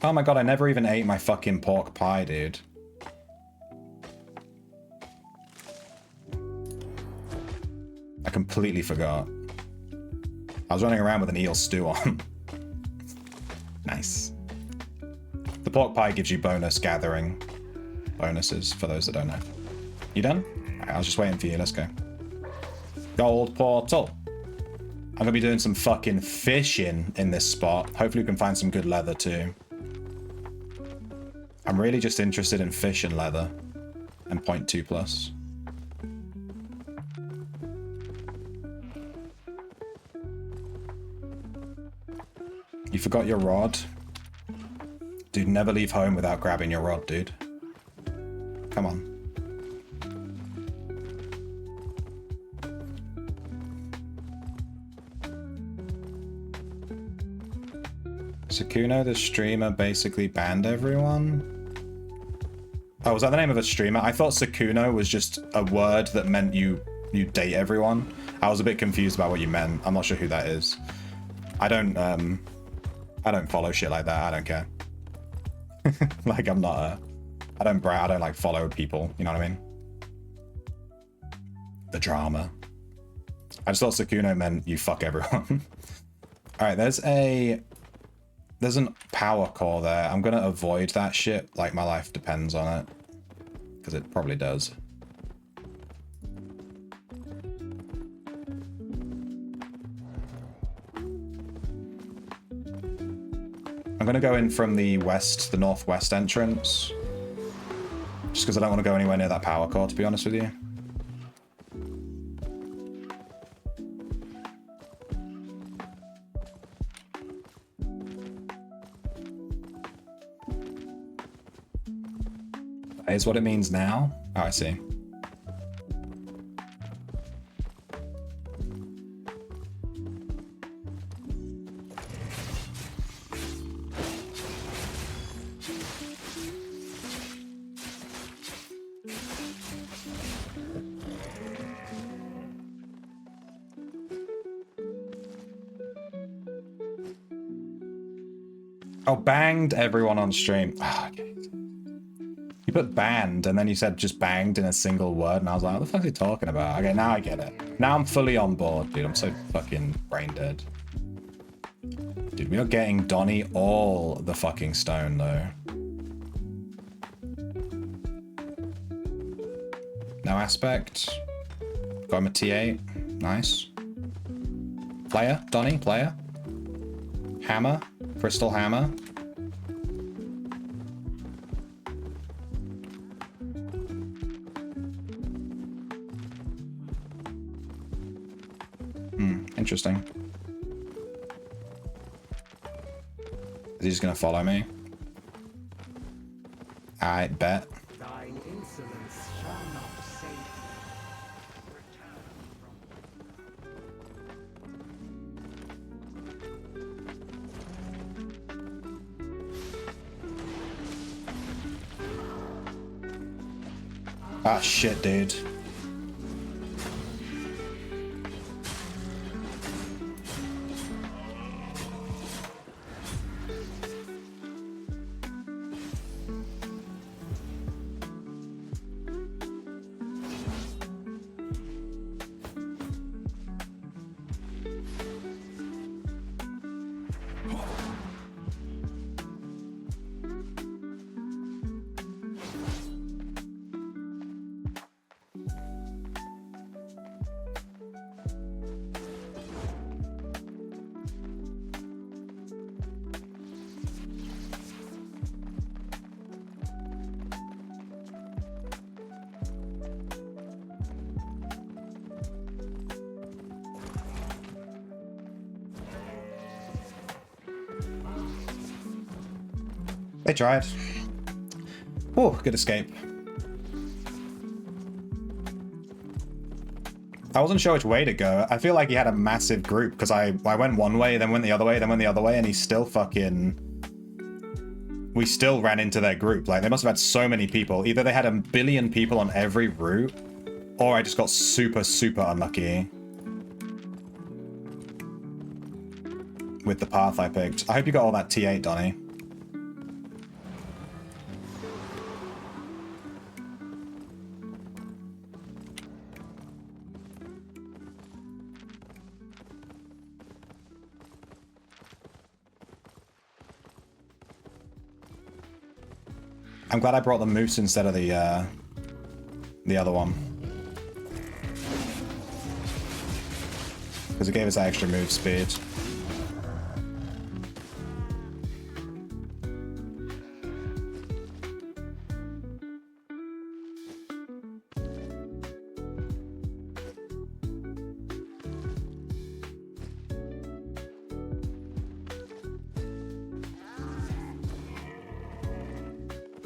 Oh my god, I never even ate my fucking pork pie, dude. I completely forgot. I was running around with an eel stew on. Nice. The pork pie gives you bonus gathering bonuses, for those that don't know. You done? Alright, I was just waiting for you. Let's go. Gold portal. I'm gonna be doing some fucking fishing in this spot. Hopefully we can find some good leather too. I'm really just interested in fish and leather. And 0.2 plus. You forgot your rod? Dude, never leave home without grabbing your rod, dude. Come on. Sakuno, the streamer, basically banned everyone? Oh, was that the name of a streamer? I thought Sakuno was just a word that meant you date everyone. I was a bit confused about what you meant. I'm not sure who that is. I don't follow shit like that. I don't care. Like, I'm not I don't like follow people, you know what I mean? The drama. I just thought Sakuno meant you fuck everyone. Alright, there's an power core there. I'm gonna avoid that shit like my life depends on it. Because it probably does. I'm gonna go in from the northwest entrance. Just because I don't want to go anywhere near that power core, to be honest with you. That is what it means now? Oh, I see. Oh, banged everyone on stream. Oh, okay. You put banned and then you said just banged in a single word and I was like, what the fuck are you talking about? Okay, now I get it. Now I'm fully on board, dude. I'm so fucking brain dead. Dude, we are getting Donnie all the fucking stone though. No aspect. Got him a T8. Nice. Player, Donnie, player. Hammer, crystal hammer. Interesting. Is he just gonna follow me? I bet. Thine insolence shall not save Ah, shit, dude. They tried. Oh, good escape. I wasn't sure which way to go. I feel like he had a massive group because I went one way, then went the other way, then went the other way, and he still fucking... We still ran into their group. Like, they must have had so many people. Either they had 1 billion people on every route, or I just got super, super unlucky with the path I picked. I hope you got all that T8, Donnie. I'm glad I brought the moose instead of the other one. Because it gave us that extra move speed.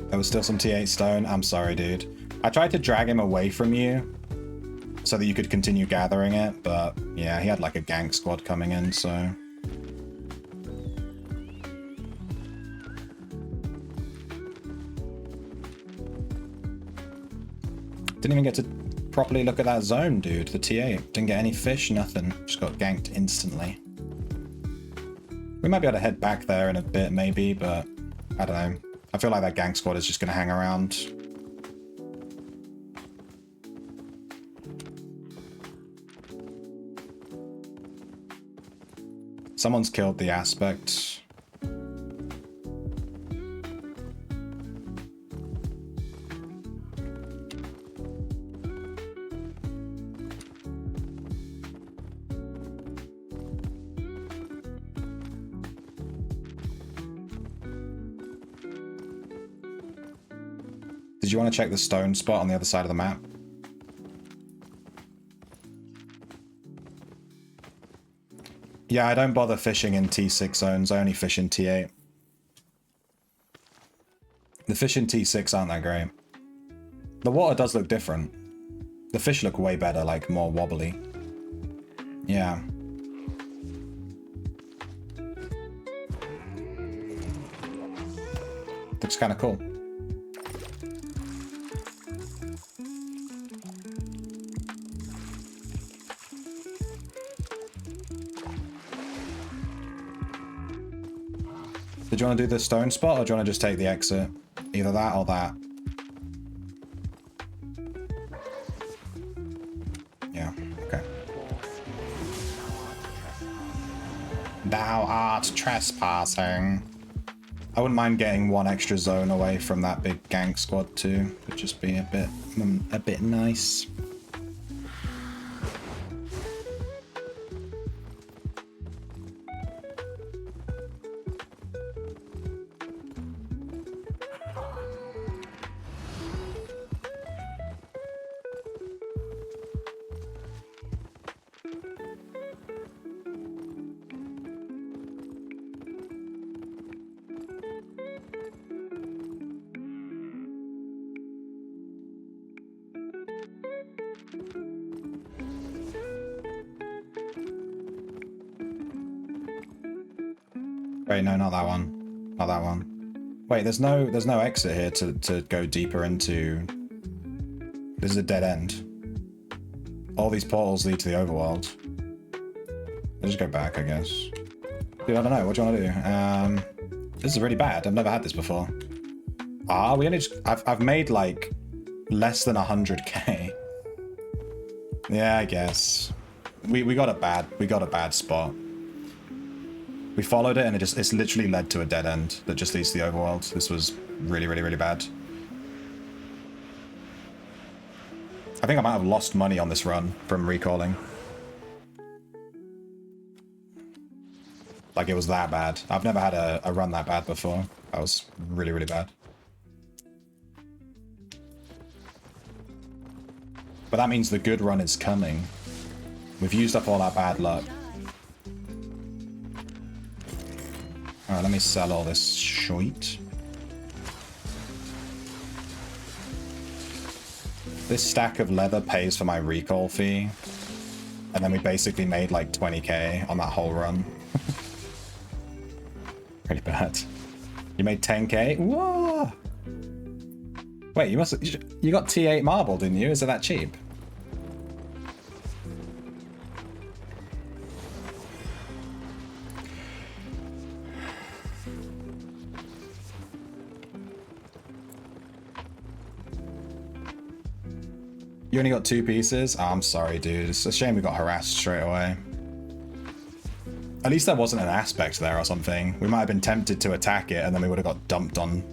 There was still some T8 stone. I'm sorry, dude. I tried to drag him away from you so that you could continue gathering it, but yeah, he had like a gank squad coming in, so... Didn't even get to properly look at that zone, dude. The T8. Didn't get any fish, nothing. Just got ganked instantly. We might be able to head back there in a bit, maybe, but I don't know. I feel like that gang squad is just going to hang around. Someone's killed the aspect. Did you want to check the stone spot on the other side of the map? Yeah, I don't bother fishing in T6 zones, I only fish in T8. The fish in T6 aren't that great. The water does look different. The fish look way better, like more wobbly. Yeah. Looks kind of cool. Did you want to do the stone spot, or do you want to just take the exit? Either that or that. Yeah, okay. Thou art trespassing. I wouldn't mind getting one extra zone away from that big gank squad too. It'd just be a bit nice. Wait, no, not that one. Not that one. Wait, there's no exit here to go deeper into This is a dead end. All these portals lead to the overworld. I'll just go back, I guess. Dude, I don't know. What do you want to do? This is really bad. I've never had this before. We only just... I've made, like, less than 100k. Yeah, I guess. We got a bad spot. We followed it and it's literally led to a dead end that just leads to the overworld. This was really, really, really bad. I think I might have lost money on this run from recalling. Like, it was that bad. I've never had a run that bad before. That was really, really bad. But that means the good run is coming. We've used up all our bad luck. Alright, let me sell all this shite. This stack of leather pays for my recall fee. And then we basically made like 20k on that whole run. Pretty bad. You made 10k? Whoa! Wait, you got T8 marble, didn't you? Is it that cheap? You only got 2 pieces? Oh, I'm sorry, dude. It's a shame we got harassed straight away. At least there wasn't an aspect there or something. We might have been tempted to attack it and then we would have got dumped on.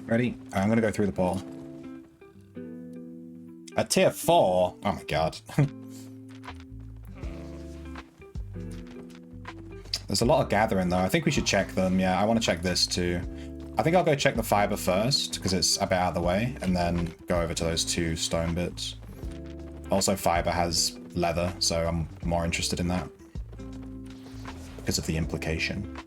Ready? I'm gonna go through the portal. A tier 4? Oh my god. There's a lot of gathering though. I think we should check them. Yeah, I want to check this too. I think I'll go check the fiber first because it's a bit out of the way and then go over to those 2 stone bits. Also, fiber has leather, so I'm more interested in that because of the implication.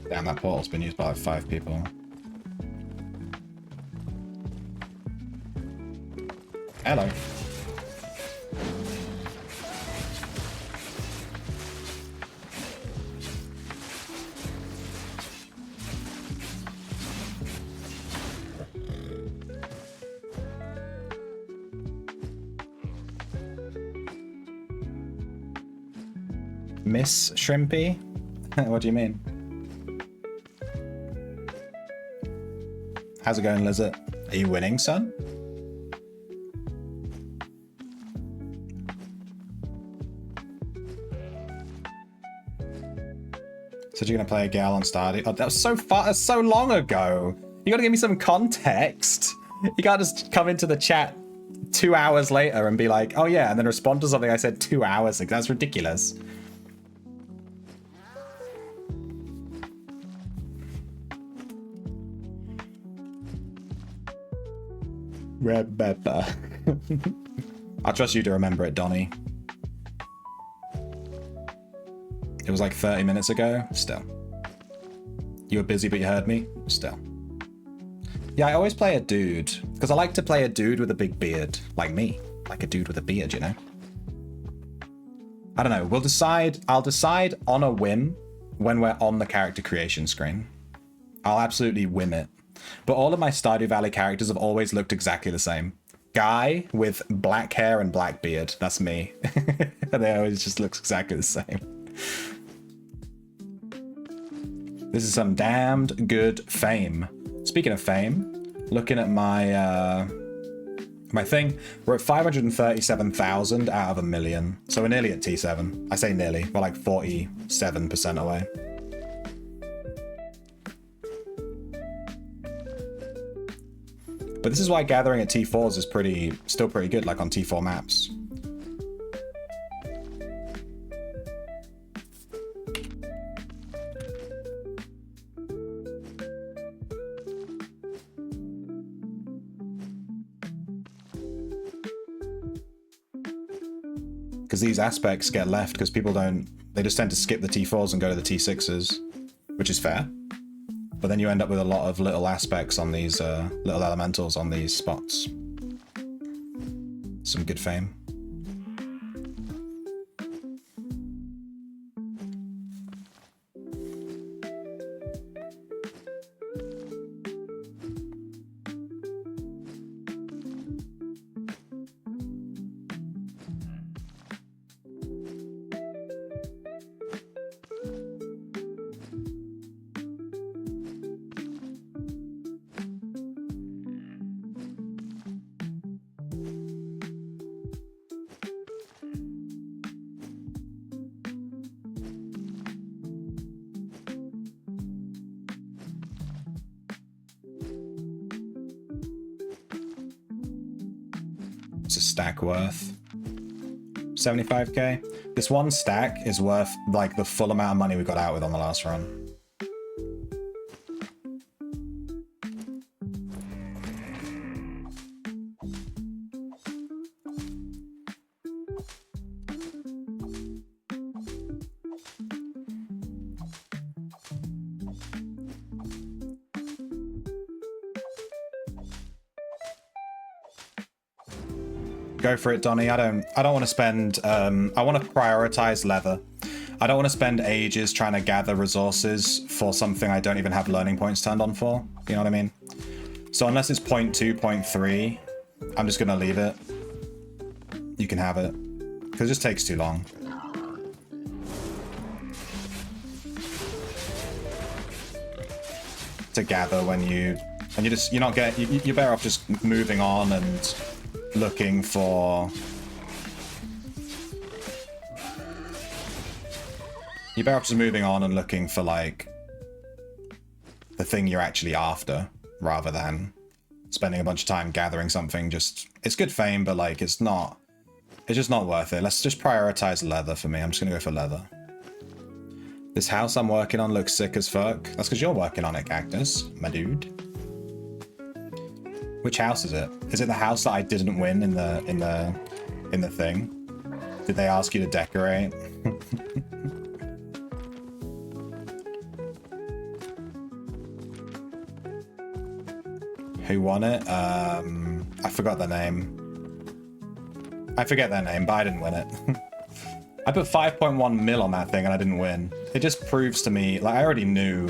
Damn, that portal's been used by like 5 people. Hello. Miss Shrimpy? What do you mean? How's it going, Lizard? Are you winning, son? Said you're gonna play a gal on Stardew. Oh, that was so far. That's so long ago. You gotta give me some context. You can't just come into the chat 2 hours later and be like, oh yeah, and then respond to something I said 2 hours ago. That's ridiculous. Remember. I'll trust you to remember it, Donnie. It was like 30 minutes ago. Still. You were busy, but you heard me? Still. Yeah, I always play a dude. Because I like to play a dude with a big beard. Like me. Like a dude with a beard, you know? I don't know. I'll decide on a whim when we're on the character creation screen. I'll absolutely whim it. But all of my Stardew Valley characters have always looked exactly the same. Guy with black hair and black beard. That's me. They always just look exactly the same. This is some damned good fame. Speaking of fame, looking at my my thing, we're at 537,000 out of 1 million. So we're nearly at T7. I say nearly. We're like 47% away. But this is why gathering at T4s is still pretty good, like on T4 maps. Because these aspects get left because people they just tend to skip the T4s and go to the T6s, which is fair. But then you end up with a lot of little aspects on these, little elementals on these spots. Some good fame. What's a stack worth? 75k? This one stack is worth like the full amount of money we got out with on the last run. Go for it, Donnie. I don't want to spend I want to prioritize leather. I don't want to spend ages trying to gather resources for something I don't even have learning points turned on for. You know what I mean? So unless it's 0.2, 0.3, I'm just gonna leave it. You can have it. Because it just takes too long. To gather when you're better off just moving on and looking for... You're better off just moving on and looking for, like, the thing you're actually after, rather than spending a bunch of time gathering something. Just, it's good fame, but, like, it's just not worth it. Let's just prioritize leather for me. I'm just gonna go for leather. This house I'm working on looks sick as fuck. That's because you're working on it, Cactus, my dude. Which house is it? Is it the house that I didn't win in the thing? Did they ask you to decorate? Who won it? I forgot their name. I forget their name, but I didn't win it. I put 5.1 mil on that thing and I didn't win. It just proves to me, like, I already knew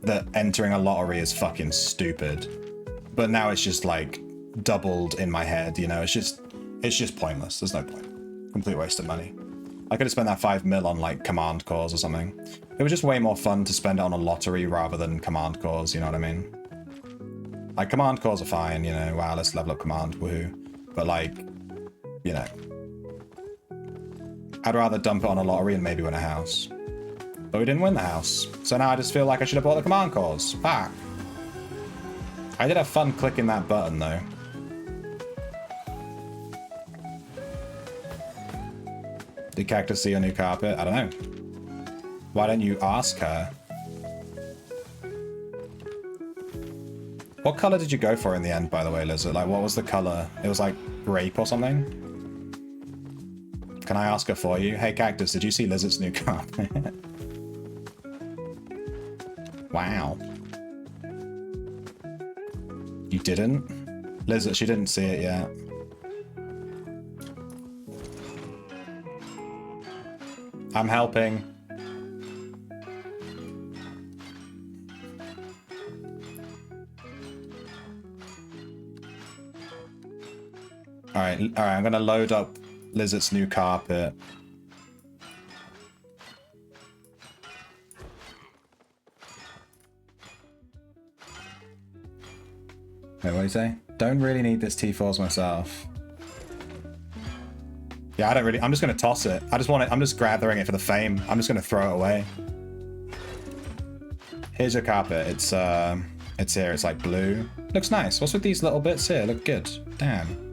that entering a lottery is fucking stupid. But now it's just, like, doubled in my head, you know? It's just pointless. There's no point. Complete waste of money. I could have spent that 5 mil on, like, command cores or something. It was just way more fun to spend it on a lottery rather than command cores, you know what I mean? Like, command cores are fine, you know? Wow, let's level up command, woohoo. But, like, you know... I'd rather dump it on a lottery and maybe win a house. But we didn't win the house. So now I just feel like I should have bought the command cores. Fuck. I did have fun clicking that button, though. Did Cactus see your new carpet? I don't know. Why don't you ask her? What color did you go for in the end, by the way, Lizard? Like, what was the color? It was like grape or something? Can I ask her for you? Hey, Cactus, did you see Lizard's new carpet? Wow. You didn't? Lizard, she didn't see it yet. I'm helping. Alright, I'm gonna load up Lizard's new carpet. Wait, what do you say? Don't really need this T4s myself. Yeah, I don't really... I'm just gonna toss it. I just want it... I'm just gathering it for the fame. I'm just gonna throw it away. Here's your carpet. It's It's here, it's like blue. Looks nice. What's with these little bits here? Look good. Damn.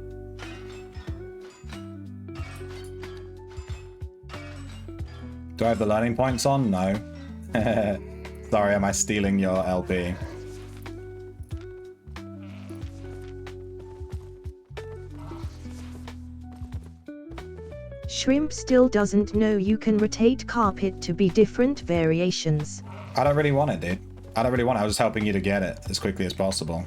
Do I have the learning points on? No. Sorry, am I stealing your LP? Shrimp still doesn't know you can rotate carpet to be different variations. I don't really want it, dude. I don't really want it. I was just helping you to get it as quickly as possible.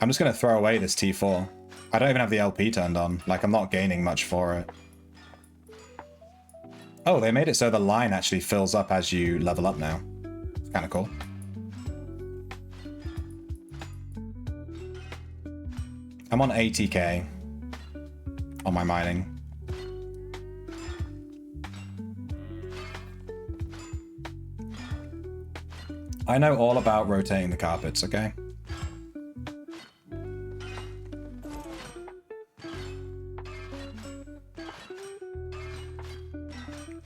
I'm just going to throw away this T4. I don't even have the LP turned on. Like, I'm not gaining much for it. Oh, they made it so the line actually fills up as you level up now. It's kind of cool. I'm on 80k on my mining. I know all about rotating the carpets, okay?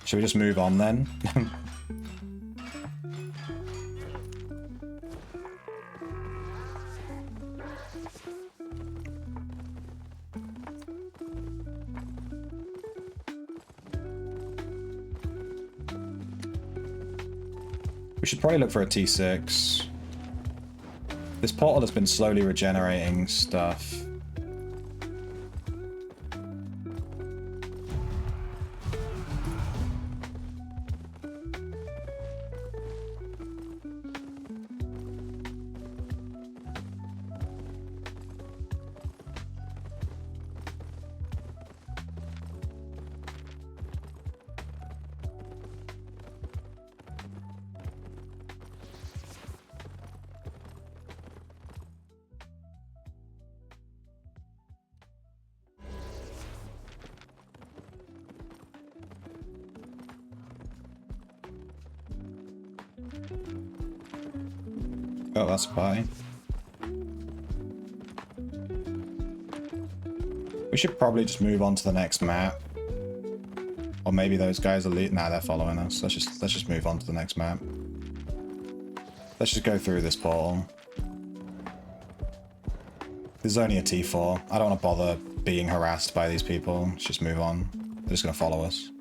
Should we just move on then? We should probably look for a T6. This portal has been slowly regenerating stuff. Oh, that's fine. We should probably just move on to the next map. Or maybe those guys are nah, they're following us. Let's just move on to the next map. Let's just go through this portal. This is only a T4. I don't want to bother being harassed by these people. Let's just move on. They're just gonna follow us.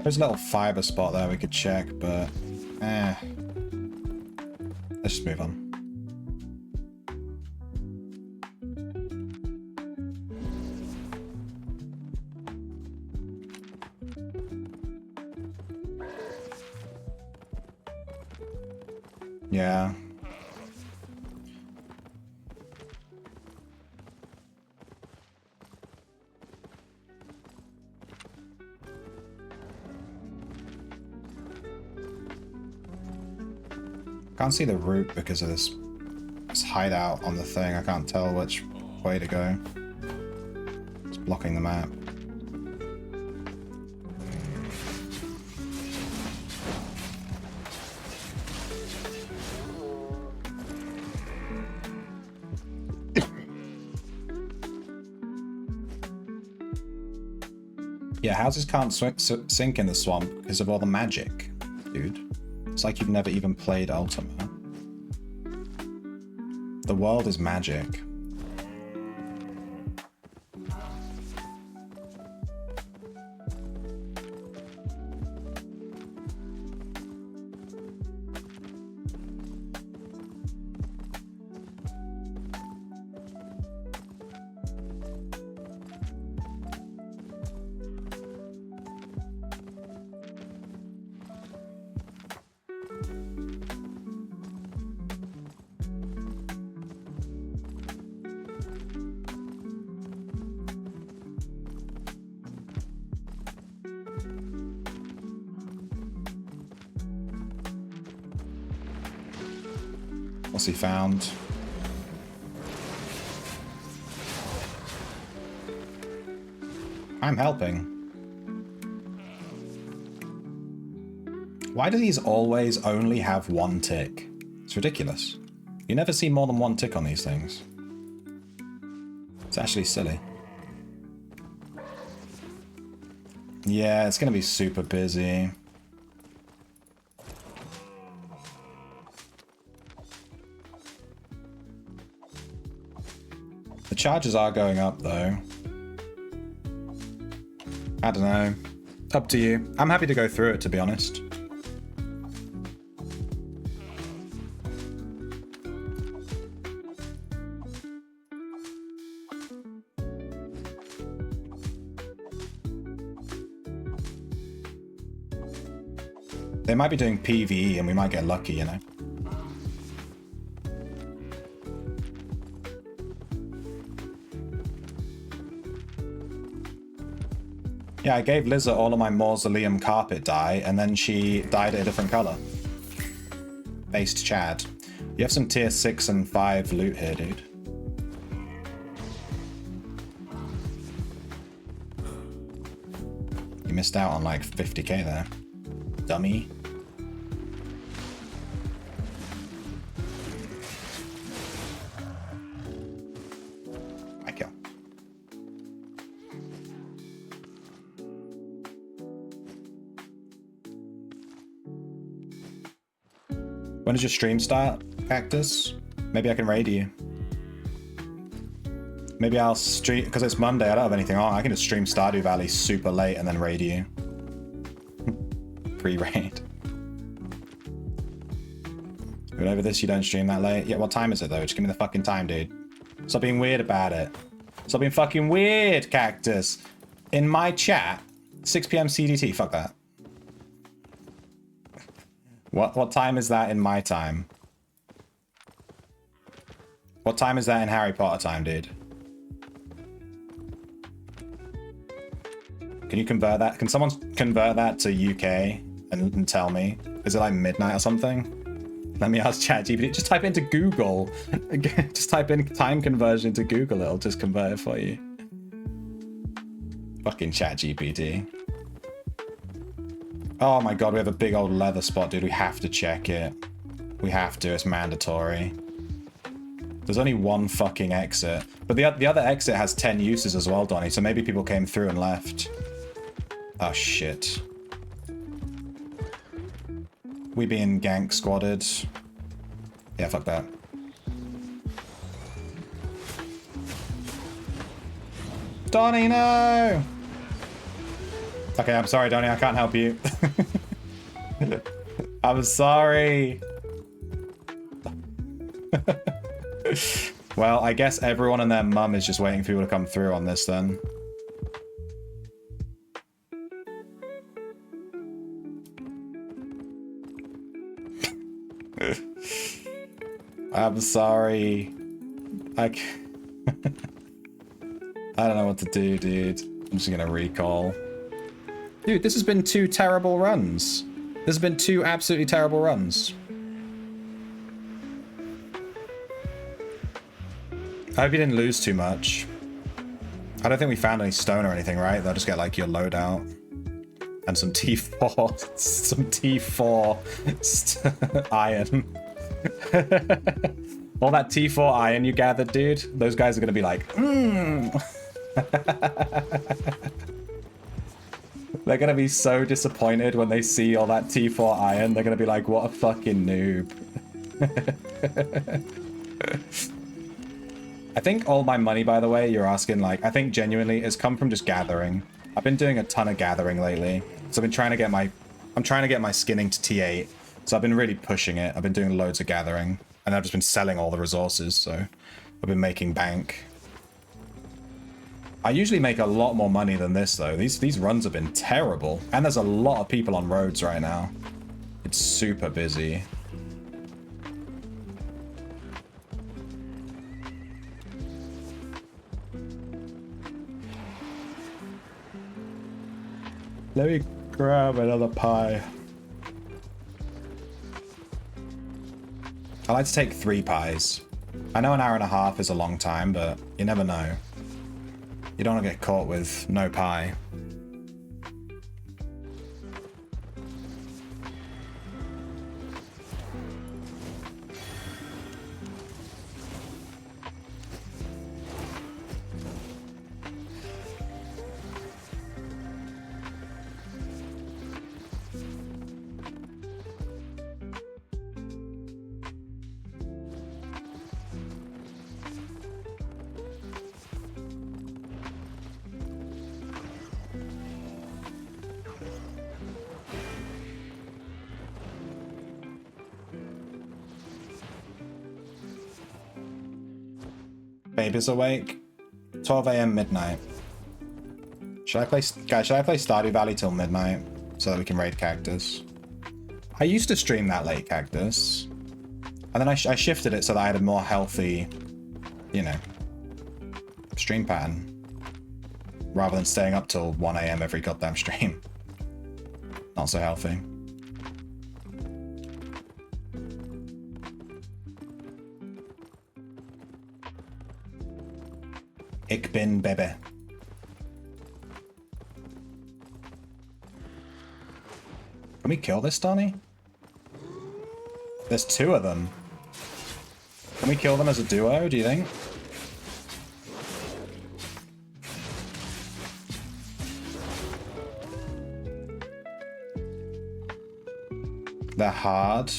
There's a little fiber spot there we could check, but let's just move on. Yeah. Can't see the route because of this hideout on the thing. I can't tell which way to go. It's blocking the map. Yeah, houses can't sink in the swamp because of all the magic, dude. It's like you've never even played Ultima. The world is magic. What's he found? I'm helping. Why do these always only have one tick? It's ridiculous. You never see more than one tick on these things. It's actually silly. Yeah, it's gonna be super busy. The charges are going up though. I don't know. Up to you. I'm happy to go through it, to be honest. They might be doing PvE and we might get lucky, you know? Yeah, I gave Lizza all of my mausoleum carpet dye, and then she dyed it a different color. Based Chad. You have some tier 6 and 5 loot here, dude. You missed out on like 50k there. Dummy. I kill. When does your stream start, Cactus? Maybe I can raid you. Maybe I'll stream, because it's Monday, I don't have anything on. I can just stream Stardew Valley super late and then raid you. Pre-raid. Over this, you don't stream that late? Yeah, what time is it though? Just give me the fucking time, dude. Stop being weird about it. Stop being fucking weird, Cactus. In my chat, 6 PM CDT, fuck that. What time is that in my time? What time is that in Harry Potter time, dude? Can you convert that? Can someone convert that to UK and tell me? Is it like midnight or something? Let me ask ChatGPT. Just type into Google. Just type in time conversion into Google. It'll just convert it for you. Fucking ChatGPT. Oh my god, we have a big old leather spot, dude. We have to check it. We have to. It's mandatory. There's only one fucking exit. But the other exit has 10 uses as well, Donnie. So maybe people came through and left. Oh, shit. We being gank squadded. Yeah, fuck that. Donnie, no! Okay, I'm sorry, Donnie. I can't help you. I'm sorry. Well, I guess everyone and their mum is just waiting for people to come through on this then. I'm sorry. I don't know what to do, dude. I'm just gonna recall. Dude, this has been 2 terrible runs. This has been 2 absolutely terrible runs. I hope you didn't lose too much. I don't think we found any stone or anything, right? They'll just get like your loadout. And some T4. Some T4 iron. All that T4 iron you gathered, dude. Those guys are gonna be like, They're gonna be so disappointed when they see all that T4 iron. They're gonna be like, what a fucking noob. I think all my money, by the way, you're asking, like, I think genuinely it's come from just gathering. I've been doing a ton of gathering lately. So I've been trying to get my, I'm trying to get my skinning to T8. So I've been really pushing it. I've been doing loads of gathering. And I've just been selling all the resources, so I've been making bank. I usually make a lot more money than this, though. These runs have been terrible. And there's a lot of people on roads right now. It's super busy. Let me grab another pie. I like to take 3 pies. I know an hour and a half is a long time, but you never know. You don't want to get caught with no pie. Baby's awake. 12 a.m. midnight. Should I play, guys? Should I play Stardew Valley till midnight so that we can raid Cactus? I used to stream that late, Cactus, and then I shifted it so that I had a more healthy, you know, stream pattern rather than staying up till 1 a.m. every goddamn stream. Not so healthy. Ik bin Bebe. Can we kill this, Donnie? There's 2 of them. Can we kill them as a duo, do you think? They're hard.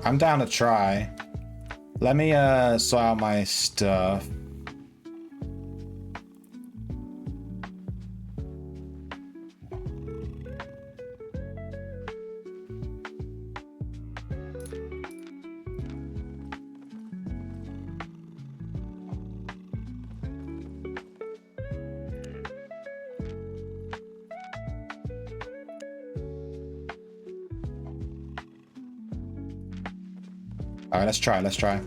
I'm down to try. Let me sort out my stuff. All right, let's try. Let's try.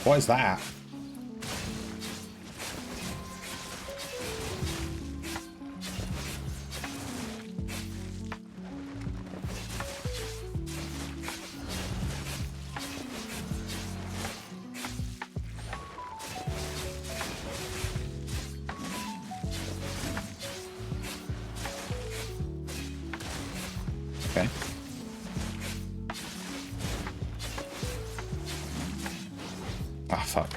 What is that? Okay. Ah, fuck.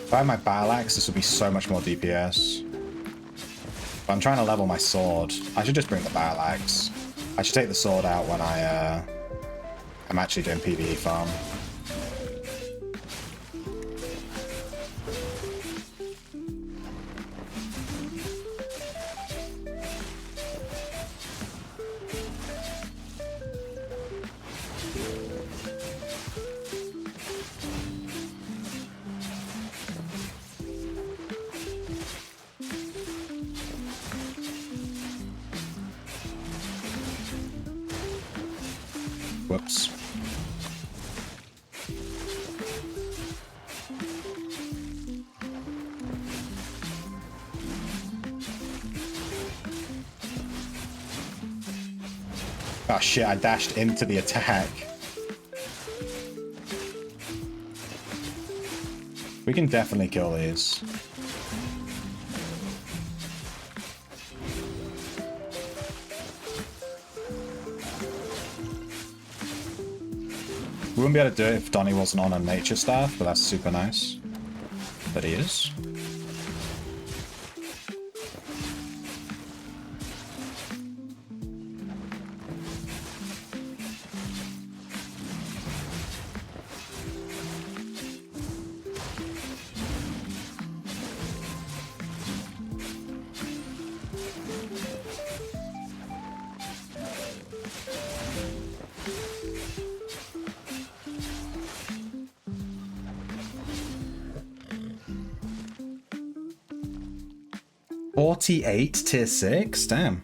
If I had my battle axe, this would be so much more DPS. But I'm trying to level my sword. I should just bring the battle axe. I should take the sword out when I'm actually doing PvE farm. Whoops. Oh shit, I dashed into the attack. We can definitely kill these. We wouldn't be able to do it if Donnie wasn't on a nature staff, but that's super nice that he is. 48 tier 6? Damn.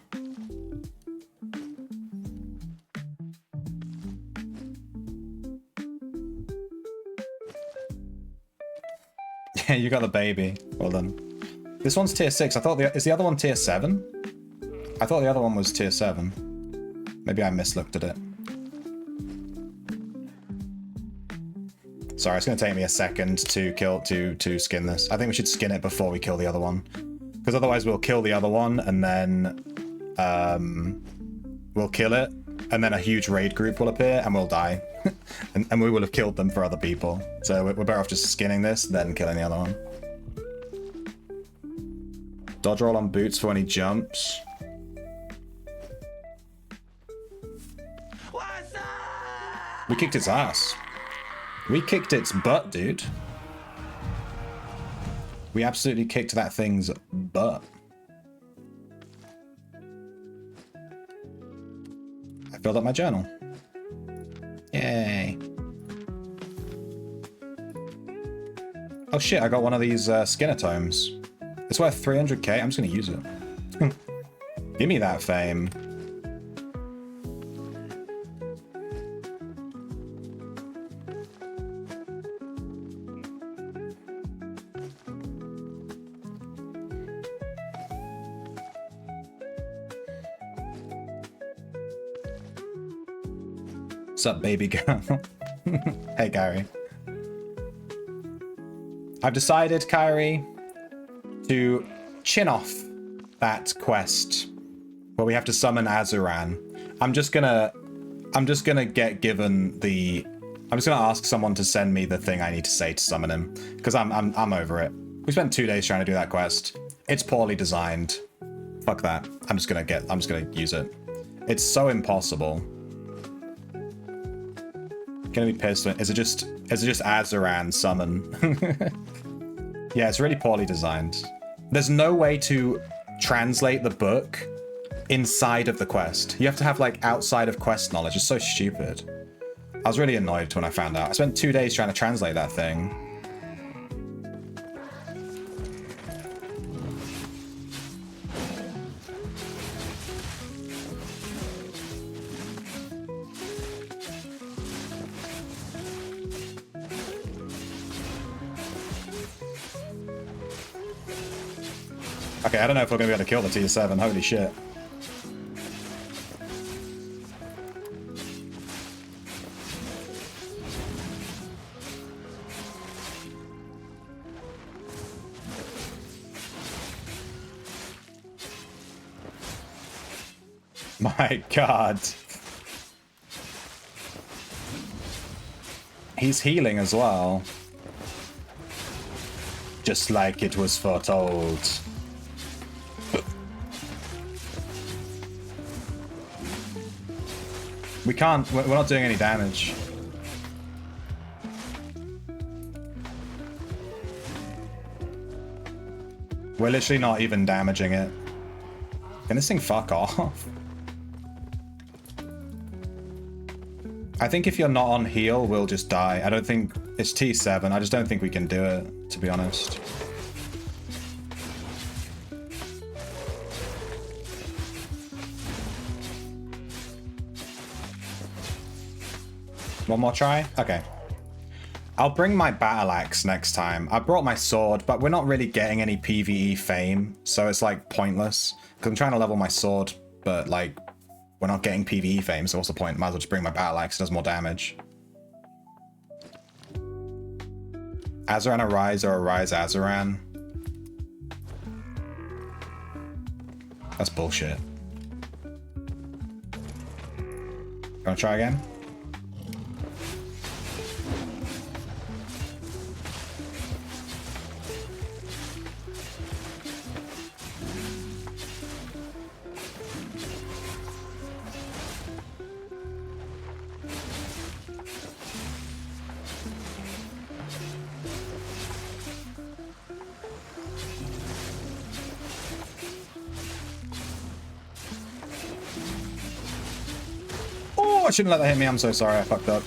Yeah, you got the baby. Well done. This one's tier 6. I thought is the other one tier 7? I thought the other one was tier 7. Maybe I mislooked at it. Sorry, it's going to take me a second to skin this. I think we should skin it before we kill the other one. Because otherwise we'll kill the other one and then we'll kill it and then a huge raid group will appear and we'll die. and we will have killed them for other people. So we're better off just skinning this then killing the other one. Dodge roll on boots for when he jumps. We kicked its ass. We kicked its butt, dude. We absolutely kicked that thing's butt. I filled up my journal. Yay. Oh shit, I got one of these Skinner tomes. It's worth 300k. I'm just gonna use it. Give me that fame. What's up, baby girl? Hey, Kyrie. I've decided, Kyrie, to chin off that quest where we have to summon Azuran. I'm just gonna get given the. I'm just gonna ask someone to send me the thing I need to say to summon him because I'm over it. We spent 2 days trying to do that quest. It's poorly designed. Fuck that. I'm just gonna use it. It's so impossible. Gonna be pissed. Is it just Azuran summon? Yeah, it's really poorly designed. There's no way to translate the book inside of the quest. You have to have like outside of quest knowledge. It's so stupid. I was really annoyed when I found out. I spent 2 days trying to translate that thing. Okay, I don't know if we're going to be able to kill the tier 7. Holy shit. My god. He's healing as well. Just like it was foretold. We can't, we're not doing any damage. We're literally not even damaging it. Can this thing fuck off? I think if you're not on heal, we'll just die. I don't think, it's T7, I just don't think we can do it, to be honest. One more try? Okay. I'll bring my battle axe next time. I brought my sword, but we're not really getting any PvE fame, so it's like pointless. Because I'm trying to level my sword, but like, we're not getting PvE fame, so what's the point? Might as well just bring my battle axe, it does more damage. Azuran Arise or Arise Azuran? That's bullshit. Gonna try again? Oh, I shouldn't let that hit me. I'm so sorry. I fucked up.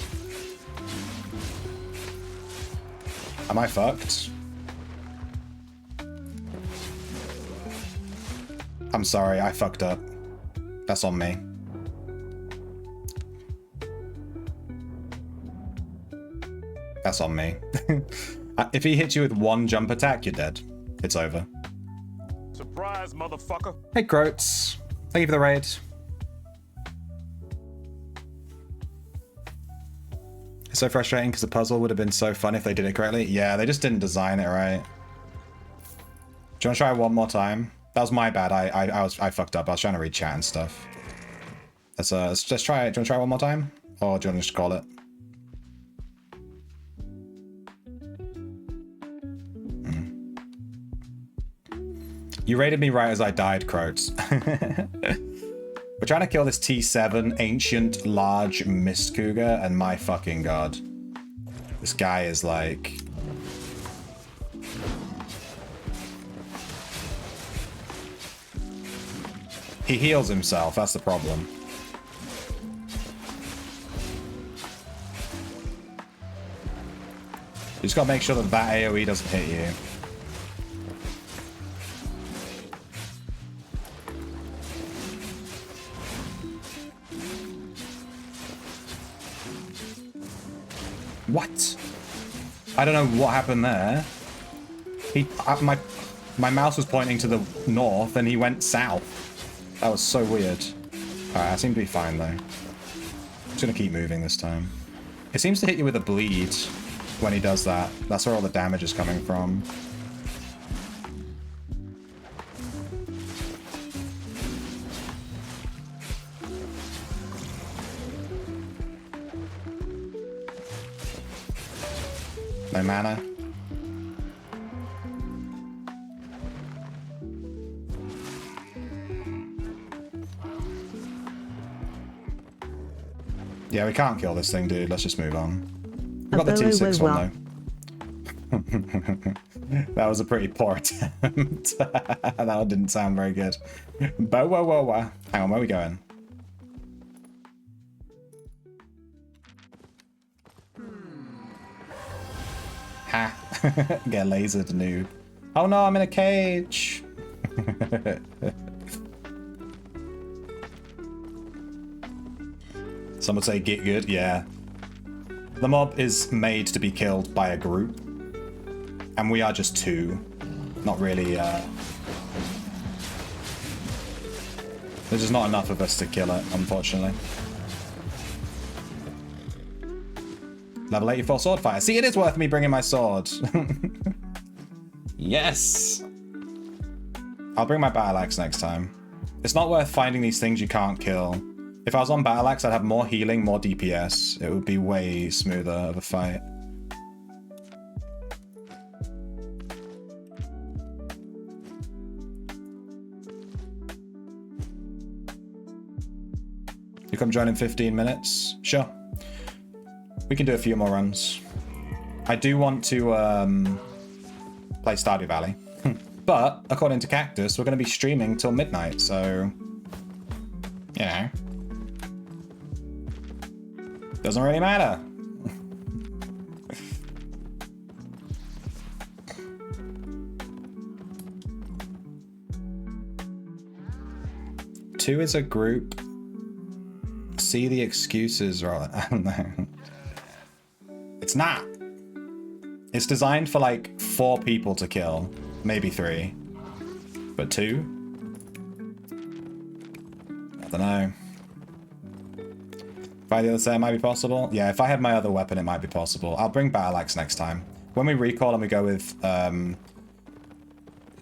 Am I fucked? I'm sorry, I fucked up. That's on me. That's on me. If he hits you with one jump attack, you're dead. It's over. Surprise, motherfucker. Hey, Croats. Thank you for the raid. It's so frustrating because the puzzle would have been so fun if they did it correctly. Yeah, they just didn't design it right. Do you want to try one more time? That was my bad. I fucked up. I was trying to read chat and stuff. Let's just try it. Do you want to try one more time? Or do you want to just call it? You rated me right as I died, Croats. We're trying to kill this T7 ancient large mist cougar, and my fucking god. This guy is like... He heals himself, that's the problem. You just gotta make sure that that AoE doesn't hit you. What? I don't know what happened there. My mouse was pointing to the north and he went south. That was so weird. Alright, I seem to be fine though. I'm just gonna keep moving this time. It seems to hit you with a bleed when he does that. That's where all the damage is coming from. No mana. Yeah, we can't kill this thing, dude. Let's just move on. We got the T6 one, though. That was a pretty poor attempt. That one didn't sound very good. Bow, whoa, whoa, whoa. Hang on, where are we going? Ha. Get lasered, noob. Oh no, I'm in a cage. Some would say get good, yeah. The mob is made to be killed by a group. And we are just two. Not really, There's just not enough of us to kill it, unfortunately. Level 84 sword fighter. See, it is worth me bringing my sword. Yes! I'll bring my battle axe next time. It's not worth finding these things you can't kill. If I was on battle axe, I'd have more healing, more DPS. It would be way smoother of a fight. You come join in 15 minutes? Sure. We can do a few more runs. I do want to play Stardew Valley. But, according to Cactus, we're going to be streaming till midnight, so... You know. Doesn't really matter. Two is a group. See the excuses, right? I don't know. It's not. It's designed for like 4 people to kill. Maybe 3. But 2? I don't know. If I had the other set, it might be possible. Yeah, if I had my other weapon, it might be possible. I'll bring battle axe next time. When we recall and we go with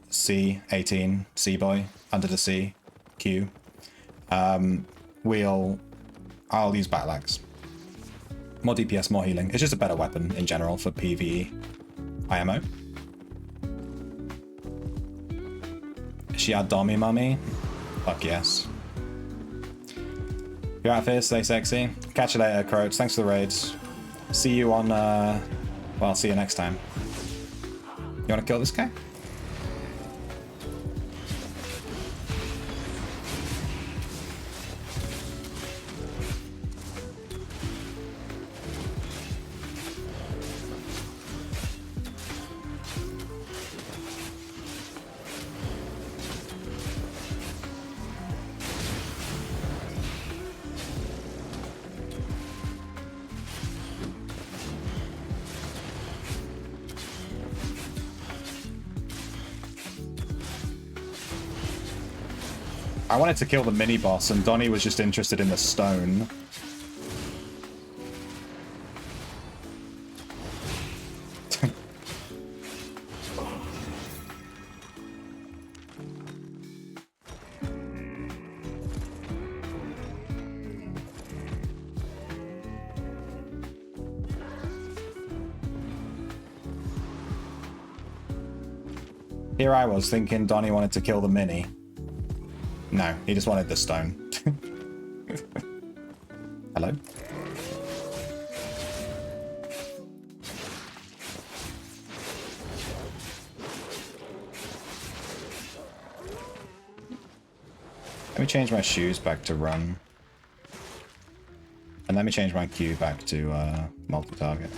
C18, C-boy, under the C, Q, I'll use battle axe. More DPS, more healing. It's just a better weapon in general for PvE. IMO. Is she our dommy mummy? Fuck yes. You're out here, stay sexy. Catch you later, Croats. Thanks for the raids. See you on, well, I'll see you next time. You wanna kill this guy? I wanted to kill the mini-boss, and Donnie was just interested in the stone. Here I was thinking Donnie wanted to kill the mini. No, he just wanted the stone. Hello? Let me change my shoes back to run. And let me change my Q back to multi-target.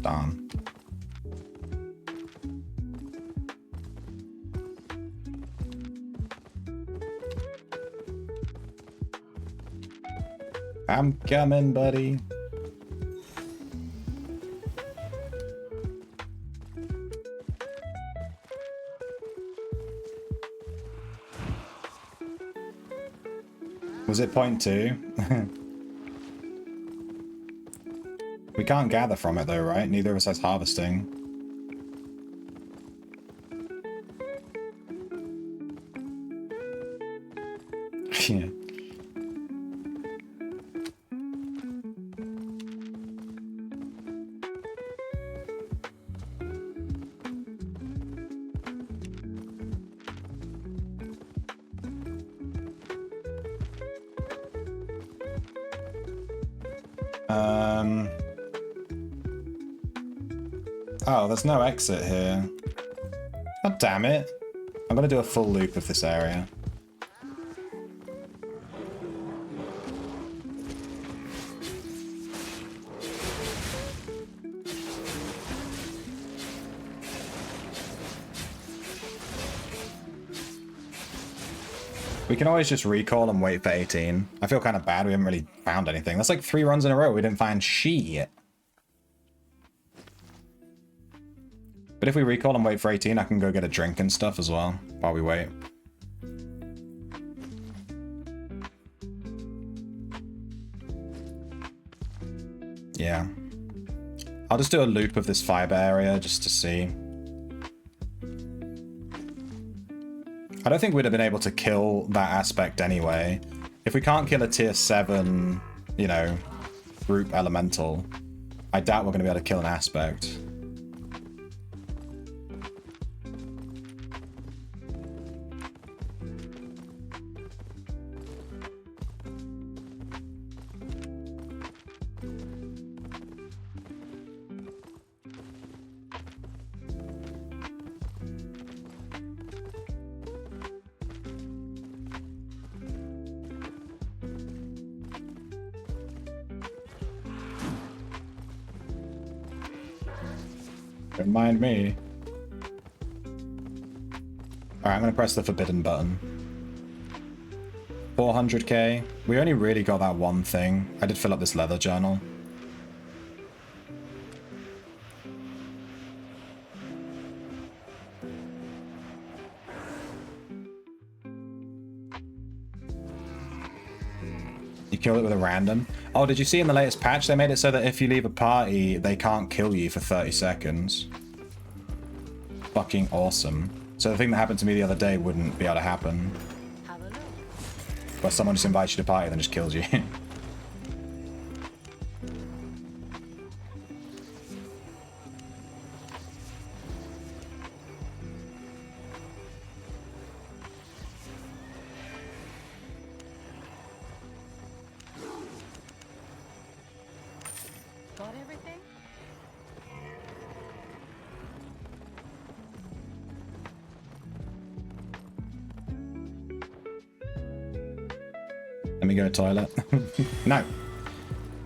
Darn. I'm coming, buddy. Was it point 2? We can't gather from it though, right? Neither of us has harvesting. Yeah. Oh, there's no exit here. God damn it. I'm gonna do a full loop of this area. We can always just recall and wait for 18. I feel kind of bad we haven't really found anything. That's like 3 runs in a row we didn't find shit. But if we recall and wait for 18, I can go get a drink and stuff as well while we wait. Yeah. I'll just do a loop of this fiber area just to see. I don't think we'd have been able to kill that aspect anyway. If we can't kill a tier 7, you know, group elemental, I doubt we're going to be able to kill an aspect. Don't mind me. Alright, I'm gonna press the forbidden button. 400k. We only really got that one thing. I did fill up this leather journal. You killed it with a random. Oh, did you see in the latest patch they made it so that if you leave a party, they can't kill you for 30 seconds? Fucking awesome. So the thing that happened to me the other day wouldn't be able to happen. Have a look. Where someone just invites you to party and then just kills you. Got everything? Let me go toilet. No.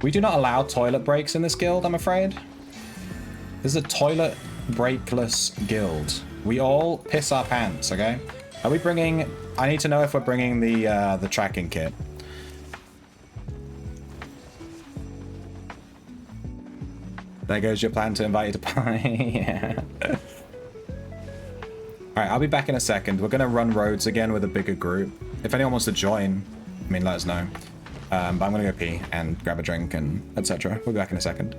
We do not allow toilet breaks in this guild, I'm afraid. This is a toilet breakless guild. We all piss our pants, okay? Are we bringing... I need to know if we're bringing the tracking kit. There goes your plan to invite you to pie. Yeah. Alright, I'll be back in a second. We're going to run roads again with a bigger group. If anyone wants to join, I mean, let us know. But I'm going to go pee and grab a drink and etc. We'll be back in a second.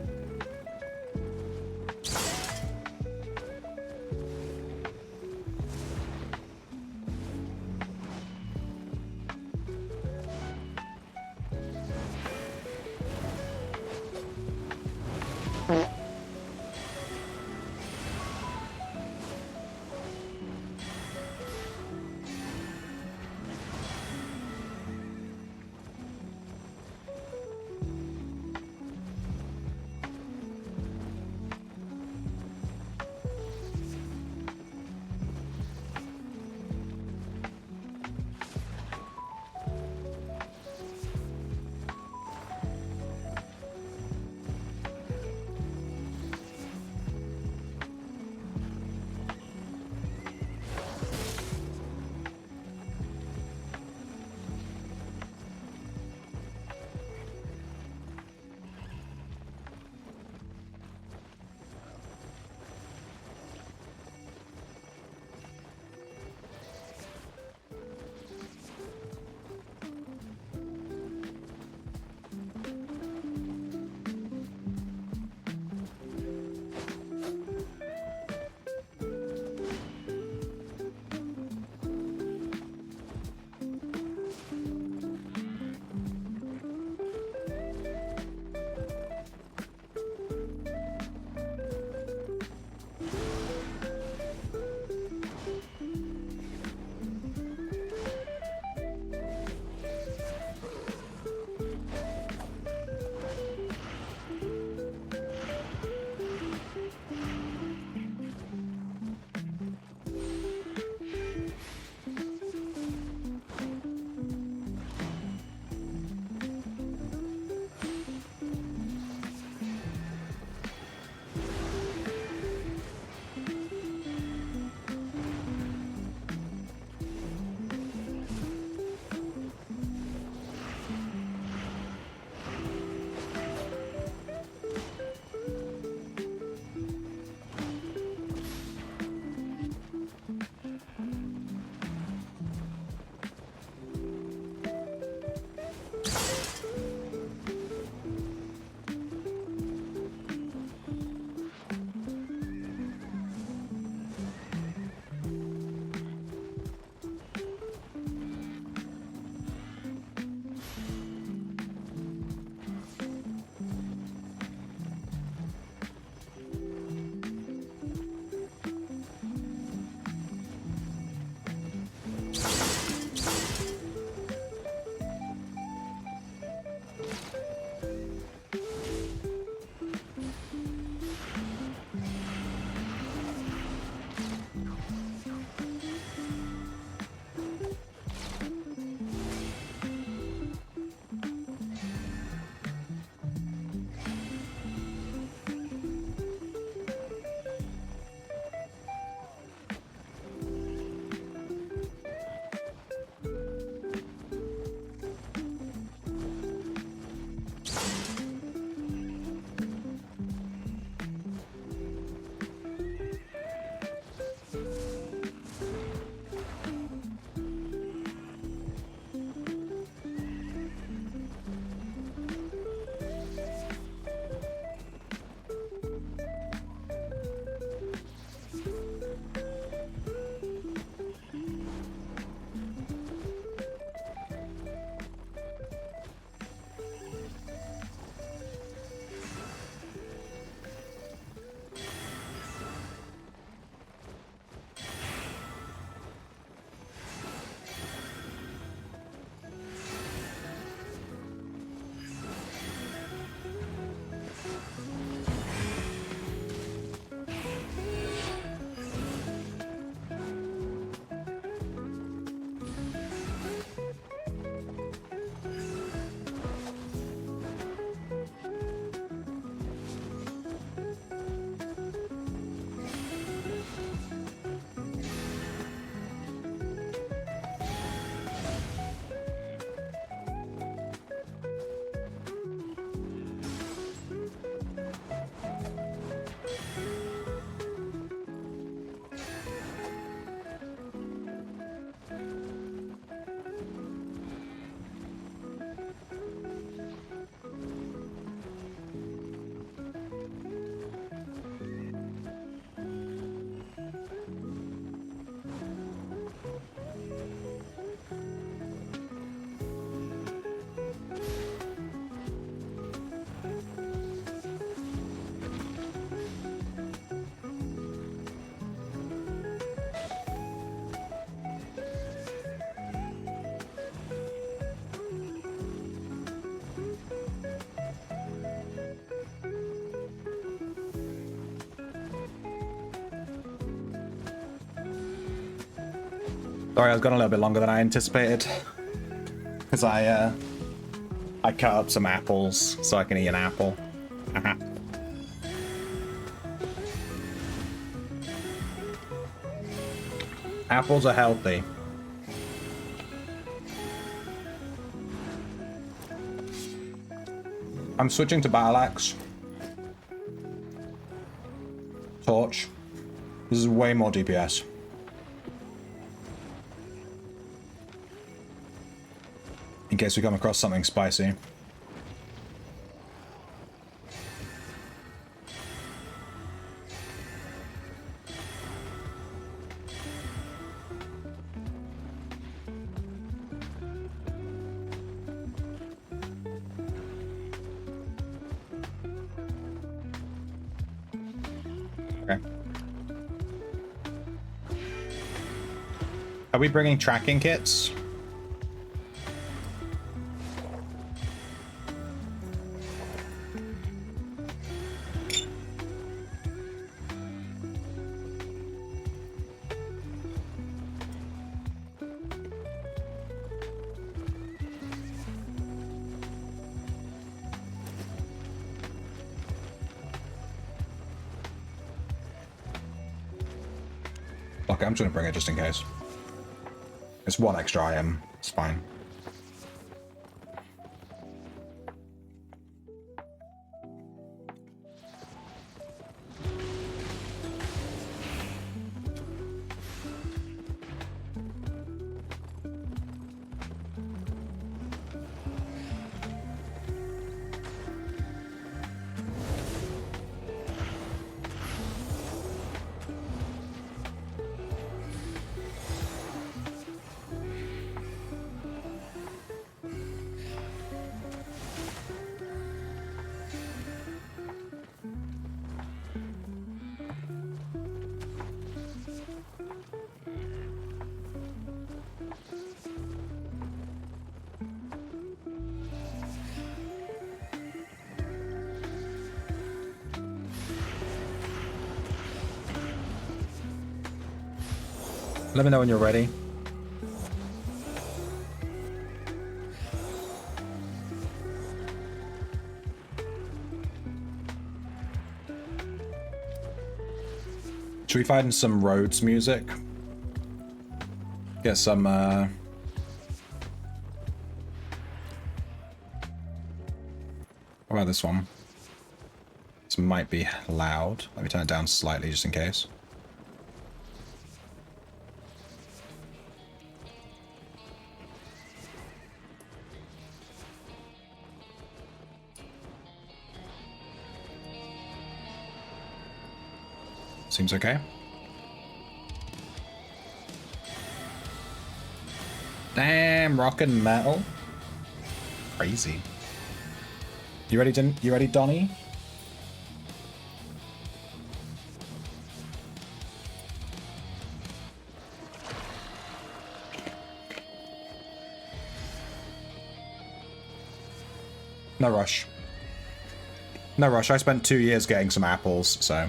Sorry, I was gone a little bit longer than I anticipated. Because I cut up some apples so I can eat an apple. Apples are healthy. I'm switching to battle axe. Torch. This is way more DPS. In case we come across something spicy. Okay. Are we bringing tracking kits? Okay, I'm just gonna bring it just in case. It's one extra item. It's fine. Let me know when you're ready. Should we find some Rhodes music? Get some, What about this one? This might be loud. Let me turn it down slightly just in case. Seems okay. Damn, rock and metal. Crazy. You ready, you ready, Donnie? No rush. No rush. I spent 2 years getting some apples, so...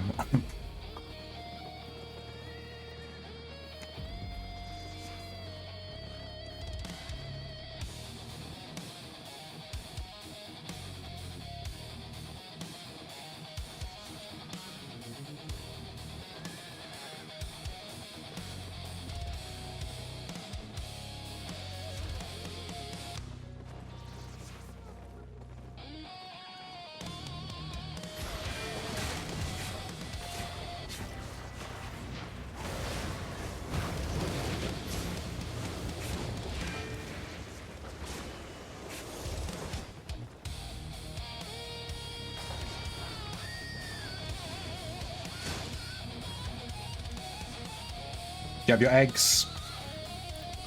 Do you have your eggs?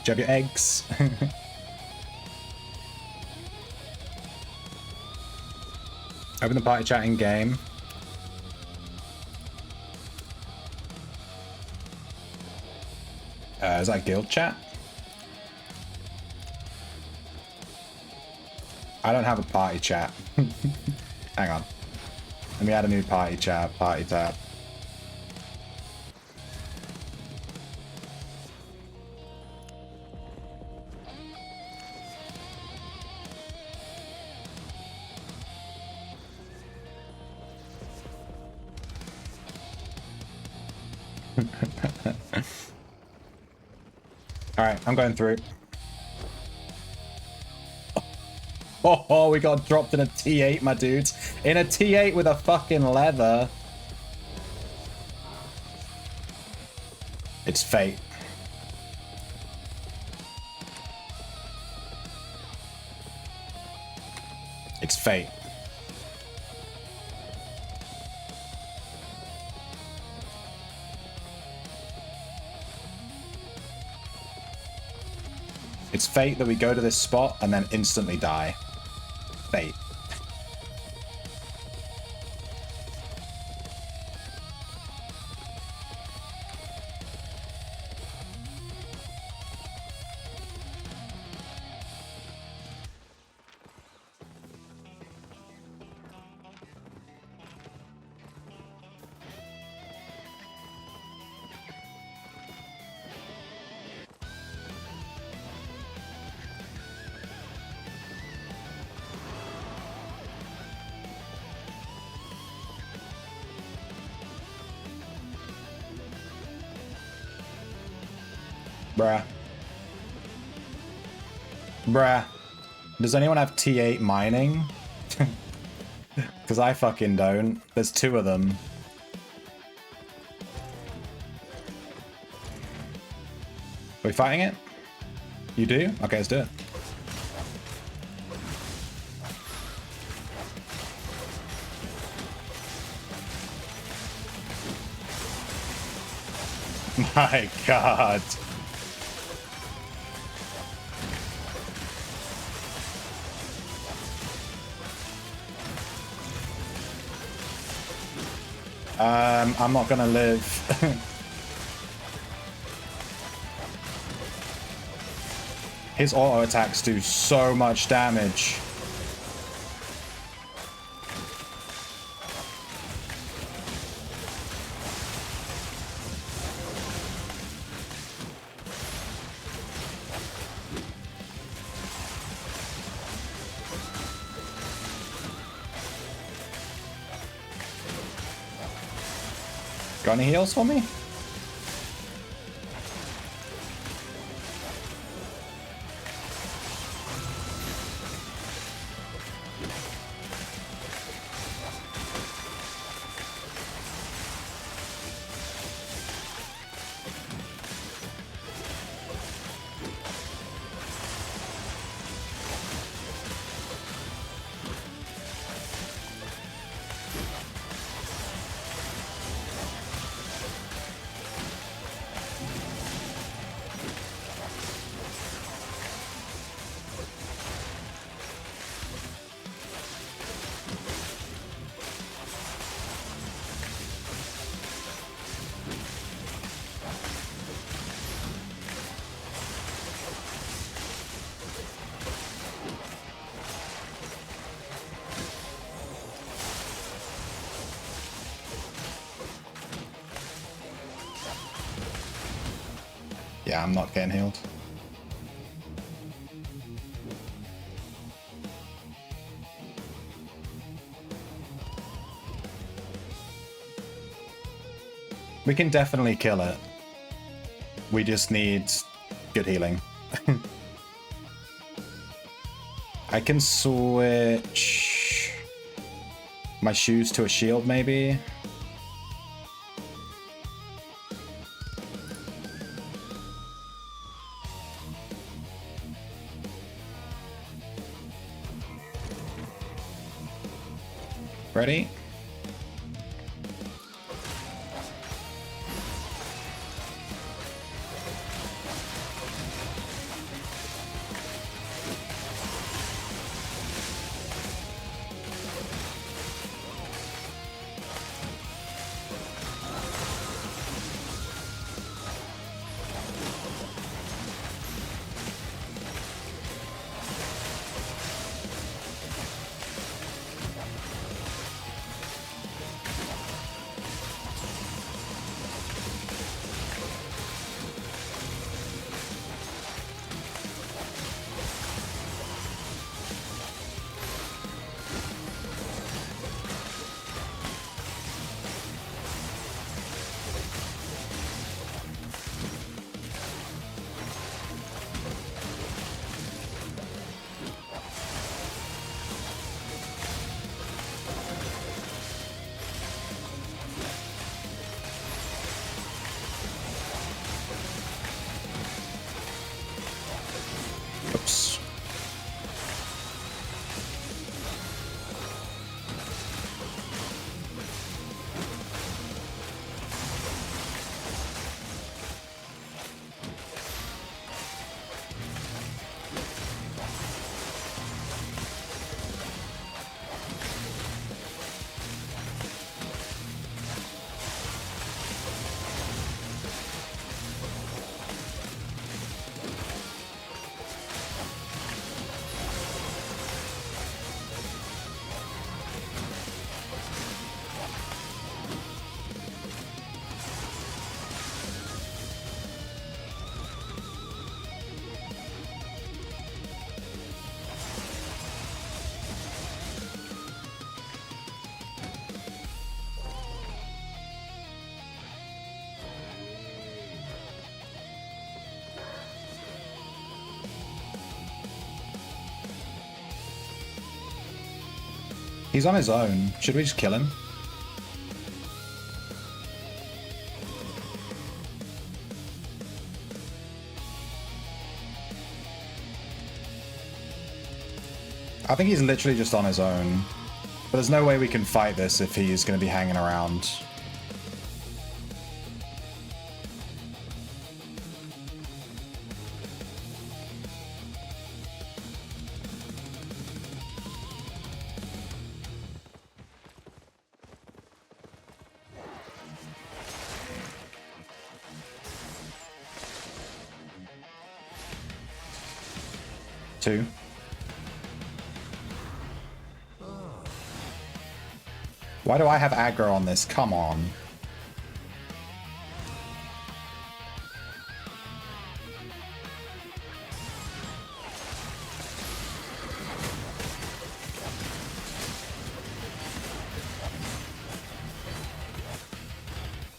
Do you have your eggs? Open the party chat in game. Is that guild chat? I don't have a party chat. Hang on. Let me add a new party chat, party tab. Alright, I'm going through. Oh, we got dropped in a T8, my dudes. In a T8 with a fucking leather. It's fate. It's fate. It's fate that we go to this spot and then instantly die. Fate. Bruh. Bruh. Does anyone have T8 mining? Because I fucking don't. There's 2 of them. Are we fighting it? You do? Okay, let's do it. My god. I'm not gonna live. His auto attacks do so much damage. Got any heals for me? Yeah, I'm not getting healed. We can definitely kill it. We just need good healing. I can switch my shoes to a shield, maybe. Ready? He's on his own. Should we just kill him? I think he's literally just on his own. But there's no way we can fight this if he's going to be hanging around. Two. Why do I have aggro on this? Come on.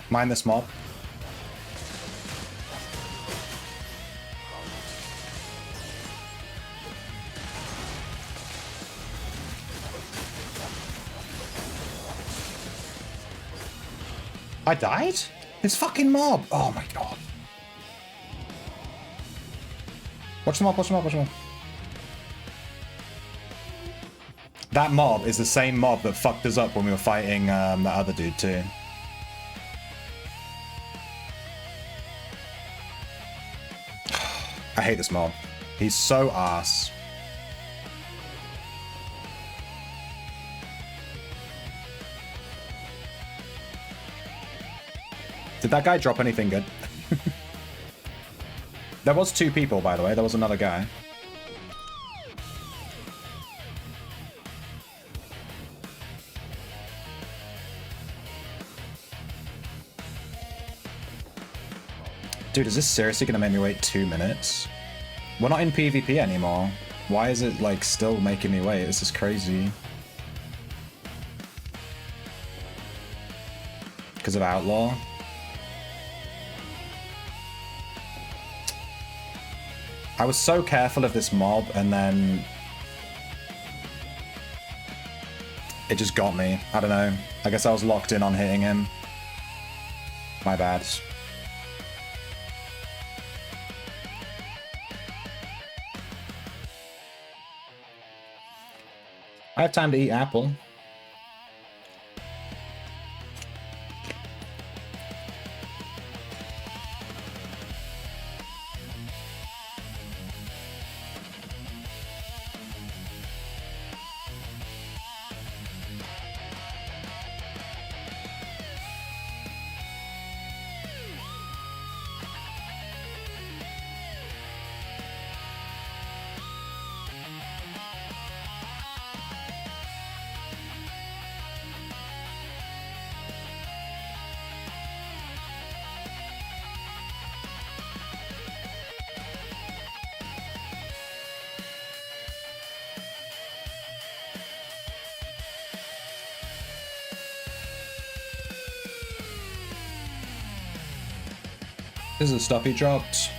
Mind this mob. I died? This fucking mob! Oh my god. Watch the mob, watch the mob, watch the mob. That mob is the same mob that fucked us up when we were fighting the other dude too. I hate this mob. He's so ass. Did that guy drop anything good? There was two people, by the way. There was another guy. Dude, is this seriously gonna make me wait 2 minutes? We're not in PvP anymore. Why is it, like, still making me wait? This is crazy. Because of Outlaw? I was so careful of this mob, and then it just got me. I don't know. I guess I was locked in on hitting him. My bad. I have time to eat apple. This is the stuff he dropped.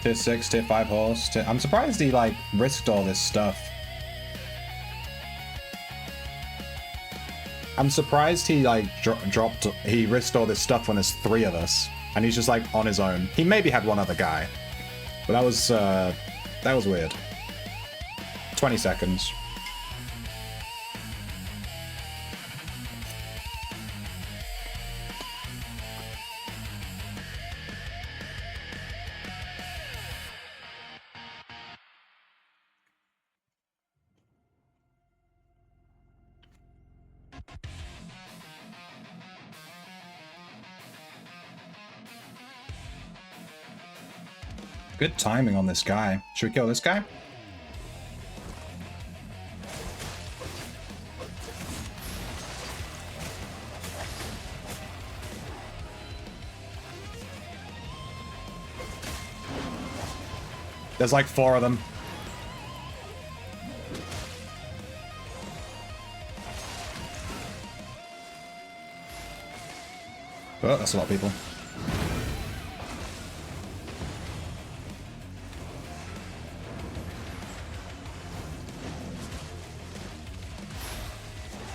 Tier 6, Tier 5 horse. I'm surprised he, like, risked all this stuff. I'm surprised he, like, he risked all this stuff when there's 3 of us. And he's just, like, on his own. He maybe had one other guy. But that was weird. 20 seconds. Good timing on this guy. Should we kill this guy? There's like 4 of them. Oh, that's a lot of people.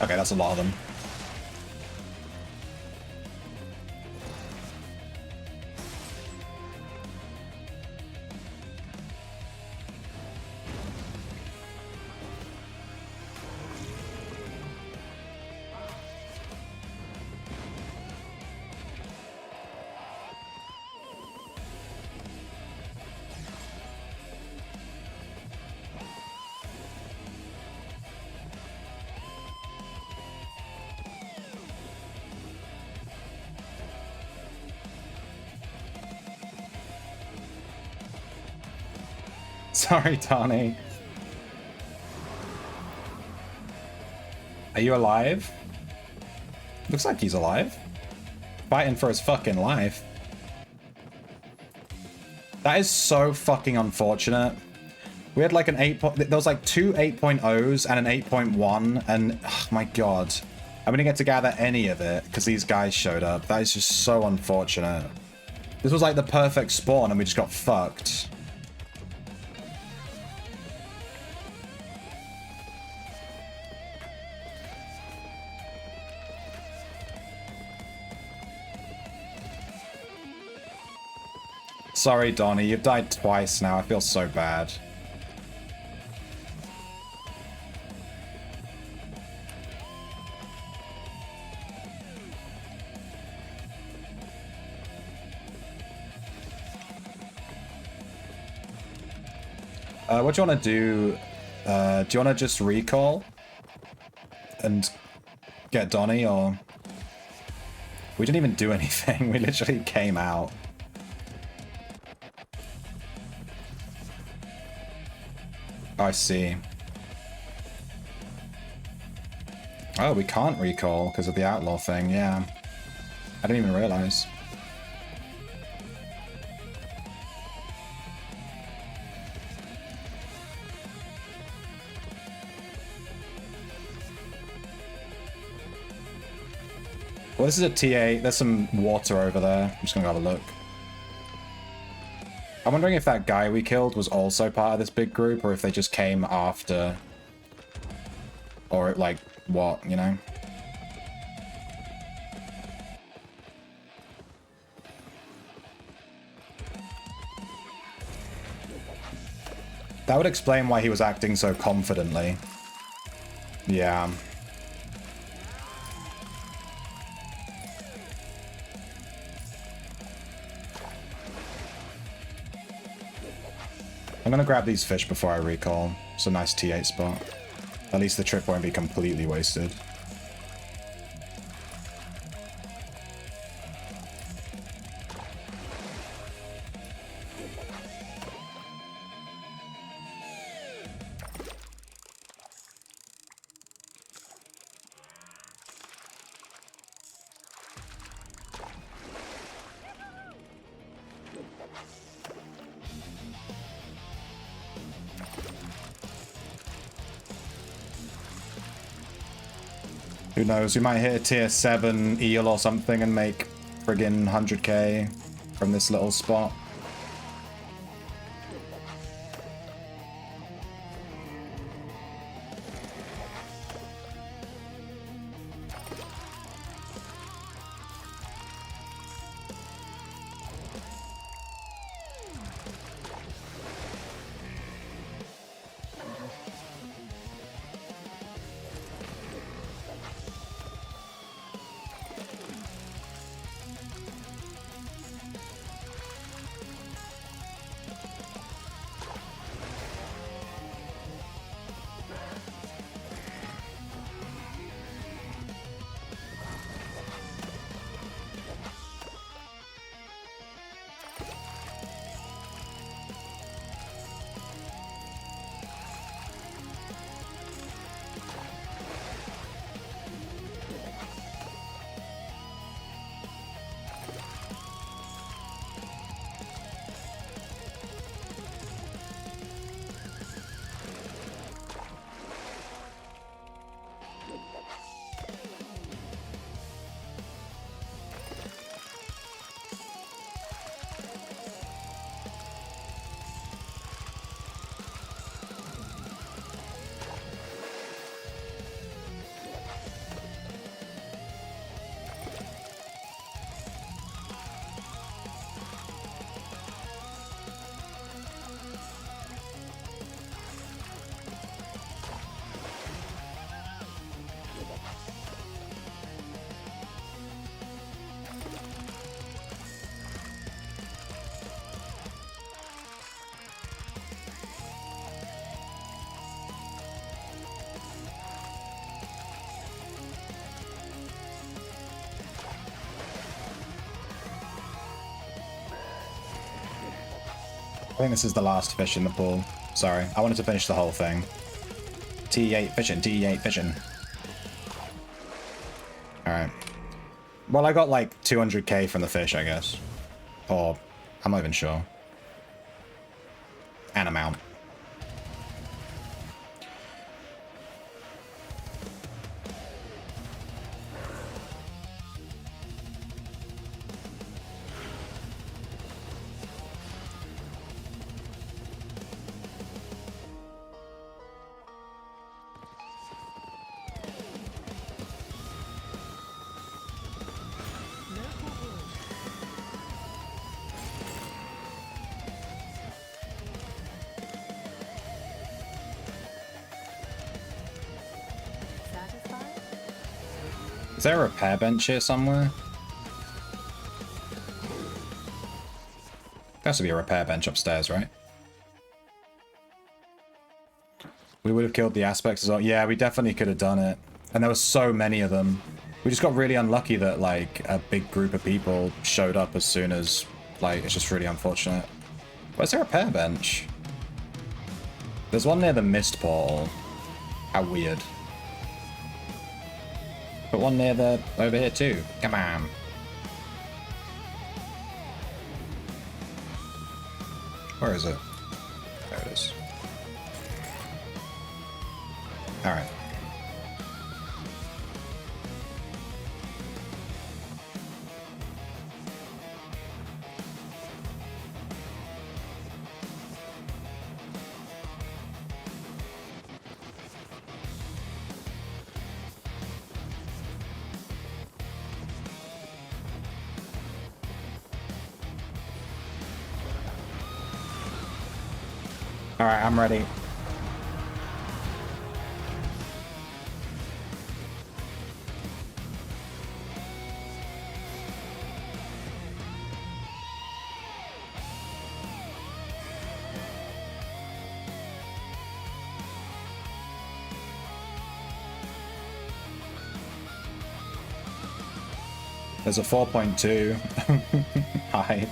Okay, that's a lot of them. Sorry, Tani. Are you alive? Looks like he's alive. Fighting for his fucking life. That is so fucking unfortunate. We had like an 8. There was like 2 8.0s and an 8.1, and oh my god. I didn't get to gather any of it because these guys showed up. That is just so unfortunate. This was like the perfect spawn and we just got fucked. Sorry, Donnie, you've died twice now. I feel so bad. What do you want to do? Do you want to just recall and get Donnie, or... We didn't even do anything. We literally came out. I see. Oh, we can't recall because of the outlaw thing, yeah. I didn't even realize. Well, this is a TA. There's some water over there. I'm just gonna have a look. I'm wondering if that guy we killed was also part of this big group, or if they just came after. Or, like, what, you know? That would explain why he was acting so confidently. Yeah. I'm gonna grab these fish before I recall. It's a nice T8 spot. At least the trip won't be completely wasted. Who knows, we might hit a tier 7 eel or something and make friggin' 100k from this little spot. I think this is the last fish in the pool. Sorry, I wanted to finish the whole thing. T8 fishing, T8 fishing. Alright. Well, I got like 200k from the fish, I guess. Or, I'm not even sure. An amount. Satisfied? Is there a repair bench here somewhere? There has to be a repair bench upstairs, right? We would have killed the aspects as well. Yeah, we definitely could have done it. And there were so many of them. We just got really unlucky that, like, a big group of people showed up as soon as, like, it's just really unfortunate. Where's there a repair bench? There's one near the mist portal. How weird. But one near the... over here too. Come on. Where is it? There it is. Alright. Alright, I'm ready. There's a 4.2 hide.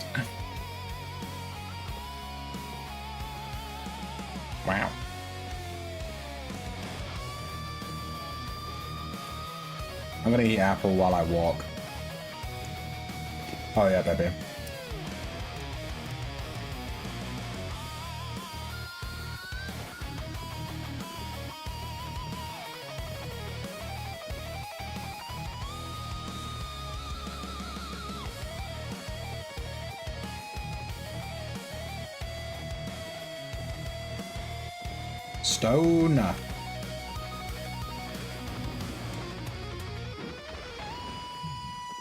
Wow. I'm gonna eat apple while I walk. Oh yeah, baby. Stone.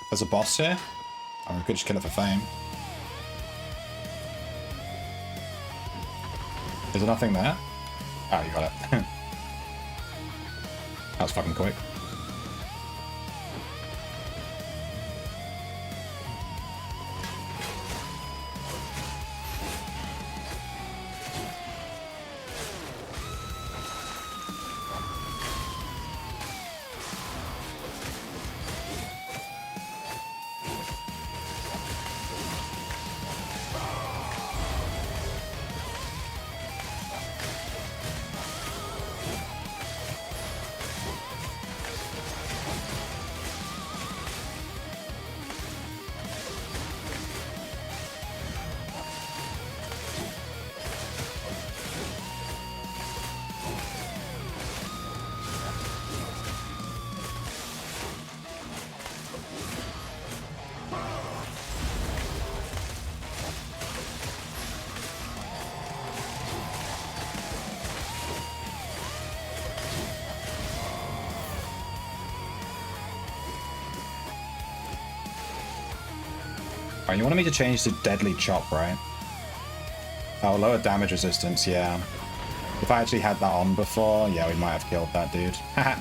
There's a boss here? Oh, we could just kill it for fame. Is there nothing there? Oh, you got it. That was fucking quick. Alright, you wanted me to change to Deadly Chop, right? Oh, lower damage resistance, yeah. If I actually had that on before, yeah, we might have killed that dude. Haha.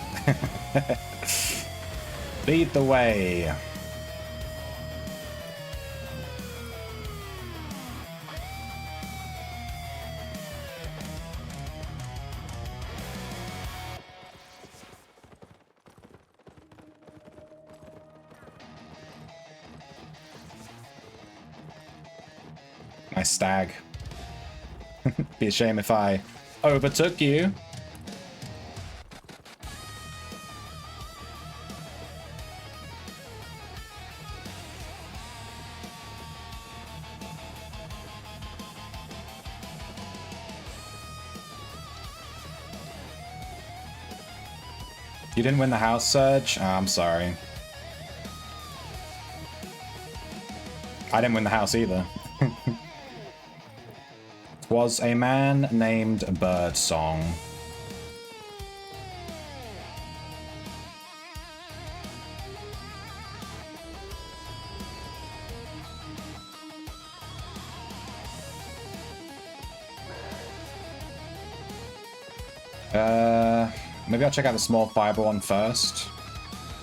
Lead the way. My stag. Be a shame if I overtook you. You didn't win the house, Surge? Oh, I'm sorry. I didn't win the house either. Was a man named Birdsong. Maybe I'll check out the small fiber one first,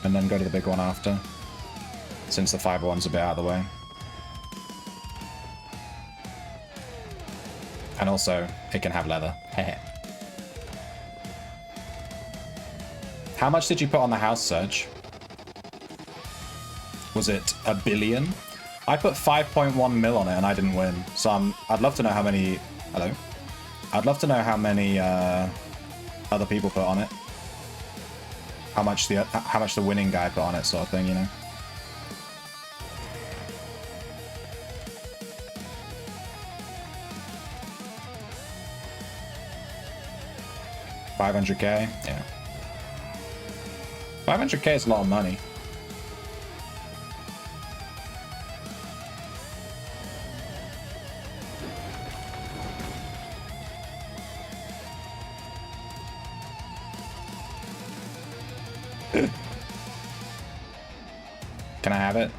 and then go to the big one after, since the fiber one's a bit out of the way. And also, it can have leather. How much did you put on the house, Surge? Was it $1 billion? I put 5.1 mil on it and I didn't win. So I'd love to know how many... Hello? I'd love to know how many other people put on it. How much the winning guy put on it, sort of thing, you know? $500K? Yeah. 500K is a lot of money. Can I have it?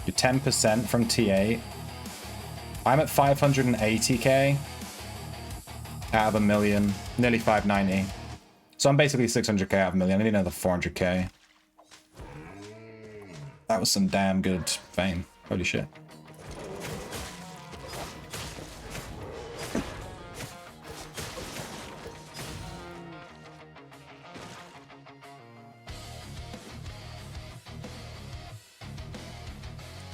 You're 10% from T8. I'm at 580k out of a million, nearly 590. So I'm basically 600k out of a million. I need another 400k. That was some damn good fame. Holy shit.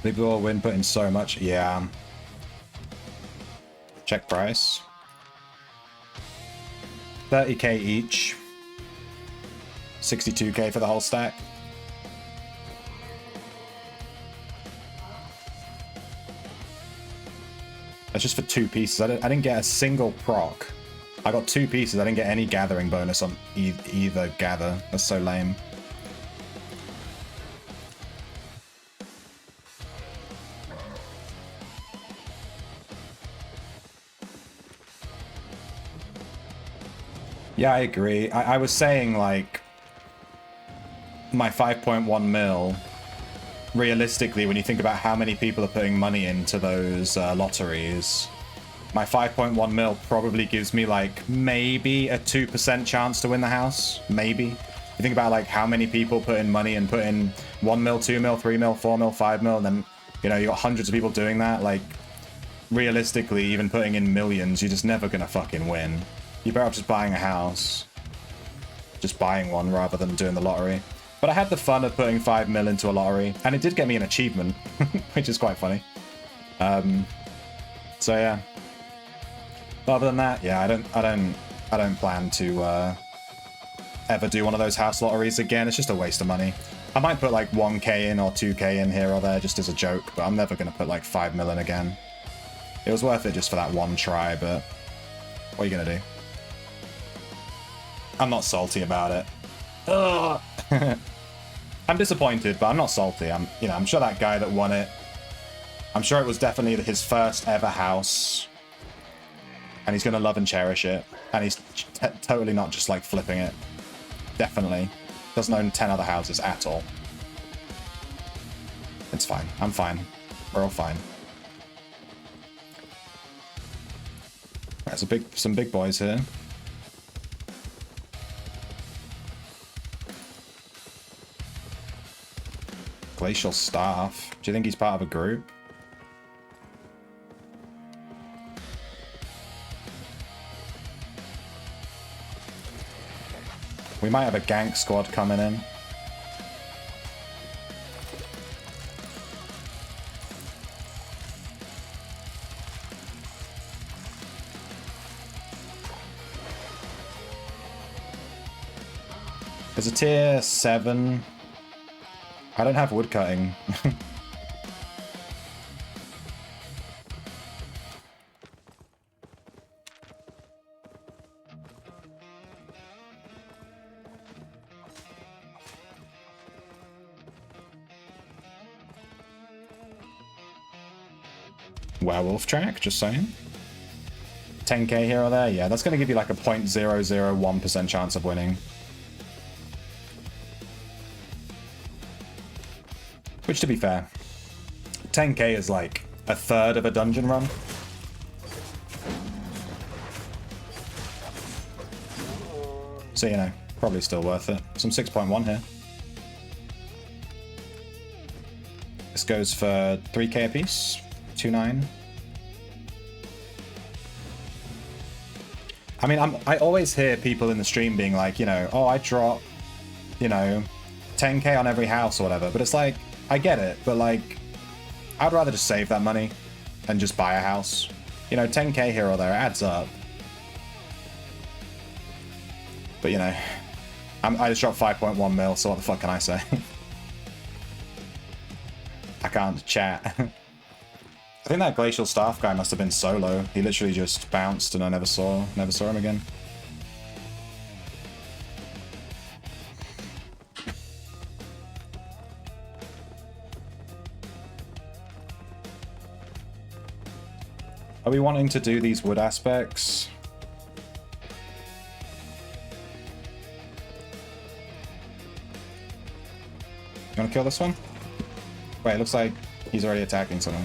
People will win, put in so much. Yeah. Check price. 30k each. 62k for the whole stack. That's just for 2 pieces. I didn't get a single proc. I got 2 pieces. I didn't get any gathering bonus on either gather. That's so lame. Yeah, I agree. I was saying, like, my 5.1 mil, realistically, when you think about how many people are putting money into those lotteries, my 5.1 mil probably gives me, like, maybe a 2% chance to win the house. Maybe. You think about, like, how many people put in money and put in 1 mil, 2 mil, 3 mil, 4 mil, 5 mil, and then, you know, you got hundreds of people doing that. Like, realistically, even putting in millions, you're just never gonna fucking win. You're better off just buying a house. Just buying one rather than doing the lottery. But I had the fun of putting 5 mil into a lottery, and it did get me an achievement, which is quite funny. So yeah. But other than that, yeah, I don't plan to ever do one of those house lotteries again. It's just a waste of money. I might put like 1k in or 2k in here or there just as a joke, but I'm never gonna put like 5 mil in again. It was worth it just for that one try, but what are you gonna do? I'm not salty about it. Ugh. I'm disappointed, but I'm not salty. I'm sure that guy that won it, I'm sure it was definitely his first ever house, and he's gonna love and cherish it, and he's totally not just like flipping it. Definitely doesn't own 10 other houses at all. It's fine. I'm fine. We're all fine. There's some big boys here. Glacial Staff. Do you think he's part of a group? We might have a gank squad coming in. There's a tier 7. I don't have woodcutting. Werewolf track, just saying. 10k here or there? Yeah, that's going to give you like a 0.001% chance of winning. Which, to be fair, 10k is like a third of a dungeon run. So, you know, probably still worth it. Some 6.1 here. This goes for 3k a piece. 2.9. I mean, I always hear people in the stream being like, you know, oh, I drop, you know, 10k on every house or whatever. But it's like, I get it, but like, I'd rather just save that money and just buy a house. You know, 10k here or there adds up. But you know, I just dropped 5.1 mil, so what the fuck can I say? I can't chat. I think that Glacial Staff guy must have been solo. He literally just bounced and I never saw him again. Are we wanting to do these wood aspects? You want to kill this one? Wait, it looks like he's already attacking someone.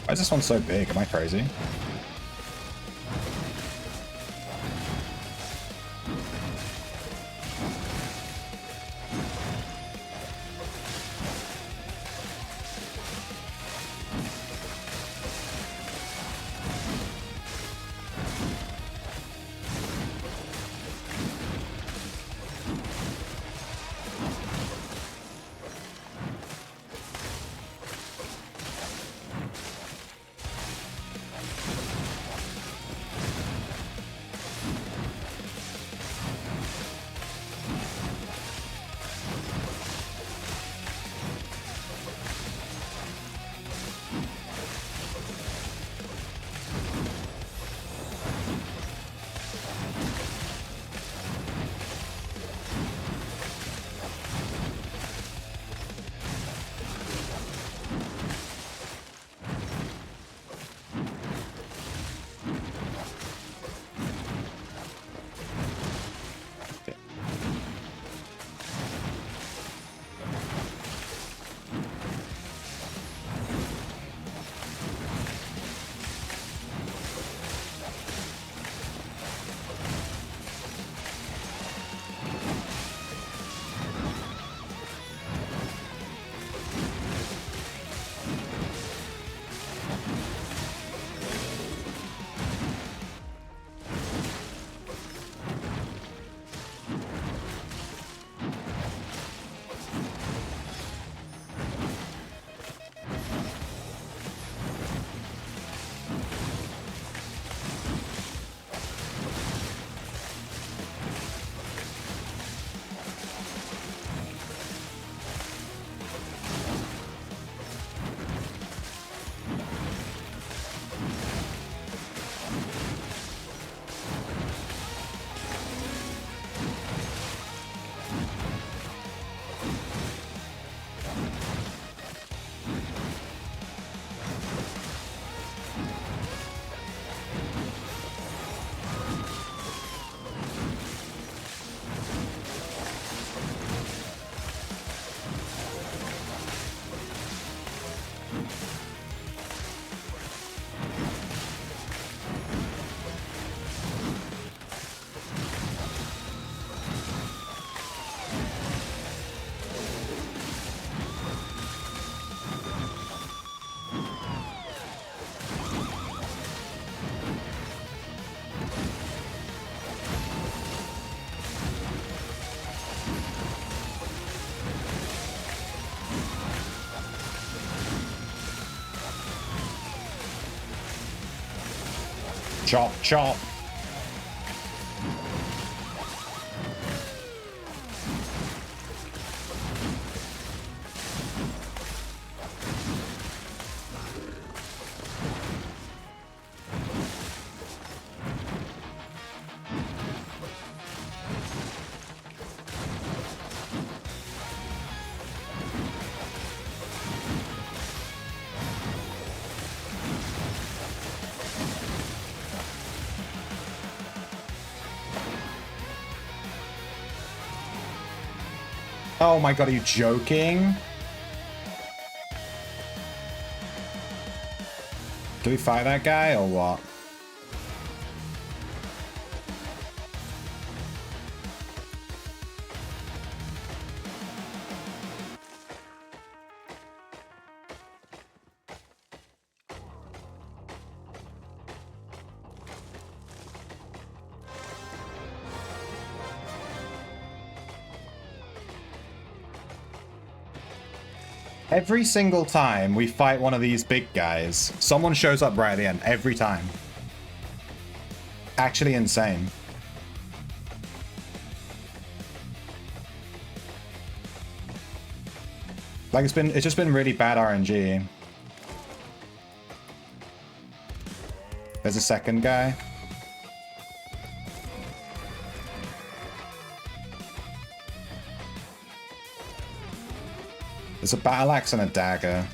Why is this one so big? Am I crazy? Chop, chop. Oh my god, are you joking? Do we fight that guy or what? Every single time we fight one of these big guys, someone shows up right at the end. Every time. Actually insane. Like it's just been really bad RNG. There's a second guy. There's a battle axe and a dagger.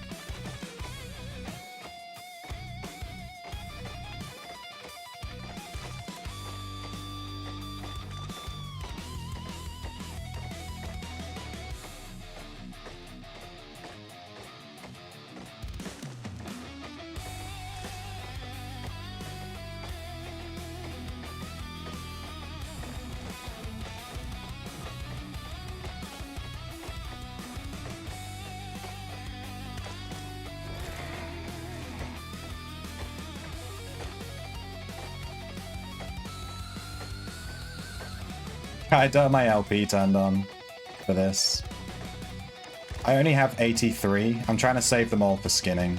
I don't have my LP turned on for this. I only have 83. I'm trying to save them all for skinning.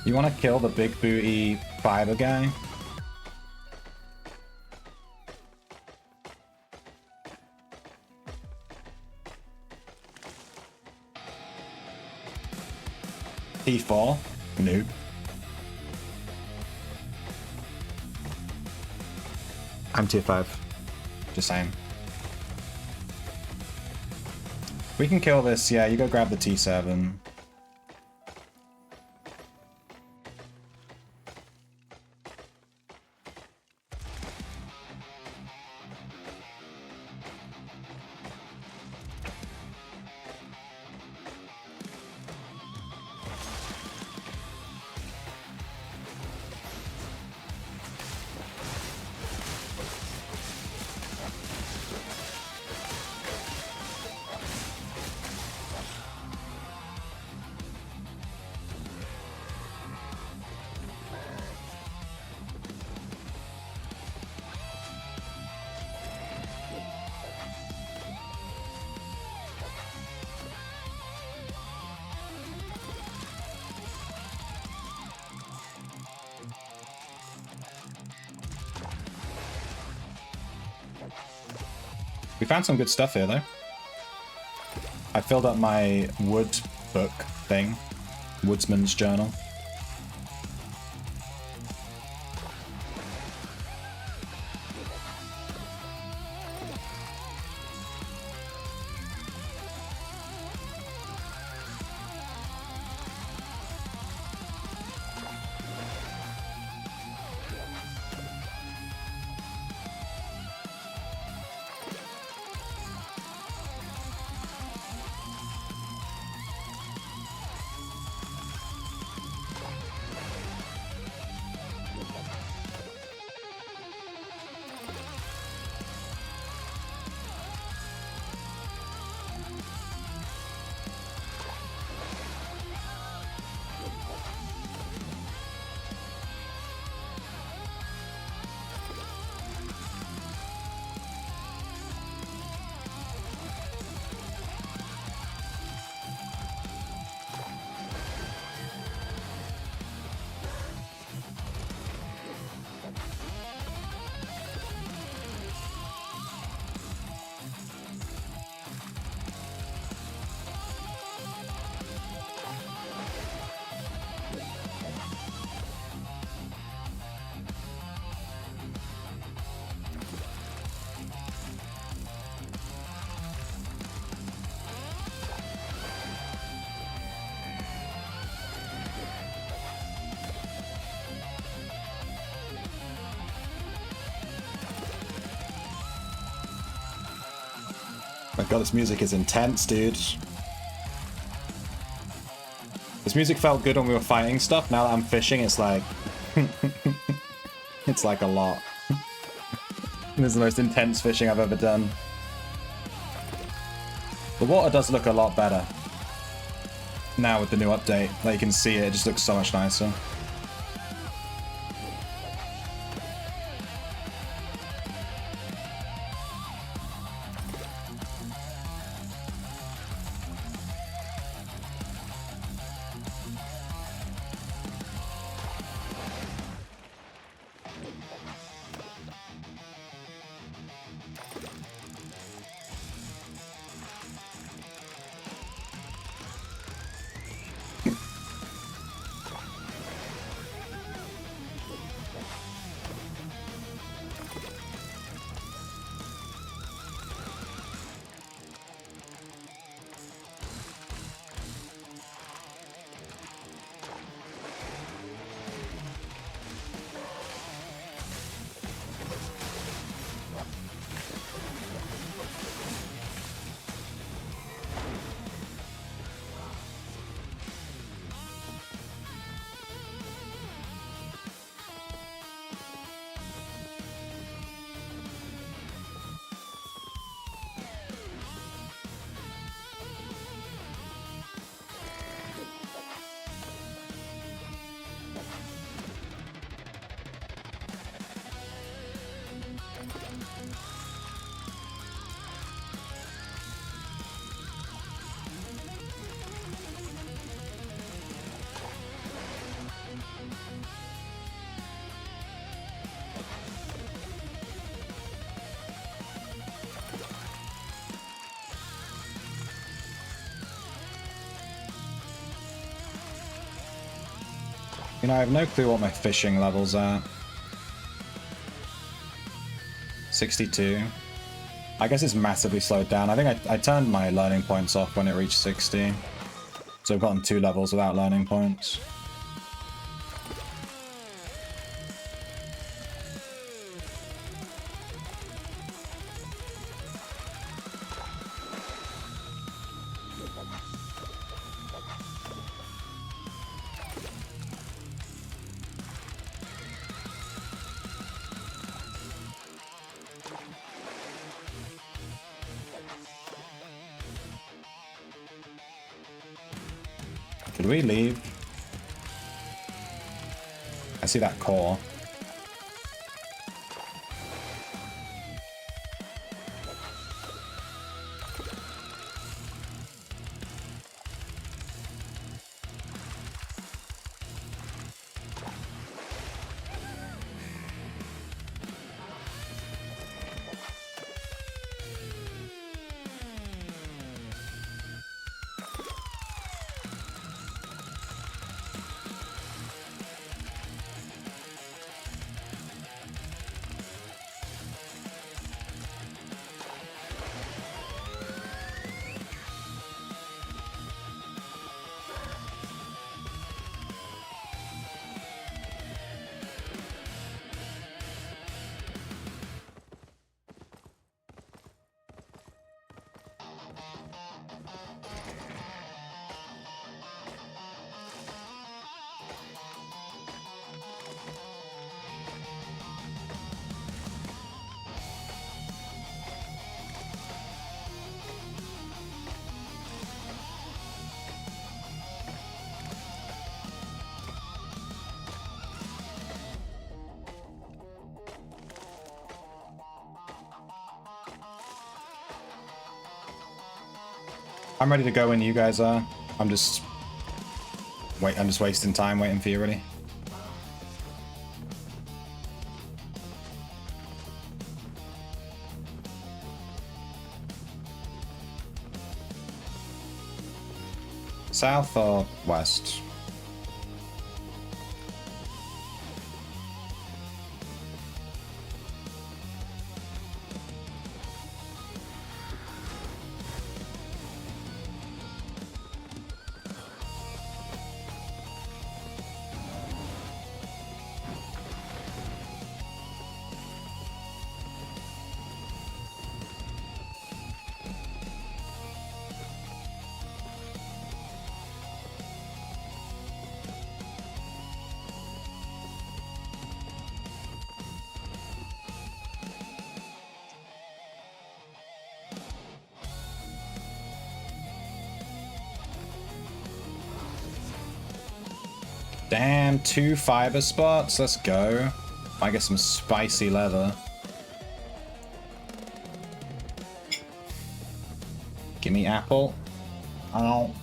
You want to kill the big booty fiber guy? T4? Noob. I'm tier 5. Just saying. We can kill this, yeah, you go grab the T7. We found some good stuff here, though. I filled up my wood book thing. Woodsman's Journal. My god, this music is intense, dude. This music felt good when we were fighting stuff. Now that I'm fishing, it's like... it's like a lot. This is the most intense fishing I've ever done. The water does look a lot better. Now with the new update. Like you can see it just looks so much nicer. You know, I have no clue what my fishing levels are. 62. I guess it's massively slowed down. I think I turned my learning points off when it reached 60. So I've gotten 2 levels without learning points. Should we leave? I see that core. I'm ready to go when you guys are. I'm just wasting time waiting for you, really. South or west? Damn, 2 fiber spots. Let's go. I get some spicy leather. Give me apple. Oh.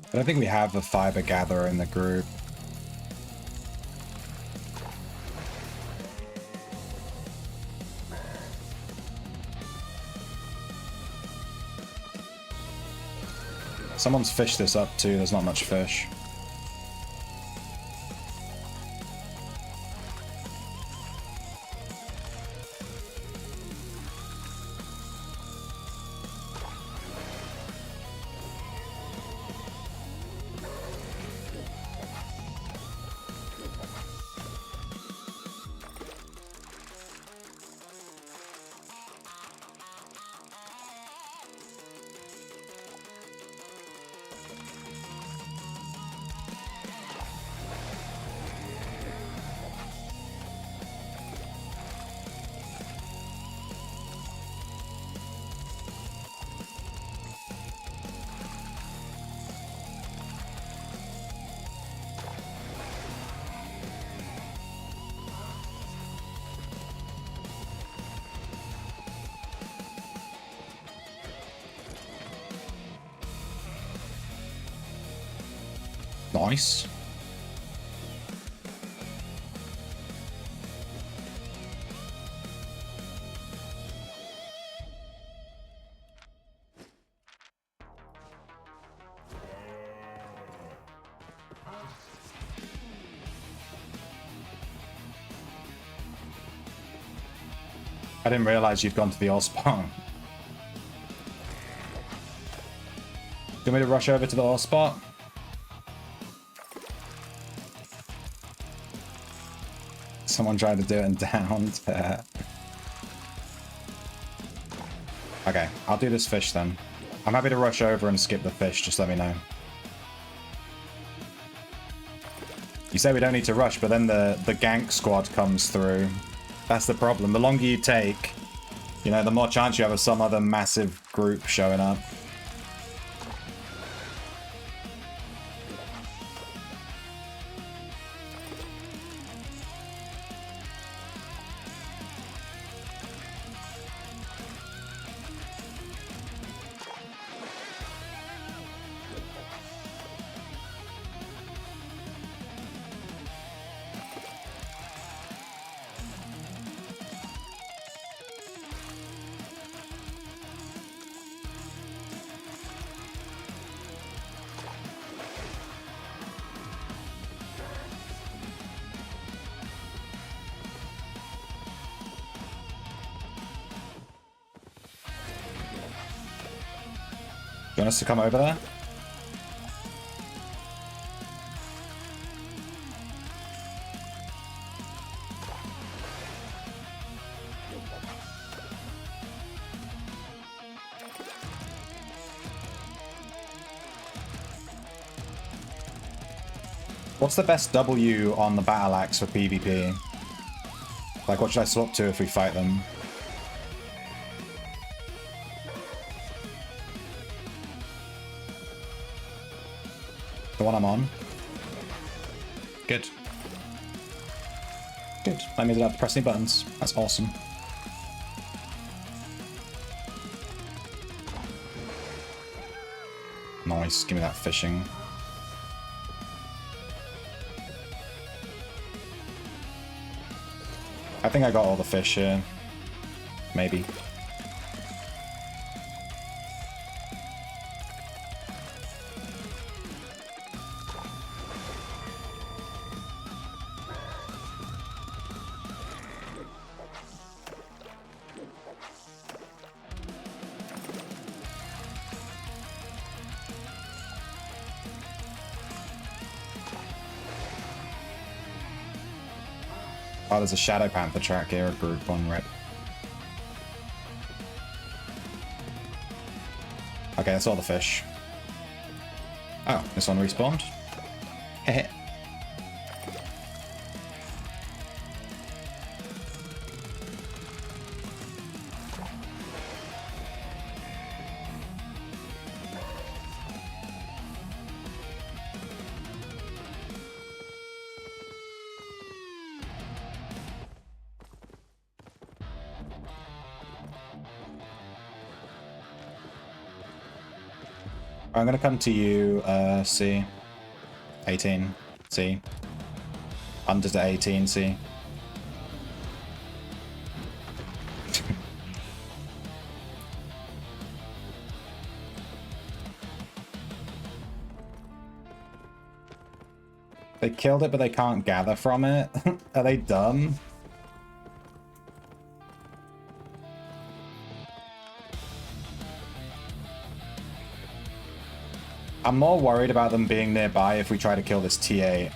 I don't think we have a fiber gatherer in the group. Someone's fished this up too, there's not much fish. Nice. I didn't realize you'd gone to the all spot. Do you want me to rush over to the all spot? Someone tried to do it and downed. Okay, I'll do this fish then. I'm happy to rush over and skip the fish, just let me know. You say we don't need to rush, but then the gank squad comes through. That's the problem. The longer you take, you know, the more chance you have of some other massive group showing up. Do you want us to come over there? What's the best W on the battle axe for PvP? Like, what should I swap to if we fight them? The one I'm on. Good. Good. That means I don't have to press any buttons. That's awesome. Nice. Give me that fishing. I think I got all the fish here. Maybe. Oh, there's a Shadow Panther track here, a group one red. Okay, that's all the fish. Oh, this one respawned. Heh. I'm gonna come to you, C. 18, C. Under to 18, C. They killed it, but they can't gather from it. Are they dumb? I'm more worried about them being nearby if we try to kill this T8.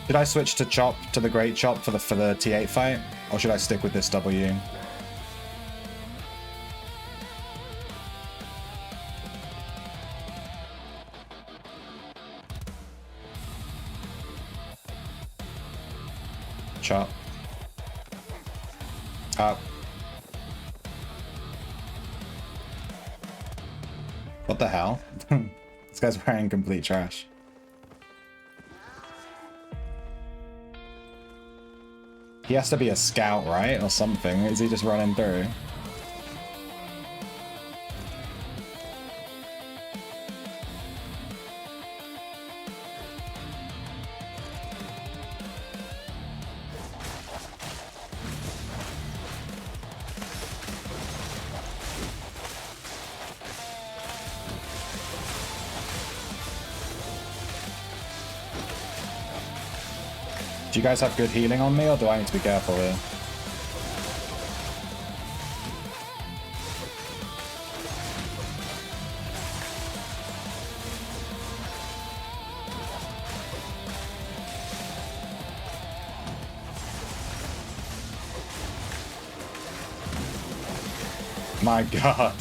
Should I switch to chop, to the great chop for the T8 fight? Or should I stick with this W? Chop. Up. What the hell? This guy's wearing complete trash. He has to be a scout, right? Or something. Is he just running through? Do you guys have good healing on me, or do I need to be careful here? My God.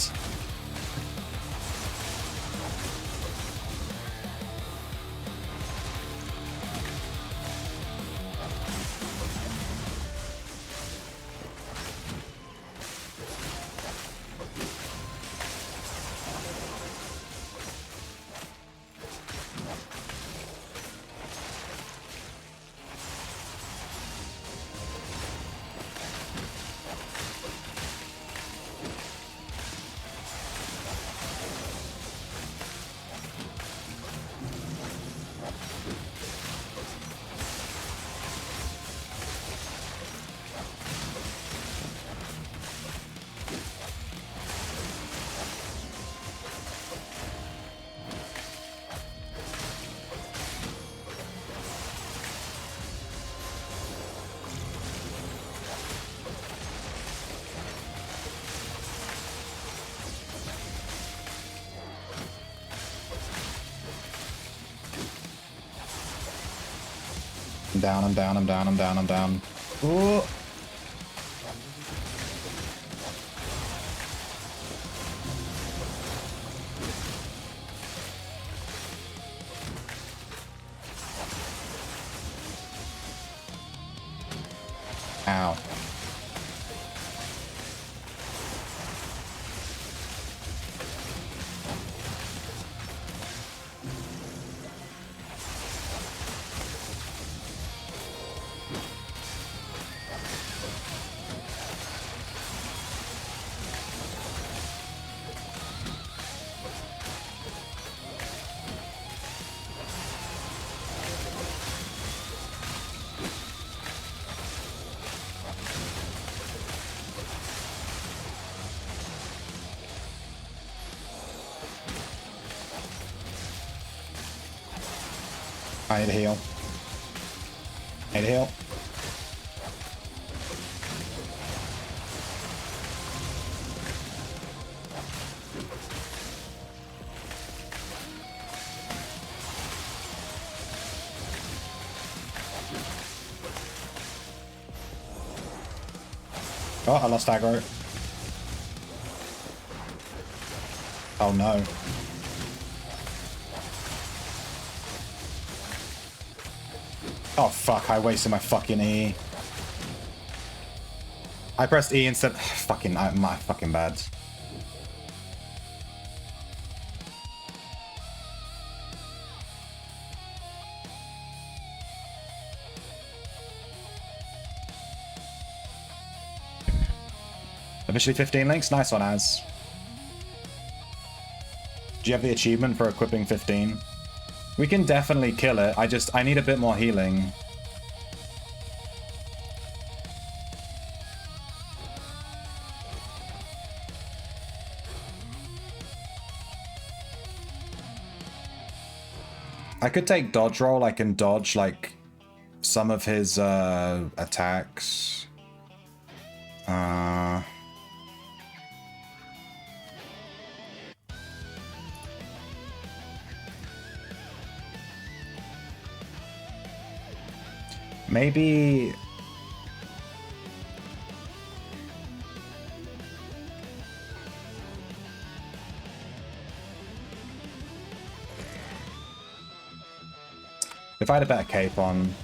I'm down, I'm down, I'm down, I'm down, I'm down. Ooh. Ow. I need a heal. I need a heal. Oh, I lost aggro. Oh no. Oh fuck, I wasted my fucking E. I pressed E instead. Fucking, my fucking bad. Officially 15 links? Nice one, Az. Do you have the achievement for equipping 15? We can definitely kill it. I need a bit more healing. I could take dodge roll. I can dodge like some of his attacks. Maybe... if I had a better cape on...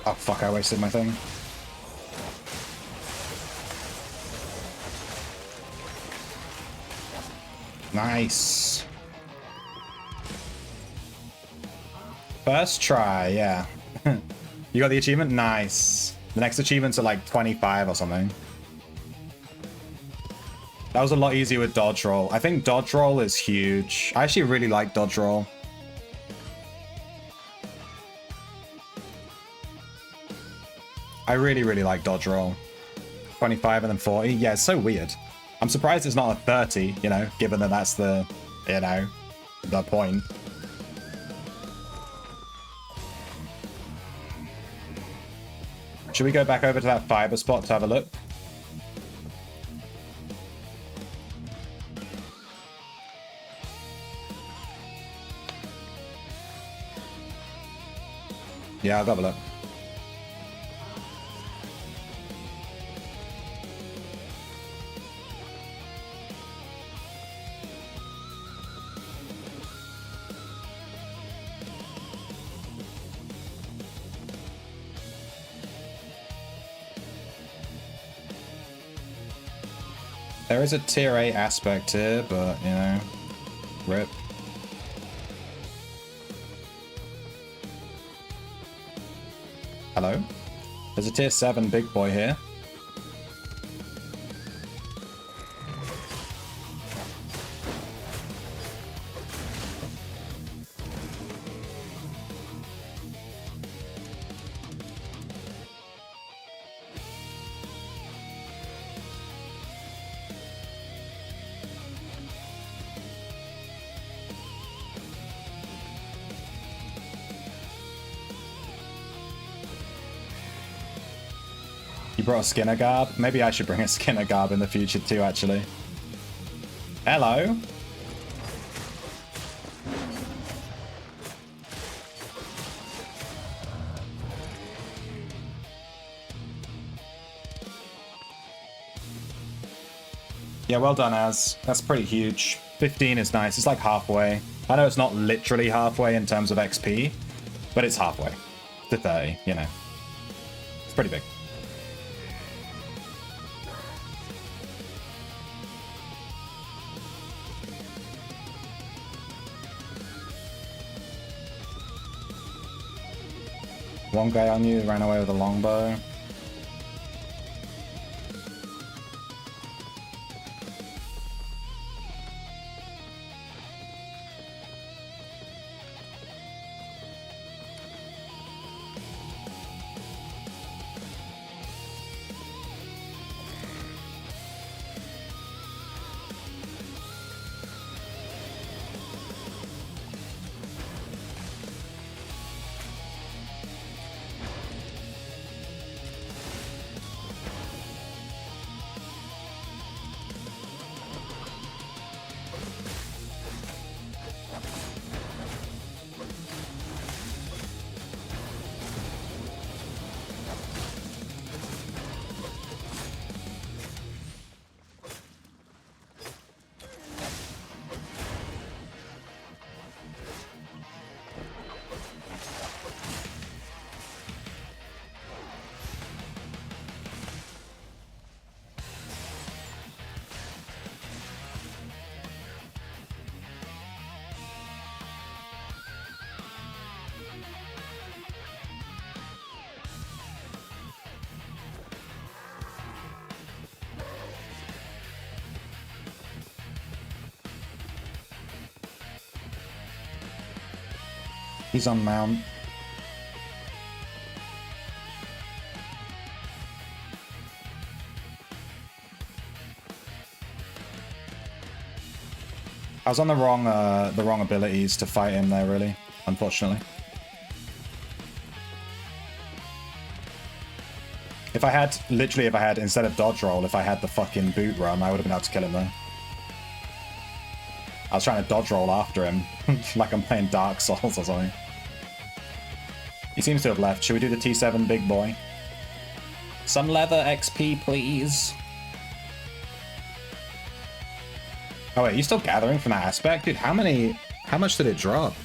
Oh fuck, I wasted my thing. Nice. First try, yeah. You got the achievement? Nice. The next achievements are like 25 or something. That was a lot easier with dodge roll. I think dodge roll is huge. I actually really like dodge roll. I really, really like dodge roll. 25 and then 40. Yeah, it's so weird. I'm surprised it's not a 30, you know, given that that's the, you know, the point. Should we go back over to that fiber spot to have a look? Yeah, I'll have a look. There is a tier 8 aspect here, but, you know, rip. Hello? There's a tier 7 big boy here. You brought a Skinner garb? Maybe I should bring a Skinner garb in the future too, actually. Hello? Yeah, well done, Az. That's pretty huge. 15 is nice. It's like halfway. I know it's not literally halfway in terms of XP, but it's halfway to 30, you know. It's pretty big. One guy on you ran away with a longbow. He's on mount. I was on the wrong abilities to fight him there, really, unfortunately. If I had, literally, instead of dodge roll, if I had the fucking boot run, I would have been able to kill him there. I was trying to dodge roll after him, like I'm playing Dark Souls or something. He seems to have left. Should we do the T7 big boy? Some leather XP, please. Oh wait, you still gathering from that aspect? Dude, how much did it drop?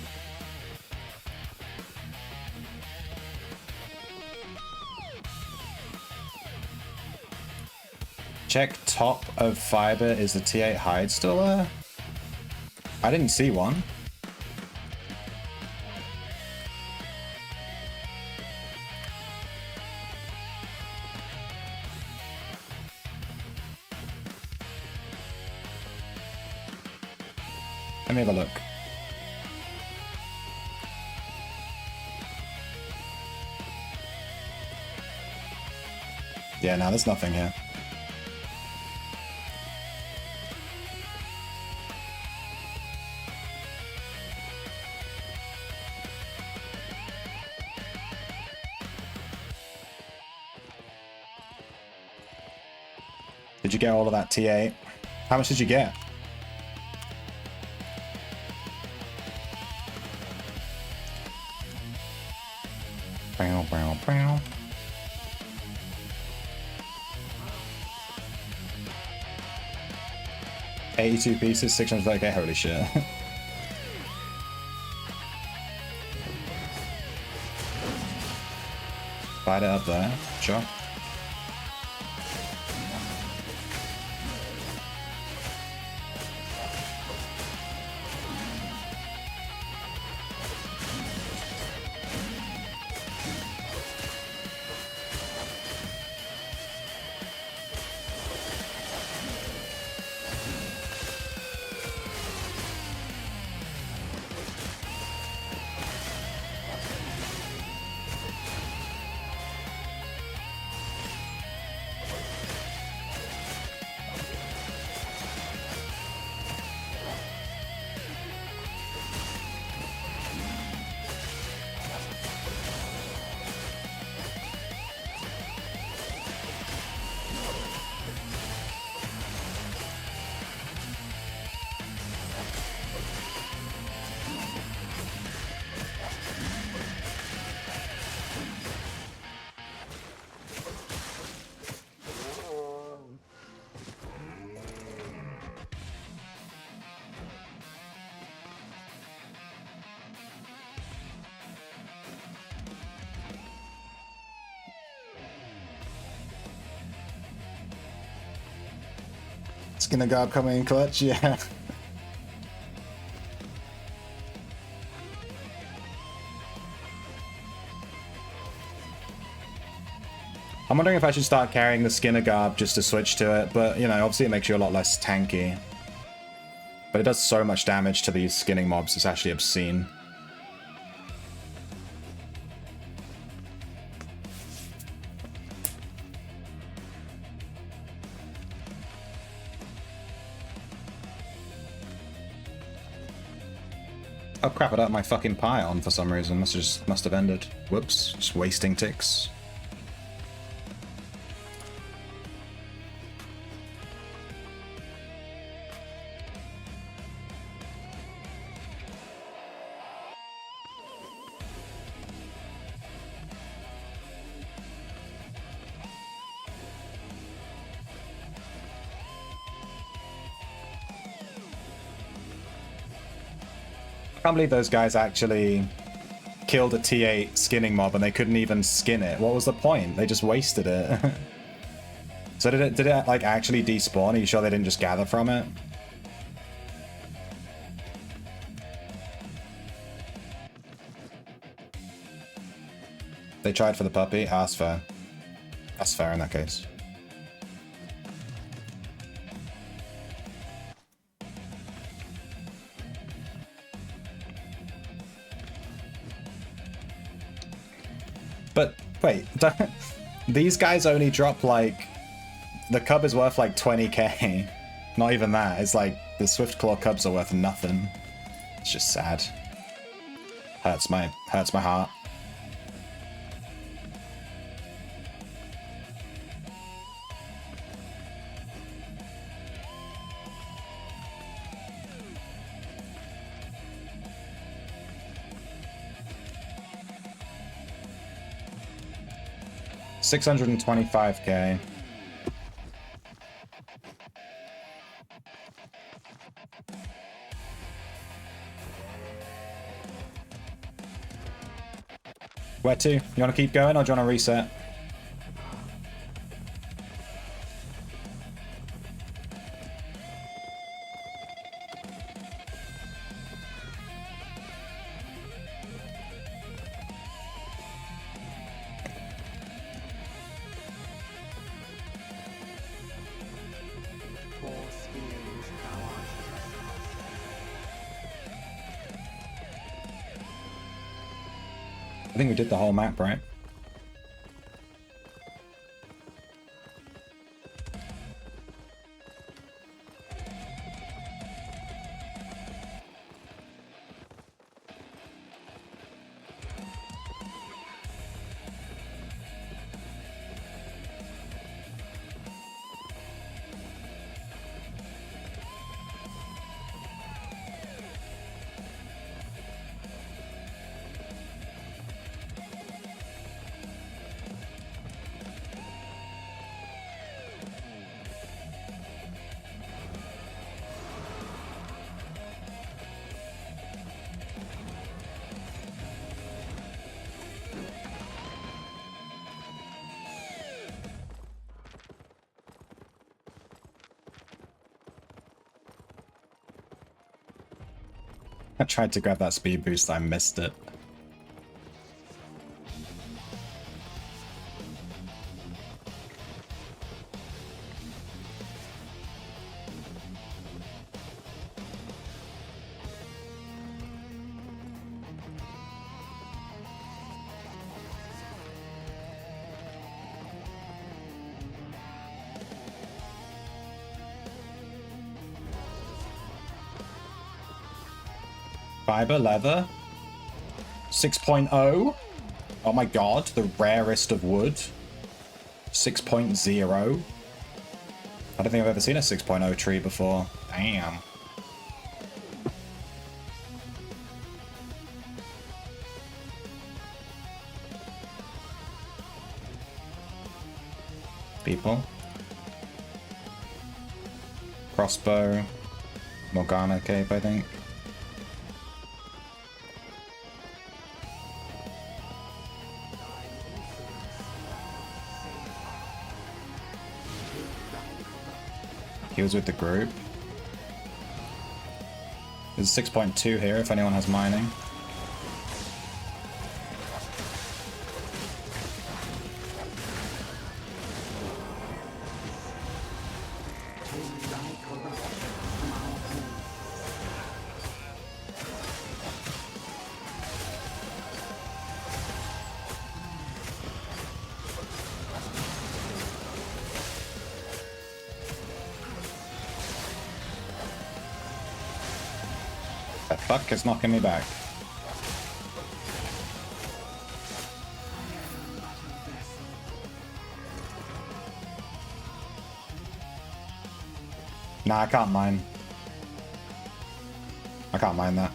Check top of fiber. Is the T8 hide still there? I didn't see one. Let me have a look. Yeah, no, there's nothing here. Did you get all of that T8? How much did you get? Bow, bow, bow. $82 pieces, 630k, holy shit. Fight it up there, sure. Skinner Garb coming in clutch, yeah. I'm wondering if I should start carrying the Skinner Garb just to switch to it, but, you know, obviously it makes you a lot less tanky. But it does so much damage to these skinning mobs, it's actually obscene. Oh crap, I don't have my fucking pie on for some reason. Must have ended. Whoops, just wasting ticks. I can't believe those guys actually killed a T8 skinning mob and they couldn't even skin it. What was the point? They just wasted it. So did it like actually despawn? Are you sure they didn't just gather from it? They tried for the puppy? Ah, that's fair. That's fair in that case. But wait, these guys only drop like, the cub is worth like 20k. Not even that. It's like the Swiftclaw cubs are worth nothing. It's just sad. Hurts my heart. $625k. Where to? You want to keep going or do you want to reset? I think we did the whole map, right? I tried to grab that speed boost, I missed it. Fiber, leather. 6.0. Oh my god, the rarest of wood. 6.0. I don't think I've ever seen a 6.0 tree before. Damn. People. Crossbow. Morgana Cape, I think. He was with the group. There's 6.2 here if anyone has mining. The fuck is knocking me back? Nah, I can't mine. I can't mine that.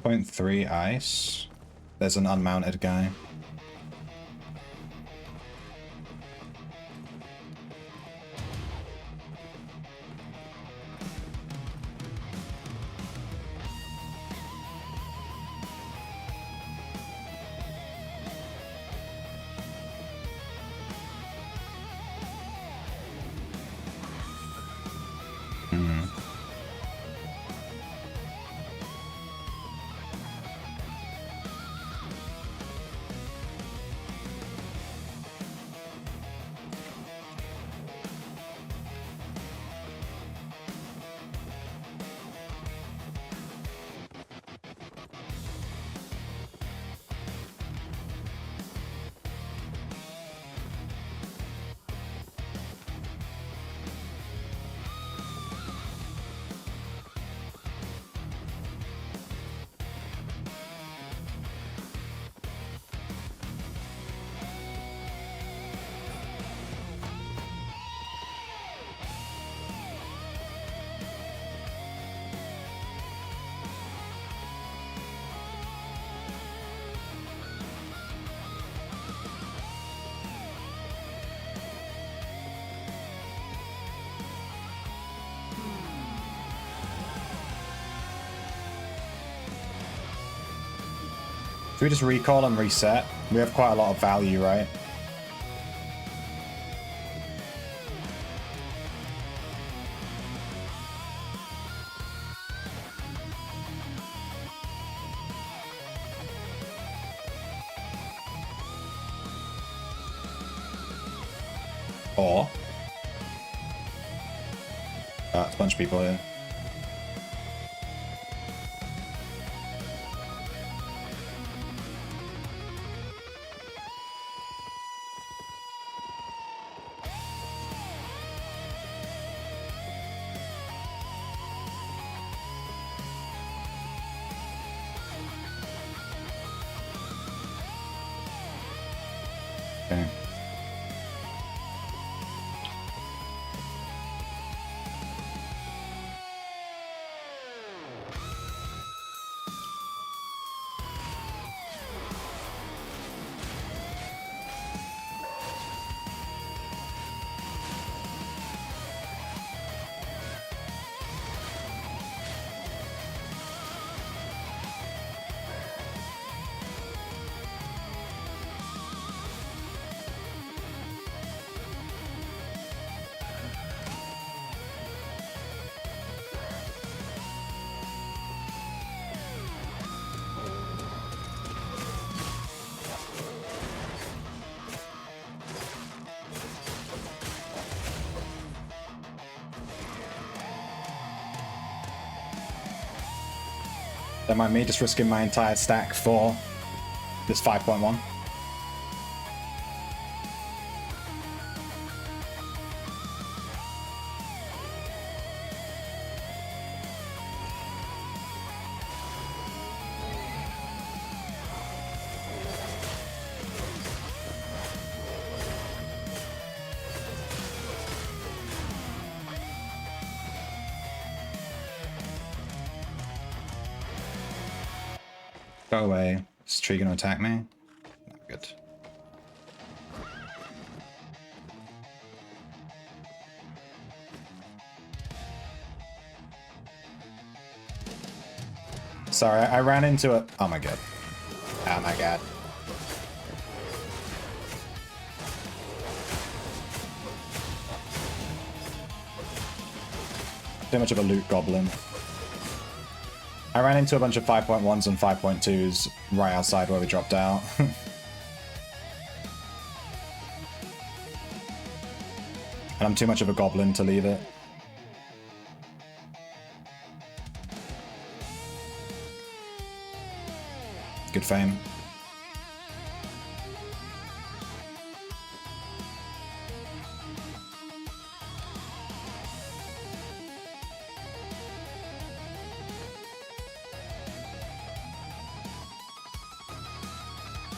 .3 ice. There's an unmounted guy. Should we just recall and reset? We have quite a lot of value, right? Or... it's a bunch of people here. Okay. Don't mind me just risking my entire stack for this 5.1. Go away. Is Tree gonna attack me? No, good. Sorry, I ran into it. Oh my god. Oh my god. Too much of a loot goblin. I ran into a bunch of 5.1s and 5.2s right outside where we dropped out. And I'm too much of a goblin to leave it. Good fame.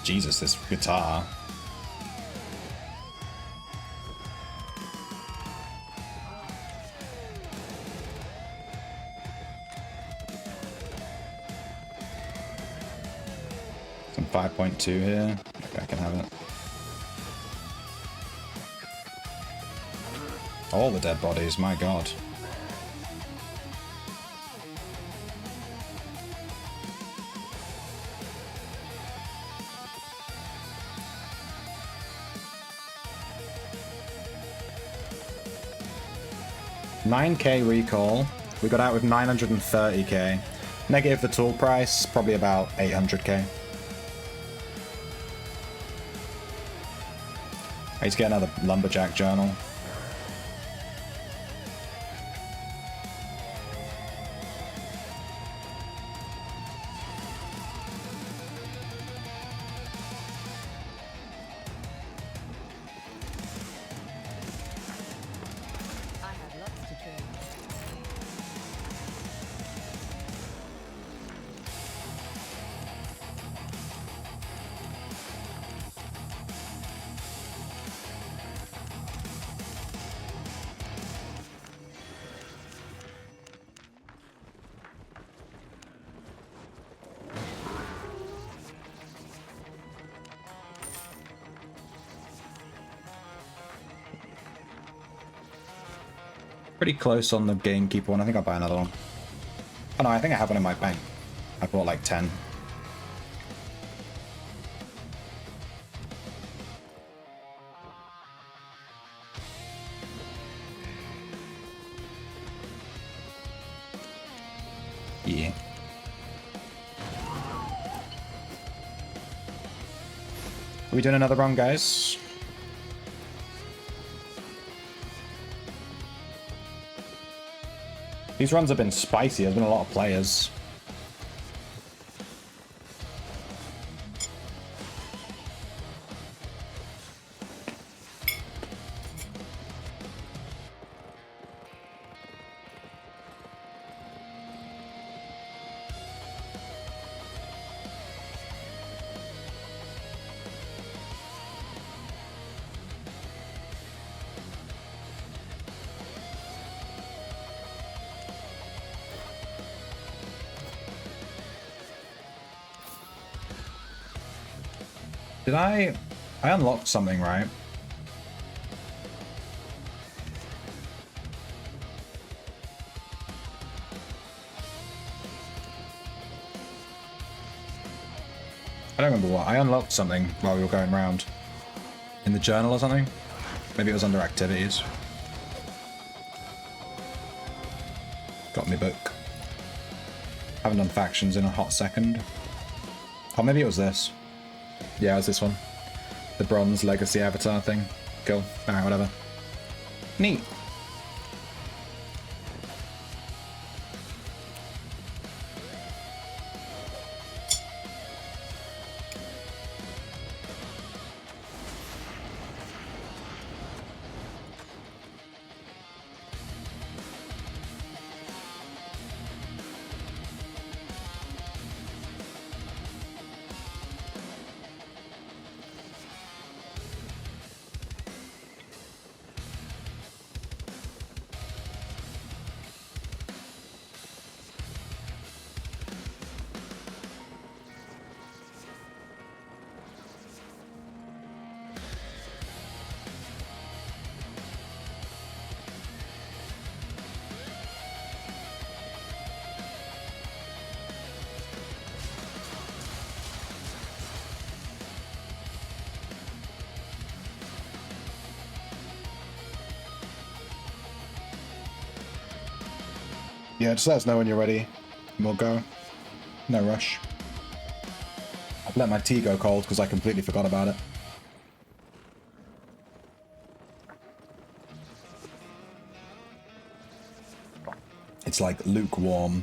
Jesus, this guitar. Some 5.2 here. Okay, I can have it. All the dead bodies, my god. $9K recall. We got out with 930k. Negative the tool price, probably about 800k. I need to get another lumberjack journal. I have lots to trade. Pretty close on the gamekeeper one. I think I'll buy another one. Oh no, I think I have one in my bank. I bought like 10. Yeah. Are we doing another run, guys? These runs have been spicy. There's been a lot of players. Did I unlocked something, right? I don't remember what. I unlocked something while we were going around. In the journal or something? Maybe it was under activities. Got me book. Haven't done factions in a hot second. Oh, maybe it was this. Yeah, it was this one. The bronze legacy avatar thing. Cool. Alright, whatever. Neat. Yeah, just let us know when you're ready. And we'll go. No rush. I've let my tea go cold because I completely forgot about it. It's like lukewarm.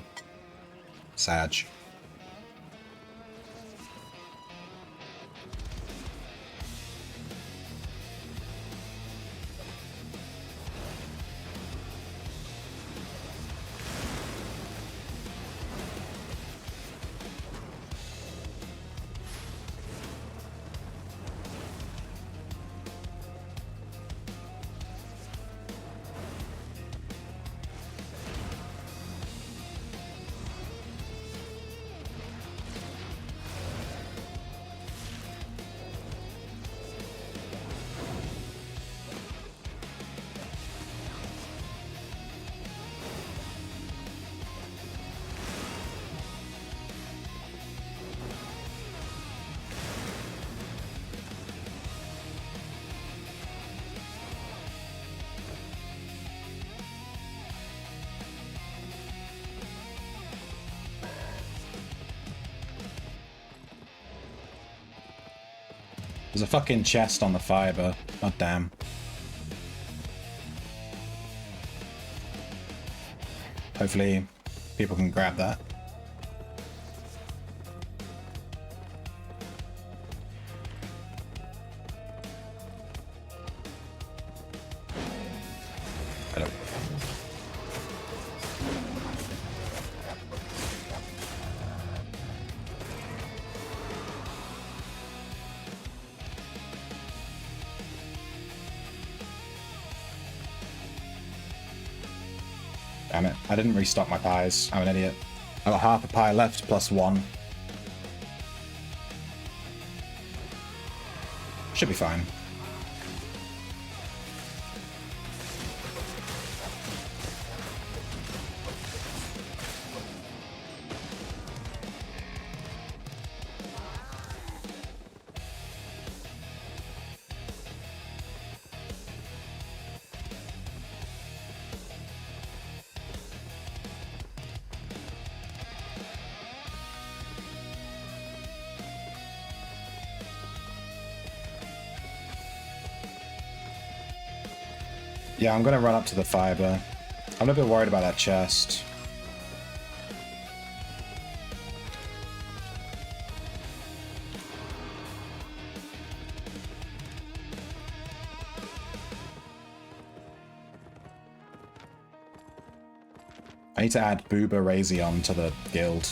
Sag. There's a fucking chest on the fiber. God damn. Hopefully people can grab that. Hello. Damn it, I didn't restock my pies. I'm an idiot. I got half a pie left plus one. Should be fine. Yeah, I'm gonna run up to the fiber. I'm a bit worried about that chest. I need to add Booba Razion to the guild.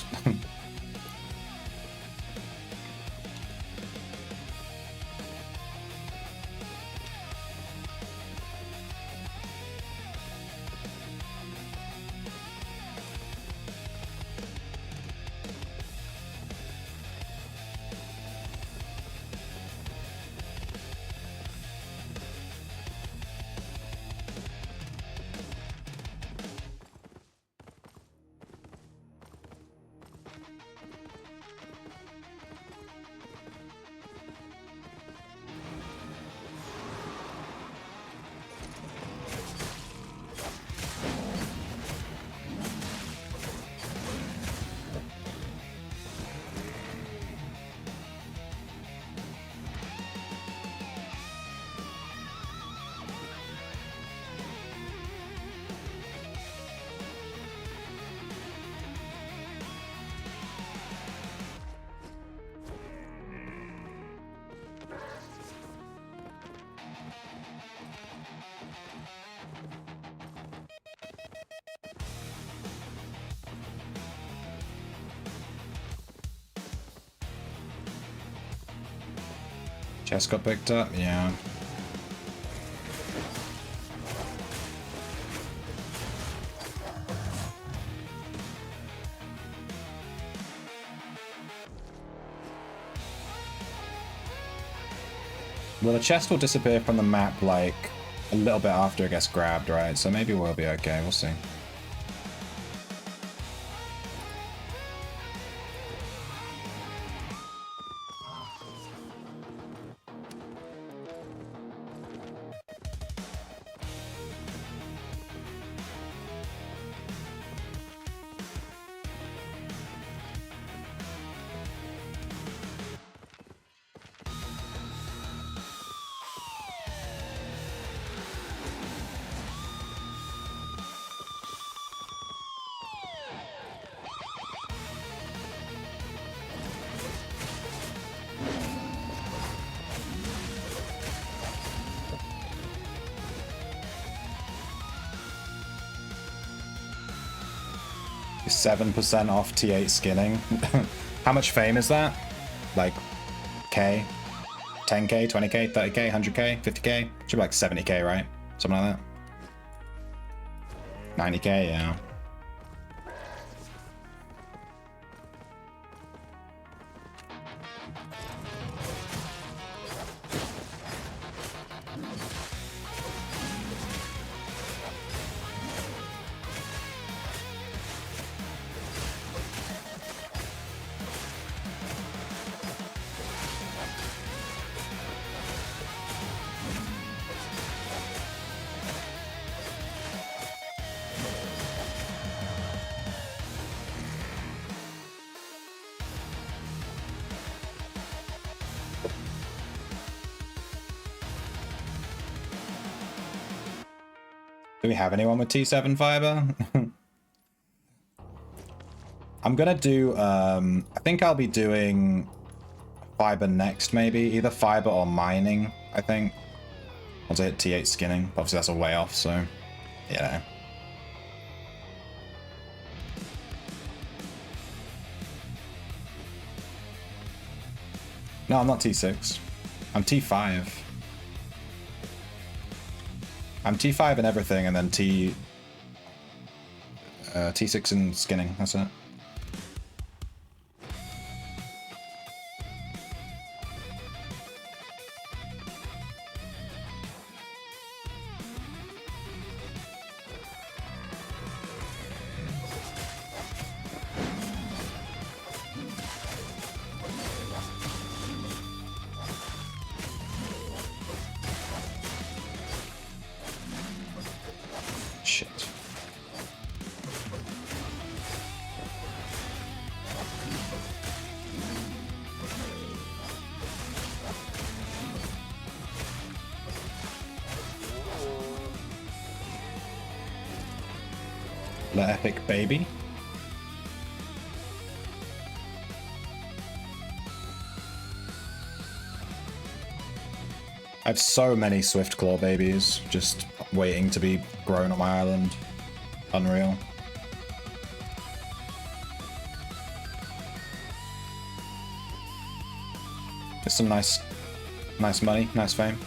Chest got picked up? Yeah. Well, the chest will disappear from the map, like, a little bit after it gets grabbed, right? So maybe we'll be okay, we'll see. 7% off T8 skinning. How much fame is that? Like, K? 10k, 20k, 30k, 100k, 50k? Should be like 70k, right? Something like that. 90k, yeah. Do we have anyone with T7 fiber? I'm gonna do, I think I'll be doing fiber next, maybe. Either fiber or mining, I think. Once I hit T8 skinning. Obviously that's a way off, so, yeah. No, I'm not T6. I'm T5. I'm T5 and everything, and then T6 and skinning, that's it. Shit. The epic baby. I have so many Swift Claw babies just waiting to be grown on my island. Unreal. It's some nice money, nice fame.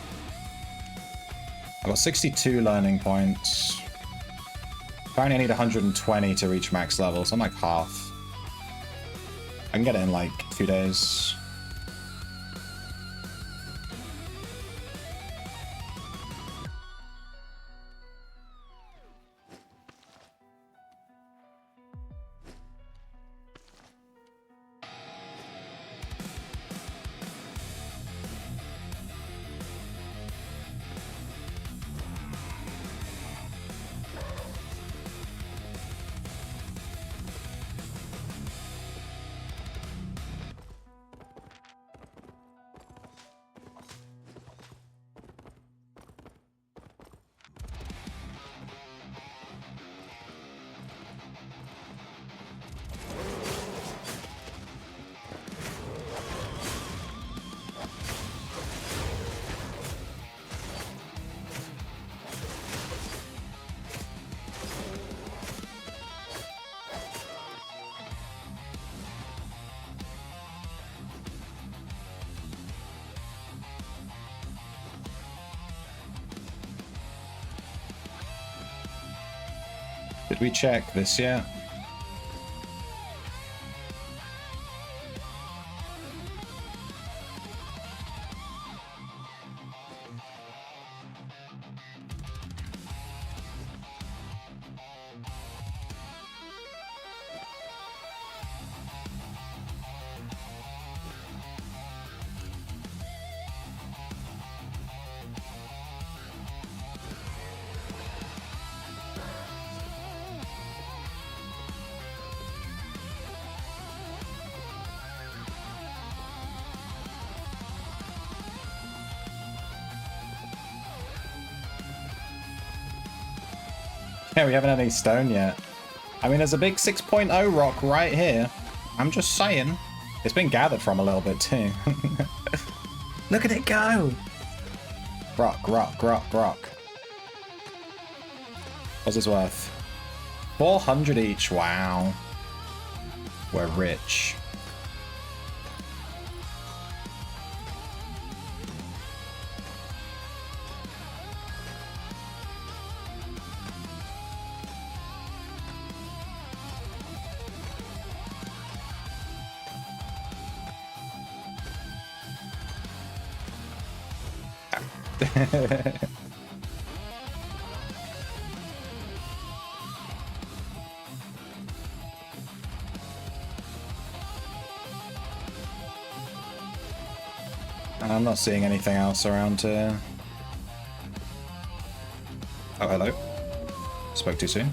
I got 62 learning points. Apparently I need 120 to reach max level, so I'm like half. I can get it in like a few days. Did we check this yet? Yeah, we haven't had any stone yet. I mean, there's a big 6.0 rock right here. I'm just saying. It's been gathered from a little bit too. Look at it go! Rock, rock, rock, rock. What's this worth? 400 each, wow. We're rich. I'm not seeing anything else around here. Oh, hello. Spoke too soon.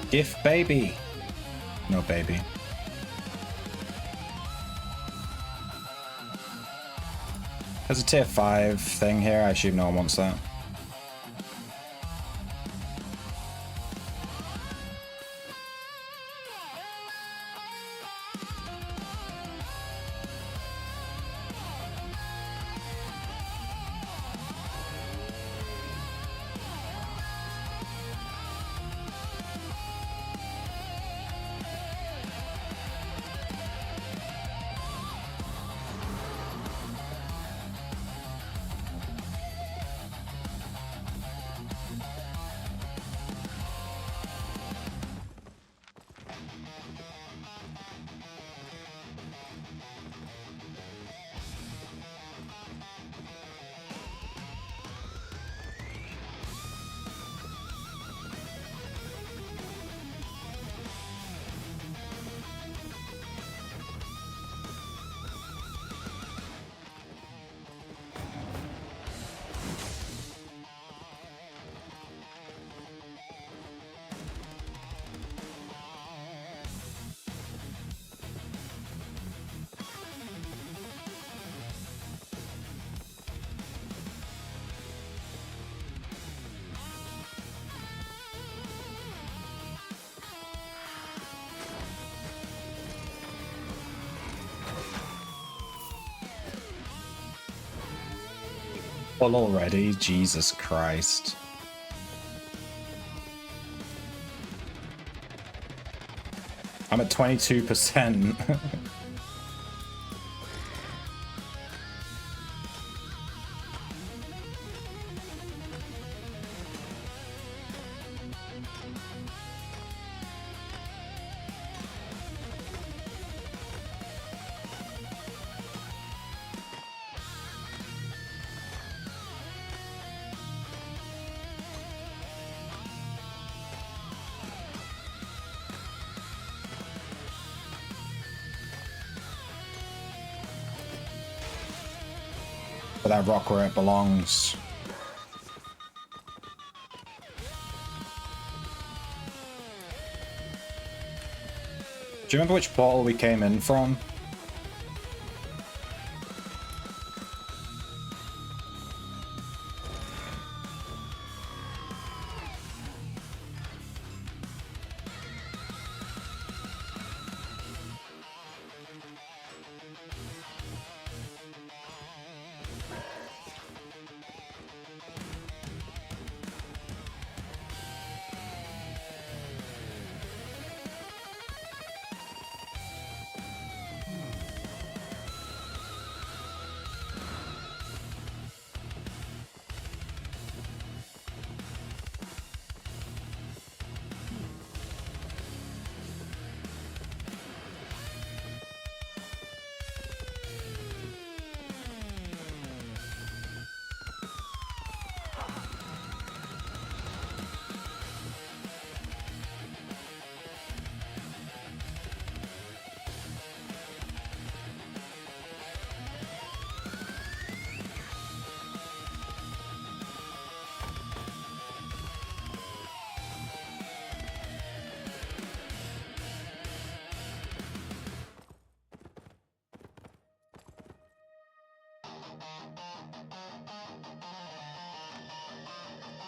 Gift baby. No baby. There's a tier 5 thing here. I assume no one wants that. Well, already, Jesus Christ. I'm at 22%. Put that rock where it belongs. Do you remember which portal we came in from?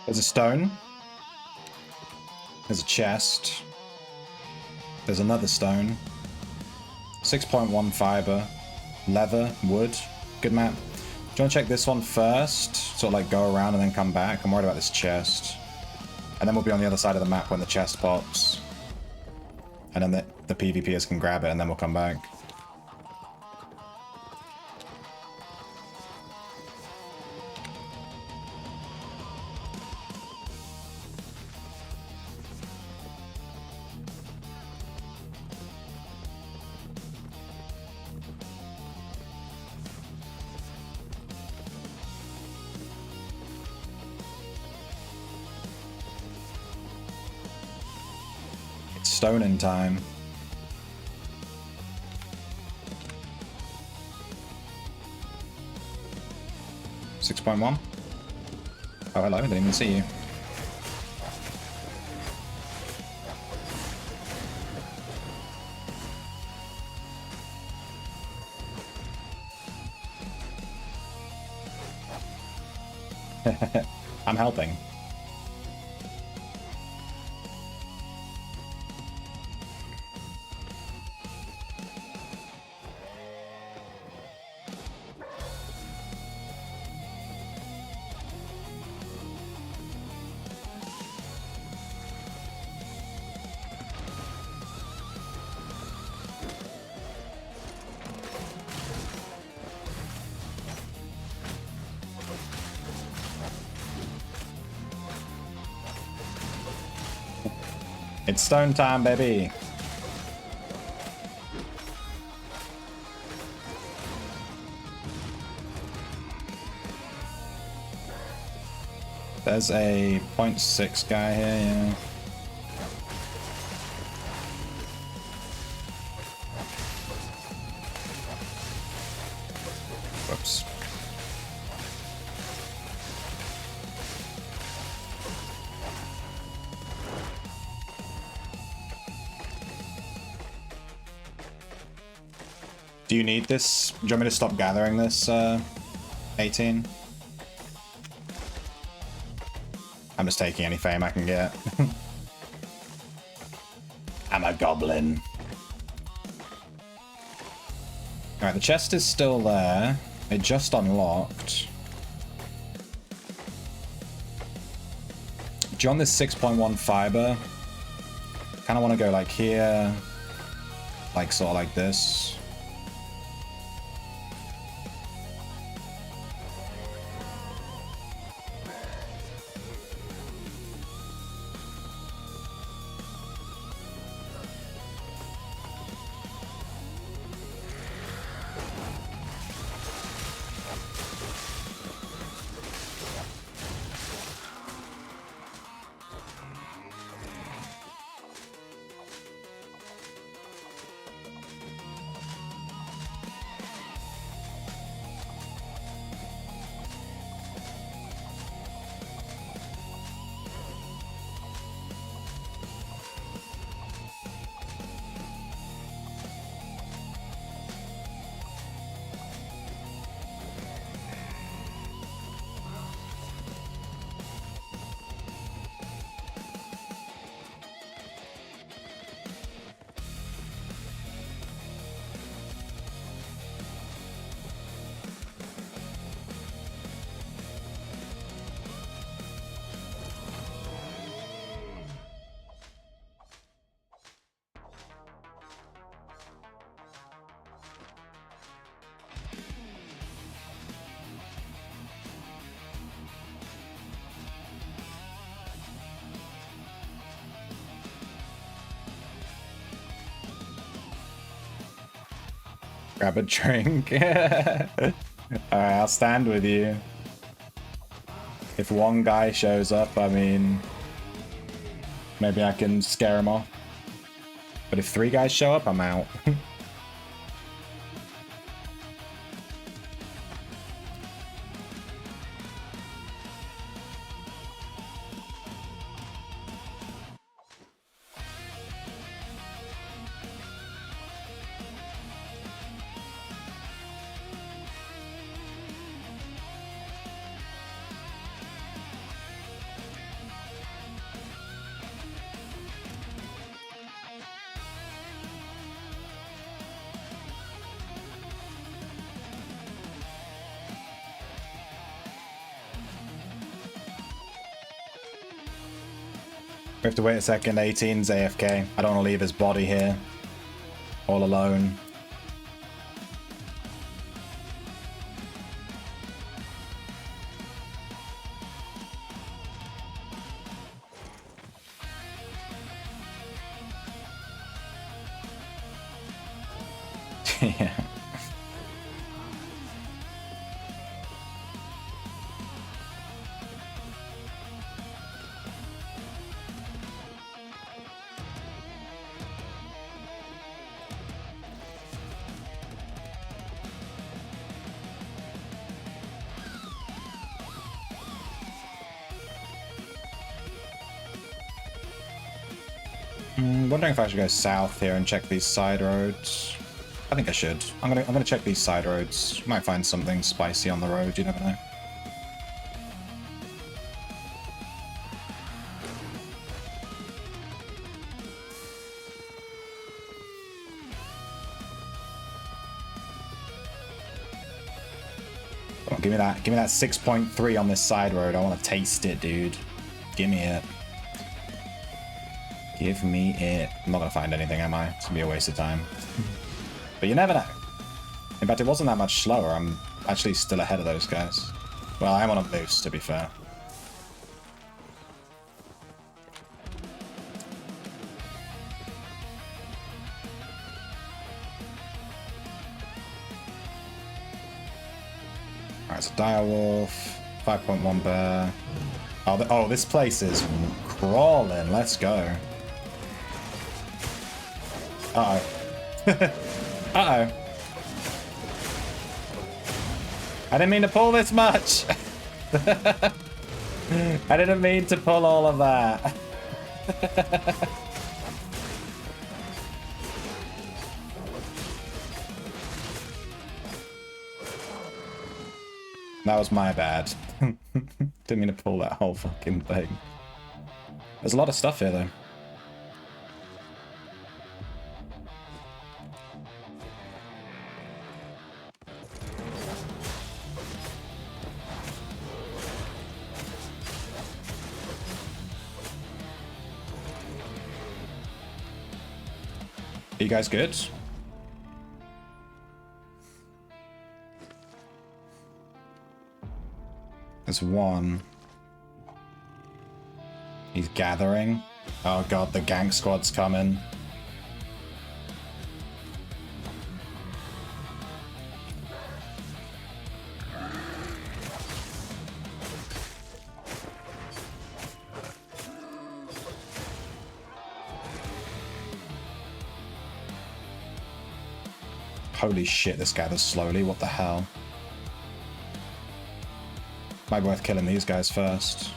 There's a stone. There's a chest. There's another stone. 6.1 fiber. Leather. Wood. Good map. Do you want to check this one first? Sort of like go around and then come back? I'm worried about this chest. And then we'll be on the other side of the map when the chest pops. And then the PvPers can grab it and then we'll come back. Stoning time. $6.1. Oh, hello, I didn't even see you. I'm helping. It's stone time, baby. There's a 0.6 guy here, yeah. Whoops. Do you need this? Do you want me to stop gathering this, 18? I'm just taking any fame I can get. I'm a goblin. Alright, the chest is still there. It just unlocked. Do you want this 6.1 fiber? Kind of want to go like here. Like sort of like this. Grab a drink. Alright, I'll stand with you. If one guy shows up, I mean, maybe I can scare him off. But if 3 guys show up, I'm out. We have to wait a second. 18's AFK. I don't want to leave his body here. All alone. Yeah. Wondering if I should go south here and check these side roads. I think I should. I'm gonna check these side roads. Might find something spicy on the road. You never know. Come on, give me that. Give me that 6.3 on this side road. I want to taste it, dude. Give me it. Give me it. I'm not gonna find anything, am I? It's gonna be a waste of time. But you never know. In fact, it wasn't that much slower. I'm actually still ahead of those guys. Well, I'm on a boost, to be fair. Alright, so Direwolf, 5.1 bear. Oh, this place is crawling. Let's go. Uh-oh. Uh-oh. I didn't mean to pull this much. I didn't mean to pull all of that. That was my bad. Didn't mean to pull that whole fucking thing. There's a lot of stuff here, though. Are you guys good? There's one. He's gathering. Oh god, the gank squad's coming. Holy shit, this gathers slowly. What the hell? Might be worth killing these guys first.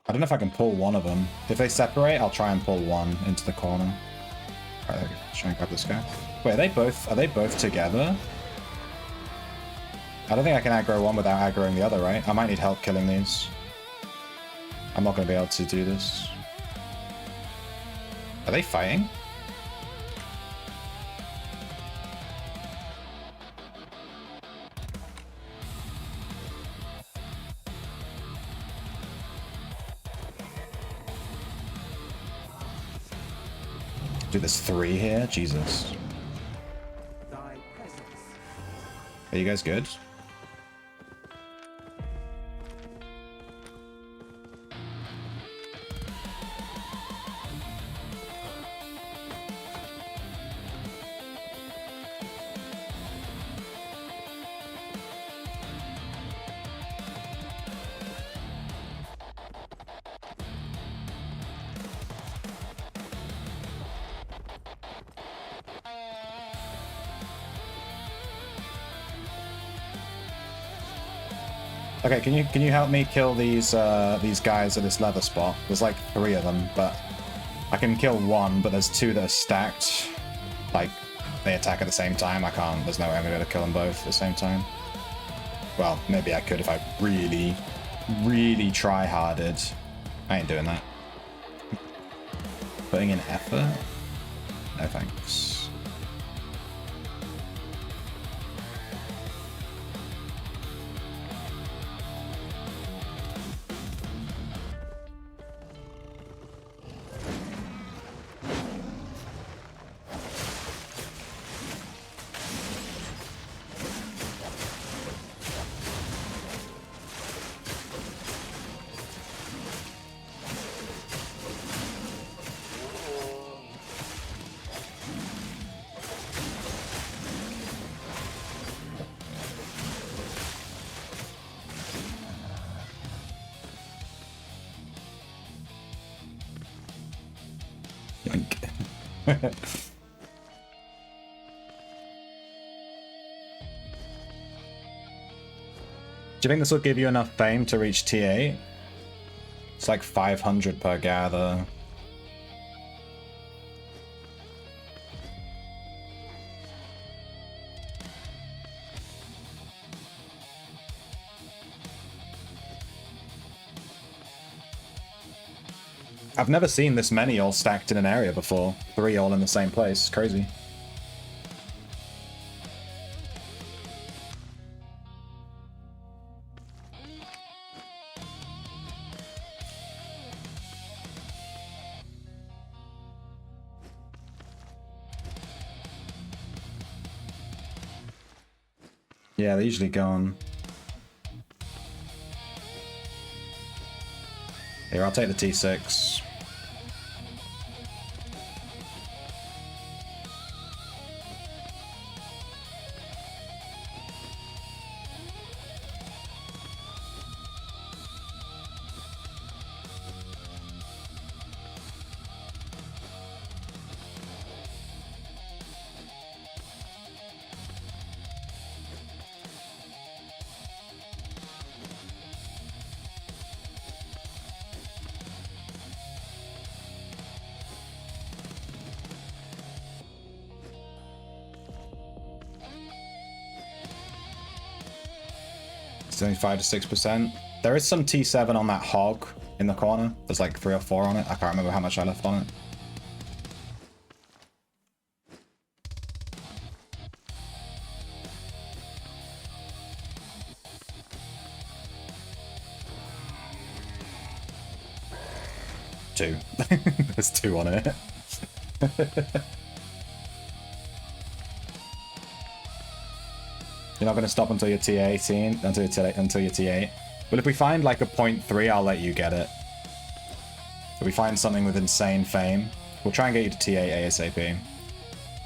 I don't know if I can pull one of them. If they separate, I'll try and pull one into the corner. Alright, let's try and grab this guy. Wait, are they both together? I don't think I can aggro one without aggroing the other, right? I might need help killing these. I'm not going to be able to do this. Are they fighting? Dude, there's 3 here? Jesus. Are you guys good? Okay, can you help me kill these guys at this leather spot? There's like 3 of them, but I can kill 1, but there's 2 that are stacked. Like, they attack at the same time. I can't. There's no way I'm gonna be able to kill them both at the same time. Well, maybe I could if I really really try-harded. I ain't doing that. Putting in effort? No thanks. Yoink. Do you think this will give you enough fame to reach T8? It's like 500 per gather. I've never seen this many all stacked in an area before. 3 all in the same place. Crazy. Yeah, they usually go on. Here, I'll take the T6. It's only 5 to 6%. There is some T7 on that hog in the corner. There's like 3 or 4 on it. I can't remember how much I left on it. Two. There's 2 on it. You're not going to stop until you're T18, until you're T8. But if we find like a 0.3, I'll let you get it. If we find something with insane fame, we'll try and get you to T8 ASAP.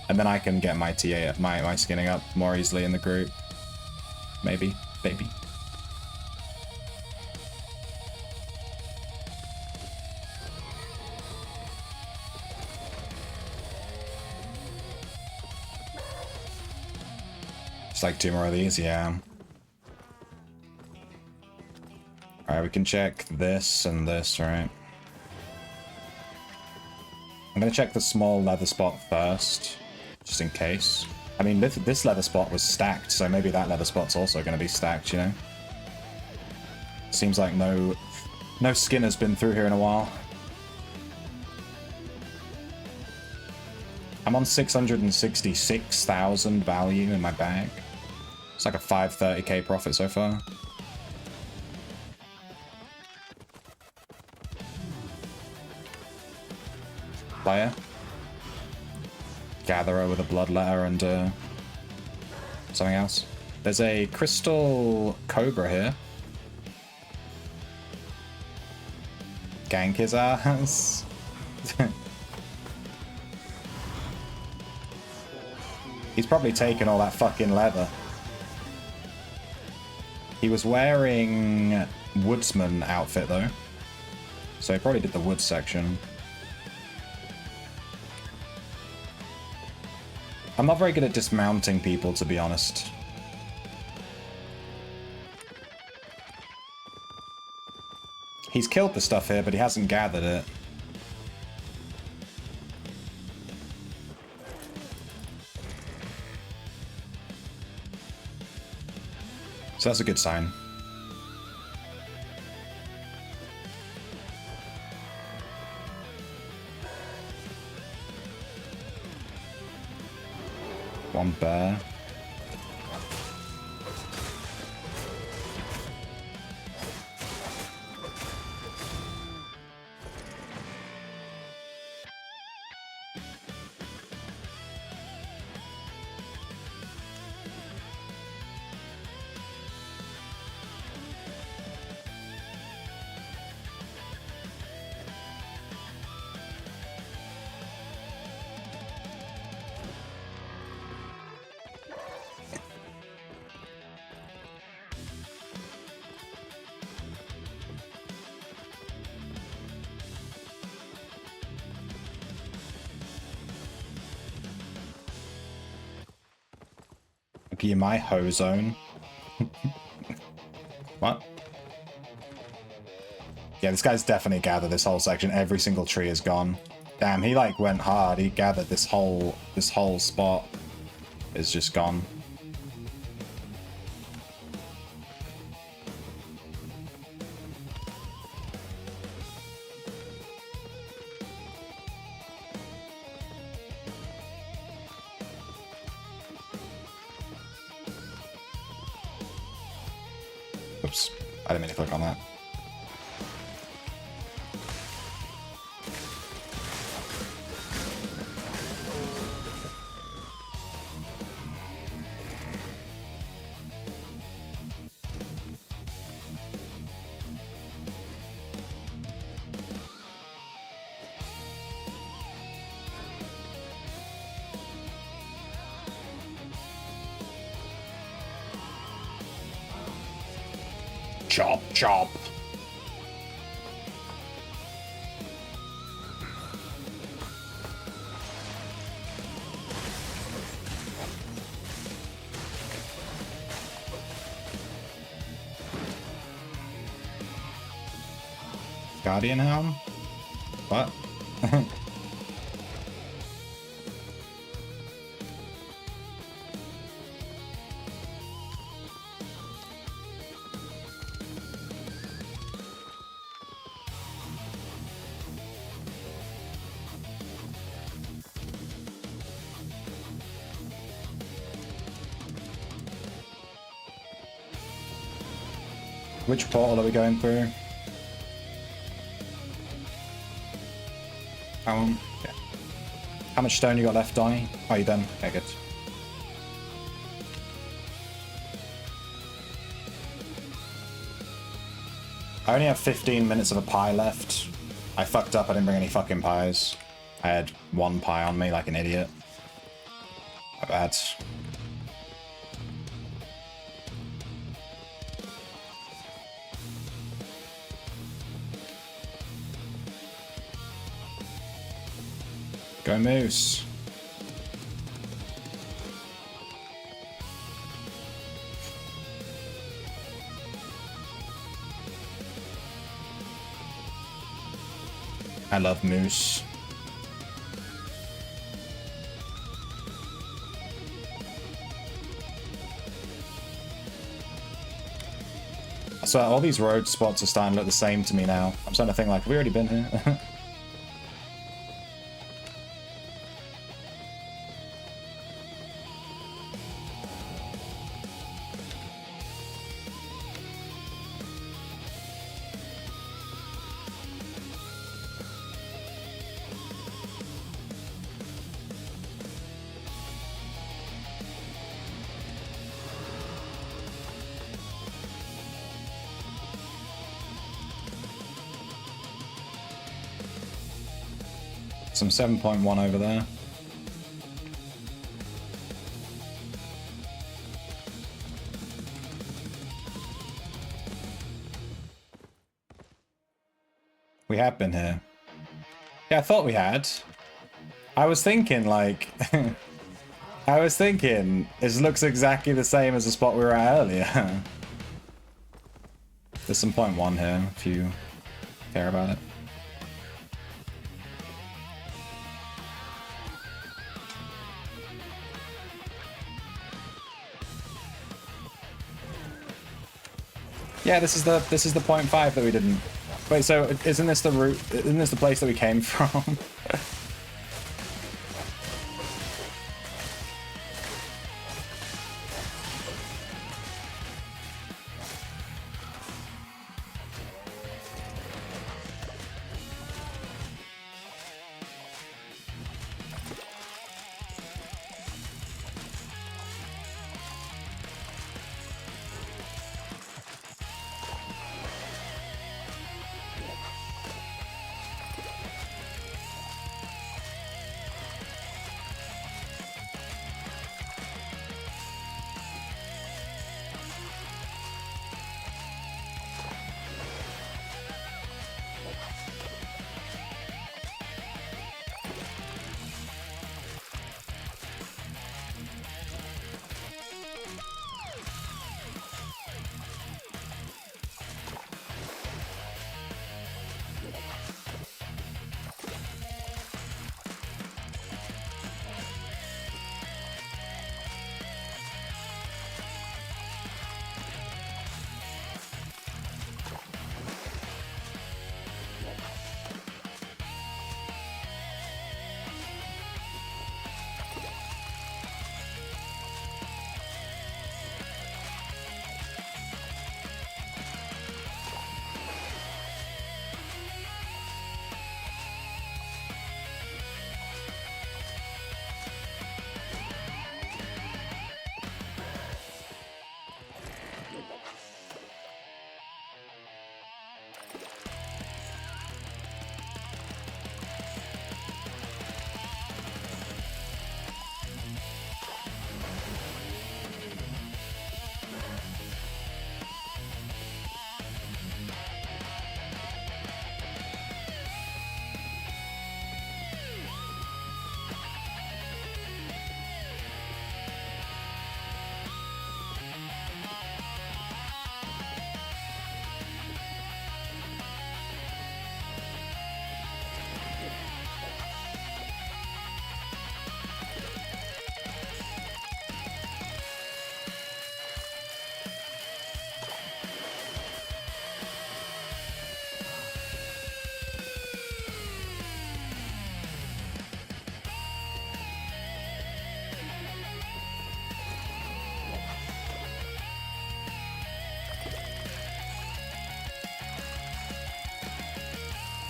And then I can get my T8, my skinning up more easily in the group. Maybe. Maybe. It's like 2 more of these, yeah. Alright, we can check this and this, right? I'm gonna check the small leather spot first, just in case. I mean, this leather spot was stacked, so maybe that leather spot's also gonna be stacked, you know? Seems like no skin has been through here in a while. I'm on 666,000 value in my bag. It's like a 530k profit so far. Player. Gatherer with a blood letter and something else. There's a crystal cobra here. Gank his ass. He's probably taken all that fucking leather. He was wearing woodsman outfit though. So he probably did the woods section. I'm not very good at dismounting people, to be honest. He's killed the stuff here, but he hasn't gathered it. So that's a good sign. One bear. Give you my hoe zone. What? Yeah, this guy's definitely gathered this whole section. Every single tree is gone. Damn, he like went hard. He gathered this whole spot is just gone. Oops, I didn't mean to click on that. Chop, chop. Guardian Helm? What? Which portal are we going through? Yeah. How much stone you got left, Donnie? Oh, you done? Okay, good. I only have 15 minutes of a pie left. I fucked up, I didn't bring any fucking pies. I had one pie on me like an idiot. My bad. Go Moose. I love Moose. So all these road spots are starting to look the same to me now. I'm starting to think like, have we already been here? Some 7.1 over there. We have been here. Yeah, I thought we had. I was thinking, like... I was thinking, it looks exactly the same as the spot we were at earlier. There's some 0.1 here, if you care about it. Yeah, this is the 0.5 that we didn't. Wait, so isn't this the route? Isn't this the place that we came from?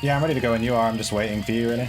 Yeah, I'm ready to go when you are. I'm just waiting for you, really.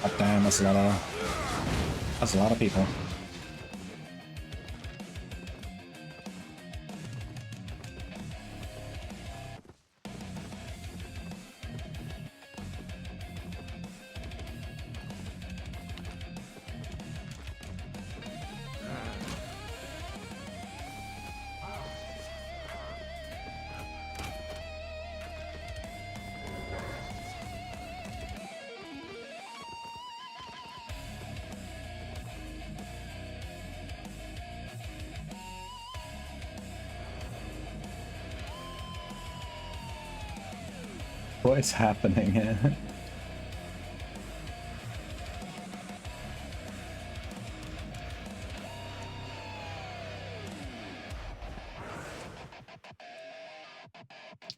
God damn, that's a lot of people. What is happening here?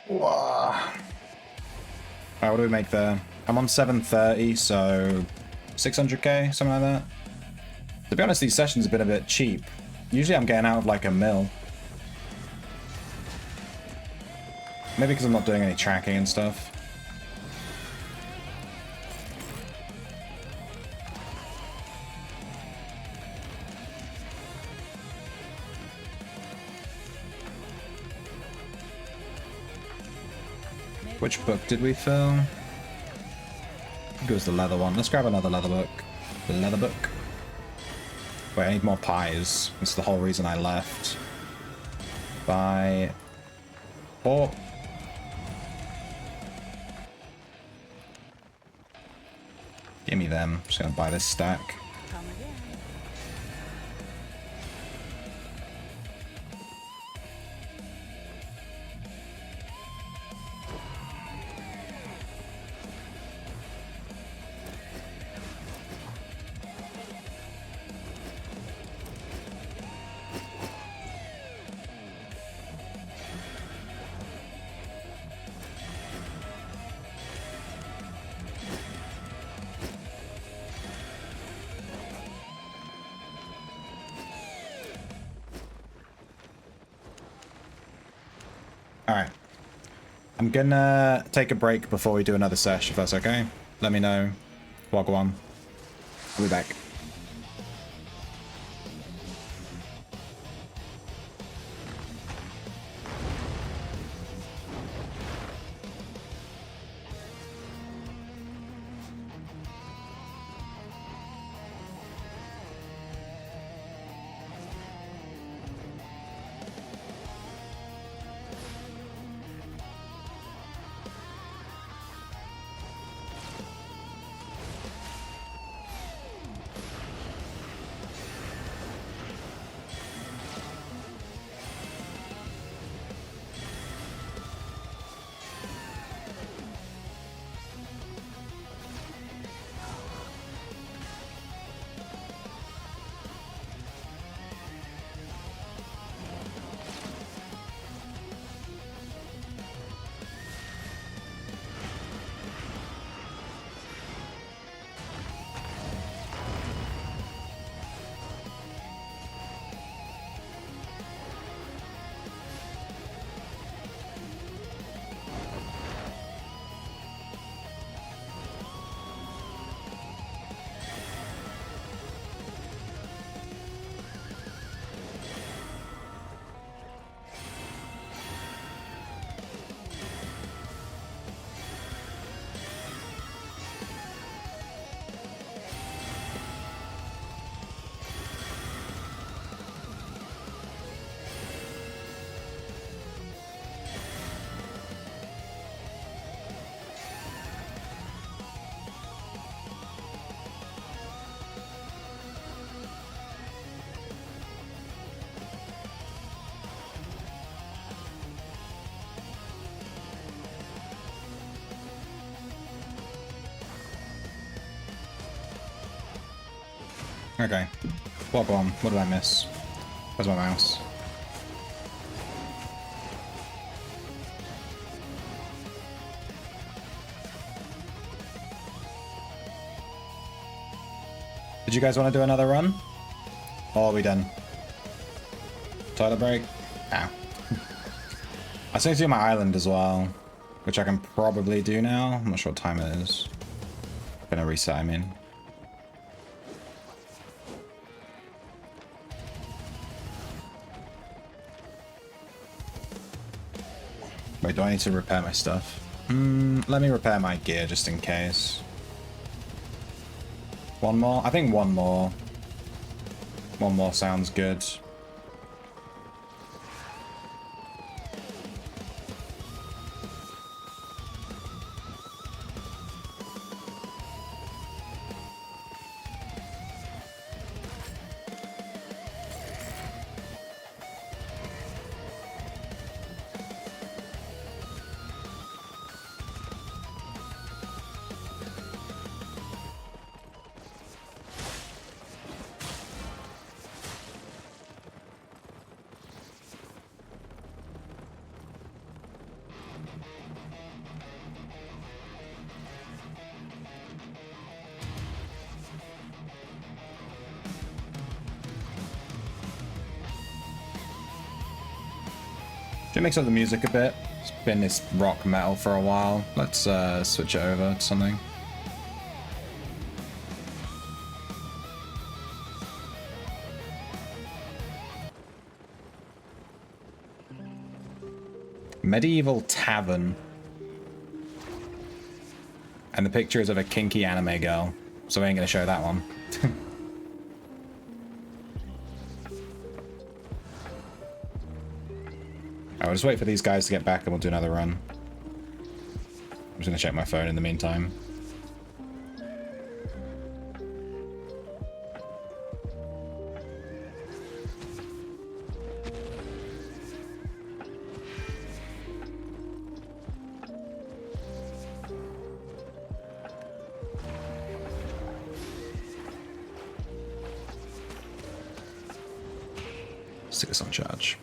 Whoa. Alright, what do we make there? I'm on 730, so 600k, something like that. To be honest, these sessions have been a bit cheap. Usually I'm getting out of like a mil. Maybe because I'm not doing any tracking and stuff. Which book did we fill? I think it was the leather one. Let's grab another leather book. The leather book. Wait, I need more pies. That's the whole reason I left. Buy... Oh! Give me them. Just gonna buy this stack. Come again. Alright. I'm gonna take a break before we do another sesh, if that's okay. Let me know. Wagwan. I'll be back. Okay. What bomb? What did I miss? Where's my mouse? Did you guys want to do another run? Or are we done? Toilet break? Ah. I still need to do my island as well, which I can probably do now. I'm not sure what time it is. Gonna reset, I mean. Wait, do I need to repair my stuff? Let me repair my gear just in case. One more? I think one more. One more sounds good. Should mix up the music a bit. It's been this rock metal for a while. Let's switch it over to something. Medieval Tavern. And the picture is of a kinky anime girl. So we ain't gonna show that one. I'll just wait for these guys to get back and we'll do another run. I'm just gonna check my phone in the meantime. Stick this on charge.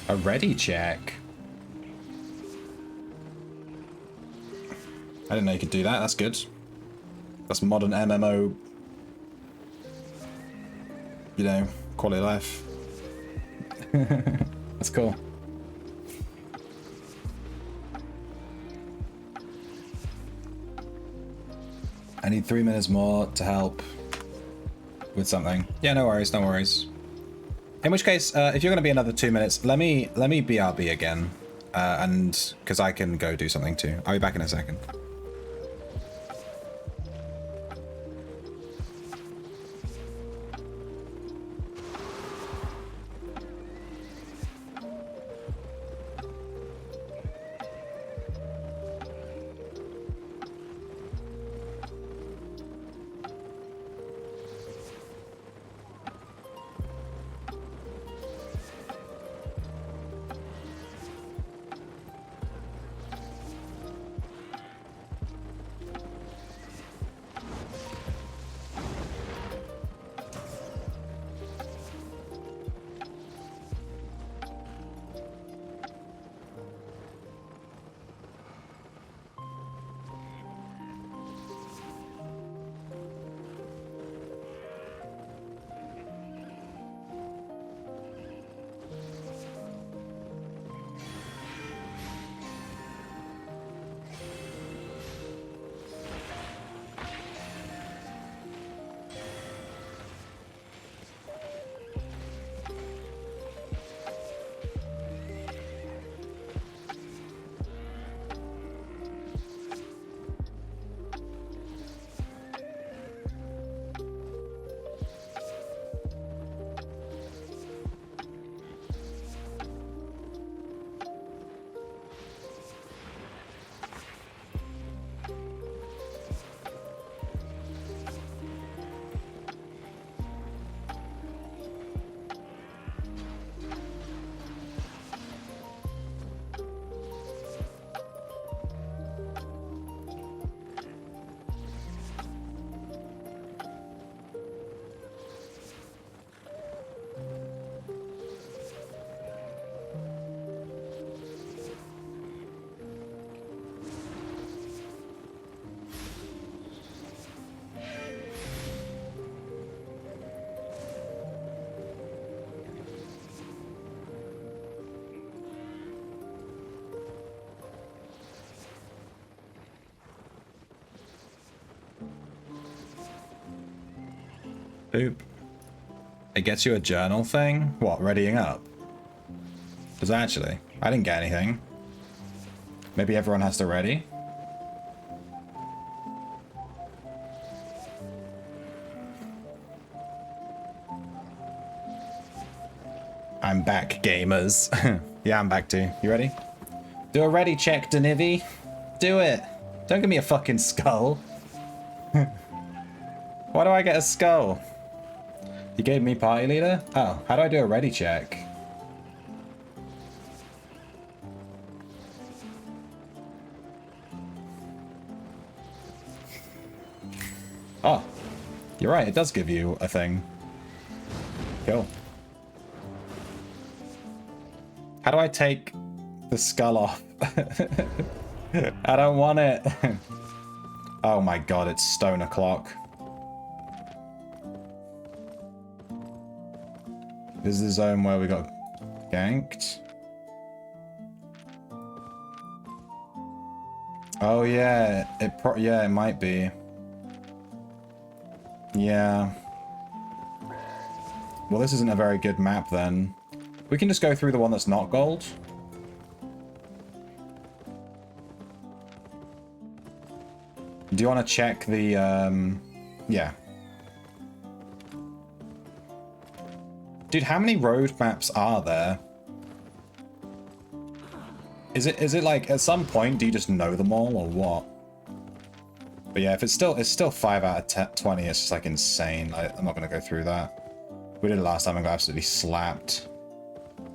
A ready check. I didn't know you could do that. That's good. That's modern MMO, you know, quality of life. That's cool. I need 3 minutes more to help with something. Yeah, no worries, no worries. In which case, if you're going to be another 2 minutes, let me BRB again, and because I can go do something too. I'll be back in a second. Oop. It gets you a journal thing? What, readying up? Does it actually? I didn't get anything. Maybe everyone has to ready? I'm back, gamers. Yeah, I'm back too. You ready? Do a ready check, Denivi. Do it. Don't give me a fucking skull. Why do I get a skull? You gave me party leader? Oh, how do I do a ready check? Oh, you're right, it does give you a thing. Cool. How do I take the skull off? I don't want it. Oh my god, it's stone o'clock. This is the zone where we got ganked. Oh yeah, it might be. Yeah. Well, this isn't a very good map then. We can just go through the one that's not gold. Do you want to check the, yeah. Dude, how many road maps are there? Is it like, at some point, do you just know them all, or what? But yeah, if it's still 5 out of 20, it's just like insane. I'm not gonna go through that. We did it last time and got absolutely slapped.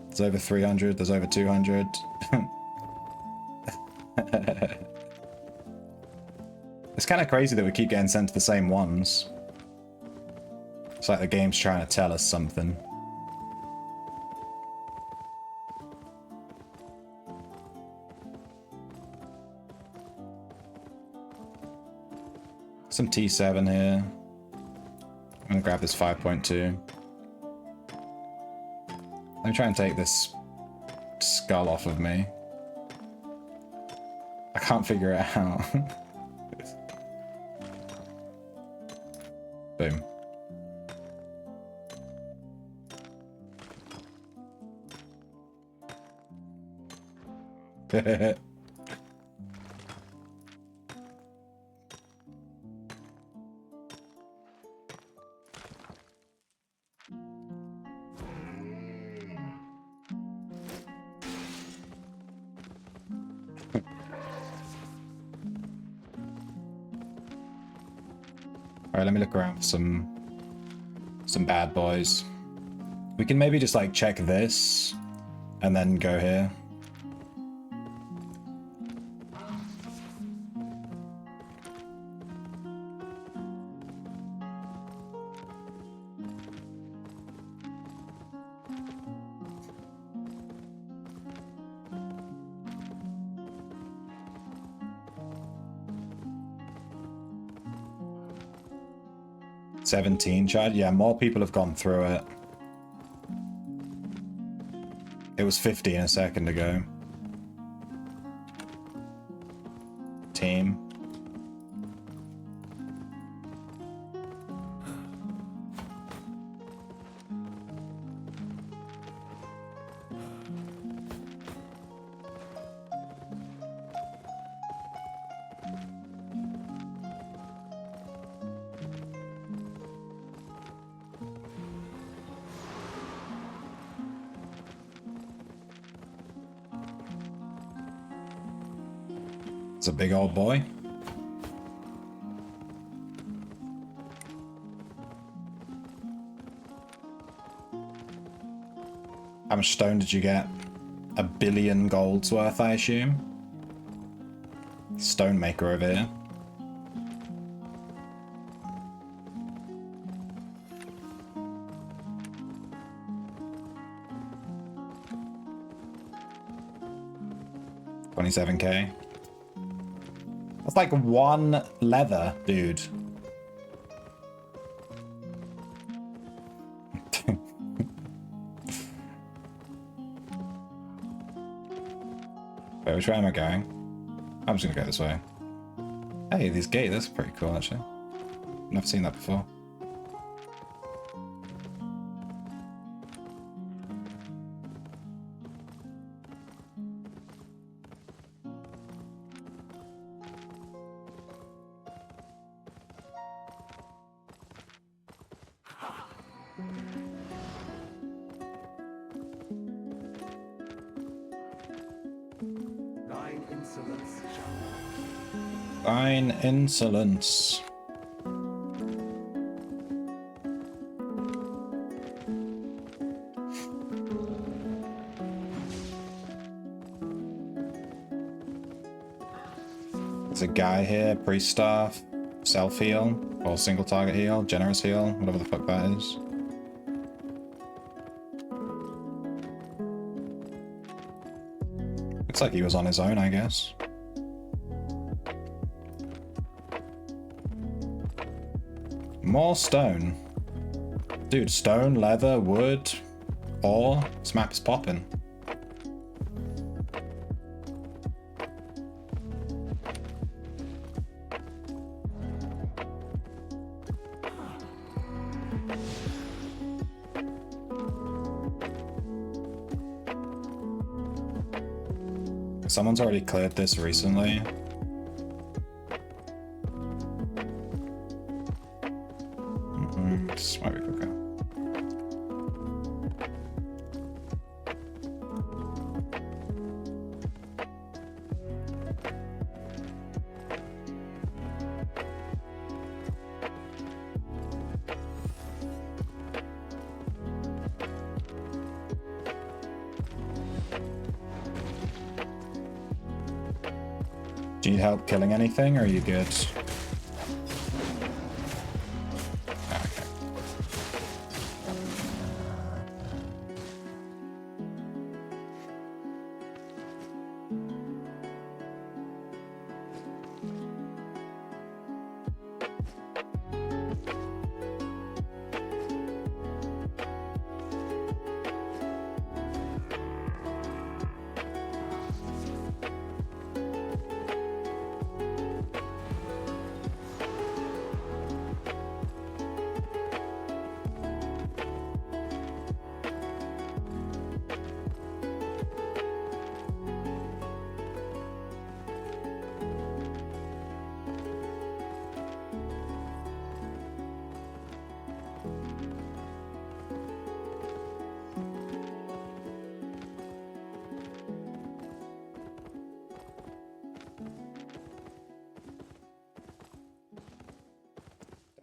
There's over 300, there's over 200. It's kind of crazy that we keep getting sent to the same ones. It's like the game's trying to tell us something. Some T7 here. I'm gonna grab this 5.2. Let me try and take this skull off of me. I can't figure it out. Boom. Alright, let me look around for some bad boys. We can maybe just like check this and then go here. $17, Chad? Yeah, more people have gone through it. It was 15 a second ago. Team. It's a big old boy. How much stone did you get? 1 billion golds worth, I assume? Stone maker over here. $27K. That's like 1 leather, dude. Wait, which way am I going? I'm just gonna go this way. Hey, these gates, that's pretty cool actually. Never seen that before. insolence, John. Fine insolence. There's a guy here, priest staff, self heal, or single target heal, generous heal, whatever the fuck that is. Looks like he was on his own, I guess. More stone. Dude, stone, leather, wood, ore. This map is popping. Someone's already cleared this recently. This might be quicker. Do you need help killing anything, or are you good? Okay.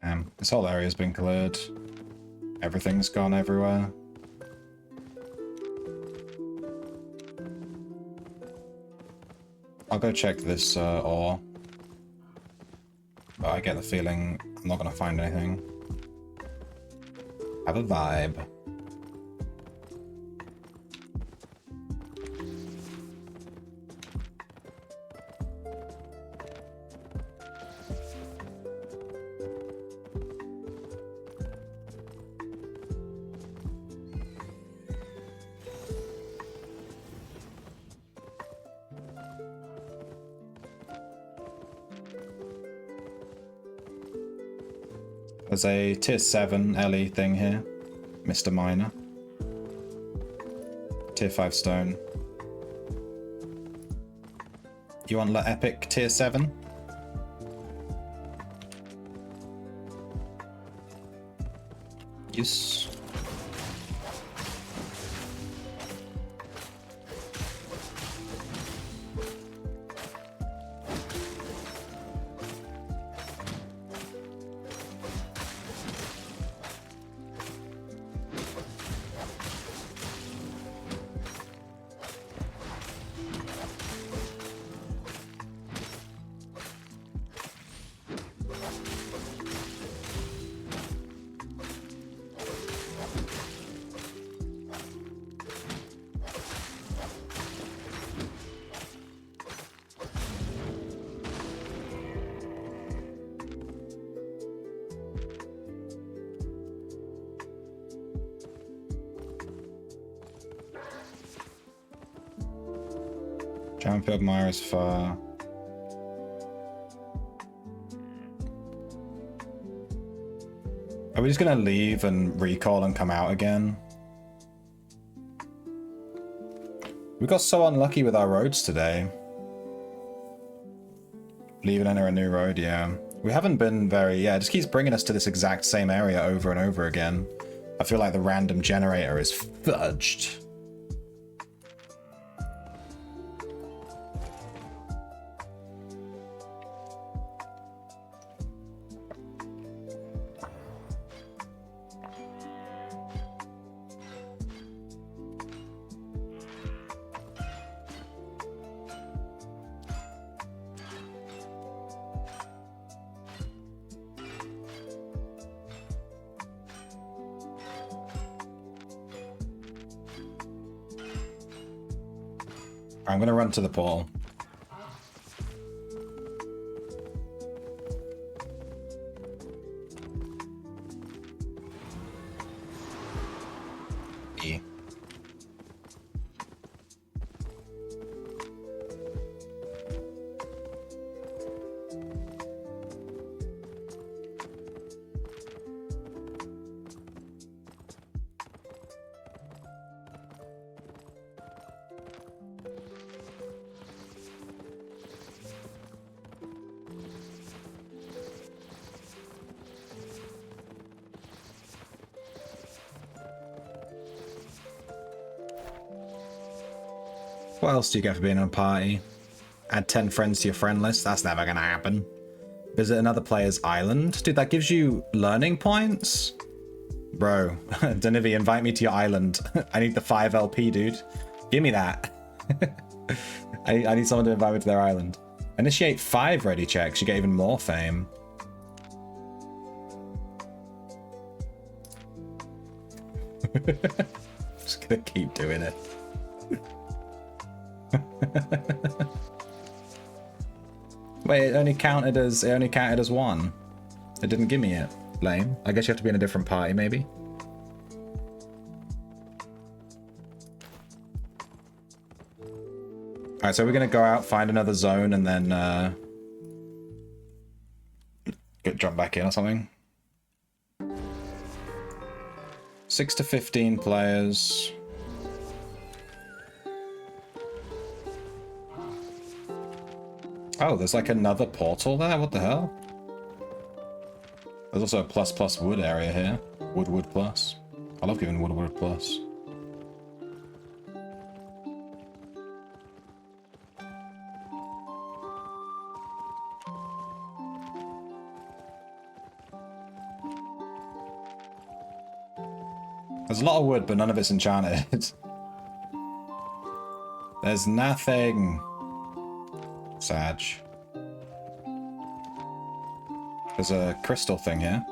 Damn, this whole area's been cleared. Everything's gone everywhere. I'll go check this ore. But I get the feeling I'm not gonna find anything. Have a vibe. There's a tier 7 Ellie thing here. Mr. Miner. Tier 5 stone. You want epic tier 7? Yes. Jamfield Mire is far. Are we just gonna leave and recall and come out again? We got so unlucky with our roads today. Leave and enter a new road, yeah. We haven't been very... Yeah, it just keeps bringing us to this exact same area over and over again. I feel like the random generator is fudged. I'm gonna run to the portal. E. What else do you get for being on a party? Add 10 friends to your friend list? That's never gonna happen. Visit another player's island? Dude, that gives you learning points? Bro, Denivi, invite me to your island. I need the 5 LP, dude. Give me that. I need someone to invite me to their island. Initiate 5 ready checks. You get even more fame. Just gonna keep doing it. Wait, it only counted as 1. It didn't give me it. Lame. I guess you have to be in a different party, maybe. Alright, so we're gonna go out, find another zone, and then jump back in or something. 6 to 15 players. Oh, there's like another portal there? What the hell? There's also a plus wood area here. Wood plus. I love giving wood plus. There's a lot of wood, but none of it's enchanted. There's nothing. Sag. There's a crystal thing here.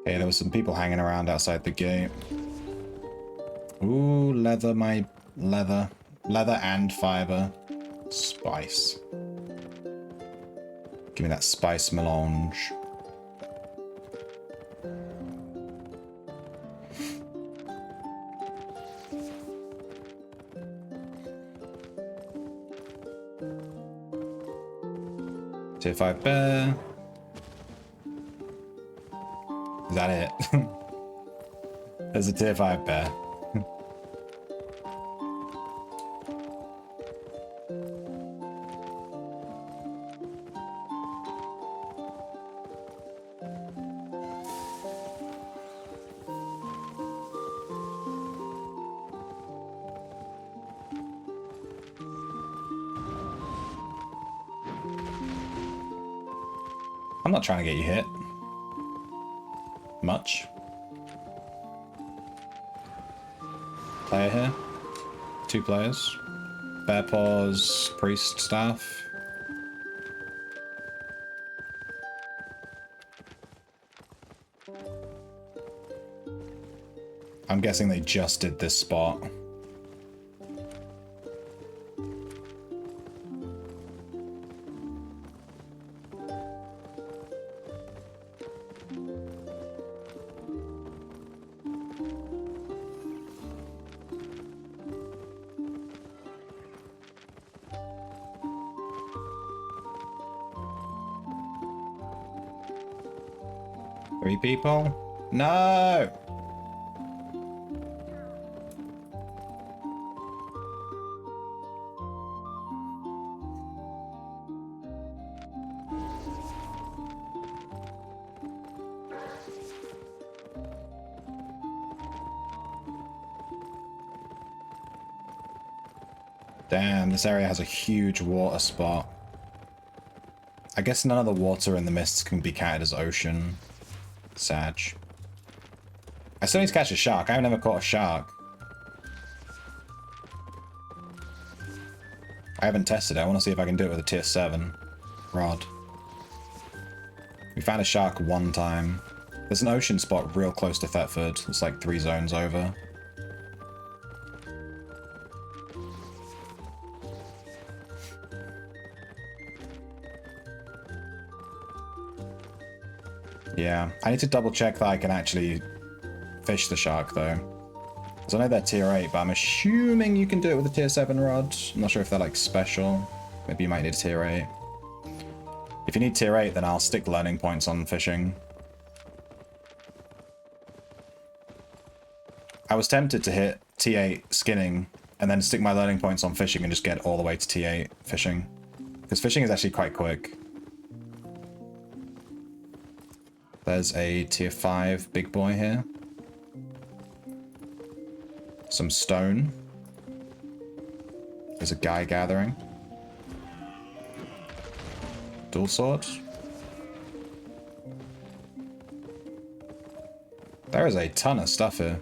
Okay, there was some people hanging around outside the gate. Ooh, leather, my leather. Leather and fiber. Spice. Give me that spice melange. Tier 5 bear. Is that it? There's a tier 5 bear. I'm not trying to get you hit. Much. Player here. 2 players. Bear paws, priest staff. I'm guessing they just did this spot. People? No! Damn, this area has a huge water spot. I guess none of the water in the mists can be counted as ocean. Sag. I still need to catch a shark. I've never caught a shark. I haven't tested it. I want to see if I can do it with a tier 7 rod. We found a shark one time. There's an ocean spot real close to Thetford. It's like 3 zones over. Yeah, I need to double check that I can actually fish the shark though. Because I know they're tier 8, but I'm assuming you can do it with a tier 7 rod. I'm not sure if they're like special. Maybe you might need a tier 8. If you need tier 8, then I'll stick learning points on fishing. I was tempted to hit T8 skinning and then stick my learning points on fishing and just get all the way to T8 fishing. Because fishing is actually quite quick. There's a tier 5 big boy here. Some stone. There's a guy gathering. Dual sword. There is a ton of stuff here.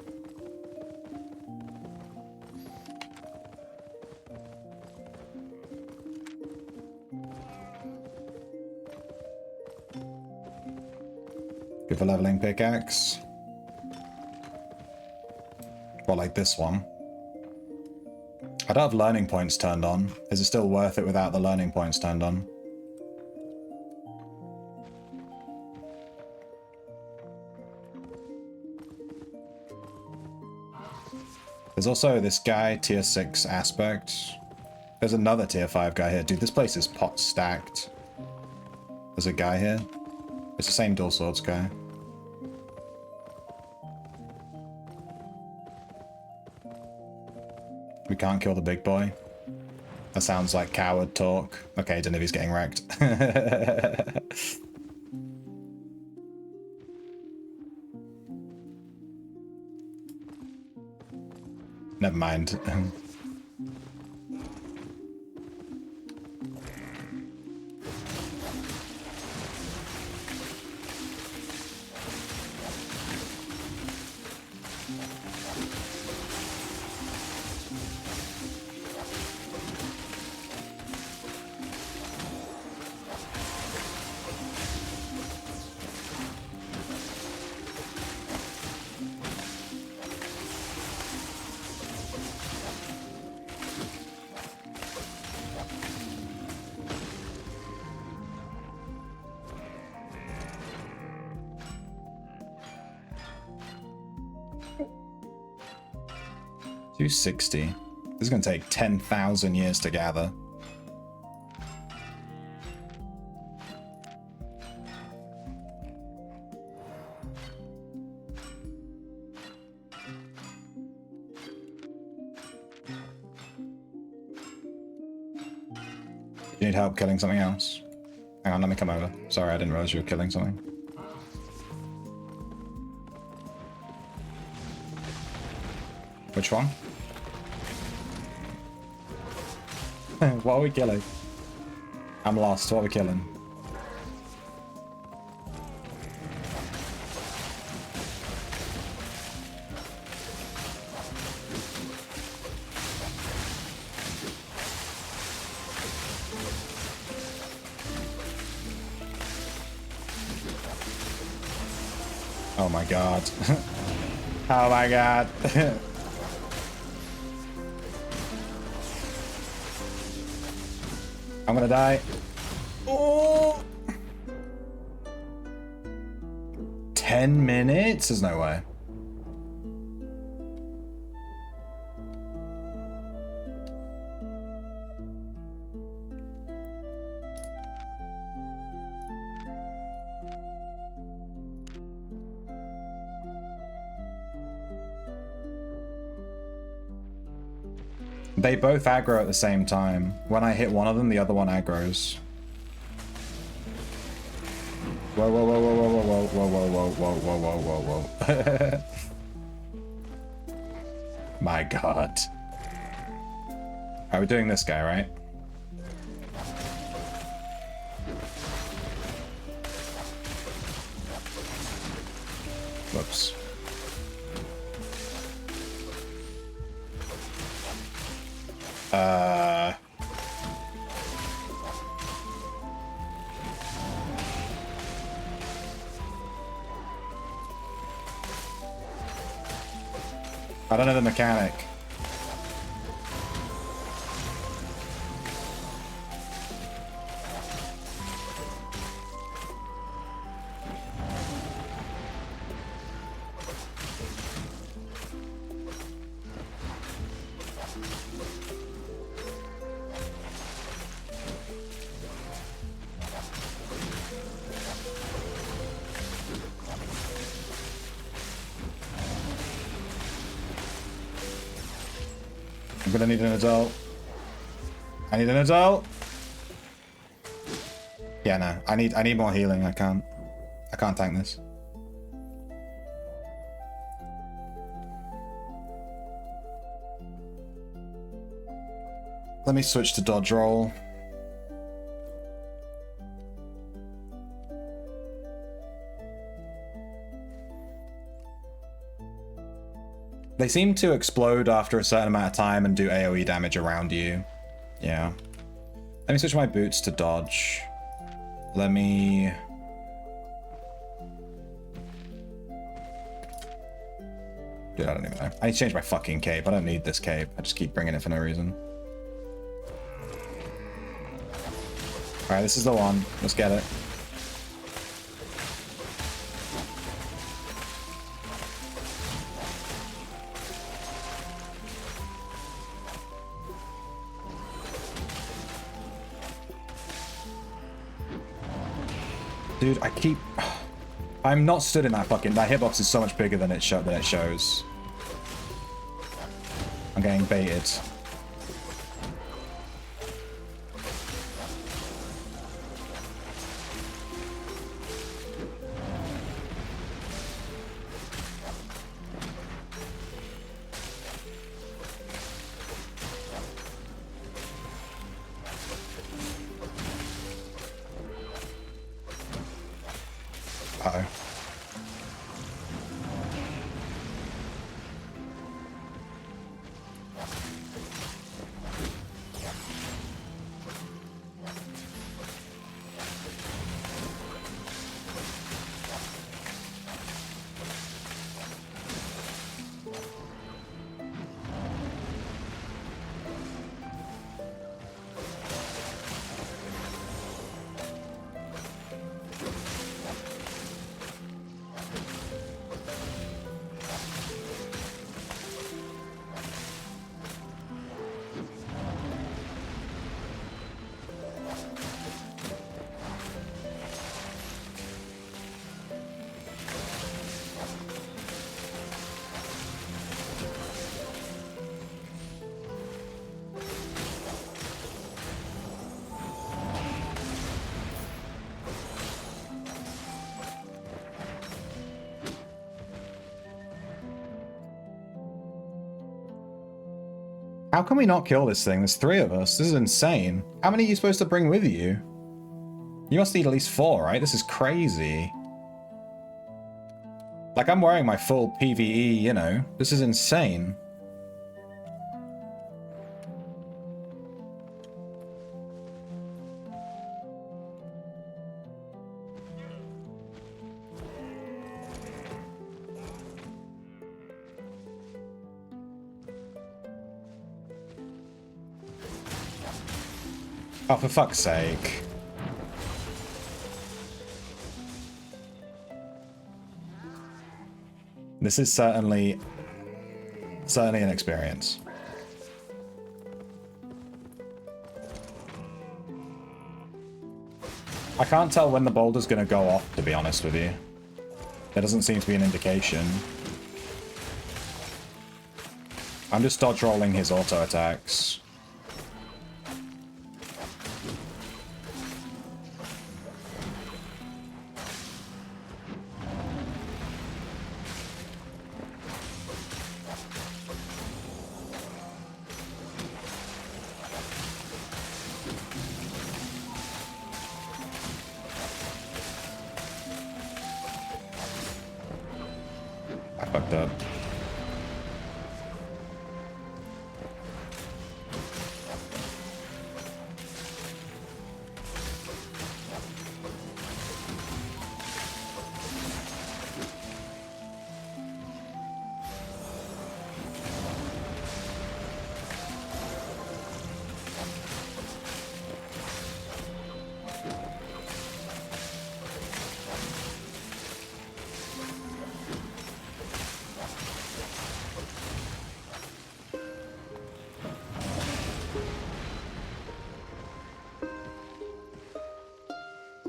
Good for leveling pickaxe. Or like this one. I don't have learning points turned on. Is it still worth it without the learning points turned on? There's also this guy, tier 6 aspect. There's another tier 5 guy here. Dude, this place is pot stacked. There's a guy here. It's the same dual swords guy. We can't kill the big boy. That sounds like coward talk. Okay, Denivi's getting wrecked. Never mind. $260. This is going to take 10,000 years to gather. You need help killing something else? Hang on, let me come over. Sorry, I didn't realize you were killing something. Which one? What are we killing? I'm lost. What are we killing? Oh my god. Oh my god. I'm gonna die. Oh! 10 minutes? There's no way. They both aggro at the same time. When I hit one of them, the other one aggroes. Whoa, whoa, whoa, whoa, whoa, whoa, whoa, whoa, whoa, whoa, whoa, whoa, whoa. My god. Alright, we're doing this guy, right? Whoops. I don't know the mechanic. I'm gonna need an adult. I need an adult. Yeah, no. I need more healing. I can't tank this. Let me switch to dodge roll. They seem to explode after a certain amount of time and do AoE damage around you. Yeah. Let me switch my boots to dodge. Let me... Dude, I don't even know. I need to change my fucking cape. I don't need this cape. I just keep bringing it for no reason. Alright, this is the one. Let's get it. Dude, I'm not stood in that fucking... That hitbox is so much bigger than it shows. I'm getting baited. Uh-oh. How can we not kill this thing? There's 3 of us. This is insane. How many are you supposed to bring with you? You must need at least 4, right? This is crazy. Like, I'm wearing my full PvE, you know. This is insane. Oh, for fuck's sake. This is certainly an experience. I can't tell when the boulder's gonna go off, to be honest with you. There doesn't seem to be an indication. I'm just dodge rolling his auto attacks. I fucked up.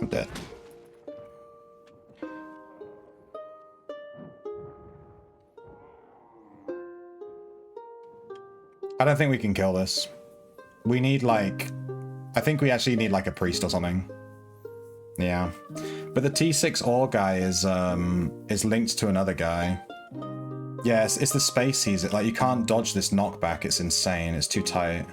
dead. I don't think we can kill this. We need like... I think we actually need like a priest or something. Yeah. But the T6 ore guy is linked to another guy. Yes, it's the space he's... Like, you can't dodge this knockback. It's insane. It's too tight.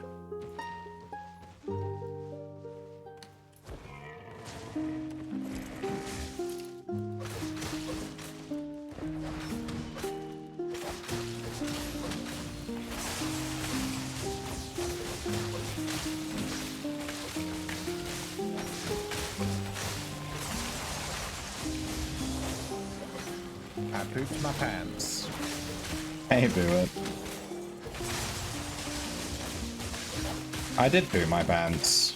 I pooped my pants. Hey, boo it. I did poo my pants.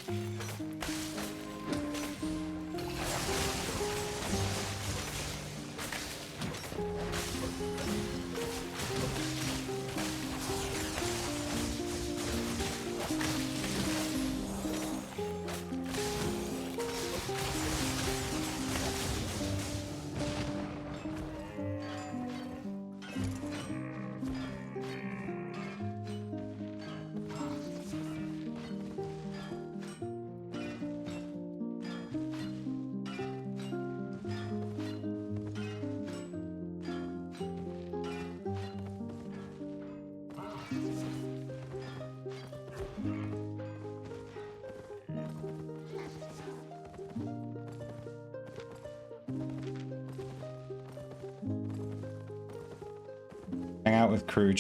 Hang out with crew.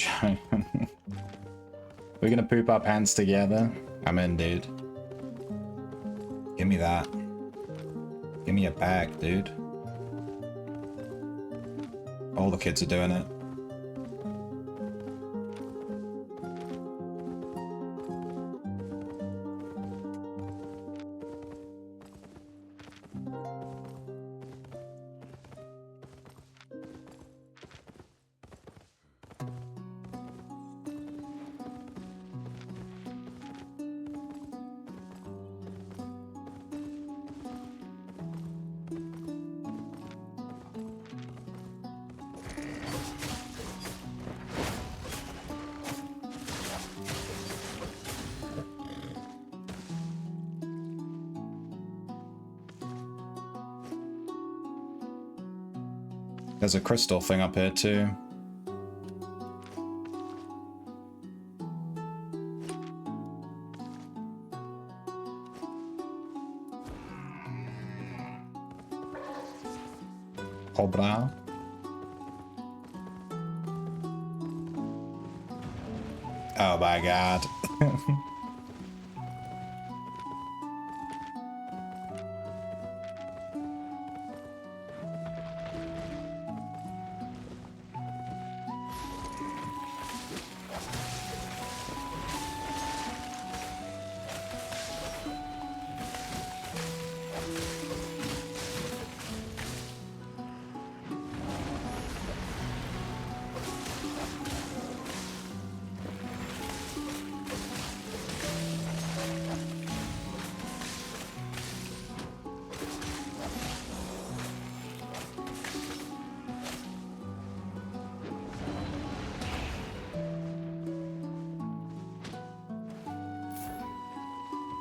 We're gonna poop our pants together. I'm in, dude. Give me that. Give me a bag, dude. All the kids are doing it. There's a crystal thing up here too. Cobra. Oh my god.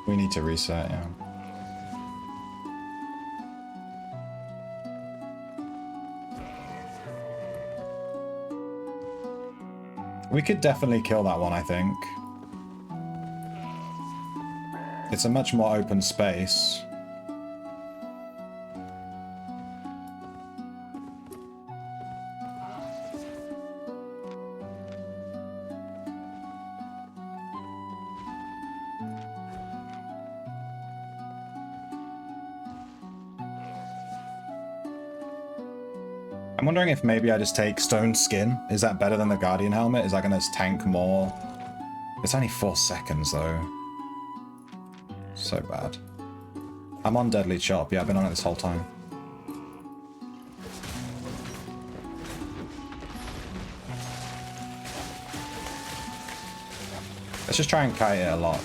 We need to reset, yeah. We could definitely kill that one, I think. It's a much more open space. I'm wondering if maybe I just take stone skin. Is that better than the Guardian helmet? Is that going to tank more? It's only 4 seconds though. So bad. I'm on Deadly Chop. Yeah, I've been on it this whole time. Let's just try and kite it a lot.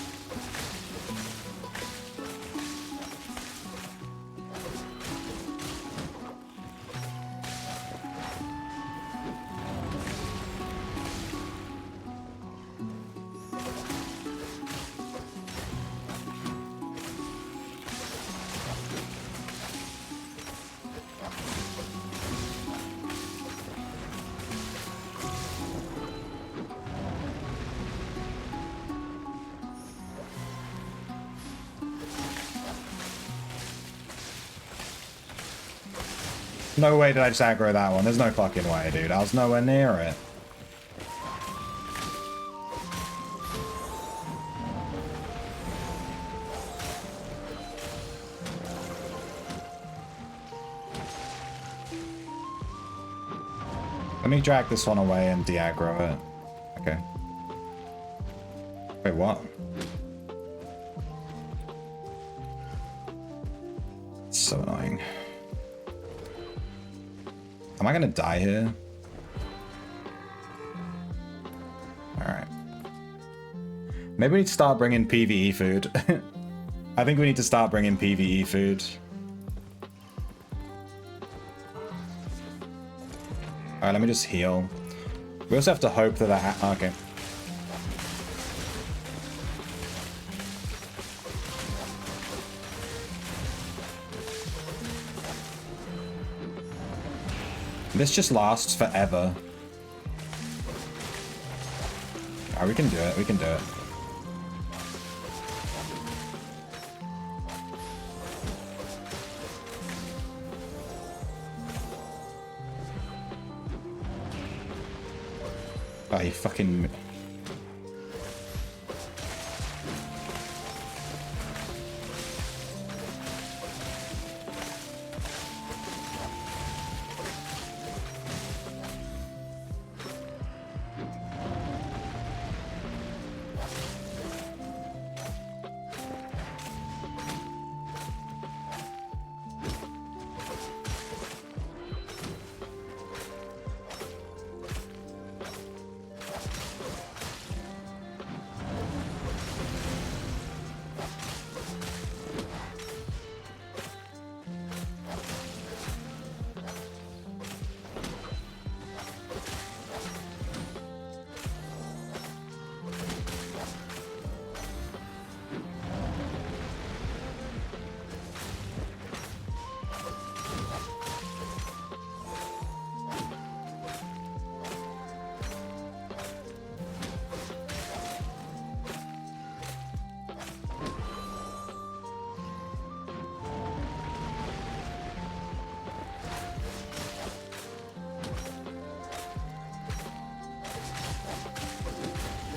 No way did I just aggro that one. There's no fucking way, dude. I was nowhere near it. Let me drag this one away and de-aggro it. Okay. Wait, what? It's so annoying. Am I gonna die here? Alright. Maybe we need to start bringing PvE food. I think we need to start bringing PvE food. Alright, let me just heal. We also have to hope that okay. This just lasts forever. Alright, we can do it. We can do it. Oh, you fucking...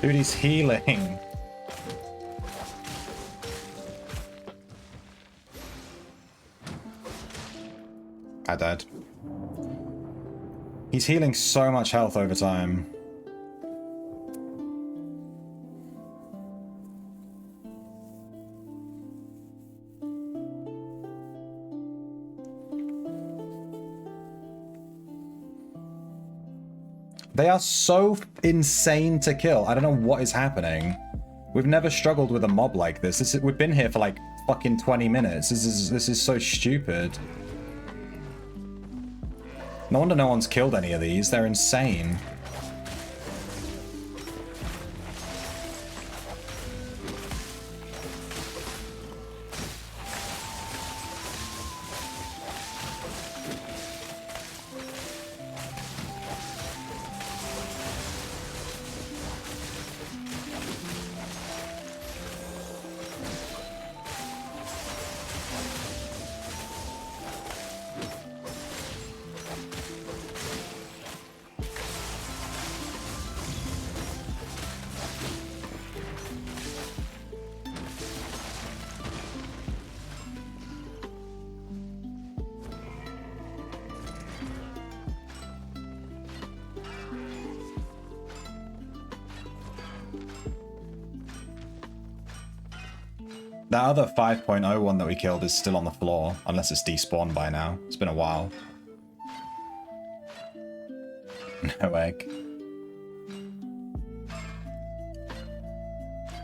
Dude, he's healing. I died. He's healing so much health over time. They are so insane to kill. I don't know what is happening. We've never struggled with a mob like this. We've been here for like fucking 20 minutes. This is so stupid. No wonder no one's killed any of these. They're insane. That other 5.0 one that we killed is still on the floor, unless it's despawned by now. It's been a while. No egg.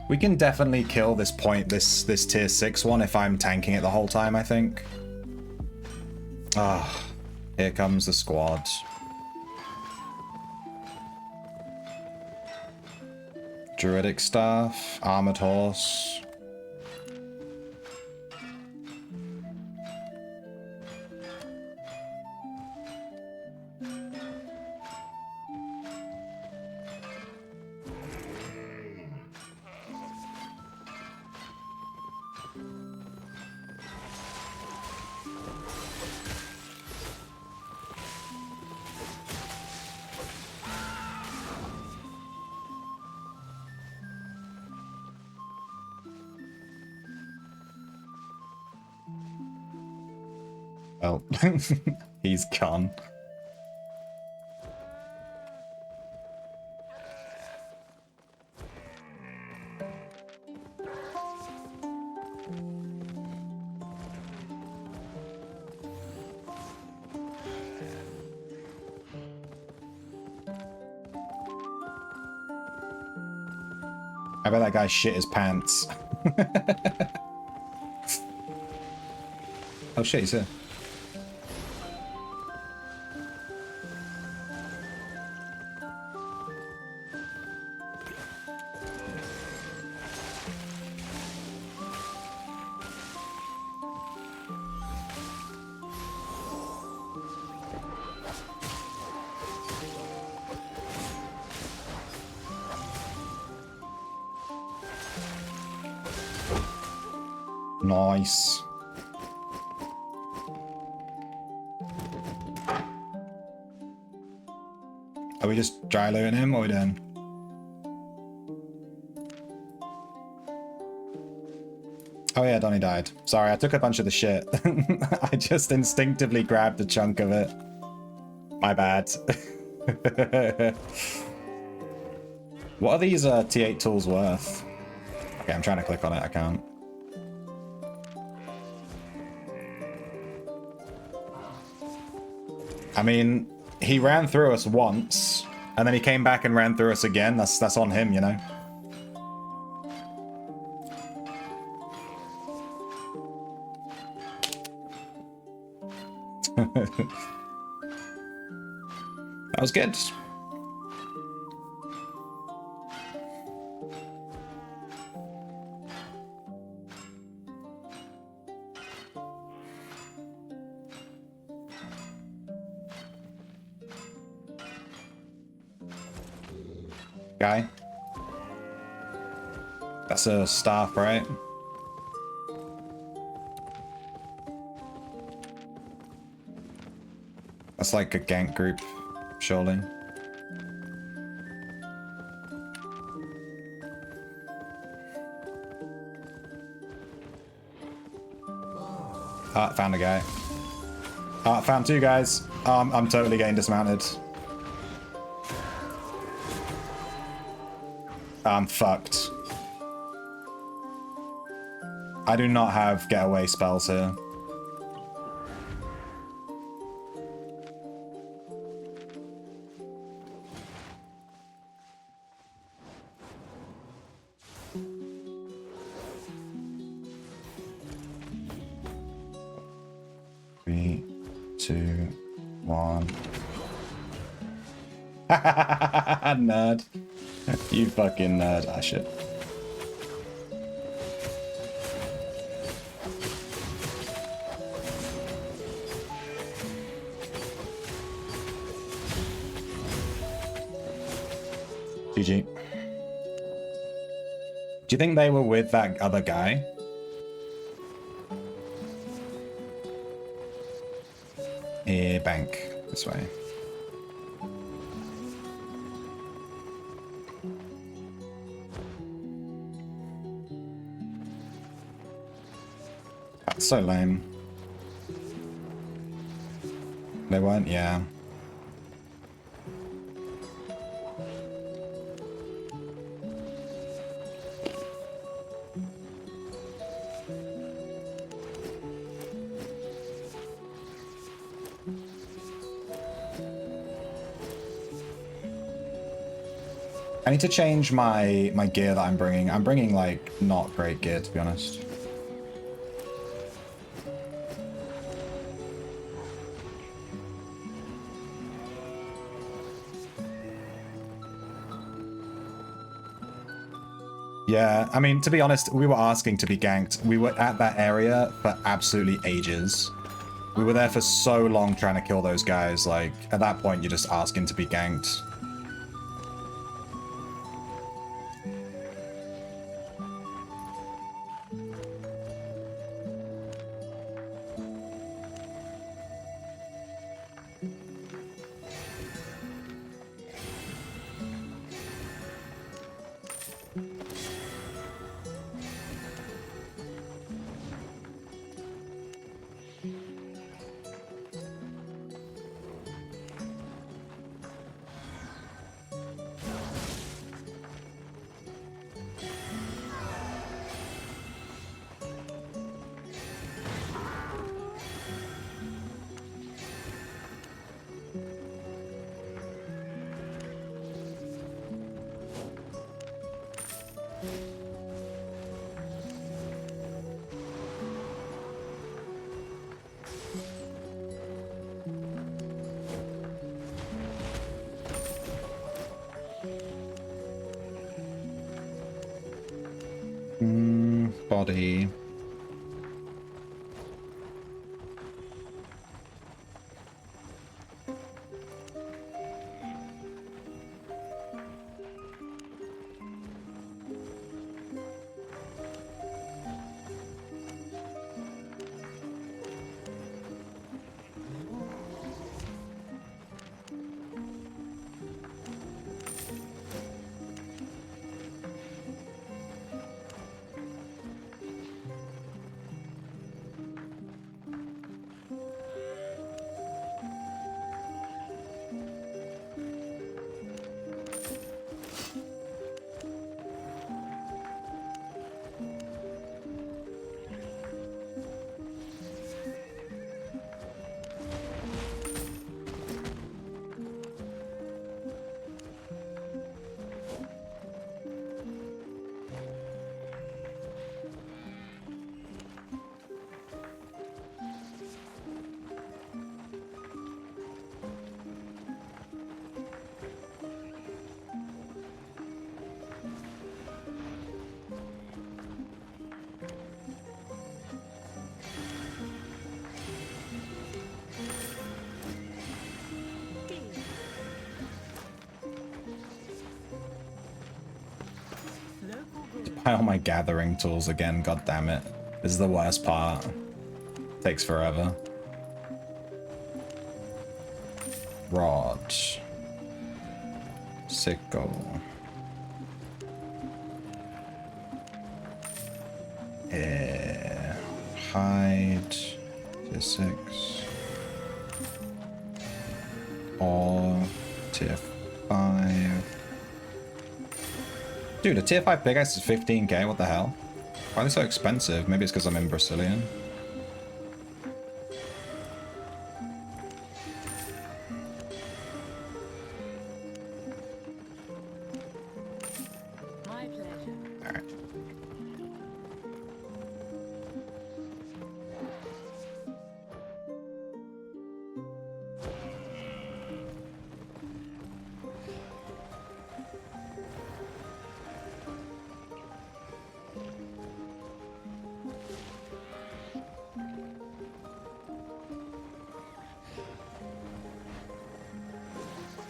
We can definitely kill this this tier 6 one if I'm tanking it the whole time, I think. Ah, here comes the squad. Druidic staff, armored horse. Oh, he's gone. I bet that guy shit his pants. Oh shit, he's here. Nice. Are we just dry looting him or are we done? Oh yeah, Donnie died. Sorry, I took a bunch of the shit. I just instinctively grabbed a chunk of it. My bad. What are these T8 tools worth? Okay, I'm trying to click on it, I can't. I mean, he ran through us once, and then he came back and ran through us again. That's on him, you know? That was good. Guy. That's a staff, right? That's like a gank group, surely. Ah, found a guy. Ah, found two guys. I'm totally getting dismounted. I'm fucked. I do not have getaway spells here. Three, two, one. Nerd. You fucking nerd. Ah, shit. GG. Do you think they were with that other guy? Here, bank. This way. That's so lame. They weren't? Yeah. I need to change my gear that I'm bringing. I'm bringing, like, not great gear, to be honest. Yeah, I mean, to be honest, we were asking to be ganked. We were at that area for absolutely ages. We were there for so long trying to kill those guys, like, at that point you're just asking to be ganked. body. Buy all my gathering tools again, god damn it. This is the worst part. Takes forever. Rod. Sickle. Hide. Tier 6. Or tier 5. Dude, a tier 5 pickaxe is 15k, what the hell? Why are they so expensive? Maybe it's because I'm in Brazilian. My pleasure. Alright.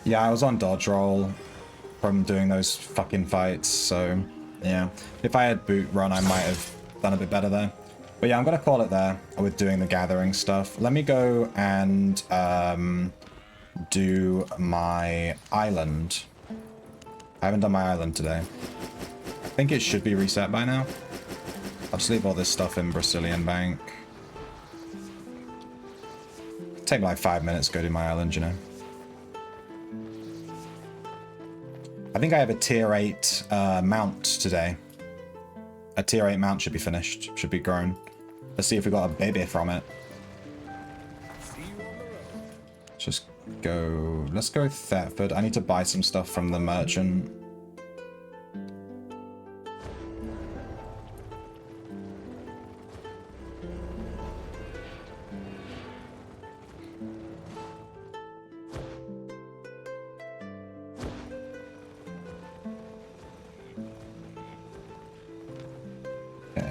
Yeah, I was on dodge roll from doing those fucking fights, so yeah. If I had boot run, I might have done a bit better there. But yeah, I'm gonna call it there with doing the gathering stuff. Let me go and do my island. I haven't done my island today. I think it should be reset by now. I'll just leave all this stuff in Brazilian Bank. Take me like 5 minutes to go do my island, you know. I think I have a tier 8 mount today. A tier 8 mount should be finished, should be grown. Let's see if we got a baby from it. Just go, let's go with Thetford. I need to buy some stuff from the merchant.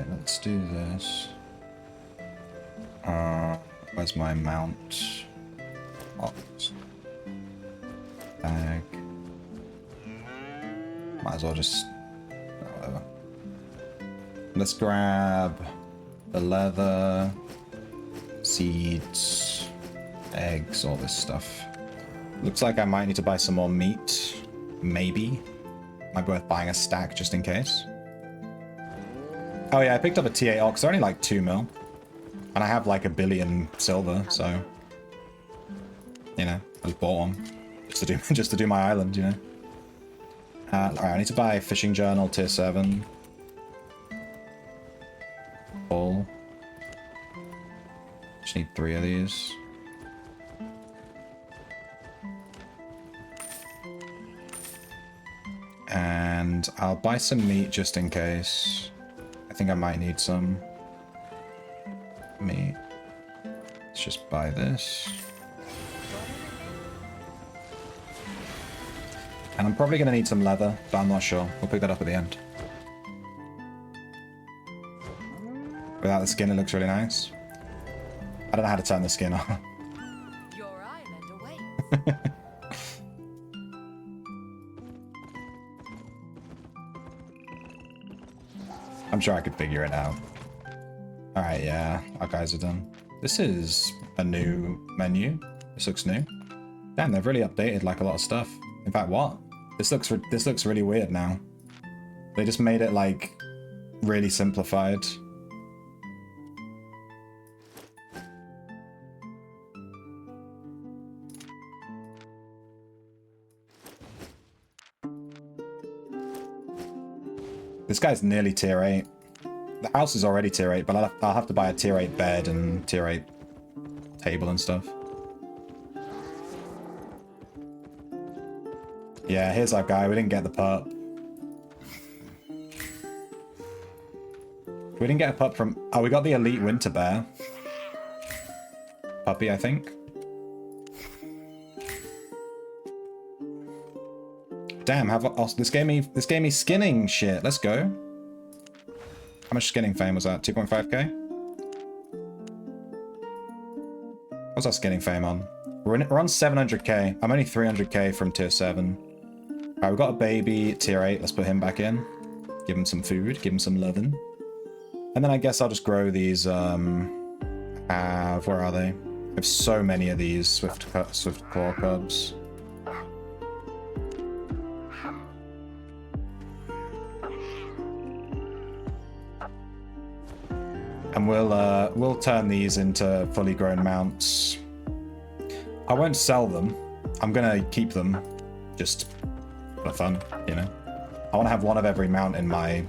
Let's do this. Where's my mount? Ox. Bag. Might as well just... whatever. Let's grab the leather, seeds, eggs, all this stuff. Looks like I might need to buy some more meat. Maybe. Might be worth buying a stack just in case. Oh yeah, I picked up a T8 ox. They're only like 2 mil. And I have like 1 billion silver, so... you know, I just bought one. Just to do my island, you know. Alright, I need to buy a fishing journal tier 7. Full. Just need 3 of these. And I'll buy some meat just in case. I think I might need some meat. Let's just buy this. And I'm probably going to need some leather, but I'm not sure. We'll pick that up at the end. Without the skin, it looks really nice. I don't know how to turn the skin on. Your island awaits. I'm sure I could figure it out. Alright, yeah, our guys are done. This is a new menu. This looks new. Damn, they've really updated like a lot of stuff. In fact, what? This looks really weird now. They just made it like really simplified. This guy's nearly tier 8. The house is already tier 8, but I'll have to buy a tier 8 bed and tier 8 table and stuff. Yeah, here's our guy. We didn't get the pup. We didn't get a pup from... Oh, we got the elite winter bear. Puppy, I think. Damn, this gave me skinning shit. Let's go. How much skinning fame was that? 2.5k? What's our skinning fame on? We're on 700k. I'm only 300k from tier 7. Alright, we've got a baby, tier 8. Let's put him back in. Give him some food. Give him some loving. And then I guess I'll just grow these, where are they? I have so many of these Swift Claw Cubs. And we'll turn these into fully grown mounts. I won't sell them. I'm gonna keep them, just for fun, you know. I want to have one of every mount in my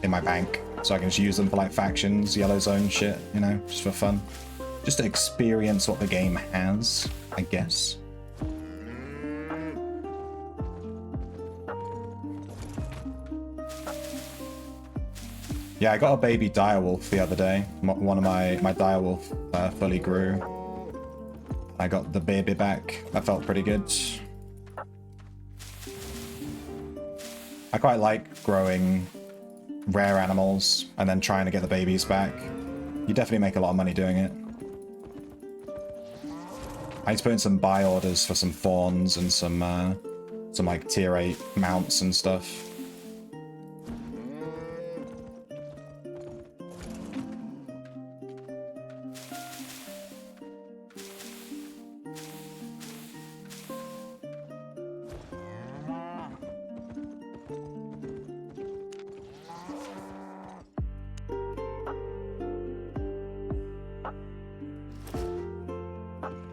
bank, so I can just use them for like factions, yellow zone shit, you know, just for fun, just to experience what the game has, I guess. Yeah, I got a baby direwolf the other day. One of my direwolf fully grew. I got the baby back. That felt pretty good. I quite like growing rare animals and then trying to get the babies back. You definitely make a lot of money doing it. I need to put in some buy orders for some fawns and some like tier 8 mounts and stuff.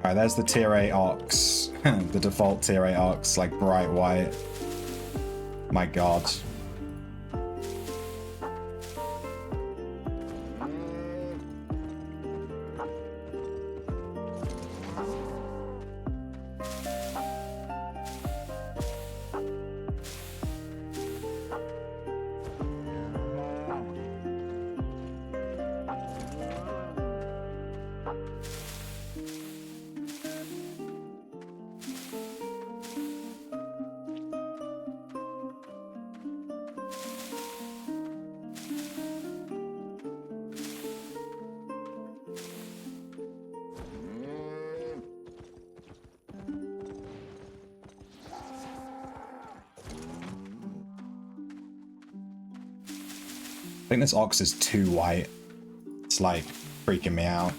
Alright, there's the tier 8 ox. The default tier 8 ox, like bright white. My god. I think this ox is too white. It's like freaking me out.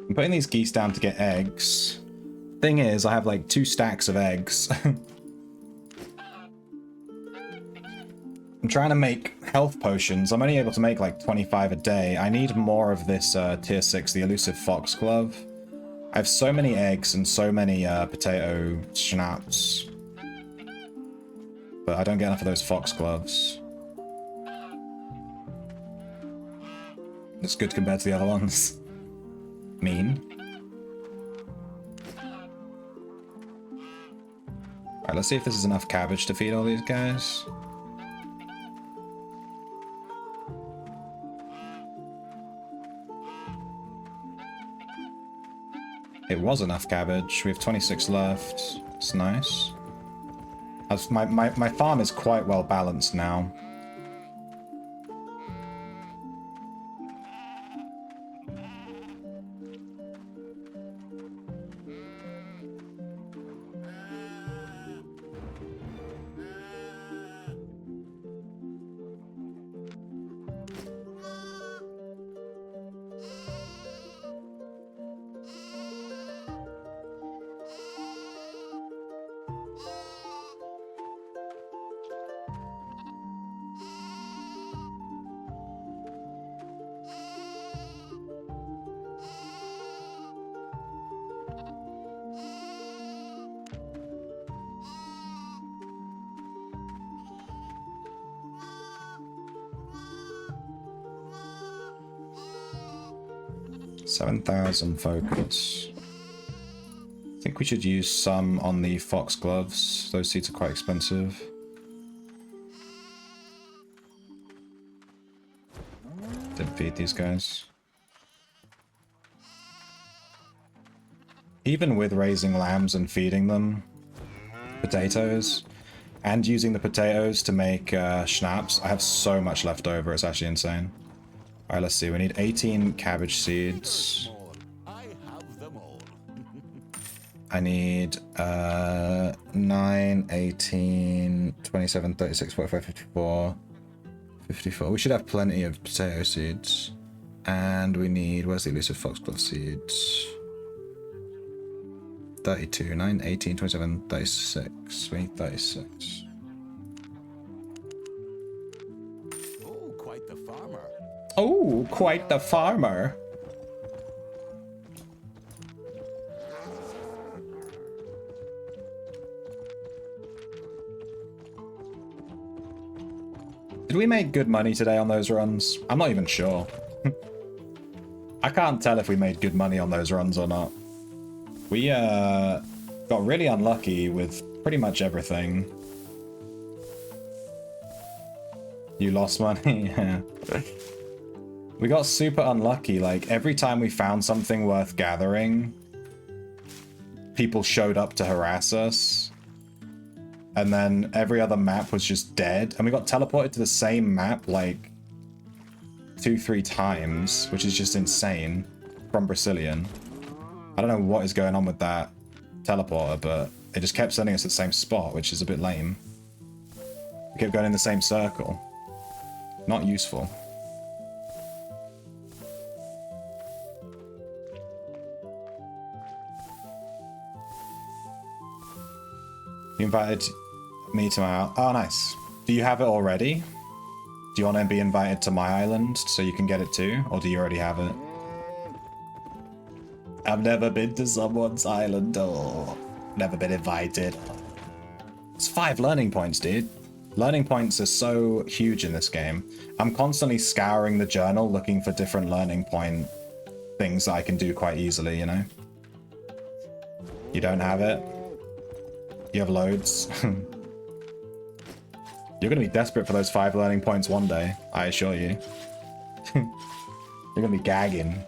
I'm putting these geese down to get eggs. Thing is, I have like 2 stacks of eggs. I'm trying to make health potions. I'm only able to make like 25 a day. I need more of this tier 6, the elusive foxglove. I have so many eggs and so many potato schnapps. But I don't get enough of those foxgloves. It's good compared to the other ones. Mean. Alright, let's see if this is enough cabbage to feed all these guys. It was enough cabbage. We have 26 left. It's nice. My farm is quite well balanced now. $7,000 focus. I think we should use some on the foxgloves. Those seeds are quite expensive. Didn't feed these guys. Even with raising lambs and feeding them potatoes, and using the potatoes to make schnapps, I have so much left over, it's actually insane. Alright, let's see, we need 18 cabbage seeds. I need 9, 18, 27, 36, 45, 54, 54. We should have plenty of potato seeds. And we need, where's the elusive foxglove seeds? 32, 9, 18, 27, 36. We need 36. Oh, quite the farmer. Oh, quite the farmer. Did we make good money today on those runs? I'm not even sure. I can't tell if we made good money on those runs or not. We got really unlucky with pretty much everything. You lost money? Yeah. We got super unlucky. Like, every time we found something worth gathering, people showed up to harass us. And then every other map was just dead. And we got teleported to the same map, like, 2-3 times, which is just insane, from Brazilian. I don't know what is going on with that teleporter, but it just kept sending us to the same spot, which is a bit lame. We kept going in the same circle. Not useful. You invited me to my... Oh, nice. Do you have it already? Do you want to be invited to my island so you can get it too? Or do you already have it? I've never been to someone's island or never been invited. It's 5 learning points, dude. Learning points are so huge in this game. I'm constantly scouring the journal looking for different learning point things that I can do quite easily, you know? You don't have it? You have loads? You're gonna be desperate for those 5 learning points one day, I assure you. You're gonna be gagging.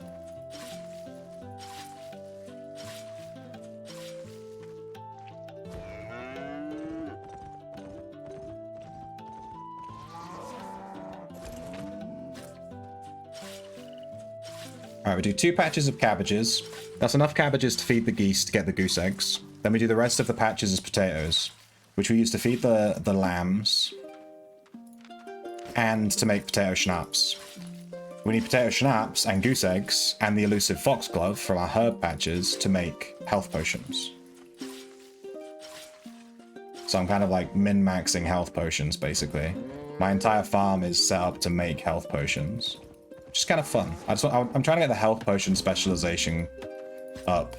Alright, we do 2 patches of cabbages. That's enough cabbages to feed the geese to get the goose eggs. Then we do the rest of the patches as potatoes, which we use to feed the lambs and to make potato schnapps. We need potato schnapps and goose eggs and the elusive foxglove from our herb patches to make health potions. So I'm kind of like min-maxing health potions, basically. My entire farm is set up to make health potions. Which is kind of fun. I'm trying to get the health potion specialization up.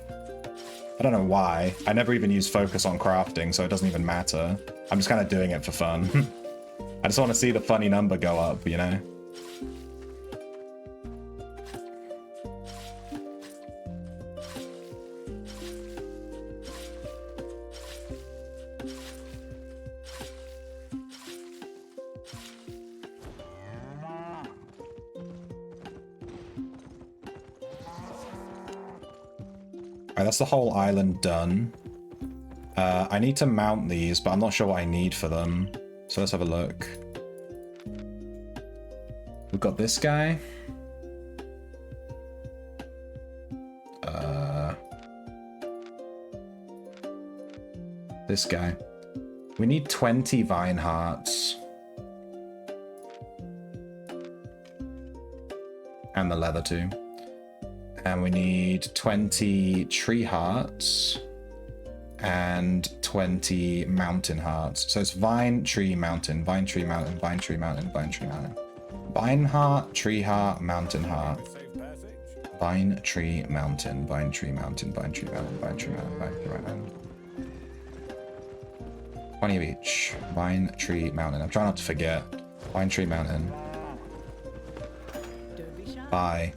I don't know why. I never even use focus on crafting, so it doesn't even matter. I'm just kind of doing it for fun. I just want to see the funny number go up, you know? Alright, that's the whole island done. I need to mount these, but I'm not sure what I need for them. So let's have a look. We've got this guy. This guy. We need 20 vine hearts. And the leather too. And we need 20 tree hearts and 20 mountain hearts. So it's vine, tree, mountain, vine, tree, mountain, vine, tree, mountain, vine, tree, mountain. Vine heart, tree heart, mountain heart. Vine, tree, mountain, vine, tree, mountain, vine, tree, mountain, vine, tree, mountain, vine, tree, mountain. 20 of each. Vine, tree, mountain. I'm trying not to forget. Vine, tree, mountain. Bye.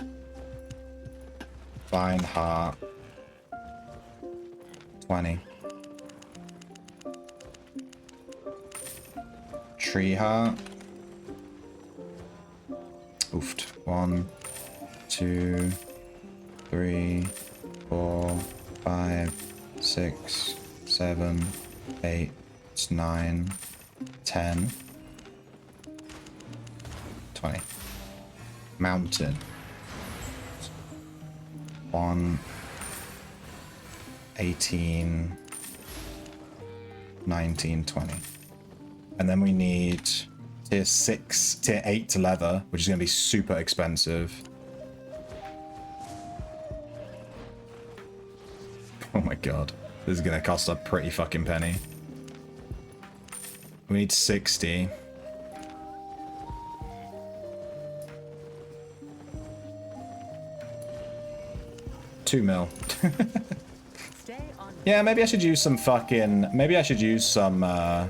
Vine heart. 20. Tree heart. Oofed. 1, 2, 3, 4, 5, 6, 7, 8, 9, 10, 20. Mountain. 1, 18, 19, 20. And then we need tier 6, tier 8 leather, which is going to be super expensive. Oh my god. This is going to cost a pretty fucking penny. We need 60. $2 mil. Yeah, maybe I should use some fucking... Maybe I should use some, My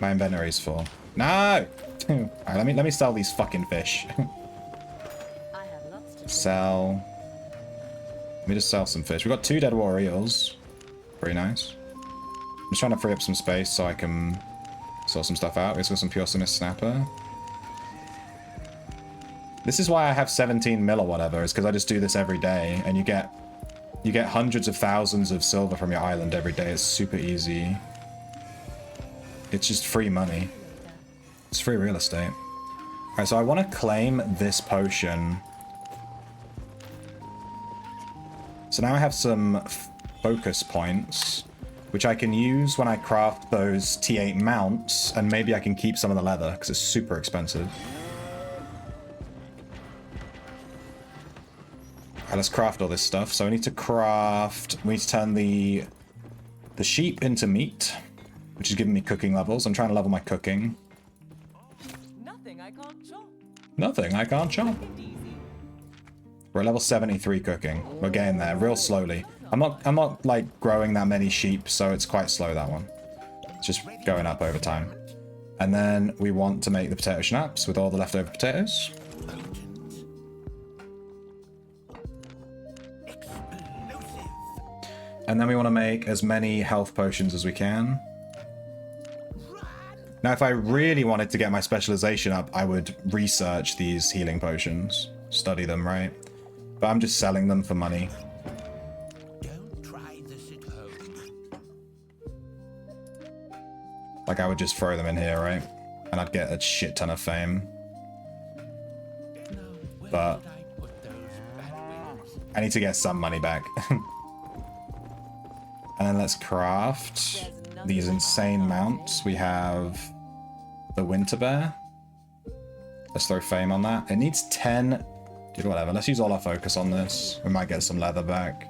inventory's full. No! Alright, let me sell these fucking fish. Sell. Let me just sell some fish. We've got 2 dead war eels. Pretty nice. I'm just trying to free up some space so I can sort some stuff out. We've got some pure sinus snapper. This is why I have 17 mil or whatever, is because I just do this every day, and you get hundreds of thousands of silver from your island every day. It's super easy. It's just free money. It's free real estate. Alright, so I want to claim this potion. So now I have some focus points, which I can use when I craft those T8 mounts, and maybe I can keep some of the leather, because it's super expensive. Alright, let's craft all this stuff. So we need to turn the sheep into meat, which is giving me cooking levels. I'm trying to level my cooking. Nothing I can't chop. Nothing I can't chop. We're at level 73 cooking. We're getting there real slowly. I'm not like growing that many sheep, so it's quite slow, that one. It's just going up over time. And then we want to make the potato schnapps with all the leftover potatoes. And then we want to make as many health potions as we can. Now, if I really wanted to get my specialization up, I would research these healing potions. Study them, right? But I'm just selling them for money. Don't try this at home. Like, I would just throw them in here, right? And I'd get a shit ton of fame. But I need to get some money back. And then let's craft these insane mounts. We have the winter bear. Let's throw fame on that. It needs 10. Dude, whatever. Let's use all our focus on this. We might get some leather back.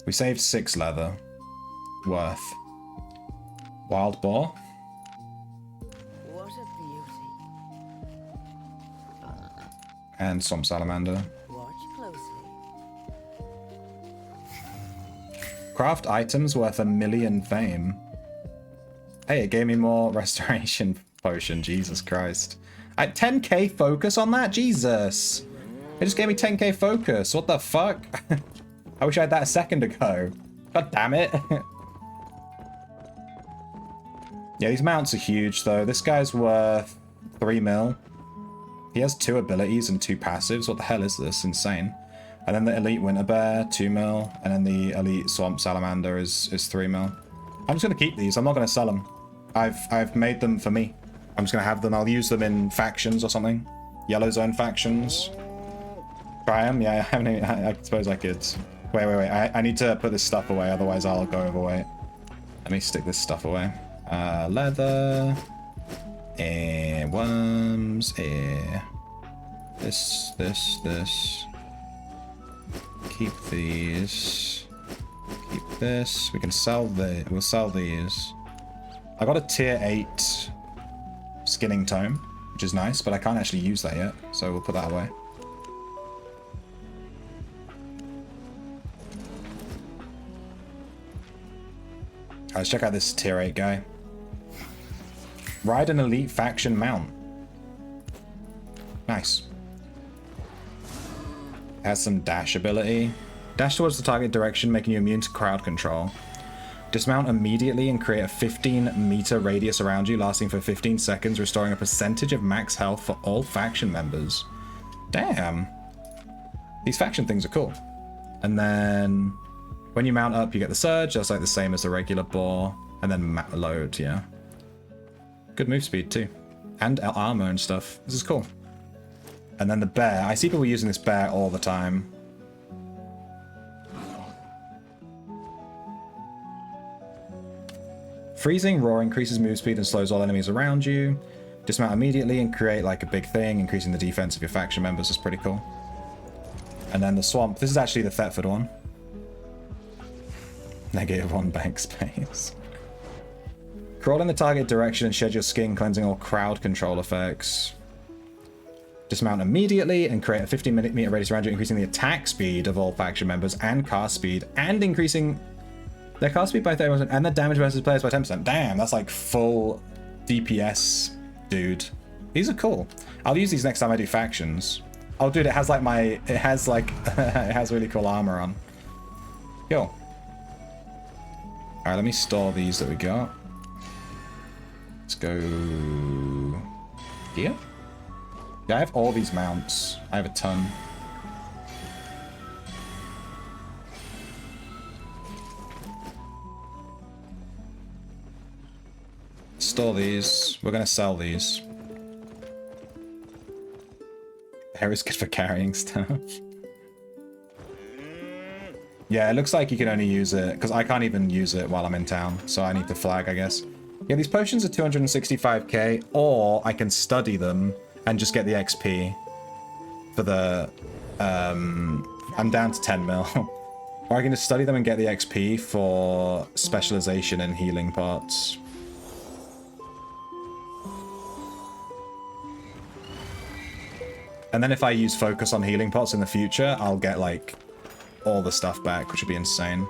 We saved 6 leather worth. Wild boar. What a beauty. And swamp salamander. Watch closely. Craft items worth 1 million fame. Hey, it gave me more restoration potion. Jesus Christ. 10k focus on that? Jesus. It just gave me 10k focus. What the fuck? I wish I had that a second ago. God damn it. Yeah, these mounts are huge though. This guy's worth 3 mil. He has 2 abilities and 2 passives. What the hell is this? Insane. And then the Elite Winter Bear, 2 mil. And then the Elite Swamp Salamander is 3 mil. I'm just going to keep these. I'm not going to sell them. I've made them for me. I'm just going to have them. I'll use them in factions or something. Yellow Zone factions. Try them? Yeah, I suppose I could. Wait. I need to put this stuff away, otherwise I'll go overweight. Let me stick this stuff away. Leather. Worms. This. Keep these. Keep this. We can sell we'll sell these. I got a tier 8 skinning tome, which is nice, but I can't actually use that yet, so we'll put that away. Let's check out this tier 8 guy. Ride an elite faction mount. Nice. Has some dash ability. Dash towards the target direction, making you immune to crowd control. Dismount immediately and create a 15-meter radius around you, lasting for 15 seconds, restoring a percentage of max health for all faction members. Damn. These faction things are cool. And then when you mount up, you get the surge. That's like the same as the regular boar. And then load, yeah. Good move speed too. And armor and stuff. This is cool. And then the bear. I see people using this bear all the time. Freezing Roar increases move speed and slows all enemies around you. Dismount immediately and create like a big thing, increasing the defense of your faction members is pretty cool. And then the Swamp. This is actually the Thetford one. -1 bank space. Crawl in the target direction and shed your skin, cleansing all crowd control effects. Dismount immediately and create a 15-meter radius around you, increasing the attack speed of all faction members and cast speed, and increasing their cast speed by 30% and the damage versus players by 10%. Damn, that's like full DPS, dude. These are cool. I'll use these next time I do factions. Oh, dude, it has like it has really cool armor on. Yo. All right, let me store these that we got. Let's go here. Yeah, I have all these mounts. I have a ton. Store these. We're gonna sell these. Hair is good for carrying stuff. Yeah, it looks like you can only use it because I can't even use it while I'm in town, so I need to flag, I guess. Yeah, these potions are 265k, or I can study them and just get the XP for the I'm down to 10 mil. Or I can just study them and get the XP for specialization in healing pots. And then if I use focus on healing pots in the future, I'll get like all the stuff back, which would be insane.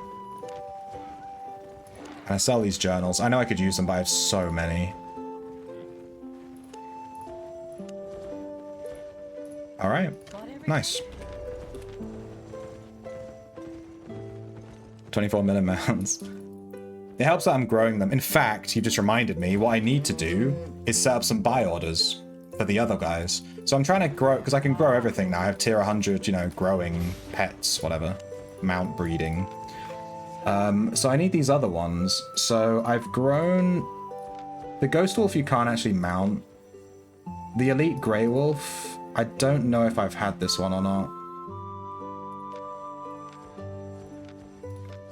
And I sell these journals. I know I could use them, but I have so many. Alright. Nice. 24 million mounts. It helps that I'm growing them. In fact, you just reminded me, what I need to do is set up some buy orders for the other guys. So I'm trying to grow, because I can grow everything now. I have tier 100, you know, growing pets, whatever. Mount breeding. So I need these other ones. So I've grown... The Ghost Wolf you can't actually mount. The Elite Grey Wolf, I don't know if I've had this one or not.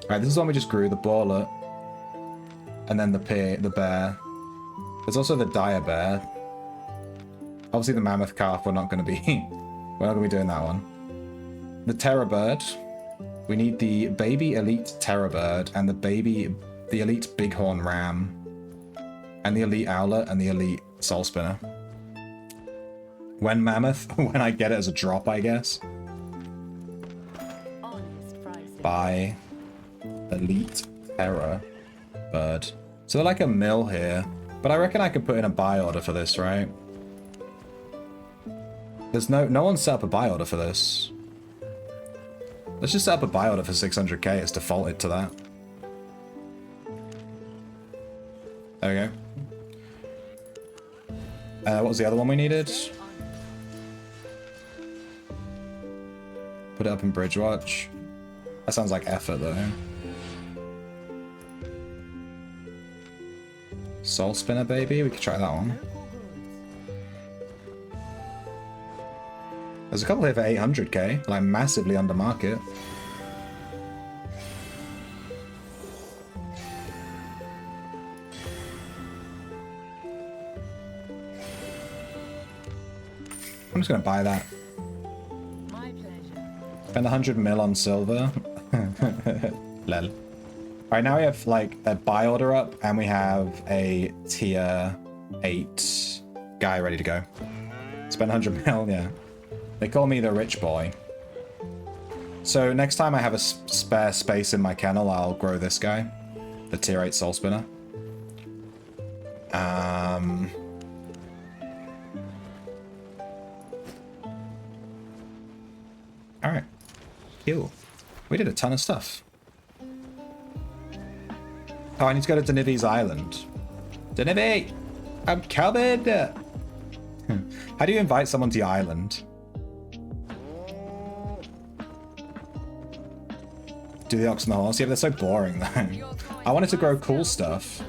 Alright, this is one we just grew, the Bawlet. And then the bear. There's also the Dire Bear. Obviously the Mammoth Calf we're not going to be... we're not going to be doing that one. The Terror Bird. We need the baby Elite Terror Bird and the Elite Bighorn Ram. And the Elite Owlet and the Elite Soul Spinner. When Mammoth? When I get it as a drop, I guess. Buy Elite Terror Bird. So they're like a mill here. But I reckon I could put in a buy order for this, right? There's no one set up a buy order for this. Let's just set up a buy order for 600k. It's defaulted to that. There we go. What was the other one we needed? Put it up in Bridgewatch. That sounds like effort though. Soul Spinner Baby, we could try that one. There's a couple here for 800k, like massively under market. I'm just gonna buy that. My pleasure. Spend 100 mil on silver. Lel. Alright, now we have like a buy order up and we have a tier 8 guy ready to go. Spend 100 mil, yeah. They call me the rich boy. So next time I have a spare space in my kennel, I'll grow this guy. The tier 8 soul spinner. Alright. Cool. We did a ton of stuff. Oh, I need to go to Denivi's island. Denivi! I'm coming! How do you invite someone to your island? Do the ox and the horse? Yeah, but they're so boring though. I wanted to grow cool stuff.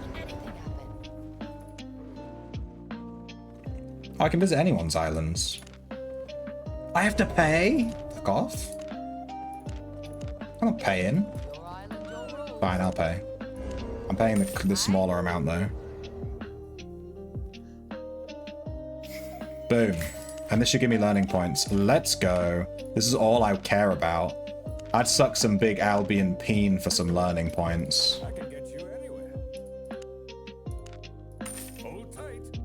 Oh, I can visit anyone's islands. I have to pay? Fuck off. I'm not paying. Fine, I'll pay. I'm paying the smaller amount though. Boom. And this should give me learning points. Let's go. This is all I care about. I'd suck some big Albion peen for some learning points. I can get you anywhere. Hold tight.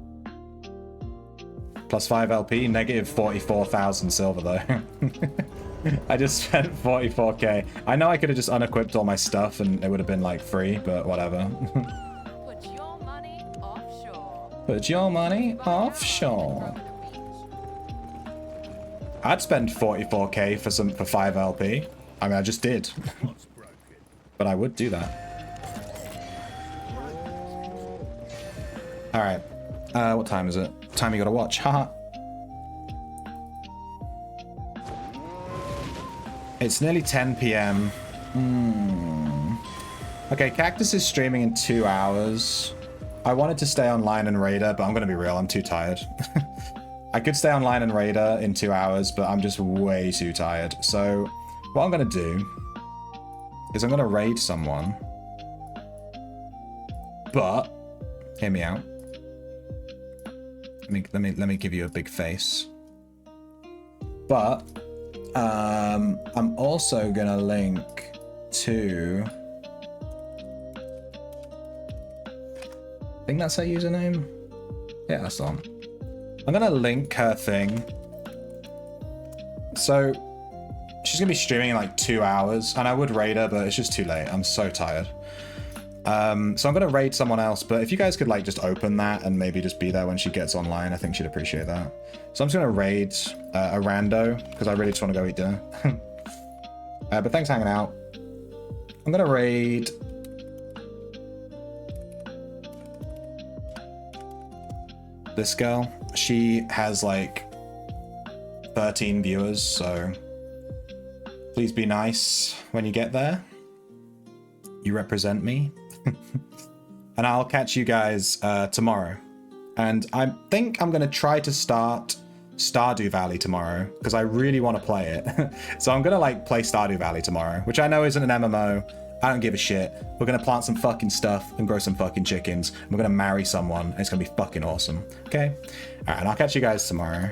Plus 5 LP, negative 44,000 silver though. I just spent 44k. I know I could have just unequipped all my stuff and it would have been like free, but whatever. Put your money offshore. Put your money offshore. I'd spend 44k for 5 LP. I mean, I just did. But I would do that. Alright. What time is it? Time you gotta watch. Haha. It's nearly 10 p.m. Okay, Cactus is streaming in 2 hours. I wanted to stay online and Raider, but I'm gonna be real, I'm too tired. I could stay online and Raider in 2 hours, but I'm just way too tired. So what I'm gonna do is I'm gonna raid someone. But hear me out. Let me give you a big face. But I'm also gonna link to, I think that's her username. Yeah, that's on. I'm gonna link her thing. So she's gonna be streaming in like 2 hours, and I would raid her, but it's just too late. I'm so tired. So I'm gonna raid someone else, but if you guys could like just open that and maybe just be there when she gets online, I think she'd appreciate that. So I'm just gonna raid a rando, because I really just want to go eat dinner. But thanks for hanging out. I'm gonna raid this girl. She has like 13 viewers, so please be nice when you get there. You represent me. And I'll catch you guys tomorrow. And I think I'm gonna try to start Stardew Valley tomorrow, because I really want to play it. So I'm gonna like play Stardew Valley tomorrow, which I know isn't an MMO. I don't give a shit. We're gonna plant some fucking stuff and grow some fucking chickens. And we're gonna marry someone, and it's gonna be fucking awesome. Okay? Alright, and I'll catch you guys tomorrow.